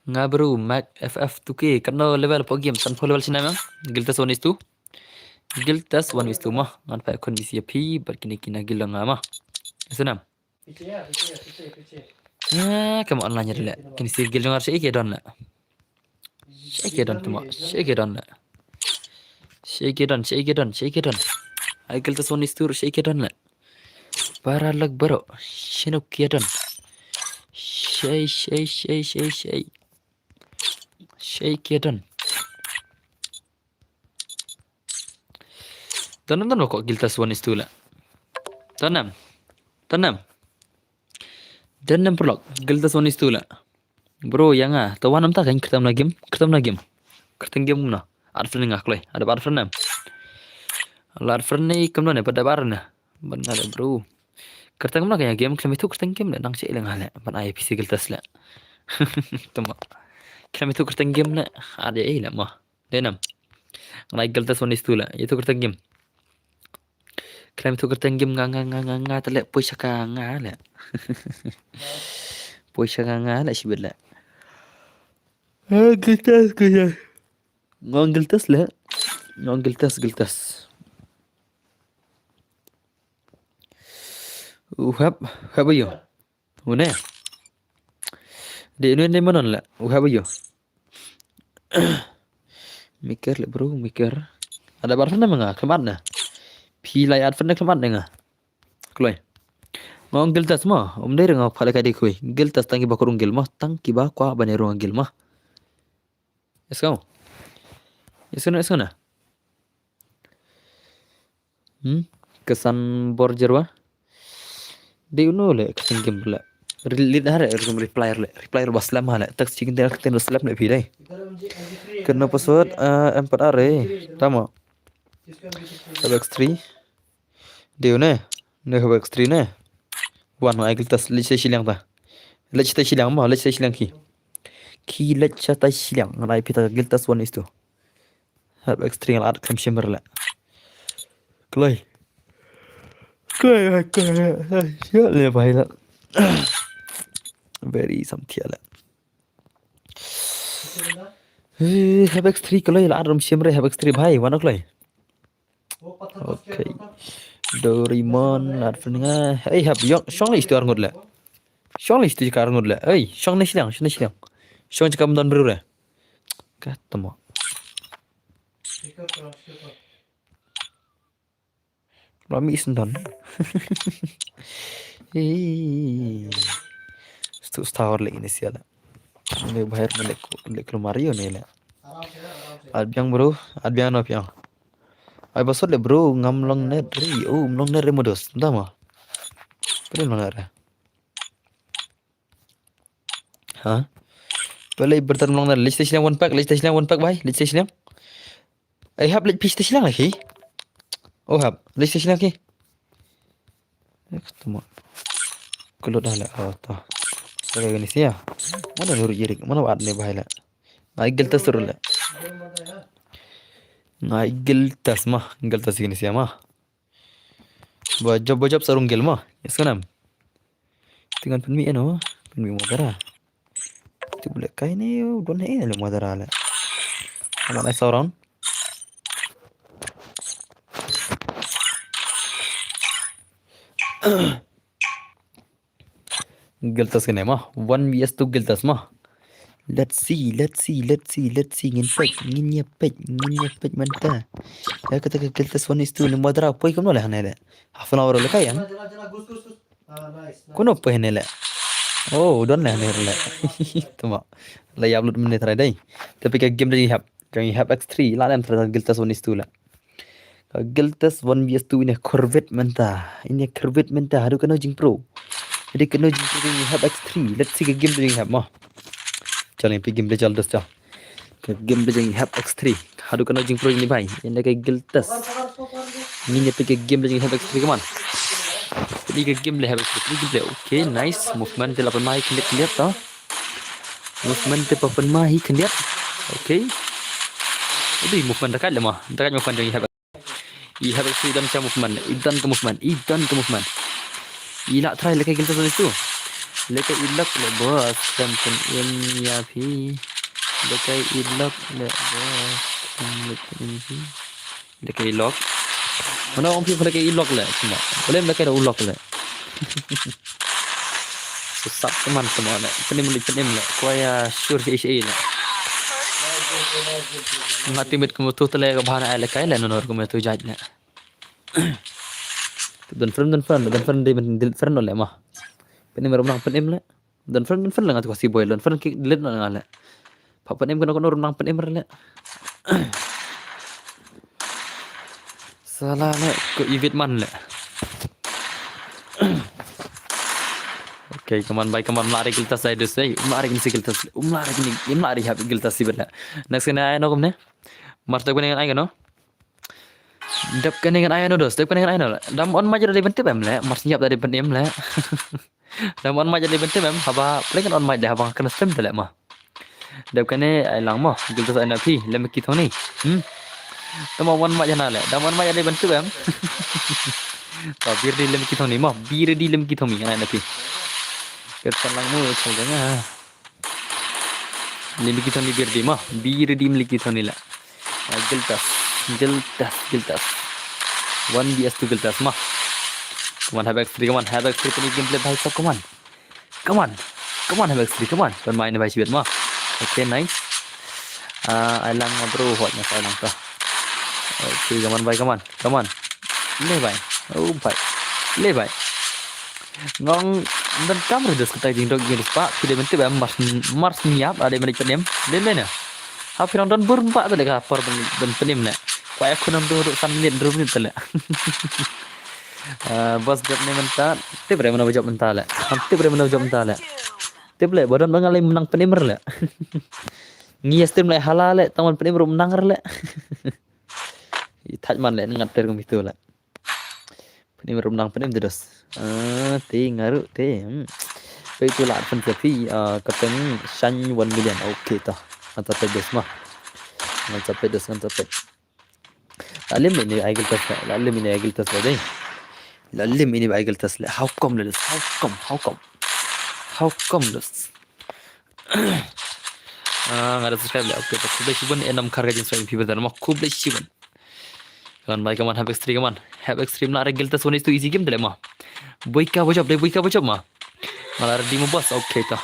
Nga bro, Mac FF 2K karena level po game tan level sini memang Giltas 1 is 2 Giltas 1 is 2 mah ngan pa kondisi api berkini kina gila nga mah senam kamu online nya kini si gil dengar sih ke don la sih ke don ai Giltas 1 is 2 sih ke don la para lag bro shinuk ke don Shake ya don. Tanam kok Giltas 1 is 2 lah. Tanam perlok Giltas 1 is 2 lah. Bro yang tawanam tak kan kertam na game. Kertam game mana? Ada ngak leh. Ada bar friend. Lar friend ni kamno ne pada bar na. Benar bro. Kertam mana kayak game kertam itu kertam game nang cek leng hala. Ban ai PC Giltas lah. Tama. Kami tu kertas game lah, ada lah mah, denam. Naik Giltas 1 is 2 lah, itu kertas game. Kami tu kertas game nga terlek poi saka nga lah. Poi saka nga lah sih bela. Giltas. Ngong Giltas lah. Ngong Giltas. Hab yo. Una. Di ini mana lah? Apa yo? Mikir le bro, mikir. Ada barang mana kemat Pilai ad fana kemat nga. Kloi. Ngong Giltas mah, dari ngau pala kadi kui. Giltas tangi bakurung gil mah, tangi ba kwa baneru gil mah. Eskau. Eskana. Kesan borjer wa. Di le kesan game pula. Reply baslam hala tak cikin dia kita baslam nak pilih kena password M4R tama HBX3 dia ne HBX3 ne wan ai Giltas lech silang ta lech silang ki lech silang ngai pita Giltas 1 is 2 HBX3 ngal kam shimmer la kloi ya le bai la very something lah. HBX3 kalau ya aram shimre HBX3 bhai wanok lai. Okay. Doraemon lar fninga. Ei hab yok shong list ar ngodla. Shong list kar ngodla. Ei shong nislang, shong nislang. Shong chakam don bru re. Katamo. Rami isndon. Stu star le ini siala. Ini bahir lek Mario nih le. Adbiang bro, adbiang no piang. Ay basot le bro ngam long net ri. Oh, long net remodos. Dama. Pernah mana re? Hah? Boleh bertarung long net. List station one pack bhai. List station. Ay hab list station lagi. Oh hab list station lagi. Ketemu. Kalau dah lah. Oh toh. Kayak gini sih ya. Mana nuru jirik? Mana wad nih bahaya. Naik tas turun lah. Naik tas mah, tas gini sih mah. Bajab sarung gel mah. Ya sekarang. Tinggal penmi eno, penmi modara. Itu boleh kain ni, don ni le modara lah. Mana seorang? Geltas kene mah 1 vs 2 geltas mah. Let's see ngin pet manta. Ya kata geltas 1 is 2 le modara poi kam le hanele. Half an hour le kayan. Kuno pe hanele. Oh don le hanele. Tuma. La ya upload menit try dai. Tapi ka game lagi hab X3 la lem tra geltas 1 is 2 la. Geltas 1 vs 2 ini Corvette manta. Ini Corvette manta haru kena jing pro. Jadi kena jing pro ini hab X3. Let's see ke game lagi hab mah. चलें पे game play चल दस्ता game play जंग हैप X3 हादु कनो जिंग pro ini भाई ini kayak giltas ini पे गेम प्ले जंग हैप X3 कमान ini ke game play हैप X3 game play okay nice movement te lapan mai lihat toh movement te papan mai lihat okay ini movement dekat movement jang हैप X3 dan macam movement idan ke movement ila try lekai giltas itu लेके इलक ले बस tension in या भी लेके इलक ले बस लेके इलक mana orang pergi lekai ilok le cuma boleh lekai dah ulok le susah teman le penim le kuaya sure HA le ngati mit kamu tu tele ke bahana lekai le nonor kamu tu jaj le dan friend di friend le mah penim rumang penim le dan friend le ngatu kasi boy dan friend delete na ngale pa penim kono rumang penim le salah le ko evit man le okay kaman lari giltas saya dus saya lari ni giltas lari habis giltas sih bela next kena ay no kumne marta ko dengan ay no dap kena dengan ay no dos dap kena dengan ay no dam on majer dari bentuk le mars siap dari penim le dam on majer dari bentuk haba play kan on majer haba kena stem le mah dap kena ay lang mah giltas ay na pi le meki thoni tama on majer na le dam on majer dari bentuk bir di lem kita ni mah bir di lem kita mi ana pi kertan lang mo choganga lem kita ni bir di mah bir di lem kita ni la giltas 1 vs 2 giltas mah come on have X3 ni gameplay bhai sab come on have X3 come on don main bhai sibet mah okay nice ai lang bro hot na sai lang ta okay come on le bhai oh bhai le bhai ngong dan kamera dos kita jing dog gini pak tidak bentuk bam mars niap ada menik penim le hafiran don burmpa tu lega par ben penim le kwaya kunam tu san minit minit le bos job ni menta tip re mana job menta le tip re mana job menta le tip le badan bangalai menang penim le ngias tim le halal le taman penim menang le taj man le ngater kum itu le penim menang penim terus te ngaru te itu lah pen tapi kateng shan 1 million okay ta atau pedes mah ngantap pedes lalim ini agil tas deh lalim ini agil tas le how come ngada subscribe le okay tak kubli shibun enam karga jin subscribe people dan mah kubli shibun Kaman baik kaman have extreme kaman. Have extreme nak regel tas one is tu easy game deh mah. Boyka bocap mah. Malah di mo boss okay ta.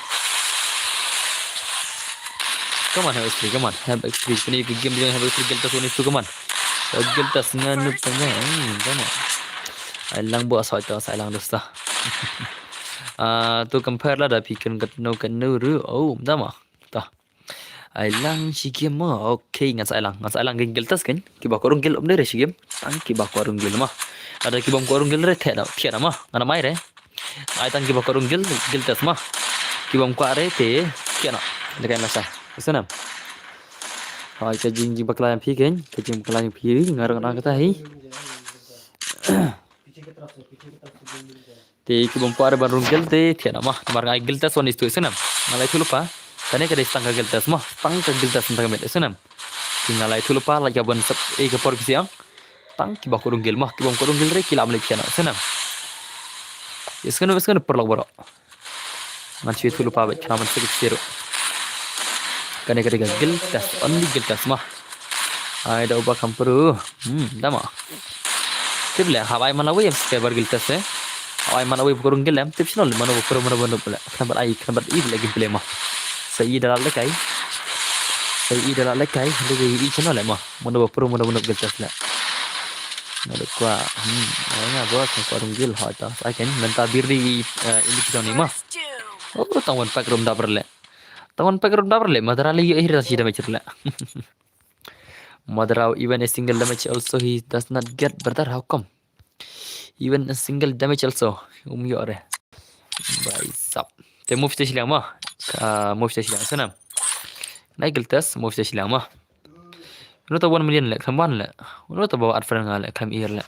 Come on, have extreme, come on. Have extreme. Ini game dia have extreme geltas one is tu come on. Geltas nganup tanya. Come on. Ailang buat soal ailang dosta. Tu compare lah dah pikir kat no ru. Oh, dah mah. Tah. Ailang si game mah. Okay, ngan ailang geltas kan. Kibak korong gel om deh si game. Tang kibak korong gel mah. Ada kibam korong gel re tiada mah. Mana mai re. Ai tang kibak korong geltas mah. Kibam kuare te tiada. Dekat masa. Sana. Hai kajing bakla yang piken, kajing bakla yang piri ngarang kata hi. Te ki bompar barung gel te tiana mah, mar ngai gel tas one istu sana. Malai tu lupa. Tane kada istang gel tas mah, tang ka gel tas tang met sana. Tingalai tu lupa la jaban sep ke por kisiang. Tang ki bakurung gel mah, ki bom kurung gel re kilam le tiana sana. Iskana perlu boro. Manchi tu lupa bet kaman sedikit siru. Kane geltas, only geltas mah. Ai dah ubah kampuru. Dah mah. Tip le, hawai mana wei subscriber geltas eh. Hawai mana wei kurung gelam, tip channel mana kurung mana pula. Kenapa i lagi play mah. Saya dalam lekai. Lagi i channel mah. Mana geltas lah. Ada kuah. Ayah bos kurung gel hot. Saya kan minta biri ini kita ni mah. Oh, tahu pack room dah berle. Tawan pakai dabar le madara lagi akhir rasi damage le madara even a single damage also he does not get brother how come even a single damage also yore by sap te move station lama move station sana naik tas move station lama uno ta 1 million le khamban le uno ta bawa adfran le kham ear le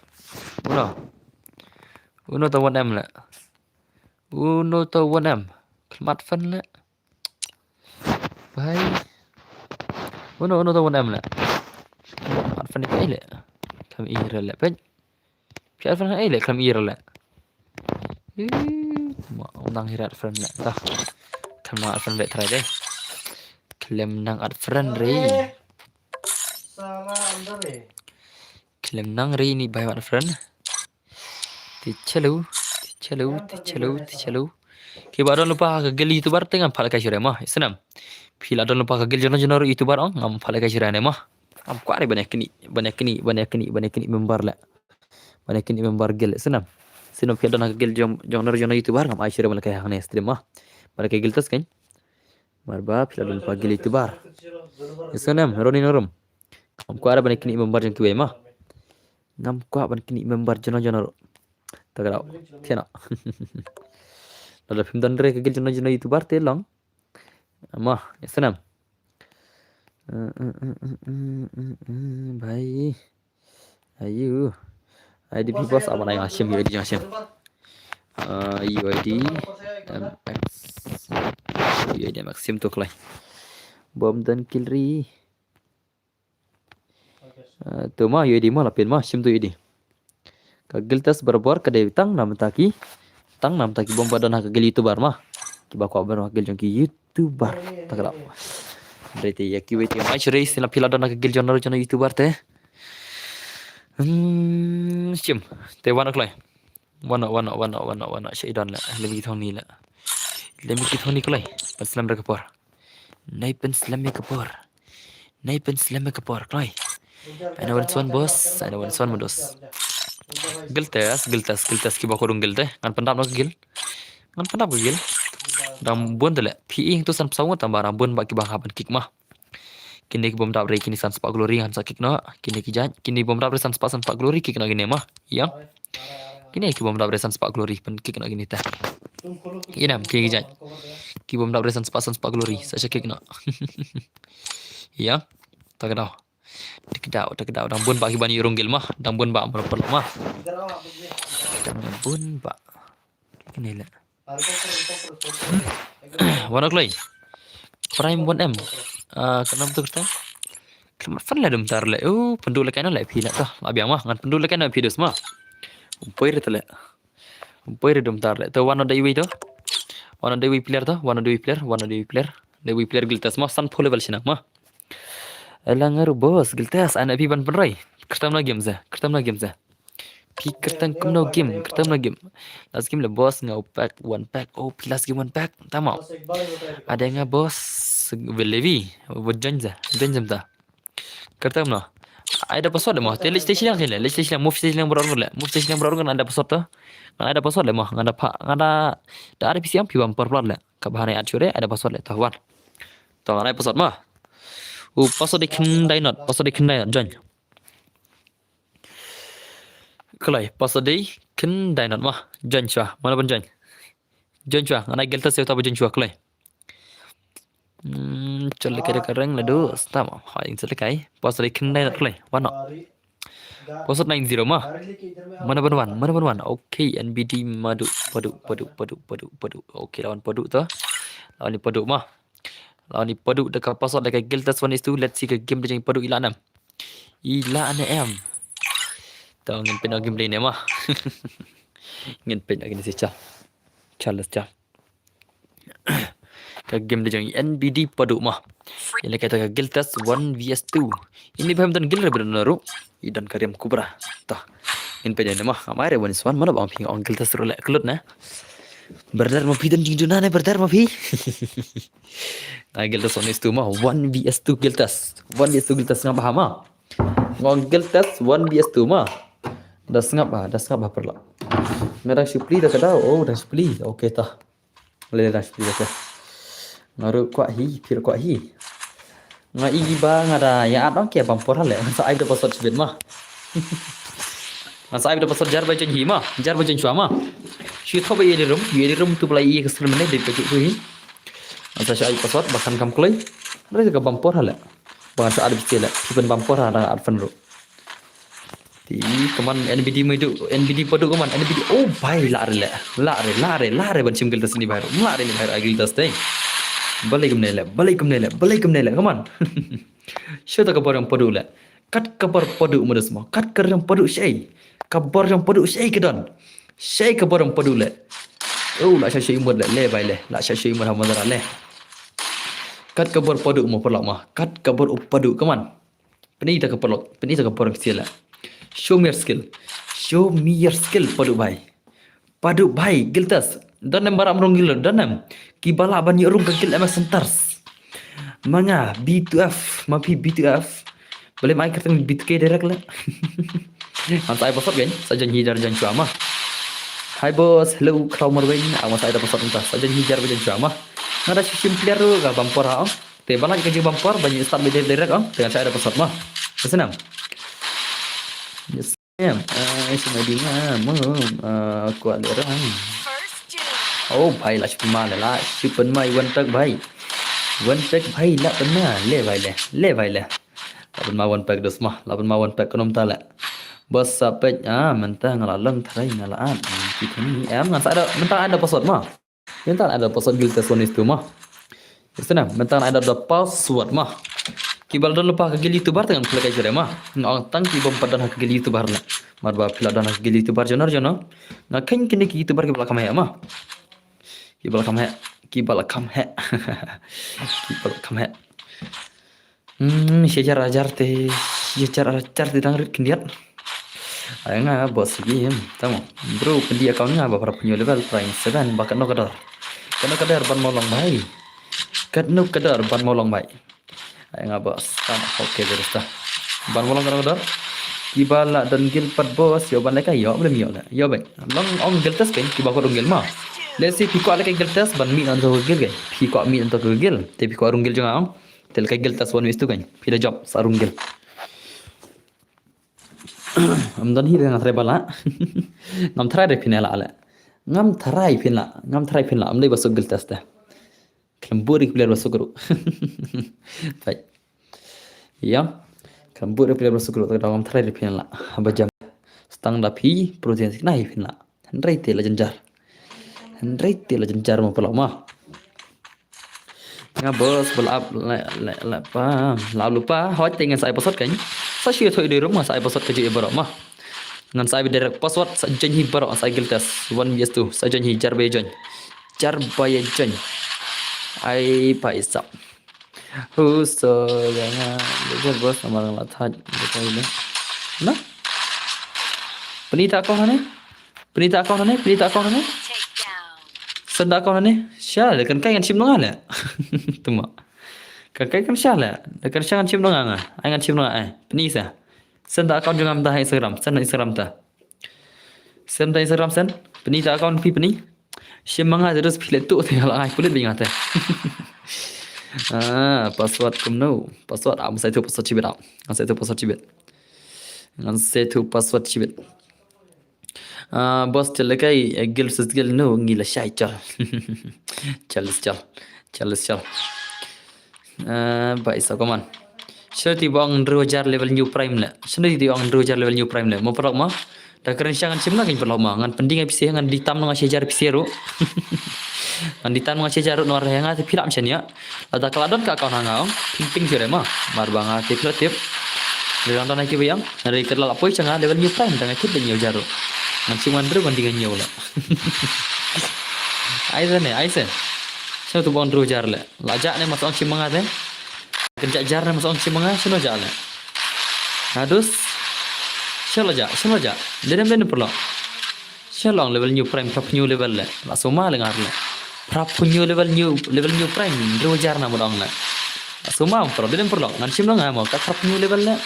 uno ta 1m le uno ta 1m khamat fan le Bhai. Uno tahu nama lah. Arfan ni kaile. Kami ira lah. Pen. Si Arfan kaile kami ira lah. Nang hira Arfan lah. Tah. Kami Arfan bet try deh. Klaim nang Arfan re. Klaim nang re ni bhai Arfan. Tichalo. Ke baru lupa geli itu bar tengah pala kasih mah. Senam. Pila don lupa kagil jono YouTuber ngam pala ka jirane mah am ko ari banyak kini member la banyak kini member gel senam pila don kagil jono YouTuber ngam aishire malaka ya hane stream mah malaka gil tas kan marba pila don lupa gel YouTuber senam roni norum am ko ari banyak kini member jong kiwe mah ngam ko banyak kini member jono tagrao tiana dalam film don re kagil jono YouTuber te long mah senam bhai ayu IDP bos apa nang Hashim UID Hashim UID Maxim tu kelai bom dan kilri tu mah UID mah lapin mah Hashim tu UID kagil tas berbuar kedai tang nam taki bom badan kagil YouTuber mah kibakwa baru kagil jong ki YouTuber tak kira berarti ya kiwet yang macam race la pila dana kagil jono YouTuber teh sim te wana syaidan la lemi thoni kelai paslam rekapor nai pen slami kapor kelai ana wan son bos ana wan son modos geltas ki bakorung gelte kan pendap nak gel dam bun tele pi tu san pesawat tambah rambun baki bakaban kick mah kini ki bom dap re kini san spa glory han sakik no kini bom dap re san spa glory kick no gini mah ya kini ki bom dap re san spa glory pen kick no gini ta inam ki jan ki bom dap re san spa glory sa kick no ya tak kedau dam bun baki ban yurung gil mah dam bun ba perlu mah dam bun ba kini lah Wanak lagi Prime 1M kenapa tu kita kenapa lah demtar le pendul kan le pila tah abiang mah ngan pendul kan pi dos mah umpoi re tele umpoi re demtar le to one of the way player giltas mah san full level sinak mah elangar bos giltas ana pi ban penrai Kertam lagi game za. Kertam lagi game za. Pi kertam kumno game. Kertam lagi game. Last game lah bos ngau pack one pack. Oh pi last game one pack. Tama. Ada nga bos. Levi. Wajan za. Wajan jam ta. Kertam no. Ada password lemah. Tele station yang kene. Station yang move station yang berorang le. Move station yang berorang kan ada password tu. Kan ada password lemah. Kan ada pak. Kan ada. Dah ada PC yang pi bumper plat le. Kabahan ayat cure ada password le. Tahuan. Tahu kan ada password mah. Password dikendai not. Password dikendai not. Jangan. Kelai. Password dikendai not mah. Jangan cua. Mana pun jangan. Jangan cua. Kan ada geltas saya tahu jangan cua kelai. Chale kare karang la do stama haing chale kai password kendai not play one password 90 mah mana ban okay NBD madu padu okay lawan padu tu lawan ni padu mah lawan ni padu dekat password dekat Guiltas one is tu let's see ke game dia padu ila 6 tahu ngin pen game lain mah ngin pen lagi ni si Charles ke game dia NBD padu mah. Ini kata ke Guiltas 1 vs 2. Ini paham tan gil benar ru. Idan karyam kubra. Tah. In pede mah. Amare 1 mana bang ping on Guiltas ru lek kelut na. Berdar ma pidan jingduna ne berdar ma pi. Nah Guiltas 1 vs 2 mah 1 vs 2 Guiltas. 1 vs 2 Guiltas ngapa mah. Ngong Guiltas 1 vs 2 mah. Dah ngap bah perla. Merah supli dah kada. Oh dah supli. Okey tah. Boleh dah supli dah. Ngaru kuat hi. Nga iba ngada ya adong ke bampor hale. Sa ai da password sibet mah. Sa ai da password jar bajen hi mah. Jar bajen chua mah. Shi thoba ye rum tu play ye kesel mene de peju tu hi. Sa ai password bahkan kam klei. Ada ke bampor hale. Bahkan sa ada bisel. Siben bampor ada advan ru. Ti kaman NBD padu kaman NBD oh bai lare ban sim Guiltas ni baru. Lare ni baru Guiltas deh. Balik kemnele, come on. Syata kabar yang padu le. Kat kabar padu muda semua. Kat kerjang padu syai. Kabar yang padu syai kedan. Syai kabar yang padu le. Oh, nak syai umur le bai le. Nak syai umur hamadara le. Kat kabar padu mau perlak mah. Kat kabar padu, come on. Peni tak kabar skill le. Show me your skill padu bai. Padu bai Guiltas. Danem baram ronggil danem kibala ban yorum kekil MS Centers manga B2F mapi B2F boleh main kertas B2K direct lah. Antai bosot kan saja hidar jan cuama. Hai bos, hello kau marwain awas ada bosot entah saja hidar jan cuama. Ngada sim player tu ga bampor ha. Te bala ke bampor banyak start direct dengan saya ada bosot mah. Senang. Yes. Semua dia kuat orang. Oh भाई लक्ष्मी माल ला शिपन my one तक भाई ला पन्ना ले भाई ले lapan ma one pack दस mah lapan ma one pack konom tala bos sampai mentah ngalaleng tharai ngalaan kita ni ngan ada mentah ada password mah mentah ada password Guiltas one itu mah senang mentah ada password mah kibal don lupa ke gili tu bar dengan play jere mah ngong tang ki bom padan ke gili tu bar la marba pila dan ke gili tu bar jono ngaken kini ki tu bar ke belakang ya mah kibal kam he sejar ajar te dangrit kendiat ayanga bos game tamu bro pendia kau nga ba punya level prime 7 bahkan no kadar ban molong bai ayanga bos tamu oke beres ta ban molong kadar kibal dan gilpat bos yo ban leka yo belum yo baik long ong Guiltas kan kibal ko dong mah. Let's see piko ada ke Guiltas ban mi anto gil kan. Piko mi anto gil. Te piko arung gil juga ang. Tel ke Guiltas one wis tu kan. Pila job sarung gil. Am dan hi dengan trebala. Ngam try de pinela ala. Ngam try pinla. Am dei basuk Guiltas dah. Klemburi player basuk guru. Baik. Ya. Klemburi player basuk guru tak ngam try de pinla. Aba jam. Stang da pi protein sik nahi pinla. Hendrai te la jenjar. Hendrai te la jenjar mo pala mah. Nga bos belap lupa hoi dengan saya password kan. Saya share thoi di rumah saya password kerja ibarat mah. Ngan saya direct password saya janji barak saya Guiltas 1 vs 2 saya janji jar bayan. Ai paisa. Huso jangan bos sama lathat betul ni. Nah, penita kau ni? Penita kau ni? Penita kau ni? Takedown. Senda kau ni? Syal, kan kai ngan chim nang ala. Tuma. Kan kai kan syal la. Kan syal ngan chim nang anga. Ai ngan chim nang ai. Penisa. Senda kau jangan dah Instagram. Senda Instagram ta. Senda Instagram sen. Penita kau pi peni. Chim manga terus pilih tu tinggal ai kulit bingat ta. Password kum no. Password am sai tu password cibet am. Sai tu password cibet. Ngan sai tu password cibet. बस चल कई गिल सस्गिल no ngila syai chal. Chal. Baik sa kaman. Syati bang rojar level new prime la. Syati bang rojar level new prime la. Mau perok mah. Tak keren syangan cimna kan perok mah. Ngan pending PC ngan ditam nang syajar PC ro. Ngan ditam nang syajar no arah yang ati piram chen ya. Ada keladon ka kau nangau. Ping jure mah. Mar bang ati tip. Lelang tanah ki bayang. Dari kelal apoi changa level new prime tang kit ben jaro. Nanti mandru bandingan nyawa lah. Aizen. Saya tu bang jar lah. Lajak ni masuk angin mangat eh. Kerja jar ni masuk angin mangat, sino jar lah. Hadus. Saya lajak. Lene perlu. Saya long level new prime, prap new level lah. Langsung mah lengar lah. Prap new level new prime, jar nama dong lah. Langsung mah perlu. Nanti mana mau kat prap new level lah.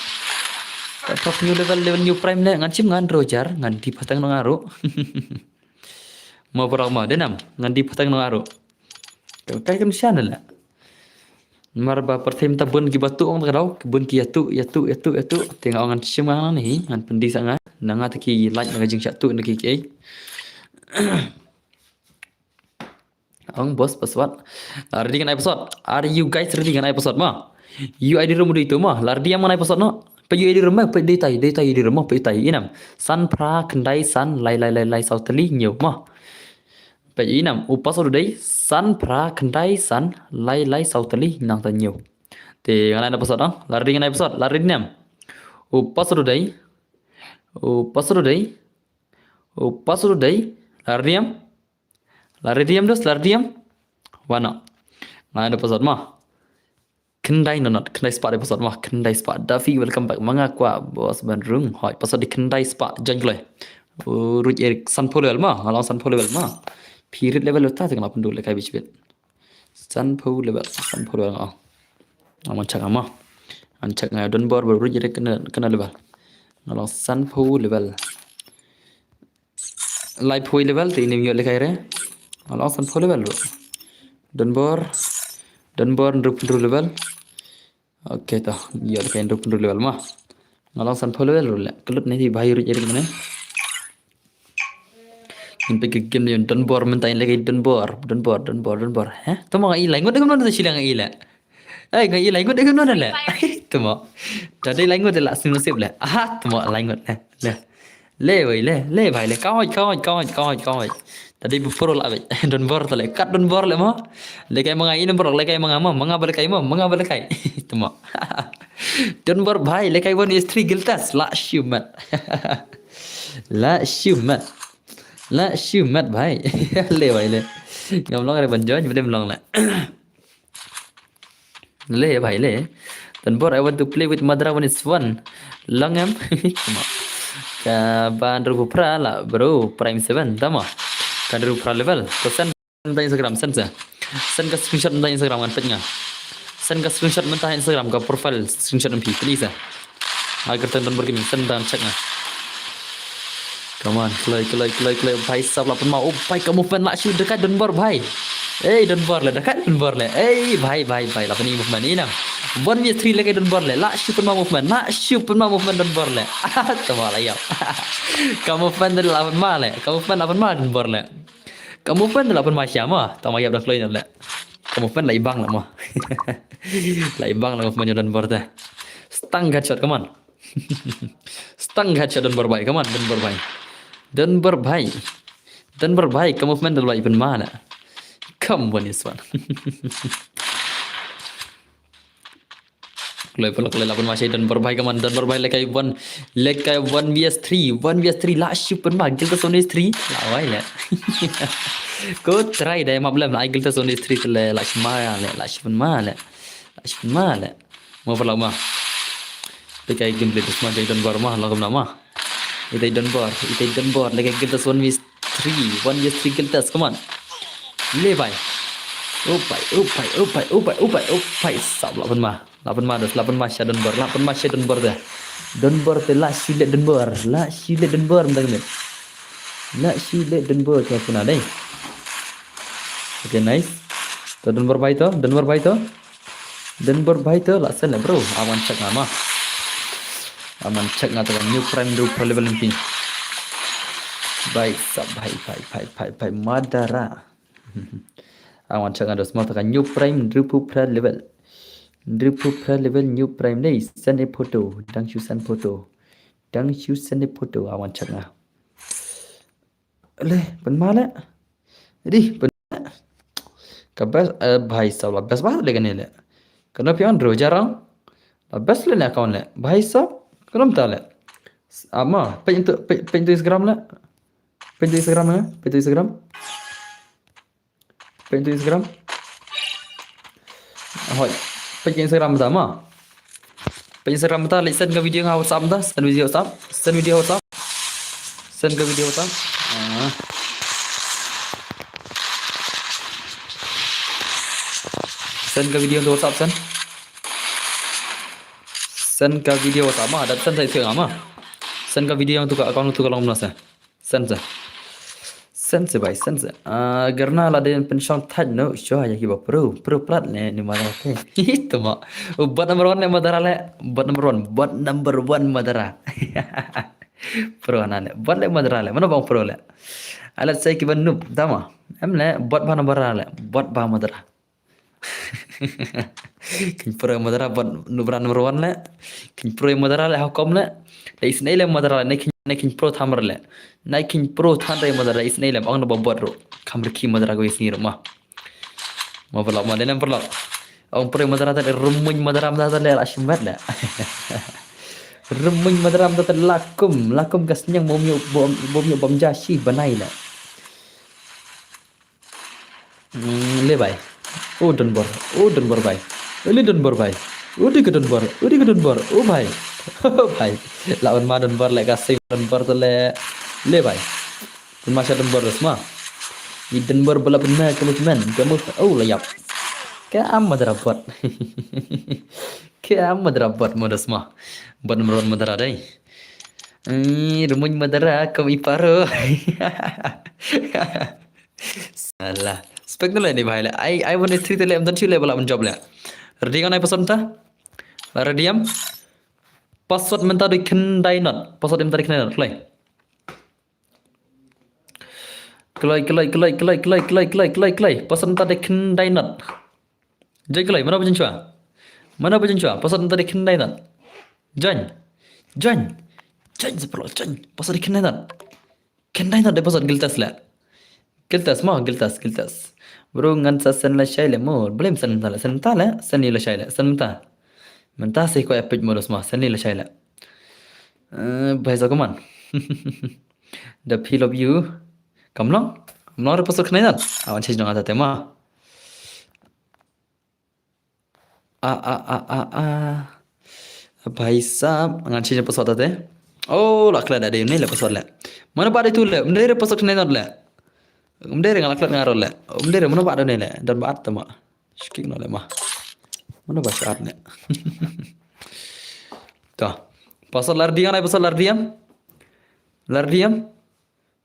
Prap new level new prime lah. Ngan ngan rojar, ngan di patang nongaru. Mau perang mau denam, ngan di patang nongaru. Kai kan sian lah. Marba pertem tabun ki batu ong takau, kebun ki yatu. Tengok ngan cim ngan ni, ngan pendi sangat. Nanga taki like ngajing satu nak ki. Ong bos password. Ready kan episode? Are you guys ready kan episode mah? You ID room itu mah. Lardi yang mana episode no? Pergi ID room pergi data ID room pergi tai inam. San pra kendai san lai sautali nhiều mah. Pergi inam upas day san pra kendai san lai sautali nang ta nhiều. Thì ngày nay episode đó. Lardi kan episode. Lardi nam. Upas day. Lardiam dos. Wana. Ngày episode mah. Kendai Kendai spot episode mah Kendai spot Davi welcome back manga kwa bos bandrung hoi episode di Kendai spot join kule Ruj Erik Sanpo level mah along Sanpo level mah period level uta tengah pendu le kai bich bit Sanpo level ah aman cak mah ancak ngai don bor Ruj Erik kena level along Sanpo level live hoi level ti ni le kai re along Sanpo level don bor ndrup level. Oke toh, iya kayak ndrup level mah. Ngalang sanpo level le. Kelut ni bahaya ru jadi mana? Impe ke game ni don bor mentain lagi don bor. Heh, tu mau ngai ngot dengan mana silang ngai le. Ngai ngot dengan mana le? Tu mau. Tadi ngot le langsung nasib le. Tu mau ngot le. Le bhai le. Kau. Tadi bufur lah bay. Don bor tu le. Kat don bor le mah. Lekai mengai ini bor lekai mengama. Mengapa lekai. Tu mah. Don bor bhai lekai one is three giltas. La shumat bhai. Le bhai le. Ngam long ada banjon jadi melong le. Le bhai le. Don bor I want to play with Madra one is one. Long am. Tu mah. Bandar Pupra lah bro. Prime 7 tama. Kan Pupra level. Send Instagram send ke screenshot mentah Instagram kan petnya. Send ke screenshot mentah Instagram ke profile screenshot MP please agar tonton bergini send dan check nah. Come on, play bhai sab lapun mau. Bhai kamu fan lah shoot dekat Denver bhai. Don bor le dekat Denver le. Bhai lapun ini movement ini nam. 1v3 le kai Denver le. La shoot pun mau movement Denver le. Tama lah ya. Kamu fan dari lapun ma le. Denver le. Kamu fan dari lapun ma siapa? Tama ya dah play le. Kamu fan lah ibang lah mah. Lah ibang lah movement Denver teh. Stang headshot come on. Stang headshot Denver bhai come on Denver bhai kamu fan dari lapun mana? Come on this one. Kalau lapun masih Denver bhai come on Denver bhai lekai 1vs3 lah super magil ke Sony 3 lawai le. Kau try deh mablem lah agil ke Sony 3 le lah super ma le. Mau perlu mah. Kayak gameplay tu semua jadi Dunbar mah lagu nama. Itai Dunbar like kita 1v3 1v3 kita come on. Le bhai. Upai sab 8 mah dah 8 mah sya Dunbar dah. Dunbar te la silet Dunbar mentang ni. La silet Dunbar tu apa dai. Okay nice. Tu Dunbar bhai tu la sel bro. Awan check nama. Aman check ngata new prime level ni. Baik sab bhai madara. Awan check ngata semua tekan new prime level new prime ni send a photo dang shu send photo awan check ngah. Le penmala. Di Kabas भाई साहब बस बाहर लेके नहीं ले कनो पियान रोजा रहा बस लेने अकाउंट ले भाई साहब कनो बता ले आमा पेंटो Instagram ले पेंटो Instagram होय पेंटो Instagram बता मा पेंटो Instagram बता ले send का वीडियो का WhatsApp बता send video WhatsApp send ka video untuk WhatsApp send ka video WhatsApp mah ada send saya ama send ka video untuk account untuk kalau masa send bhai send garna la den pension thaj no show ya hiba pro plat ne ni mara ke itu mah buat number 1 ne madara le buat number 1 madara pro anane buat le madara le mana bang pro le alat saya ki ban noob tama amle buat ba number le buat ba madara kin pro madara buat nubran number 1 le kin pro madara le hukum le isnai le madara ne kin pro thamar le nai kin pro thandai madara isnai le bang no buat ro khamr ki madara go isni ma belak ma den perlak ong pro madara ta rumuñ madara ta le ashmat le rumuñ madara ta lakum kasnyang bomyo bomjashi banai le le bhai Oh Dunbar bhai. Oli Dunbar bhai. Udi ke Dunbar. Oh bhai. Bhai. Lawan ma Dunbar le kasih Dunbar tu le bhai. Masya Dunbar semua. Di Dunbar bala benar kamu oh layap. Ke amat rapat. Modal semua. Buat nomor madara dai. Rumuñ madara kami paro. Salah. Spek tu ni bhai le. I want 3 le am 2 level am job le. Ready kan ai password ta? Ready am? Password menta doi kendai not. Password menta doi kendai not. Kelai. Password menta doi kendai not. Jai kelai mana bujin chua? Password menta doi kendai not. Join. Seperti join. Password doi kendai not. Kendai not doi password giltas le. Giltas. Bro ngan sa sen la shay le mo blame sen ta la sen ni la shay le sen ta menta se ko epic modus ma sen ni la shay le bhai sa come on the feel of you come long re pasok nai dan awan change nang ata ma bhai sab ngan change pasok ata te oh la kla da de ni le pasok le mana ba de tu le mde re pasok nai dan le Umdere ngalak ngarol le. Umdere mana ba ne le dan ba atma. Skik no le mah. Mana ba syarat ne. Ta. Pasal lardiam.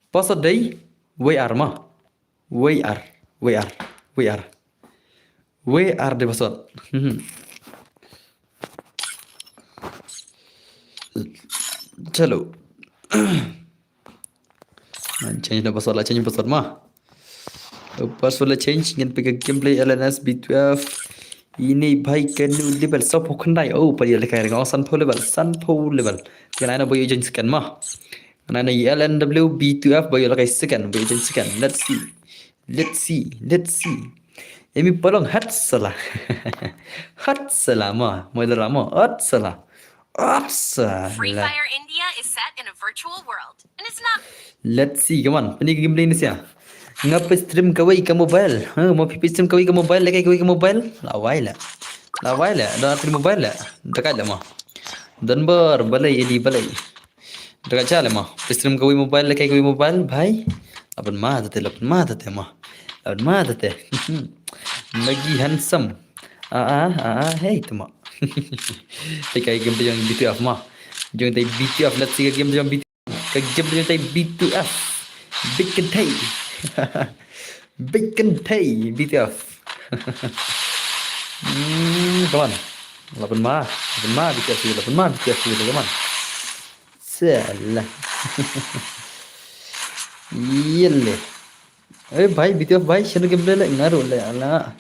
Pasal dai WR mah. WR de pasal. Chalo. Change password mah. Password change dengan pakai gameplay LNS B12 ini baik kan level sub kandai oh pada lekar dengan sanpo level kena boy agent scan mah mana LNW B12 boy lekai scan boy agent scan let's see ini pelong hat salah mah model rama hat salah Free Fire India is set in a virtual world, and it's not. Let's see, come on. Ini gameplay ni siya. Ngap stream kawai ke mobile. Mau stream kawai ke mobile, lekai kawai ke mobile. Lawai lah. Dah stream mobile lah. Dekat lah mah. Dan balai ini balai. Dekat cale mah. Pistrim kau mobile lekai kau mobile bhai. Lapan mah tate mah. Lapan mah tate. Lagi handsome. Hey tu mah. Lekai game tu yang BTF mah. Jangan tay BTF let's see game tu yang BTF. Cái game tu yang tay BTF. Bacon tay. Bacon tay BTF. Kawan. Lapan mah BTF sih, lapan mah BTF sih kawan. Salah. Yelle. Bhai BTF bhai shanu game le ngaru le ala.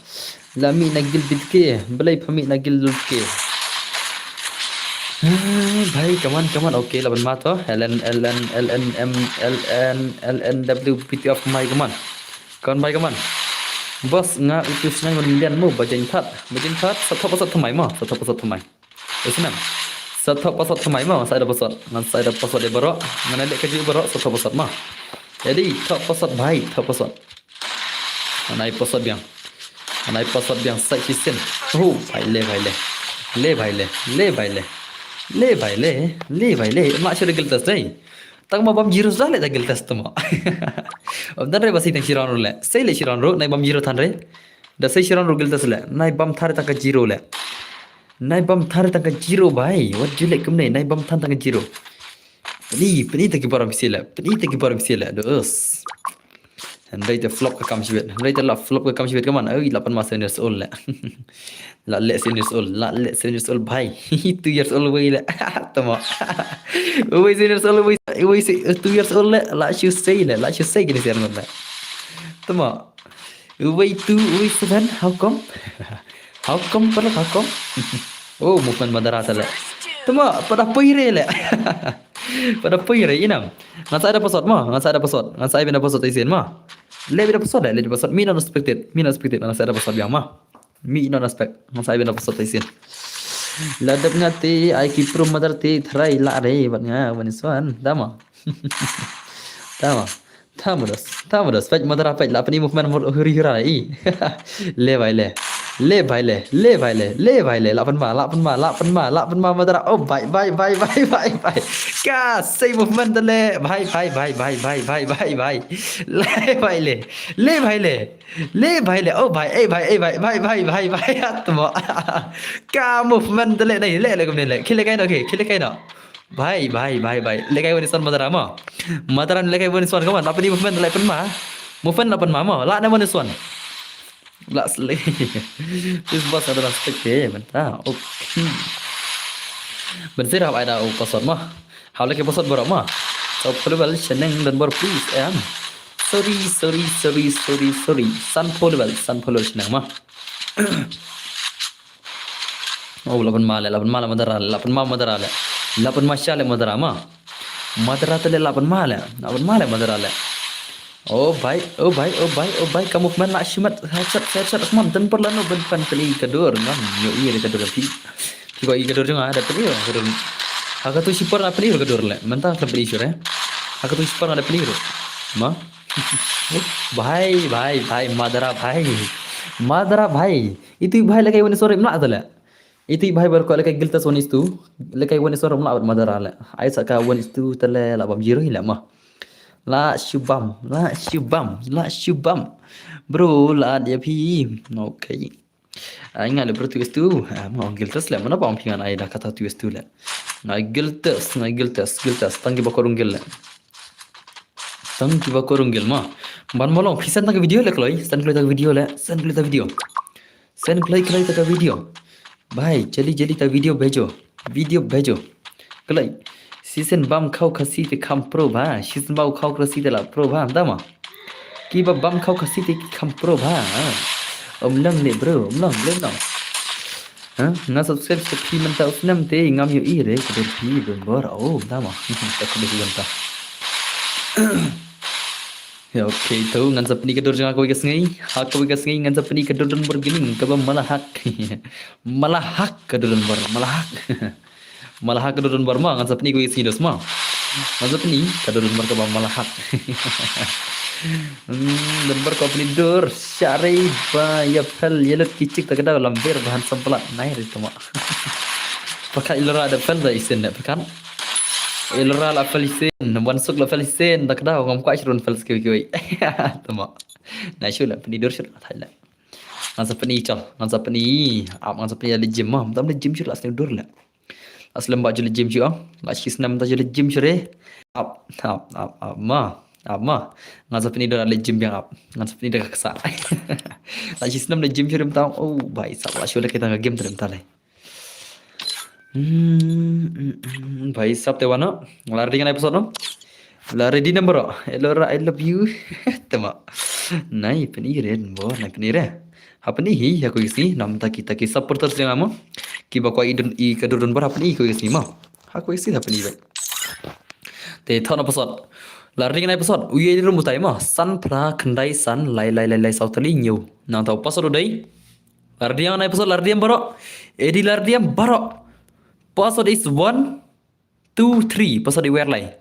Lami nagil bitke, belai pami nagil lutke. Bhai kaman okay laban mah to LNW BTF mai kaman. Kawan bhai kaman. Bos nga itu senang mendian mu bajen that satu pasat thamai mah satu pasat thamai. Senang. Satu pasat thamai mah saya ada pasat. Ngan saya ada pasat de barok, ngan ada kerja barok satu pasat mah. Jadi tak pasat bhai, tak pasat. Anai pasat biang. Anai pasat biang sai kisen. Oh, bhai le. Mak sudah geltas dai. Tak mau bam jiro dah le dah geltas tu mak. Dan re basi tang shiran ro le. Sai le shiran ro nai bam jiro than re. Da sai shiran ro geltas le. Nai bam thare tak jiro le. Nai bam thare tak jiro bhai. Wat julek kum nai bam than tak jiro. Peni tak kibar bisila. Dos. Handai te flop ka kam shibet. Handai te la flop ka kam shibet kaman. 8 mas years old le. La le years old bhai. 2 years old wei le. Tama. Wei years old wei 2 years old le. La shu say gini siar le. Tama. Wei 7 how come? How come? Oh, movement madarata le. Tama pada poire le. Pada poire inam. Ngan saya ada password mah, ngan saya bina password isin mah. Le bina password me non expected, ngan saya ada password biang mah. Me non expect, ngan saya bina password isin. Ladap ngati ai ki prum madar ti thrai la re bat nga waniswan dama. Tamudas faj madara faj la apni movement mor hiri rai. Le bhai le 8 ma madara oh bye ka say movement le bhai le bhai le oh bhai atmo ka movement le dai le kumne le khile kai no bhai le kai woni son madara ma madaran le kai woni son kaman apni movement le 8 ma ma la na woni son la slay. This bos adalah spek mantap. Okay. Bersih dah ada password mah. Hal lagi password berapa mah? So probable seneng dan baru please Sorry. San probable seneng mah. Oh 8 mala madara 8 masya le madara mah. Madara tele 8 mala madara le. Oh bhai kamu movement nak shimat headset asman dan perlano benpan kali kadur ngam yo iya kadur pi kiko iya kadur jong ada peli kadur aga tu sipar na peli kadur le mentah ke peli sure aga tu sipar ada peli ma bhai madara bhai itu bhai lakai wani sore mla adala itu bhai bar ko lakai giltas wani stu lakai wani sore mla madara le ai saka wani stu tele la bam jiro hila ma La shubam bro la dia pi okay ingat le bro twist tu mau giltas le mana pam pingan ai dah kata twist tu le na giltas tangi bakorung gel ma ban molong pisan tang video le kloi san kloi tang video bhai jali tang video bhejo kloi season bam khau khasi te kham pro bha season bau khau khasi te la pro bha dama ki ba bam khau khasi te kham pro bha lang ne bro lang le no ha na subscribe se pi man ta usnam te ngam yo i re ke pi don bor oh dama ta ko de ganta ya okay tu ngan sapni ke dor jang ko gas ngai hak ko gas ngai ngan sapni ke dor don bor gini ke ba malahak ke dor don bor malahak kedurun barma ngan sapni ko isi dos ma ngan sapni kedurun bar ka malahak dan bar ko apni dur syari ba ya fel yelut kicik tak ada lamber bahan sempelat nair itu ma Pakai ilra ada fel dah isen nak pekan. Ilra la felisen, wansuk la felisen, tak dah ngam kuat shurun fel skiwi. Tama. Nah syula penidur syula thailand. Ngan sapani chal, ngan sapani, ngan sapani ada gym mah, tam le gym syula asli dur la. Asli mbak jule gym syua, la shis nam ta jule gym syure. Up, ma. Ngan sapani dur ada gym yang up. Ngan sapani dah kaksa. La shis nam le gym syure tam. Oh, baik sab la syula kita game terem tale. भाई साहब ते वानो लारी kan episode no lari di number elora I love you tema nai peniren bo nai penire hapni hi ya ko isi nam ta kita ki supporters yang amo ki ba ko idun I kadurun bar hapni ko isi ma ha ko isi hapni ba te thon episode lari kan episode uye ru mutai ma san pra khandai san lai sautali nyu nang tau pasal dai lari yang episode lari yang baro edi lari yang baro Password is 1, 2, 3. Password di where lai.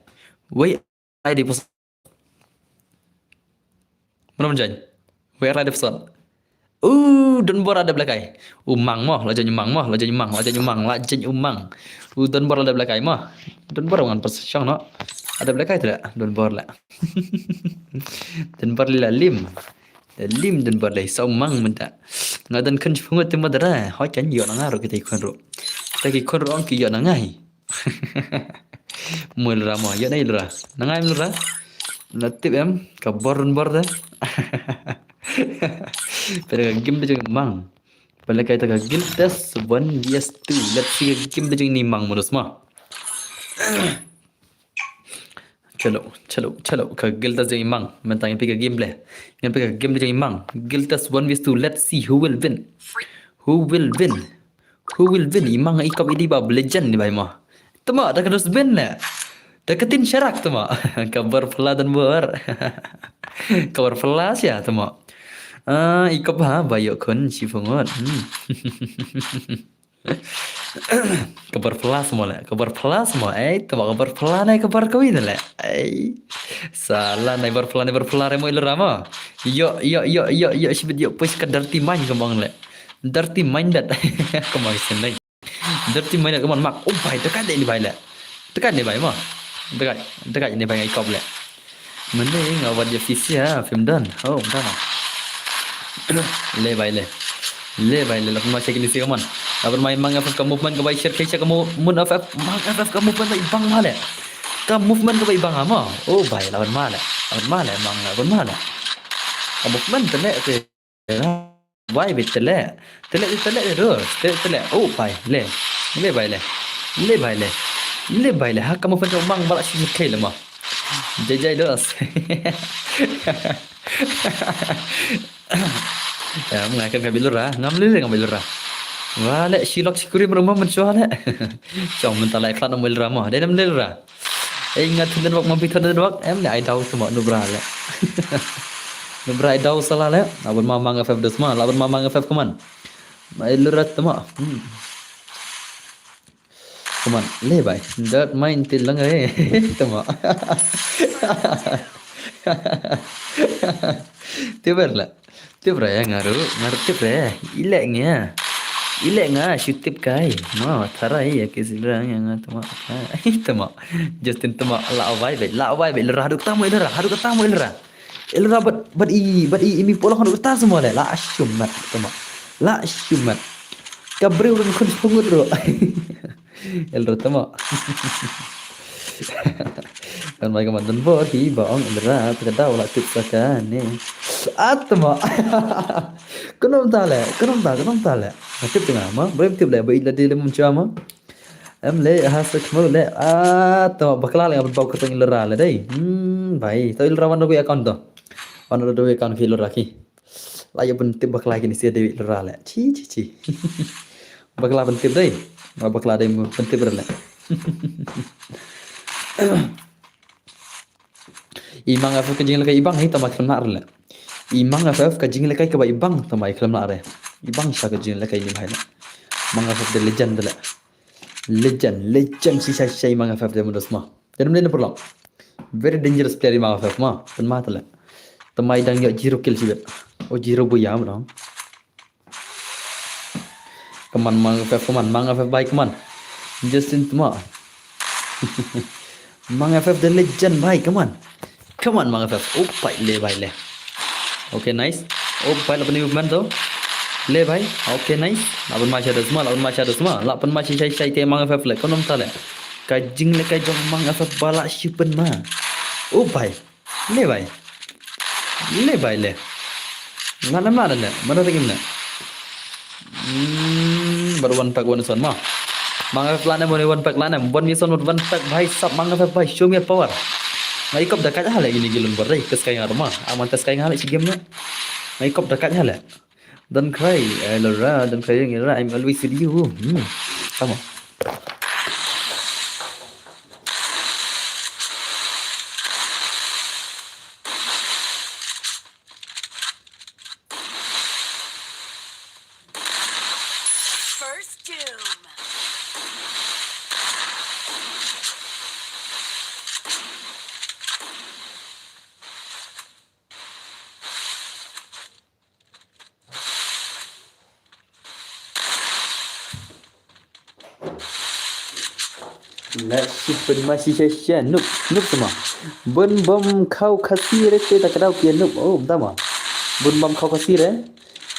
Wait, lai di password. Mana menjadi? Where lai di password. Dan bor ada belakai. Umang mah, lajanya umang. Dan bor ada belakai mah. Dan bor dengan persyang no. Ada belakai tidak? Dan bor lah. Dan bor lila lim. Lim dan bor lai saumang minta. Ngadan kan pungut tu madara. Hoi kan yo nangaru kita ikon ro. Taki kon rong ki yo nangai. Mul ra mo yo nai ra. Nangai mul ra. Latip em kabarun bar dah. Pada game tu jeng mang. Pada kai ta gil test 1 yes 2. Let's see game tu jeng ni mang munus ma. Chalo ka gil test jeng mang. Mentang pi ka game le. Yang pi ka game tu jeng mang. Gil test 1 yes 2. Let's see who will win. Who will win? Imang ikap ini bab legend ni mah. Tama dah kena ben lah. Deketin syarak tama. Kabar pela dan ber. Kabar pela sia tama. Ikap ha bayok kon si fungot. Kabar pela semua lah. Kabar pela semua. Tama kabar pela nai kabar kau ini lah. Salah nai bar pela remo ilrama. Yo sibet yo push kadar timan kembang lah. Dirty minded come on senai dirty minded come on mak oh bhai dekat ni bhai la dekat ni bhai ma dekat ni bhai ngai kop la mane ngawat je fisia film dan oh dah le bhai le lakum ma check ni si kaman abar main mang FF ka movement ka bhai share kai kamu mun FF mang FF ka movement ba ibang ma le ka movement ka ba ibang ama oh bhai lawan ma le mang lawan ma le ka movement tele te Why bet tele terus tele oh pai le bai le ha kamu pen mang balak si kai lama jai dos ya mengakan kabilura ngambilura wala silok sikuri rumah mencual le chong mentalai klan ngambilura mah dia ngambilura ingat dan wak mampi dan wak em ai tahu semua nubra le Nubrai daw salah le, abon mamang FF dos ma, labon mamang FF kuman. Mai lurat tama. Kuman, le bai. Dat main til lang tama. Tiberla. Tibra ya ngaru tibre. Ilek nga shutip kai. Ma tharai ya kisilra yang tama. Tama. Justin tama la awai be lera haduk tamu ilra. Elra bat i imi pola kan utas semua le la syumat tama la syumat kabre urun kun pungut ro elra tama kan mai kaman bor hi bang elra kada wala tip sakan ne atma kunum tale tip tengah ma berem tip le bai la de mum chama em le hasa kmo le atma bakla le bau keteng elra le dai bhai to elra wan ko account to Wana do account filo raki. Layo bentip bakla kini sia dewi lera le. Ci. Bakla bentip dai. Bakla dai bentip berle. Imang afaf kajing lekai ibang hi tamak kelar le. Imang afaf kajing lekai ke ibang tamai kelar le. Ibang sa kajing lekai ni bhai le. Mang afaf de legend le. Legend si sai mang afaf de mundos ma. Jangan ni perlu. Very dangerous player mang afaf ma. Pen ma le. Tamai dang yo 0 kill sibet. Oh 0 buyam dong. Keman mang FF baik keman. Justin Tuma. Mang FF the legend भाई, come on. Come on Mang FF. Oh भाई ले. Okay, nice. Oh भाई अपनी movement तो. ले भाई. Okay, nice. Lawan macam ada semua. Lawan macam saya ke Mang FF le. Kau nom tak le. Kajing le kajong Mang FF balak shipen mah. Oh भाई. ले भाई. ले. Mana le. Mana lagi mana? Baru one pack one son mah. Mang FF lana boleh one pack lana. One mission one pack भाई सब Mang FF भाई show me your power. Ngai kop dekat hal ini gilun berai kes kaya rumah. Aman tes kaya hal si game nya. Ngai kop dekat hal. Don't cry, Laura. Don't cry, Laura. I'm always with you. Come on. First doom. Let's super masih session noob semua. Bun bom kau kasih rete tak kau kia noob. Oh, betul mah. Bun bom kau kasih re.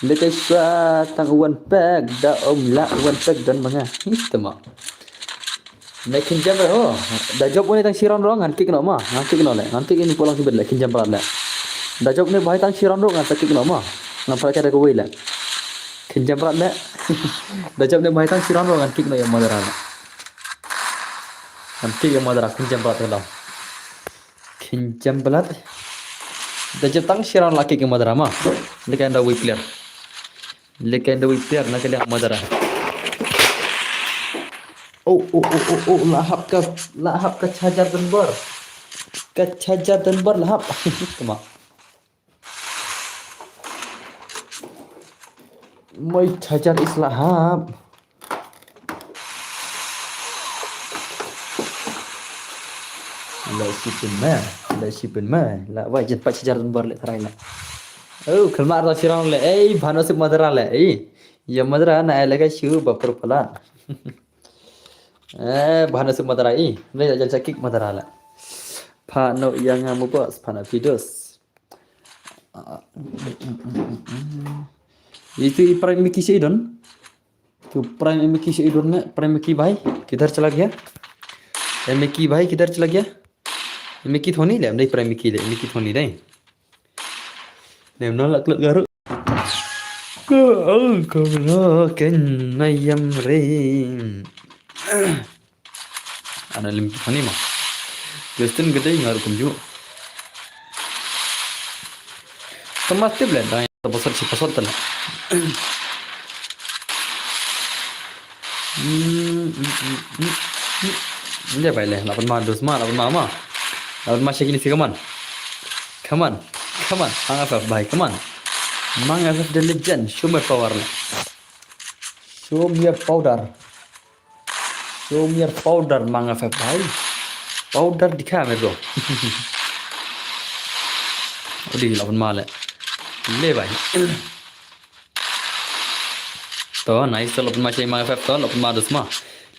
Lekai sua tang one pack da la one pack dan manga. Itu mah. Naikin jam oh. Dah job ni tang siron rong ngan kick no mah. Ngan kick no le. Ngan kick ini pulang sibet le kin jam berat le. Dah job ni bahai tang siron rong ngan kick no mah. Ngan pakai ada kau le. Kin jam berat le. Dah job ni bahai tang siron rong ngan kick no yang moderan. Nanti yang madara kinjam berat kalau kinjam berat dah jetang siaran laki ke madara mah lekai anda wii player nak lihat madara oh lahap ke cajar dan ber lahap cuma mai cajar islahap la shipen ma la wajib pak sejarah bar le tarai la oh kelmar ra sirang le bhano sip madara le ya madara na le ka shu bapur pala bhano sip madara le jal sakik madara la phano yang amu bos phana videos itu prime miki seidon tu prime miki seidon में prime miki भाई किधर चला गया मिकी भाई किधर चला गया Mickey Tony le đây prime Mickey le Mickey Tony đây nem nó lắc lắc garu ko lo ken nayam re ana lim Tony mah Justin gede ngar kumju Tomaste blend dah pasal si pasal tala Dia baiklah 8 mah 2 mah 8 mah Lawan masih gini sih, come on, Mang FF bhai, come on, Mang FF the legend, show me power lah, show me powder, Mang FF bhai, powder दिखा मेरे को, उड़ी लावन माल है, ले भाई, तो nice तो लावन masih Mang FF तो लावन माल दसमा,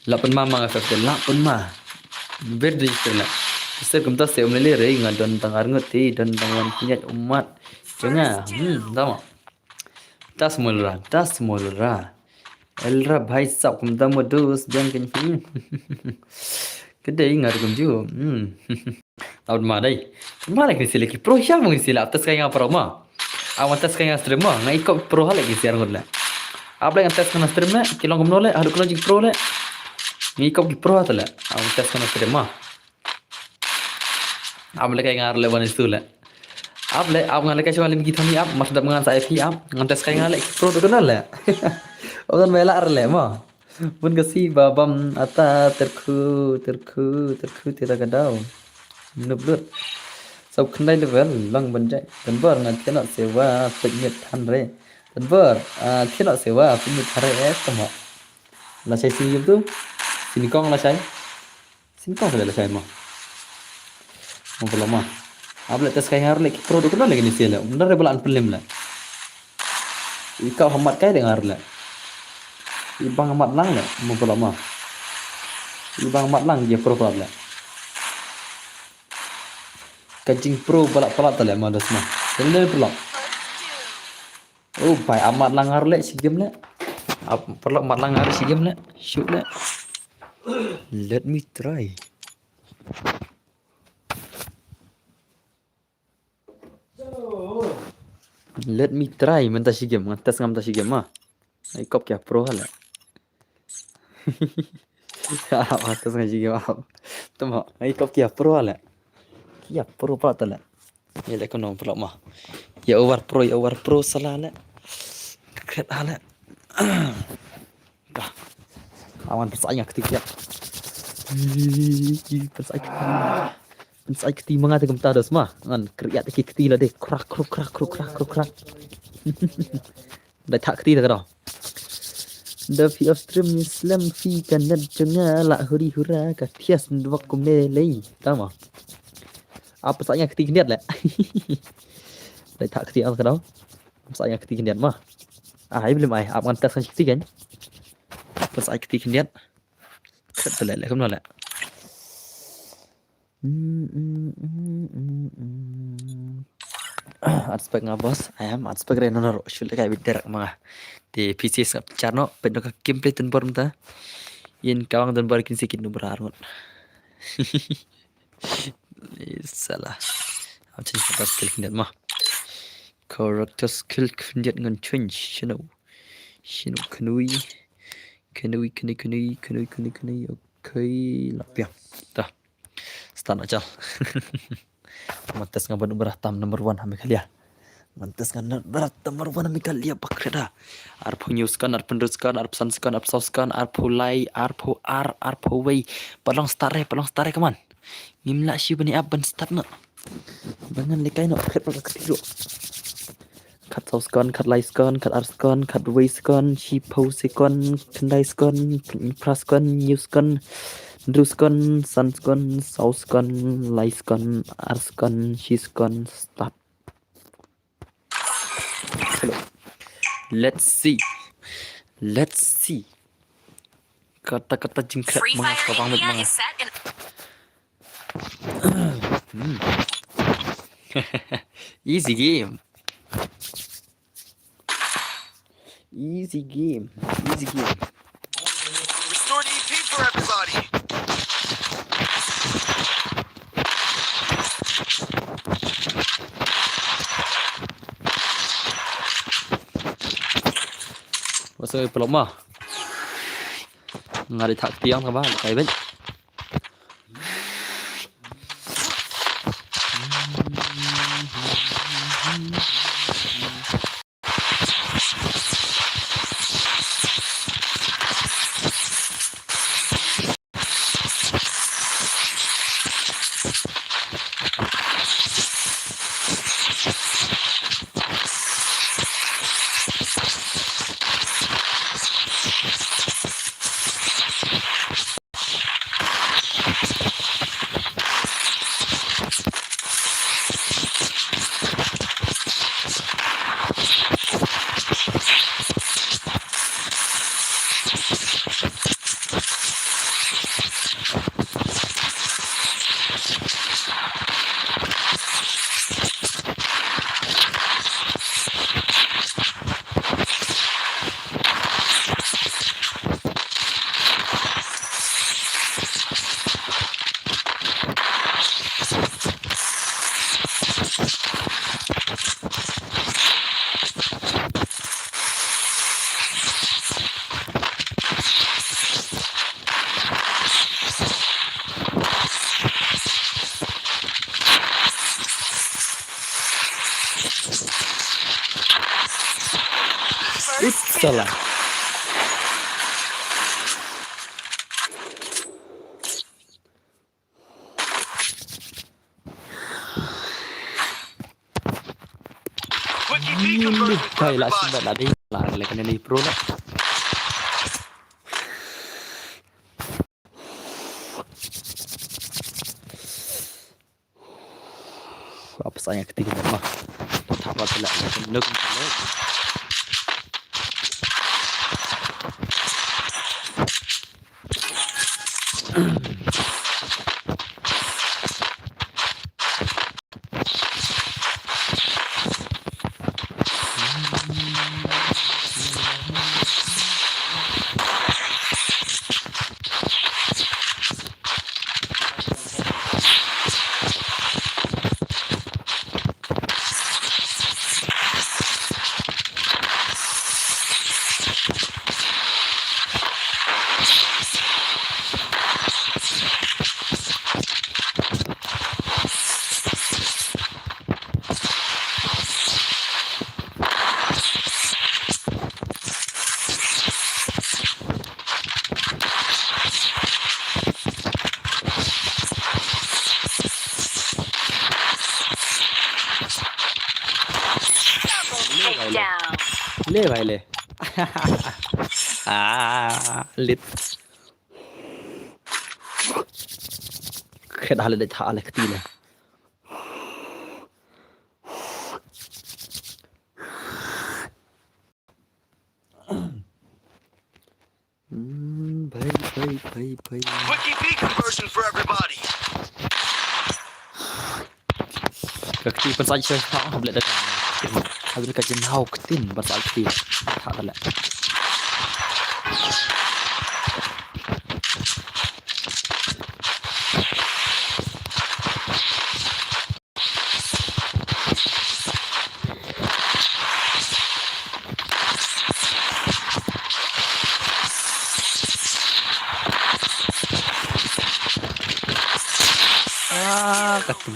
लावन माल Mang FF तो लावन माल, very different lah. Saya kumta saya umlele rei ngadon tangar ngeti dan tangan punya umat jangan tahu tas mulra elra bhai sab kumta modus jangan kini kedai ngar kumju tahun madai mana kini siliki pro siapa mungkin sila atas kaya apa ma awan tas kaya stream ma ngai kau pro hal lagi siar ngurla apa yang tas kena stream na kilong kumnole adu kena jik pro le ngai kau ki pro atala awan tas kena stream ma आप लेके आएंगे ले बने स्टूल है आप ngale kasih malim kita ni आप mas dengan saya pi ngantes kaya ngale pro tu kenal le odan mela arle ma pun kasi babam ata terku tira gadau nublut sab khandai level lang banjai dan bar na thena sewa pengit than re dan bar thena sewa pengit thare sama la sai sini tu sini kong la sai la sai ma mau lama abla tes kaya harle produk na lagi ni sila benar rebelan film la ikau hamat kaya dengar la ibang hamat nang la mau lama Ibang mat lang dia pro pala. Kancing pro balak-balak tala mana semua. Tele pula. Oh, pai amat langar le si game le. Perlu amat langar si game le. Shoot le. Let me try. Let me try mentah si game, ngetes ngam si game mah. Ikop kya pro hala. Atas ngaji game ah. Tama, ikop kya pro hala. Kya pro pa tala. Ya le kono pula mah. Ya over pro salah le. Kret hala. Dah. Awan bersaing ketika. Pensai keti mengata gemta das mah. Ngan kriat keti lah deh. Krak. Dah tak keti dah kau. Dah fi Australia Islam fi kanad jengah la huri hura katias ndwak kumne lei. Tahu mah. Apa saya keti kendiat lah. Dah tak keti al kau. Saya keti kendiat mah. Ai belum ai. Apa ngantas kan keti kan? Pensai keti kendiat. Ketelek lah kemana lah. Aspek ngabos, ayam aspek renonor usul kayak bider mah di PC sap charno pedo ka gameplay tenbor mta yin kawang tenbor kin sikit nu berarut. Salah. Macam apa skill kindat mah. Character skill kindat ngan change shino kanui. Okay, lapia. Dah. Start aja. Mantas ngaban beratam number 1 kami kali ya. Mantas ngaban beratam number 1 kami kali ya bakreda. Arpo news kan, arpo peneruskan, arpo sanskan, arpo sauskan, arpo lay, arpo way. Palong start kaman. Ngimla si bani aban start na. Bangan lekai nak kat ketiru. Kat sauskan, kat layskan, kat arskan, kat wayskan, si poskan, kendaiskan, praskan, newskan. Druskan, sanskan, sauskan, laiskan, arskan, shiskan, start. Let's see. Kata-kata jingkrak Free mga Fire kapangit India mga. is set in Easy game. Easy game. Restore the EP for everybody. Masuk pelok mah. Ngari tak tiang ke bah, kayak ben. Salah. Quick EP conversion for Kaya lah everybody. sebab lah deh. Lah kena ni pro lah. Apa saya ketiga mah. Tak apa lah. Nuk. down. ले भाइ ले lit खेदाले दे थाले खतिले भाइ Quickie V conversion for everybody. Kakti pasal saya habis dah. Habis kajian hau ketin pasal kti. Tak ada. Kakti.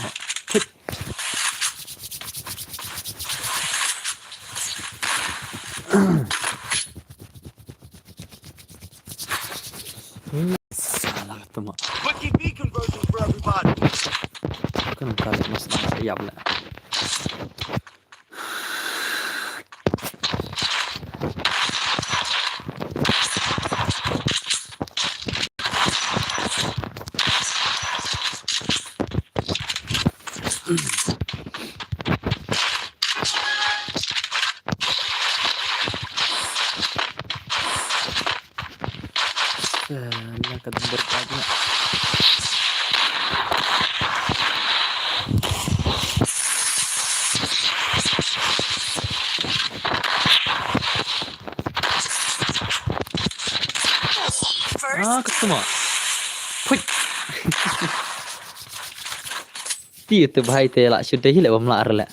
Salah ketemu. Quickie V conversion for everybody. Kan kali masalah saya pula. Salah ketemu berpadu. First, Ketemu. Quick. Ti tu भाई ते ला sudah hilang bom lar la.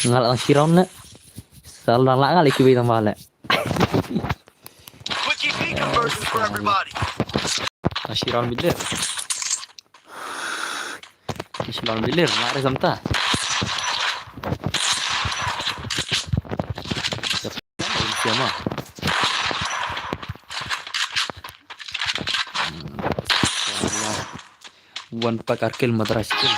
Ngal ang siron la. Sal la ngali ki bidang bala. Quickie V conversion for everybody. Siron bilir. Siron bilir, lar samta. Siapa? One pakar kill madras kill.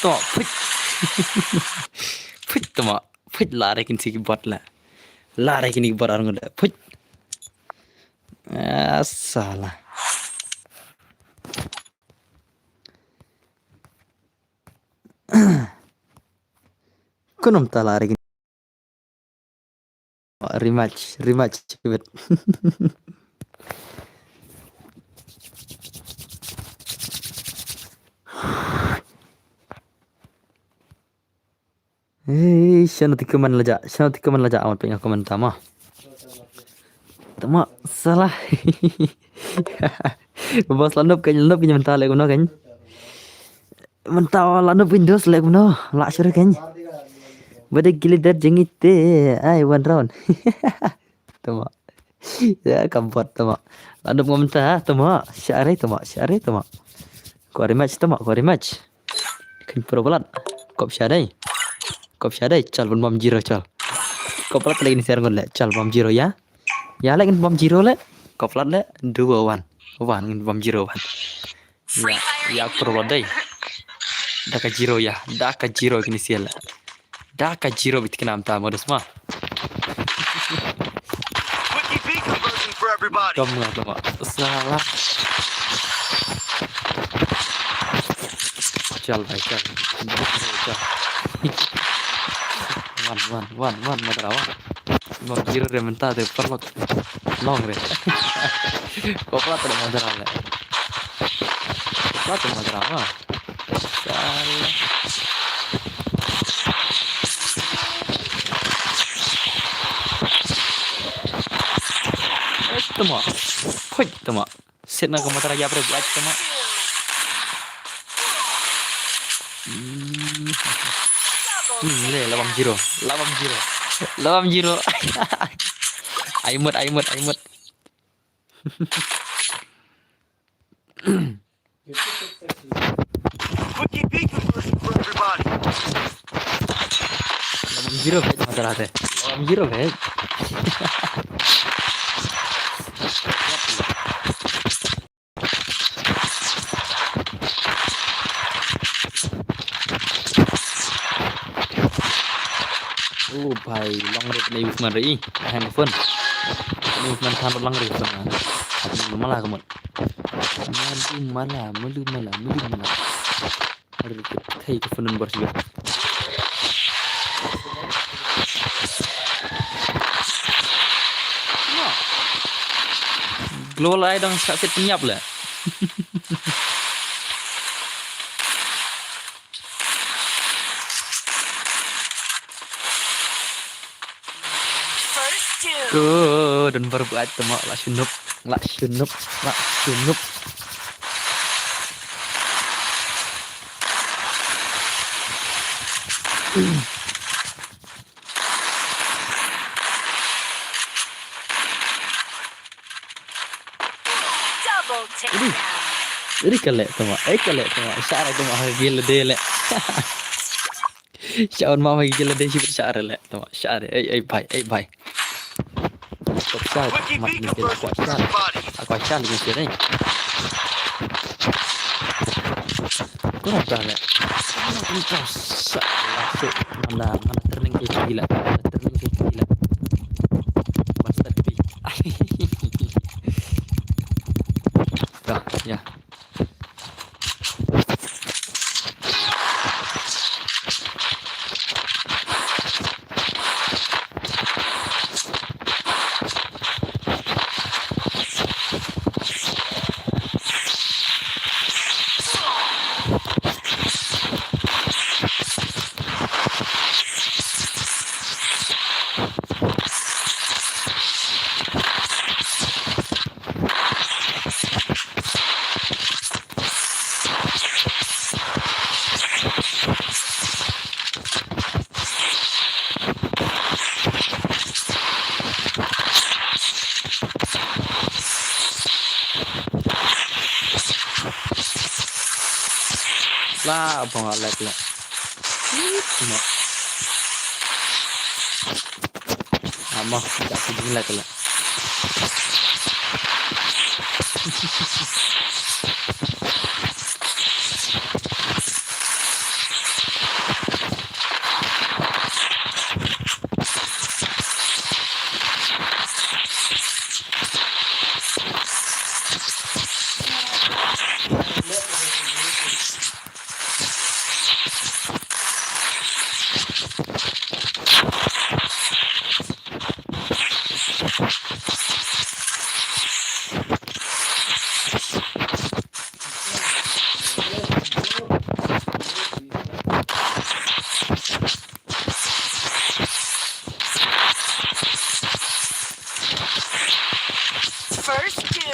Tok pit. Pit tama. Pit lare kin sigi bot la. Lare kin bot arang la. Pit. Salah. Kunum ta lare kin. Rematch bet. Siya natikaman laja amat pengen komen tama salah. Bos landup kanya mentah lagi guna kan mentah landup Windows lagi guna lak syurah kan bade gili dar jengit ay one round. Tama ya kampot tama landup ngomentah tama syare tama ko rematch kan perobalan kop syare chal bom jiro chal koplat lagi ni share ngol chal bom jiro ya lagi bom jiro le koplat le 2-1 ngin bom jiro 1 ya perolodai daka jiro kini sial daka jiro bitkina amta modus ma Quickie V conversion everybody. Cầm ngược tụi mọi salah. Chal bhai chal. One matra wa. Bang zero re minta de perlok long re. Kopla tu matra le. Kopla tu matra wa. Salah. Tama. Khoi tama. Setna ka matra ya pre buat tama. Le lawang zero. Aimut. Quickie B conversion for everybody. Lawang zero भेज मजा आते. Lawang zero भेज. Oh भाई long rate नहीं use मर रही. Handphone. Ini Usman than long rate sama. Aku malah kemot. Malu malah. Hari thei ke phone number juga. Global ai dong sakit penyap lah. First two. Tuh, dan baru buat temak lah syunup. Double takedown. Ini kelek temak. Syara temak gila deh lek. Syara mau gila deh sih syara lek temak. Syara, bye. Quickie B conversion for everybody. Aku asyal dengan sini. Kurang dah lek. Mana turning ke gila. Bastard B. Dah, ya. Lah, apa nggak like lah? Cuma, ama tidak sedih like lah. First two.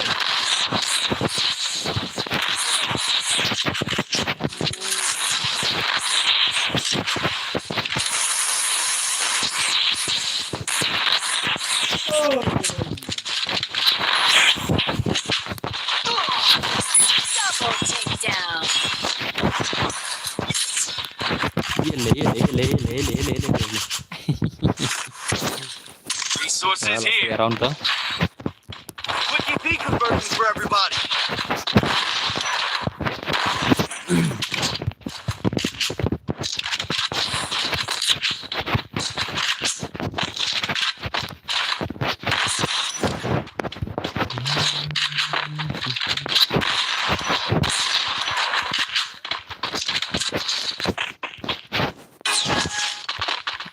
Double takedown. Le. Resources here. Around tuh. Quickie B conversion for everybody.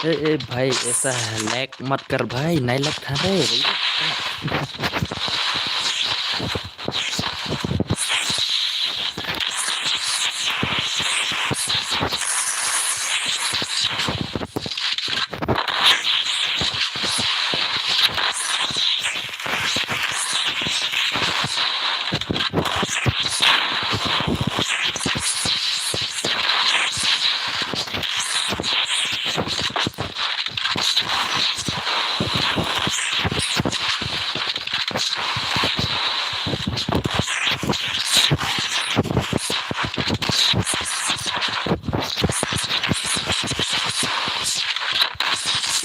भाई ऐसा लैग मत कर भाई, नहीं लग था रे।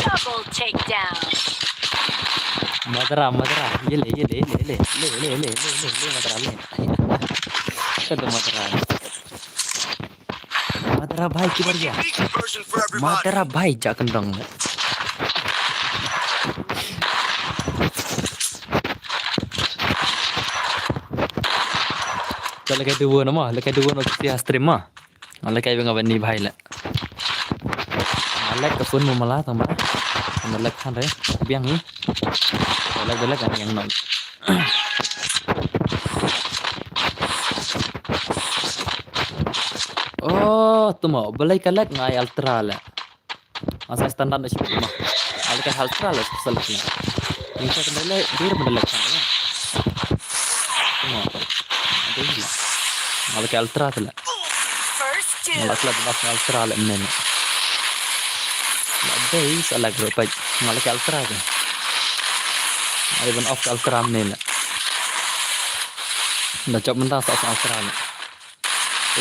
Double takedown. मदरा मदरा ये ले मदरा ले कद मदरा भाई किधर गया Wiki Pika version for everybody. मदरा भाई जाकन dong तो लेके dua nama lekai dua no ti stream mah lekai bang abani भाई la alek ke phone mo mala tama lek khan re biang ni lek kan yang non oh tuma belai kalek ngai ultra la asa standar na sih mah alek ultra la special ni ini kan belai dia belai kan ya tuma ada alek ultra la First two. alek ultra la men Đây sẽ là group bạch mà là cái ultra kìa. Ada ban off ultra này nè. Dah chop mentah off ultra nè.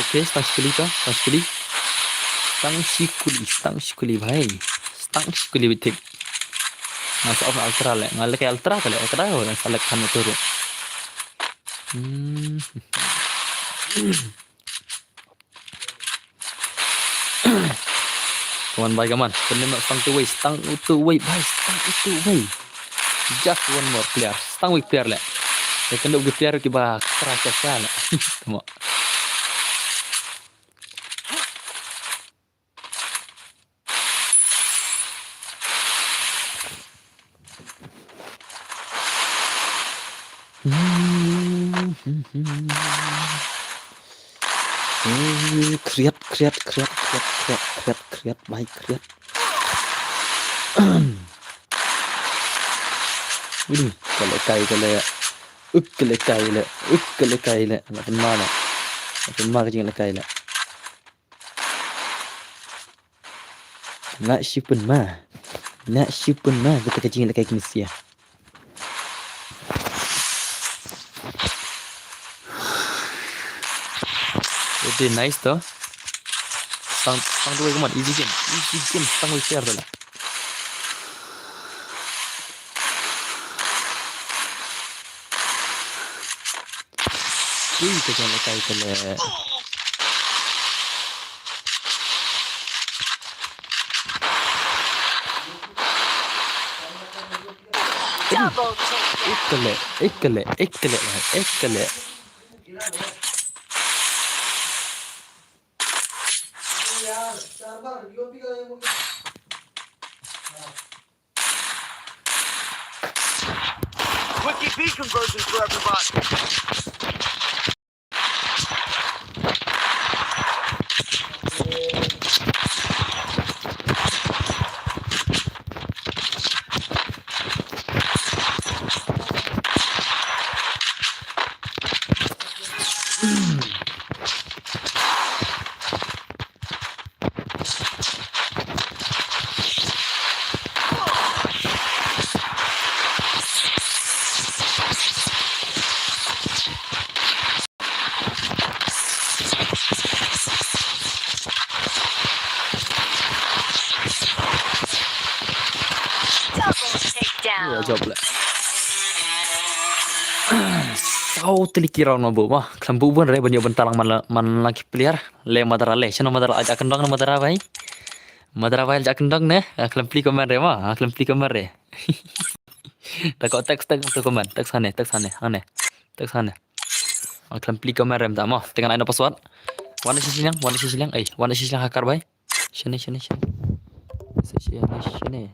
Okay, stang sikuli bhai. Stang sikuli bitik. Masuk off ultra le. Ngal cái ultra kali. Kada ho yang select kan turun. Kawan baik kawan, kena stang tu way, bhai, stang tu way. Just one more player, stang week player le. Saya kena ugi player ki ba kerja sekali. Tengok. Kriat baik kriat. Ini kalau kai le, makin mana kecing le kai le. Nak shipun mah, kita kecing le kai kinisia. Itu nice toh. Stang dua kemana? Easy game, stang week share dah lah. Kita jangan lekai kele. Double takedown. Ekkele. Wiki Pika version for everybody. Double takedown. Ya jawab lah. Kau teliti raun mabu mah. Kelambu pun re banyak bentalang man lagi player. Le madara le. Cina madara ajak kendang na madara bhai. Madara bhai ajak kendang ne. Kelampi komen re mah. Kelampi komen re. Tak kau teks tu komen. Teks hane. Kelampi komen re mah. Dengan aina password. Warna sisilang. Warna sisilang hakar bhai. Sini. Sini.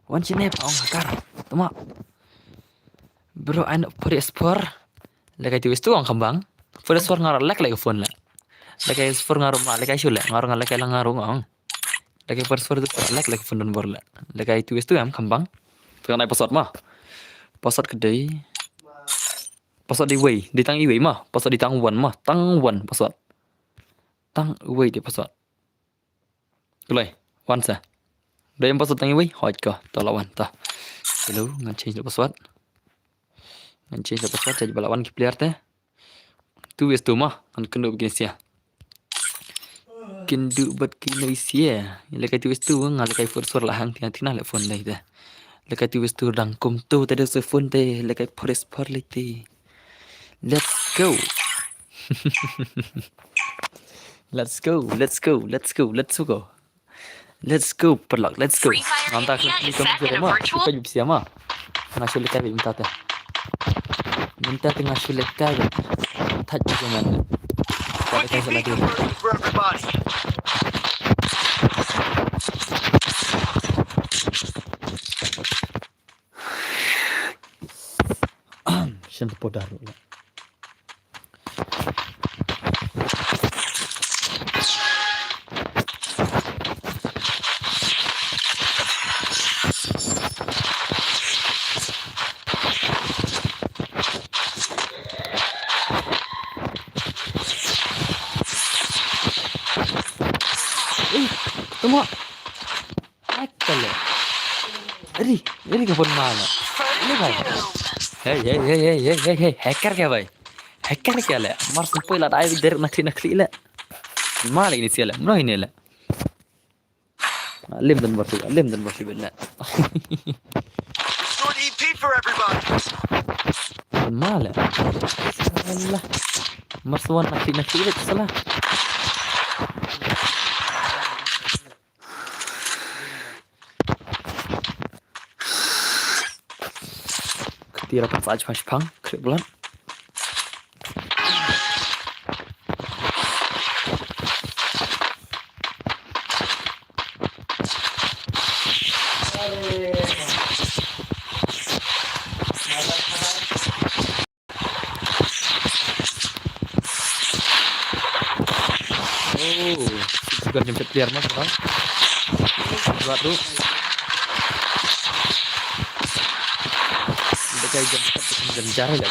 Wan sini paong hakar. Tama. Bro, ano for lagay tu istu ang kambang. For ngar lek lagi phone la. Lagay for ngar ma lagay shule ngar lek lang ngarung ang. Lagay for tu lek phone don bor la. Lagay tu istu am kambang. Tengah naik pesawat mah. Pesawat kedai. Pesawat di way, di tang iway mah. Pesawat di tang wan pesawat. Tang iway di pesawat. Kulai, wan sa. Dah yang pesawat tang iway, hoi ka, tolak wan ta. Hello, ngan change pesawat. Ngan change pesawat jadi balawan ki player teh. Tu wes tu mah, ngan kena begini sia. Kendu buat kena sia. Lekai tu wes tu ngan lekai for lah hang tina le phone lai dah. Lekai tu wes tu rangkum tu tadi se phone teh lekai for lai teh. Let's go. Let's go, perlak, let's go. Free Fire Nanti India aku is set in a mah, virtual- kita bisa mah. Ngasih lekai minta teh. Minta tengah sulekai. Tak juga mana. Tak Quickie ada V lagi. conversion for everybody. Shen podar dulu. Tunggu. Hacker le. Ini kapan mana? Ini भाई. Hey, hacker क्या भाई? Hacker क्या ले? मार सुपर ला डाइव इधर नकली ले. मार ini sih le. Mana ini le? Lim dan bersih benar. Short EP for everybody. Mana le? Allah. Marsuan naqli le salah. Tira pas aja mas pang, krip bulan. Juga nyempet liar mas bang. Buat tuh. Udah kayak jam jarang ya.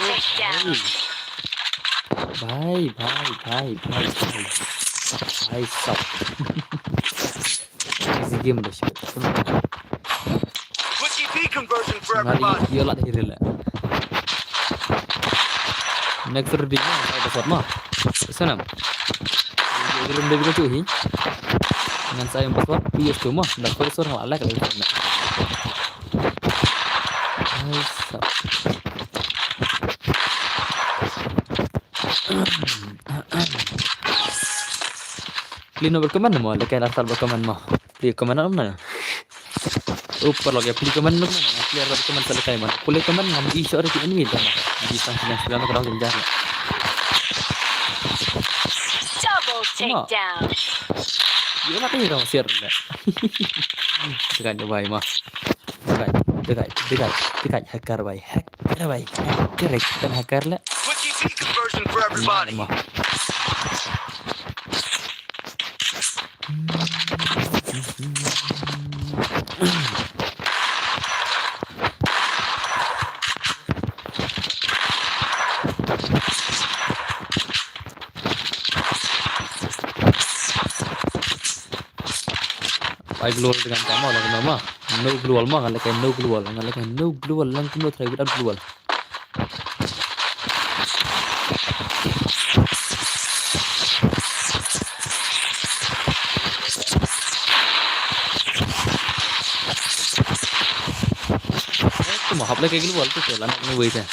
Takedown. Bye. Stop. Ini game dah sih. Quickie V conversion for Ngali everybody. dia lah diri lah. Next reading saya dapat mah. Sana. Jadi belum dia cuci. Dengan saya yang password PS tu mah dah password ngalah kalau sana. Stop. Plino berkeman mau lekai asal berkeman mau. Plino kemana mana? Upar lagi plino kemana mana? Plino berkeman selesai mana? Plino kemana ngam isu ada di ini dah. Di sana sedang kerang genjar. Double takedown. Dia mati dong share lah. Dekat dia baik mah. Dekat hacker baik. Hacker hacker lah. Quickie V conversion for everybody. Mah. Ay global dengan kamu lah nama. No global mah ngalek no global lang kuno try without global. Itu mah hap lagi global tu lah nak ni wei dah.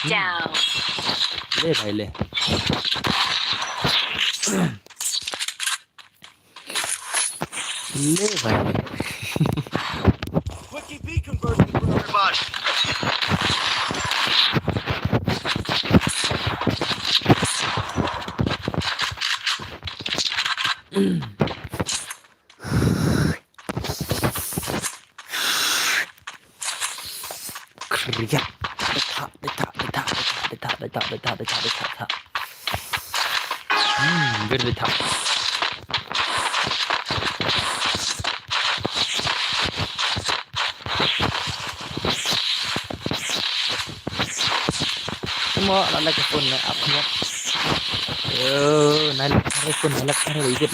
down. ले भाई ले ले भाई ले Quick EP conversion for everybody. keringat detak berdetak semua anak pun apa nalak pun nalak ikut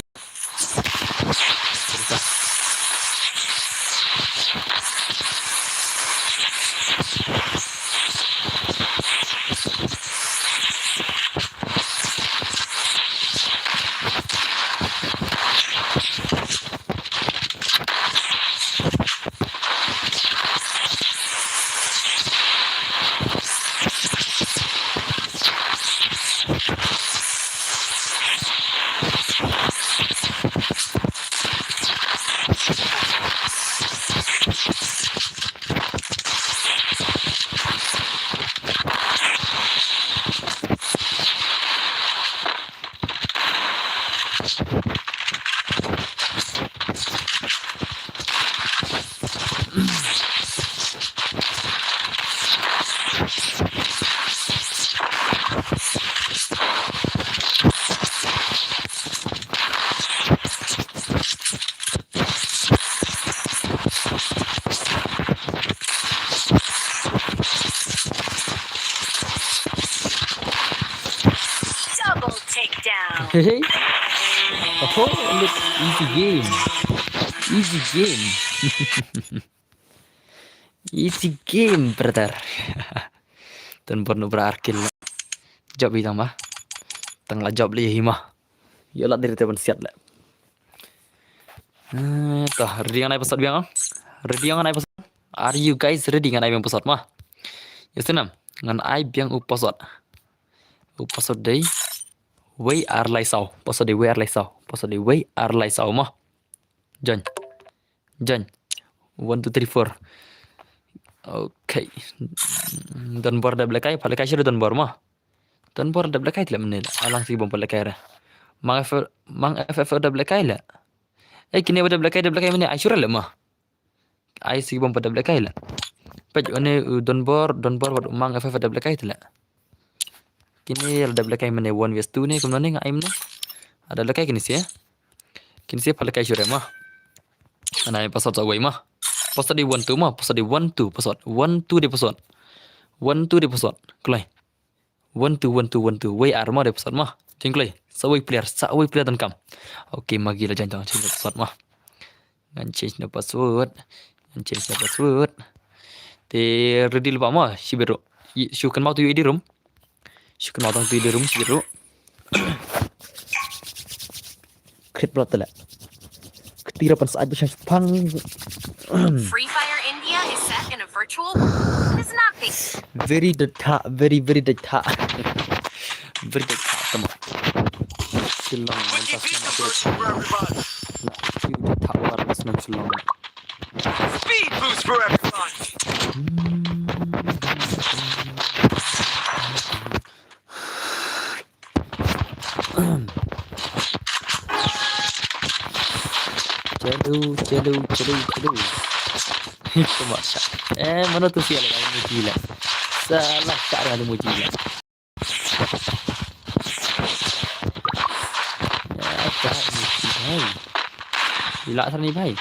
Double takedown. Hey, oh, look, easy game, easy game, brother. Dan perlu berakhir job itu mah, tengah job lihat hima, yalah dari teman siap lah. Tuh, ready ngan episode biang, ready ngan episode. Are you guys ready ngan episode mah? Ya senam, ngan biang episode day. We are lai sau, episode we are lai sau, episode we are lai sau mah. Jan, 1, 2, 3, 4. Okay. Dan bor da blakai, palakai sudah dan bor mah. Dan bor da blakai tidak menil. Alang si bom palakai ra. Mang FF da blakai la. Kini da blakai menil. Asyura la mah. Ai si bom pada blakai la. Paj one don bor mang FF da blakai la. Kini ada blakai menil 1 vs 2 ni kemudian ngai menil. Ada blakai kini sih ya. Kini sih palakai syura mah. Ana pasal sawai mah. Pasal di 1 2 mah, pasal di 1 2 pasal 1 2 di pasal. 1 2 di pasal. Kelai. 1 2 way armor di pasal mah. Jengklai. Sawai player dan kam. Okey, magi lah jangan change password mah. Ngan change na password. Te ready lupa mah si biru. Syukan mau tu di room. Syukan mau tu di room si biru. Crit plot lah. Ketirapan saat bersyaf pang. Free Fire India is set in a virtual world. It is not fake. Very detak, very detak. Very detak teman. Silang Quick EP mentas conversion for everybody. detak warna senam silang. Speed boost for everybody. Celu. Itu maksa. Mana tu sial yang muji lah. Salah cara ada muji lah. Ya, tak muji bhai. Gila asal ni bhai.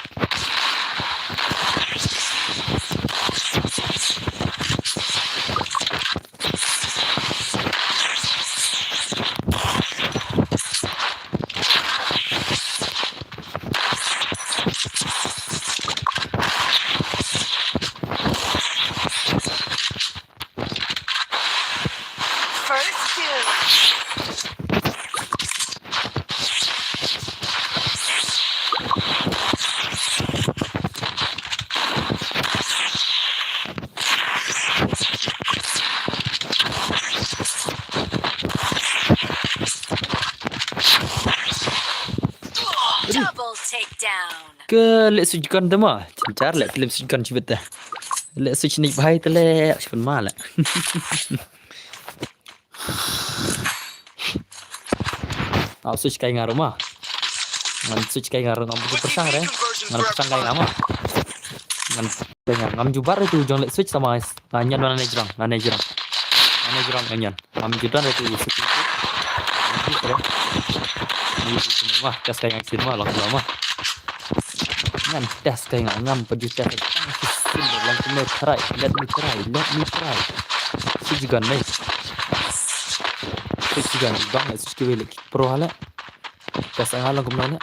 First kill. ke lek switch gun tu mah. Cencar lek film switch gun cibet dah. Lek switch ni bahai tu lek cipun mah lek. Switch kai ngaruh mah. Ngan switch kai ngaruh ngam tu persang re. Ngan persang kai ngam mah. Ngan dengan ngam jubar itu jong lek switch sama nganyan mana nejrang, nganejrang. Nganejrang nganyan. Ngam judan itu switch itu. Ini sini mah, tes kai ngam sini mah lang mah. Ngan tes kai ngam pejuta tang sistem lang kena try, let me try. Switch gun nih. Switch gun bang, switch ke pro hala. Tes ngalang kemana?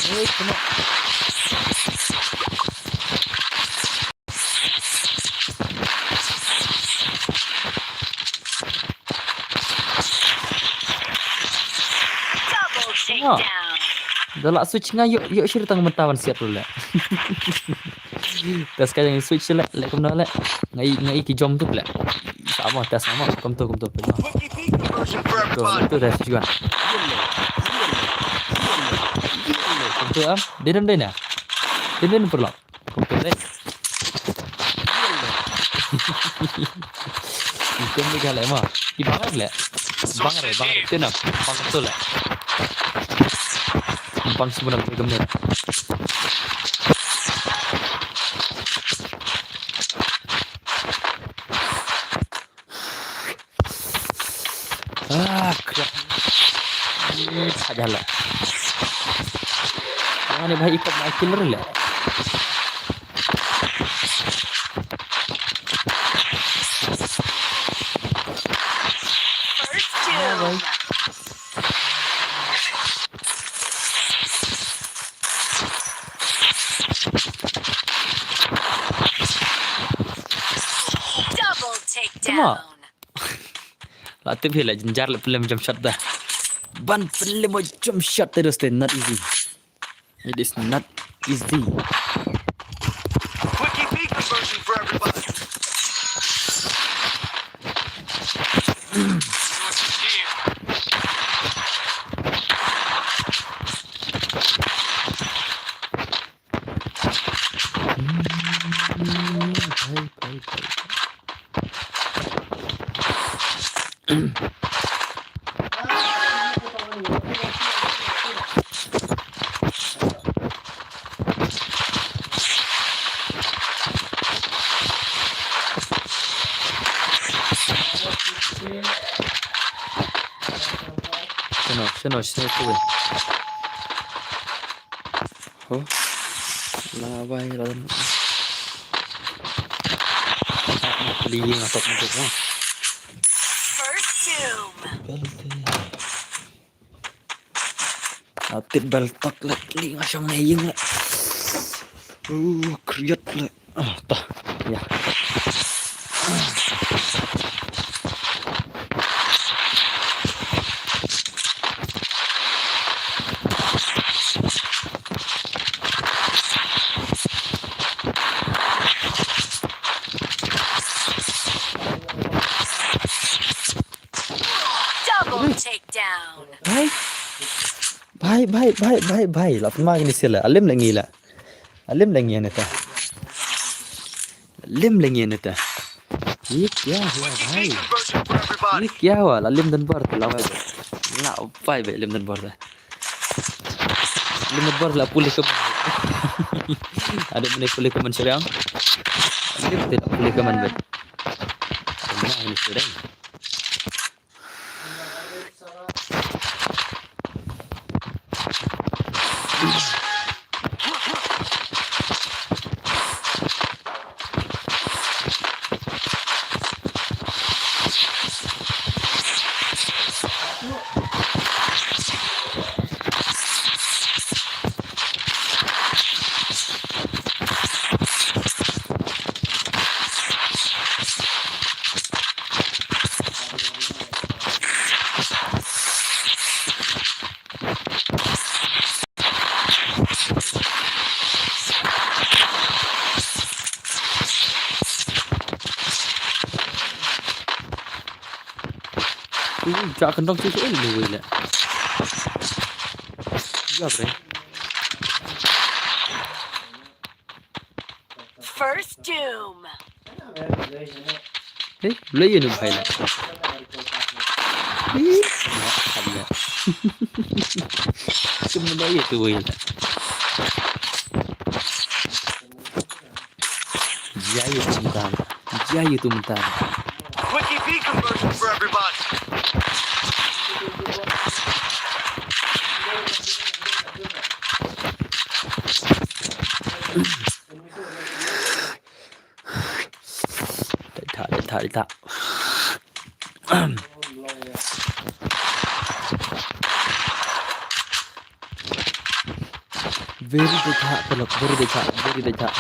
Kena. Double takedown. Dalak switch nga yuk cerita ngementawan siap dulu lek. Tes kaya yang switch lek kemana lek. Ngai ki jom tu lek. Sama tes sama kum tu. Tu tes juga. Kum tu am. Denam dena. Denam perlu. Kum tu lek. Kum ni galak mah. Ki bangar lek. Bangar. Tenam. Bang tu lek. Bang sebenarnya gemar. Kerap. Sajalah. Jangan ni bahaya ikut my killer lah. First two. Double takedown. Latif lah jenjar le film jump shot dah. Ban film jump shot terus deh, not easy. It is not easy. Quickie beat conversion for everybody. Seno tu. Oh, labai lawan. Liing atau apa? First doom. Atit baltak lek liing asam neying lek. Kriat lek. Tah. Ya. Double takedown. Bye. Lah pemang ni sila. Alim lagi lah. Alim lagi ni ta. Yik ya, bye. Conversion for everybody. Yik ya wa, alim dan bar tu lawai. Lah bye alim dan bar dah. Alim dan bar lah pulih ke. Ada mana pulih ke menserang? Alim tidak pulih ke mana. Nah ini serang. Cak kendong cuci lu le. Ya bre. First doom. Boleh ya nu bhai le. Ada. Cuma dah ya tu le. Jaya tu mentang. Jaya tu mentang. Quickie V conversion for everybody. Tak. Very dekat pelak, very dekat.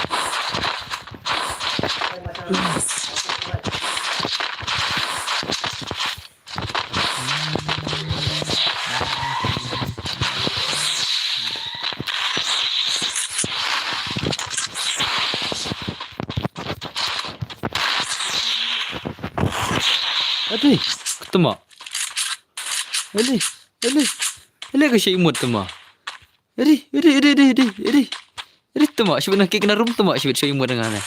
Aduh, ketemu. Ele ke imut temu. Eri, temu sebenarnya kena rum temu sebut imut dengan ana.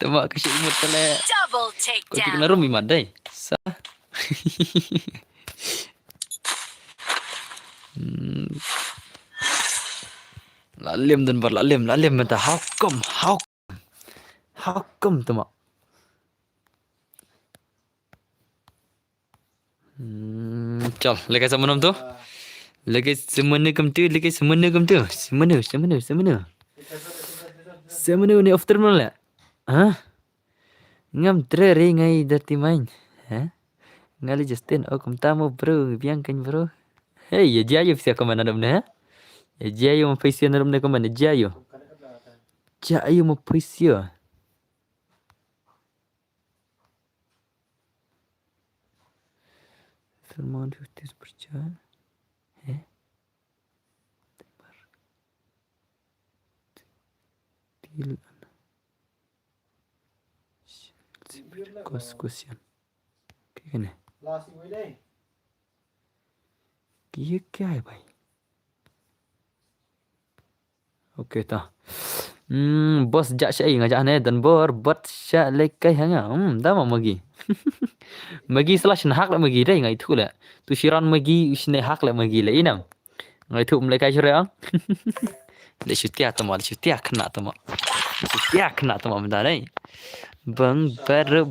Temu ke imut tele. Double Kau kena takedown. rum iman dai. Sa. Lalim dan berlalim minta hukum temu. Chal, lekas sama nom tu. Lekas semana kem tu. Semana ni after mana le? Ha? Ngam tre ngai dati main. Ha? Ngali Justin kem tamu bro, biangkan bro. Hey, ya jayo sia ke mana dam ne? Ya jayo mau paisi dam ne ke mana jayo? Jayo mau paisi. Firman 50%. Question. क्या ये क्या है भाई? Oke ta. Bos jak syai ngajak ne dan bor bot syak lekai hanga. Dah mau magi. Magi slash hak la magi dai ngai thu la. Tu shiran magi usne hak la magi la inam. Ngai thu lekai syara. Le syutia tama syutia kena tama. Syutia kena tama benda dai. Bang baru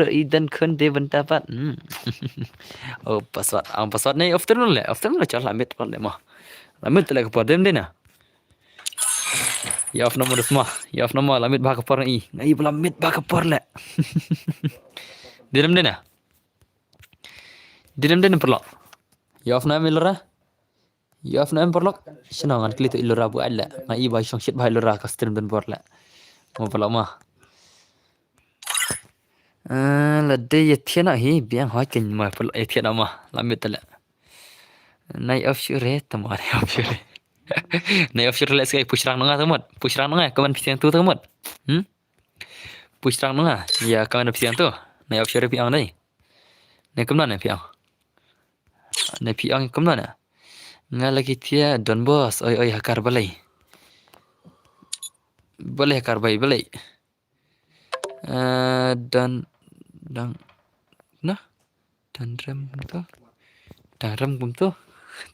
idan khun de bantapat. Oh password ni afternoon le chal lamit pal le mah. Lamit le ke dem dena. Ya afna mo semua. Ya afna mo lamit bah ke por ni. Ngai lamit bah ke por le. Direm dena. Perlo. Ya afna milra. Ya afna perlo. Senangan kli tu ilra bu alla. Ngai bah song shit bah ilra ka stream den por le. Mau perlo mah. La de ye thiana hi biang ha kin ma perlo ye thiana mah lamit le. Nai offshore tamare offshore. Nai offshore le sekali pushrang nengah temat. Pushrang nengah kawan pisian tu temat. Pushrang nengah. Ya kawan pisian tu. Nai offshore piang dai. Nai kemana piang? Nai piang kemana? Ngai lagi tia don bos. Oi hakar balai. Balai hakar balai. Dan rem tu.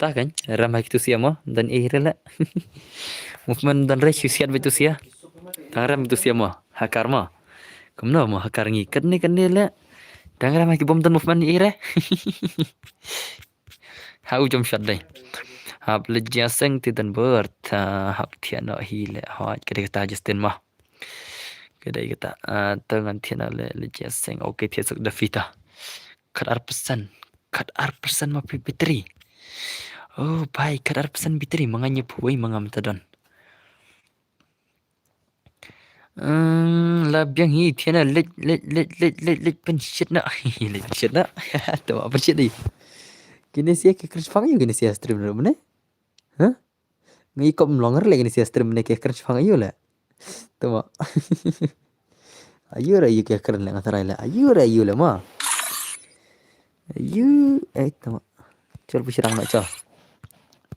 Tak kan? Ramai itu siapa dan lah. Movement dan ratio siat betul sia. Ram itu siapa? Hakar mah. Kamu mau hakar ngikat ni kan dia lah. Dan ramai bom dan movement Hau jom shot dai. Hab lejaseng ti dan ber hab tiana hile hot kedai kata Justin mah. Kedai kata tangan tiana lejaseng okey tiasuk dafita. Kat arpesan mah pitri. Oh, baik kadar pesan biteri manganya puai mangam tadon. Labiang hi tiana let penshit nak. Let penshit nak. Tahu apa penshit ni? Kini sia ke crash fang you kini sia stream ro mene? Ha? Ngi kom longer le kini sia stream ne ke crash fang you la. Tahu. Ayu ra you ke keren le ngatara le. Ayu ra you le ma. Ayu, tama. Chal pusirang na chal.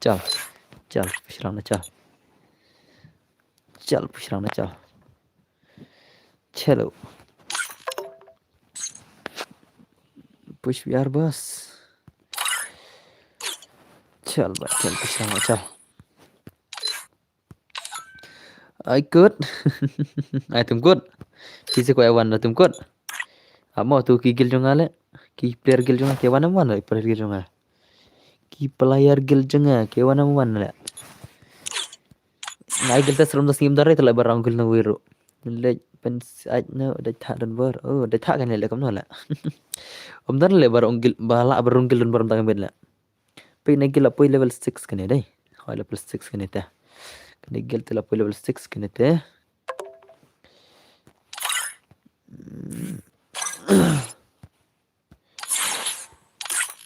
Chal. Chal pusirang na chal. Chal pusirang na chal. Chalo. Push biar bos. Chal ba, chal pusirang na chal. Ai cướp. Ai tum cướp. Chỉ sẽ quay one là tum cướp. Amo tu ki gil jongale. Ki player gil jonga ke wana mana player gil jonga. Ki player gil jonga ke wana mana. Ngai gil ta serum ta sim darai tala barang gil na wiru. Le pen aj na da tha dan ber. Oh da tha kan le kam no la. Om dan le barang gil bala barang gil dan barang tangan bedla. Pe na gil apoi level 6 kan dai. Hoi level 6 kan ta. Kan gil tala apoi level 6 kan ta.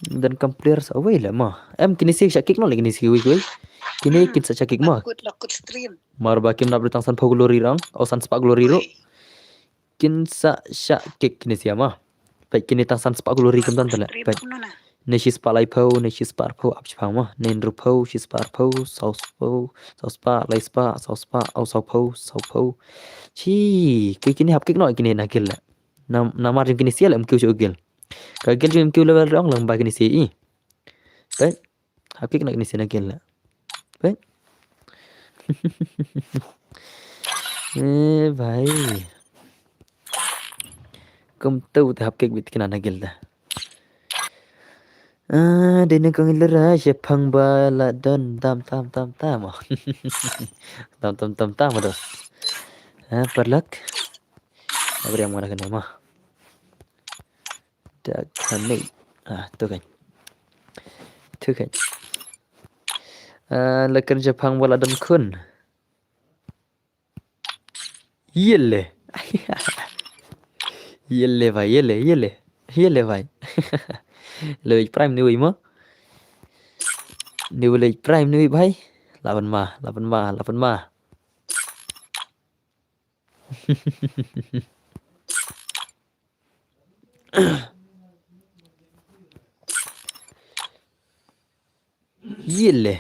Dan kam players away lah mah. Em kini sih syakik no lagi ni sih wei. Kini kin sa syakik mah. Lakut stream. Mar bakim na britang san pau glory rang. O san spa glory ro. Kin sa syakik kini sih mah. Baik kini tang san spa glory kam tan tala. Stream Baik. kuno na. Ne shi spa lai pau, ne shi spa pau ap chpang mah. Ne ndru pau, shi spa pau, sau spa, lai spa, au sau pau. Chi, kini hap kik no kini na kill la. Na margin kini sial em kiu gil. Kagil jum kiu level rong lang ba kini si. Baik. Hakik nak kini si na kill la. Baik. भाई कम तो हपके बित के ना गिलदा दिन को ngilera she phangba la don tam tam dos perlak abri yang mana kena mah dak kani tu kan la kerja phangba la don kun yelle yelle भाई yelle भाई lời prime nuôi mà nuôi lời prime nuôi भाई là phần mà yelle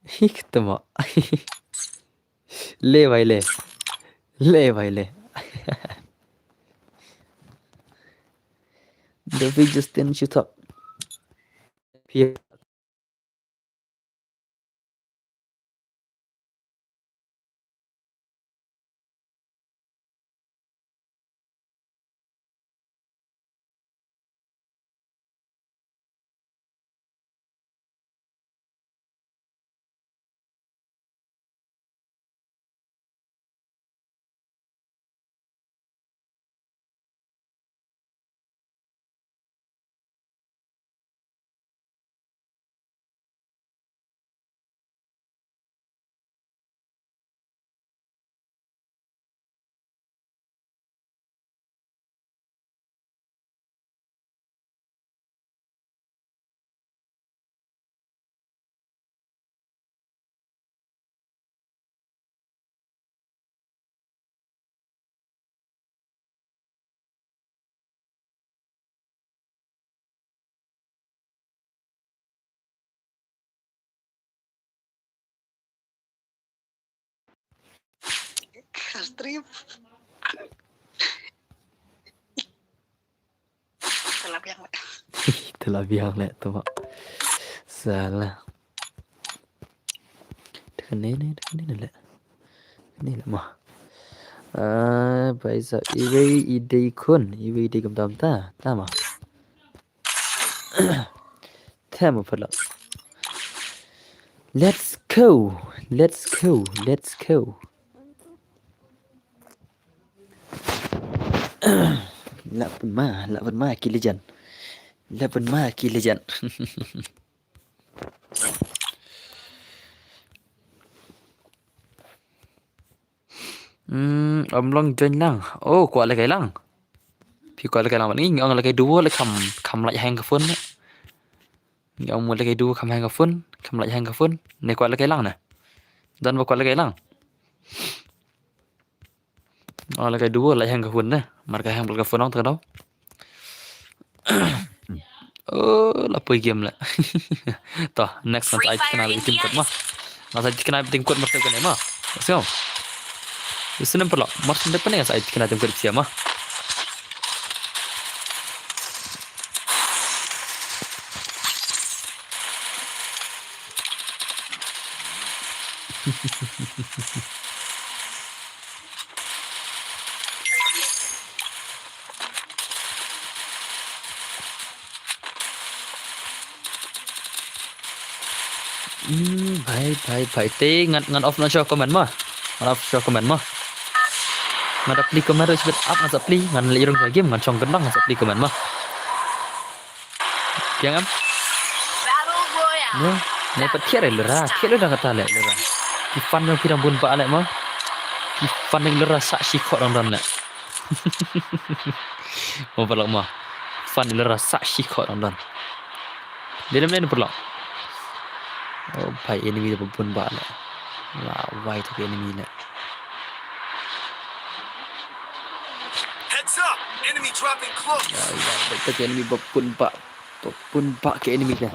hiktama ले भाई ले David Justin shoot up here. Stream. Itulah biang lek tu mak. Salah. Dekat ni lek. Ni lek mah. Bây giờ ide kun, ide cầm tam ta mà. Thêm một phần là. Let's go. Lạ phần ma ki legend. Ông long trên lang. Oh, quả là cái lang. Thì quả là cái lang bạn nghĩ ông là cái đua là cầm lại hàng cái phun đấy. Ông muốn là cái đua cầm lại hàng cái phun. Này quả là cái lang này. Dan vào quả là cái lang. Là cái đua lại hàng cái phun đấy. Mà cái hàng cái phun ông từ đâu? Oh, lapoi game lah. Toh, next Free nanti Fire kenal India tim kuat mah. is Masa kenal tim kuat mereka kan mah. Let's go. Itu nampak lah. Mas depan ya saya kenal tim kuat siapa mah. Bhai te ngan off na show comment mah. Ngan off show comment mah. Ngan apply comment harus bet up ngan apply ngan lirung game ngan chong gendang ngan apply comment mah. Kiang am? Battle Royale. Ne, ne patiar lera, kelo dah kata lek lera. Kifan yang pirang bun pa lek mah. Kifan yang lera sak shikot dan lek. Mau pelak mah. Fan lera sak shikot dan. Dia mana pelak? Oh, bhai enemy dah bun pa lek. Lah, why tu enemy lek. Heads up! Enemy dropping close. Ya, betul enemy bapun pak ke enemy dah.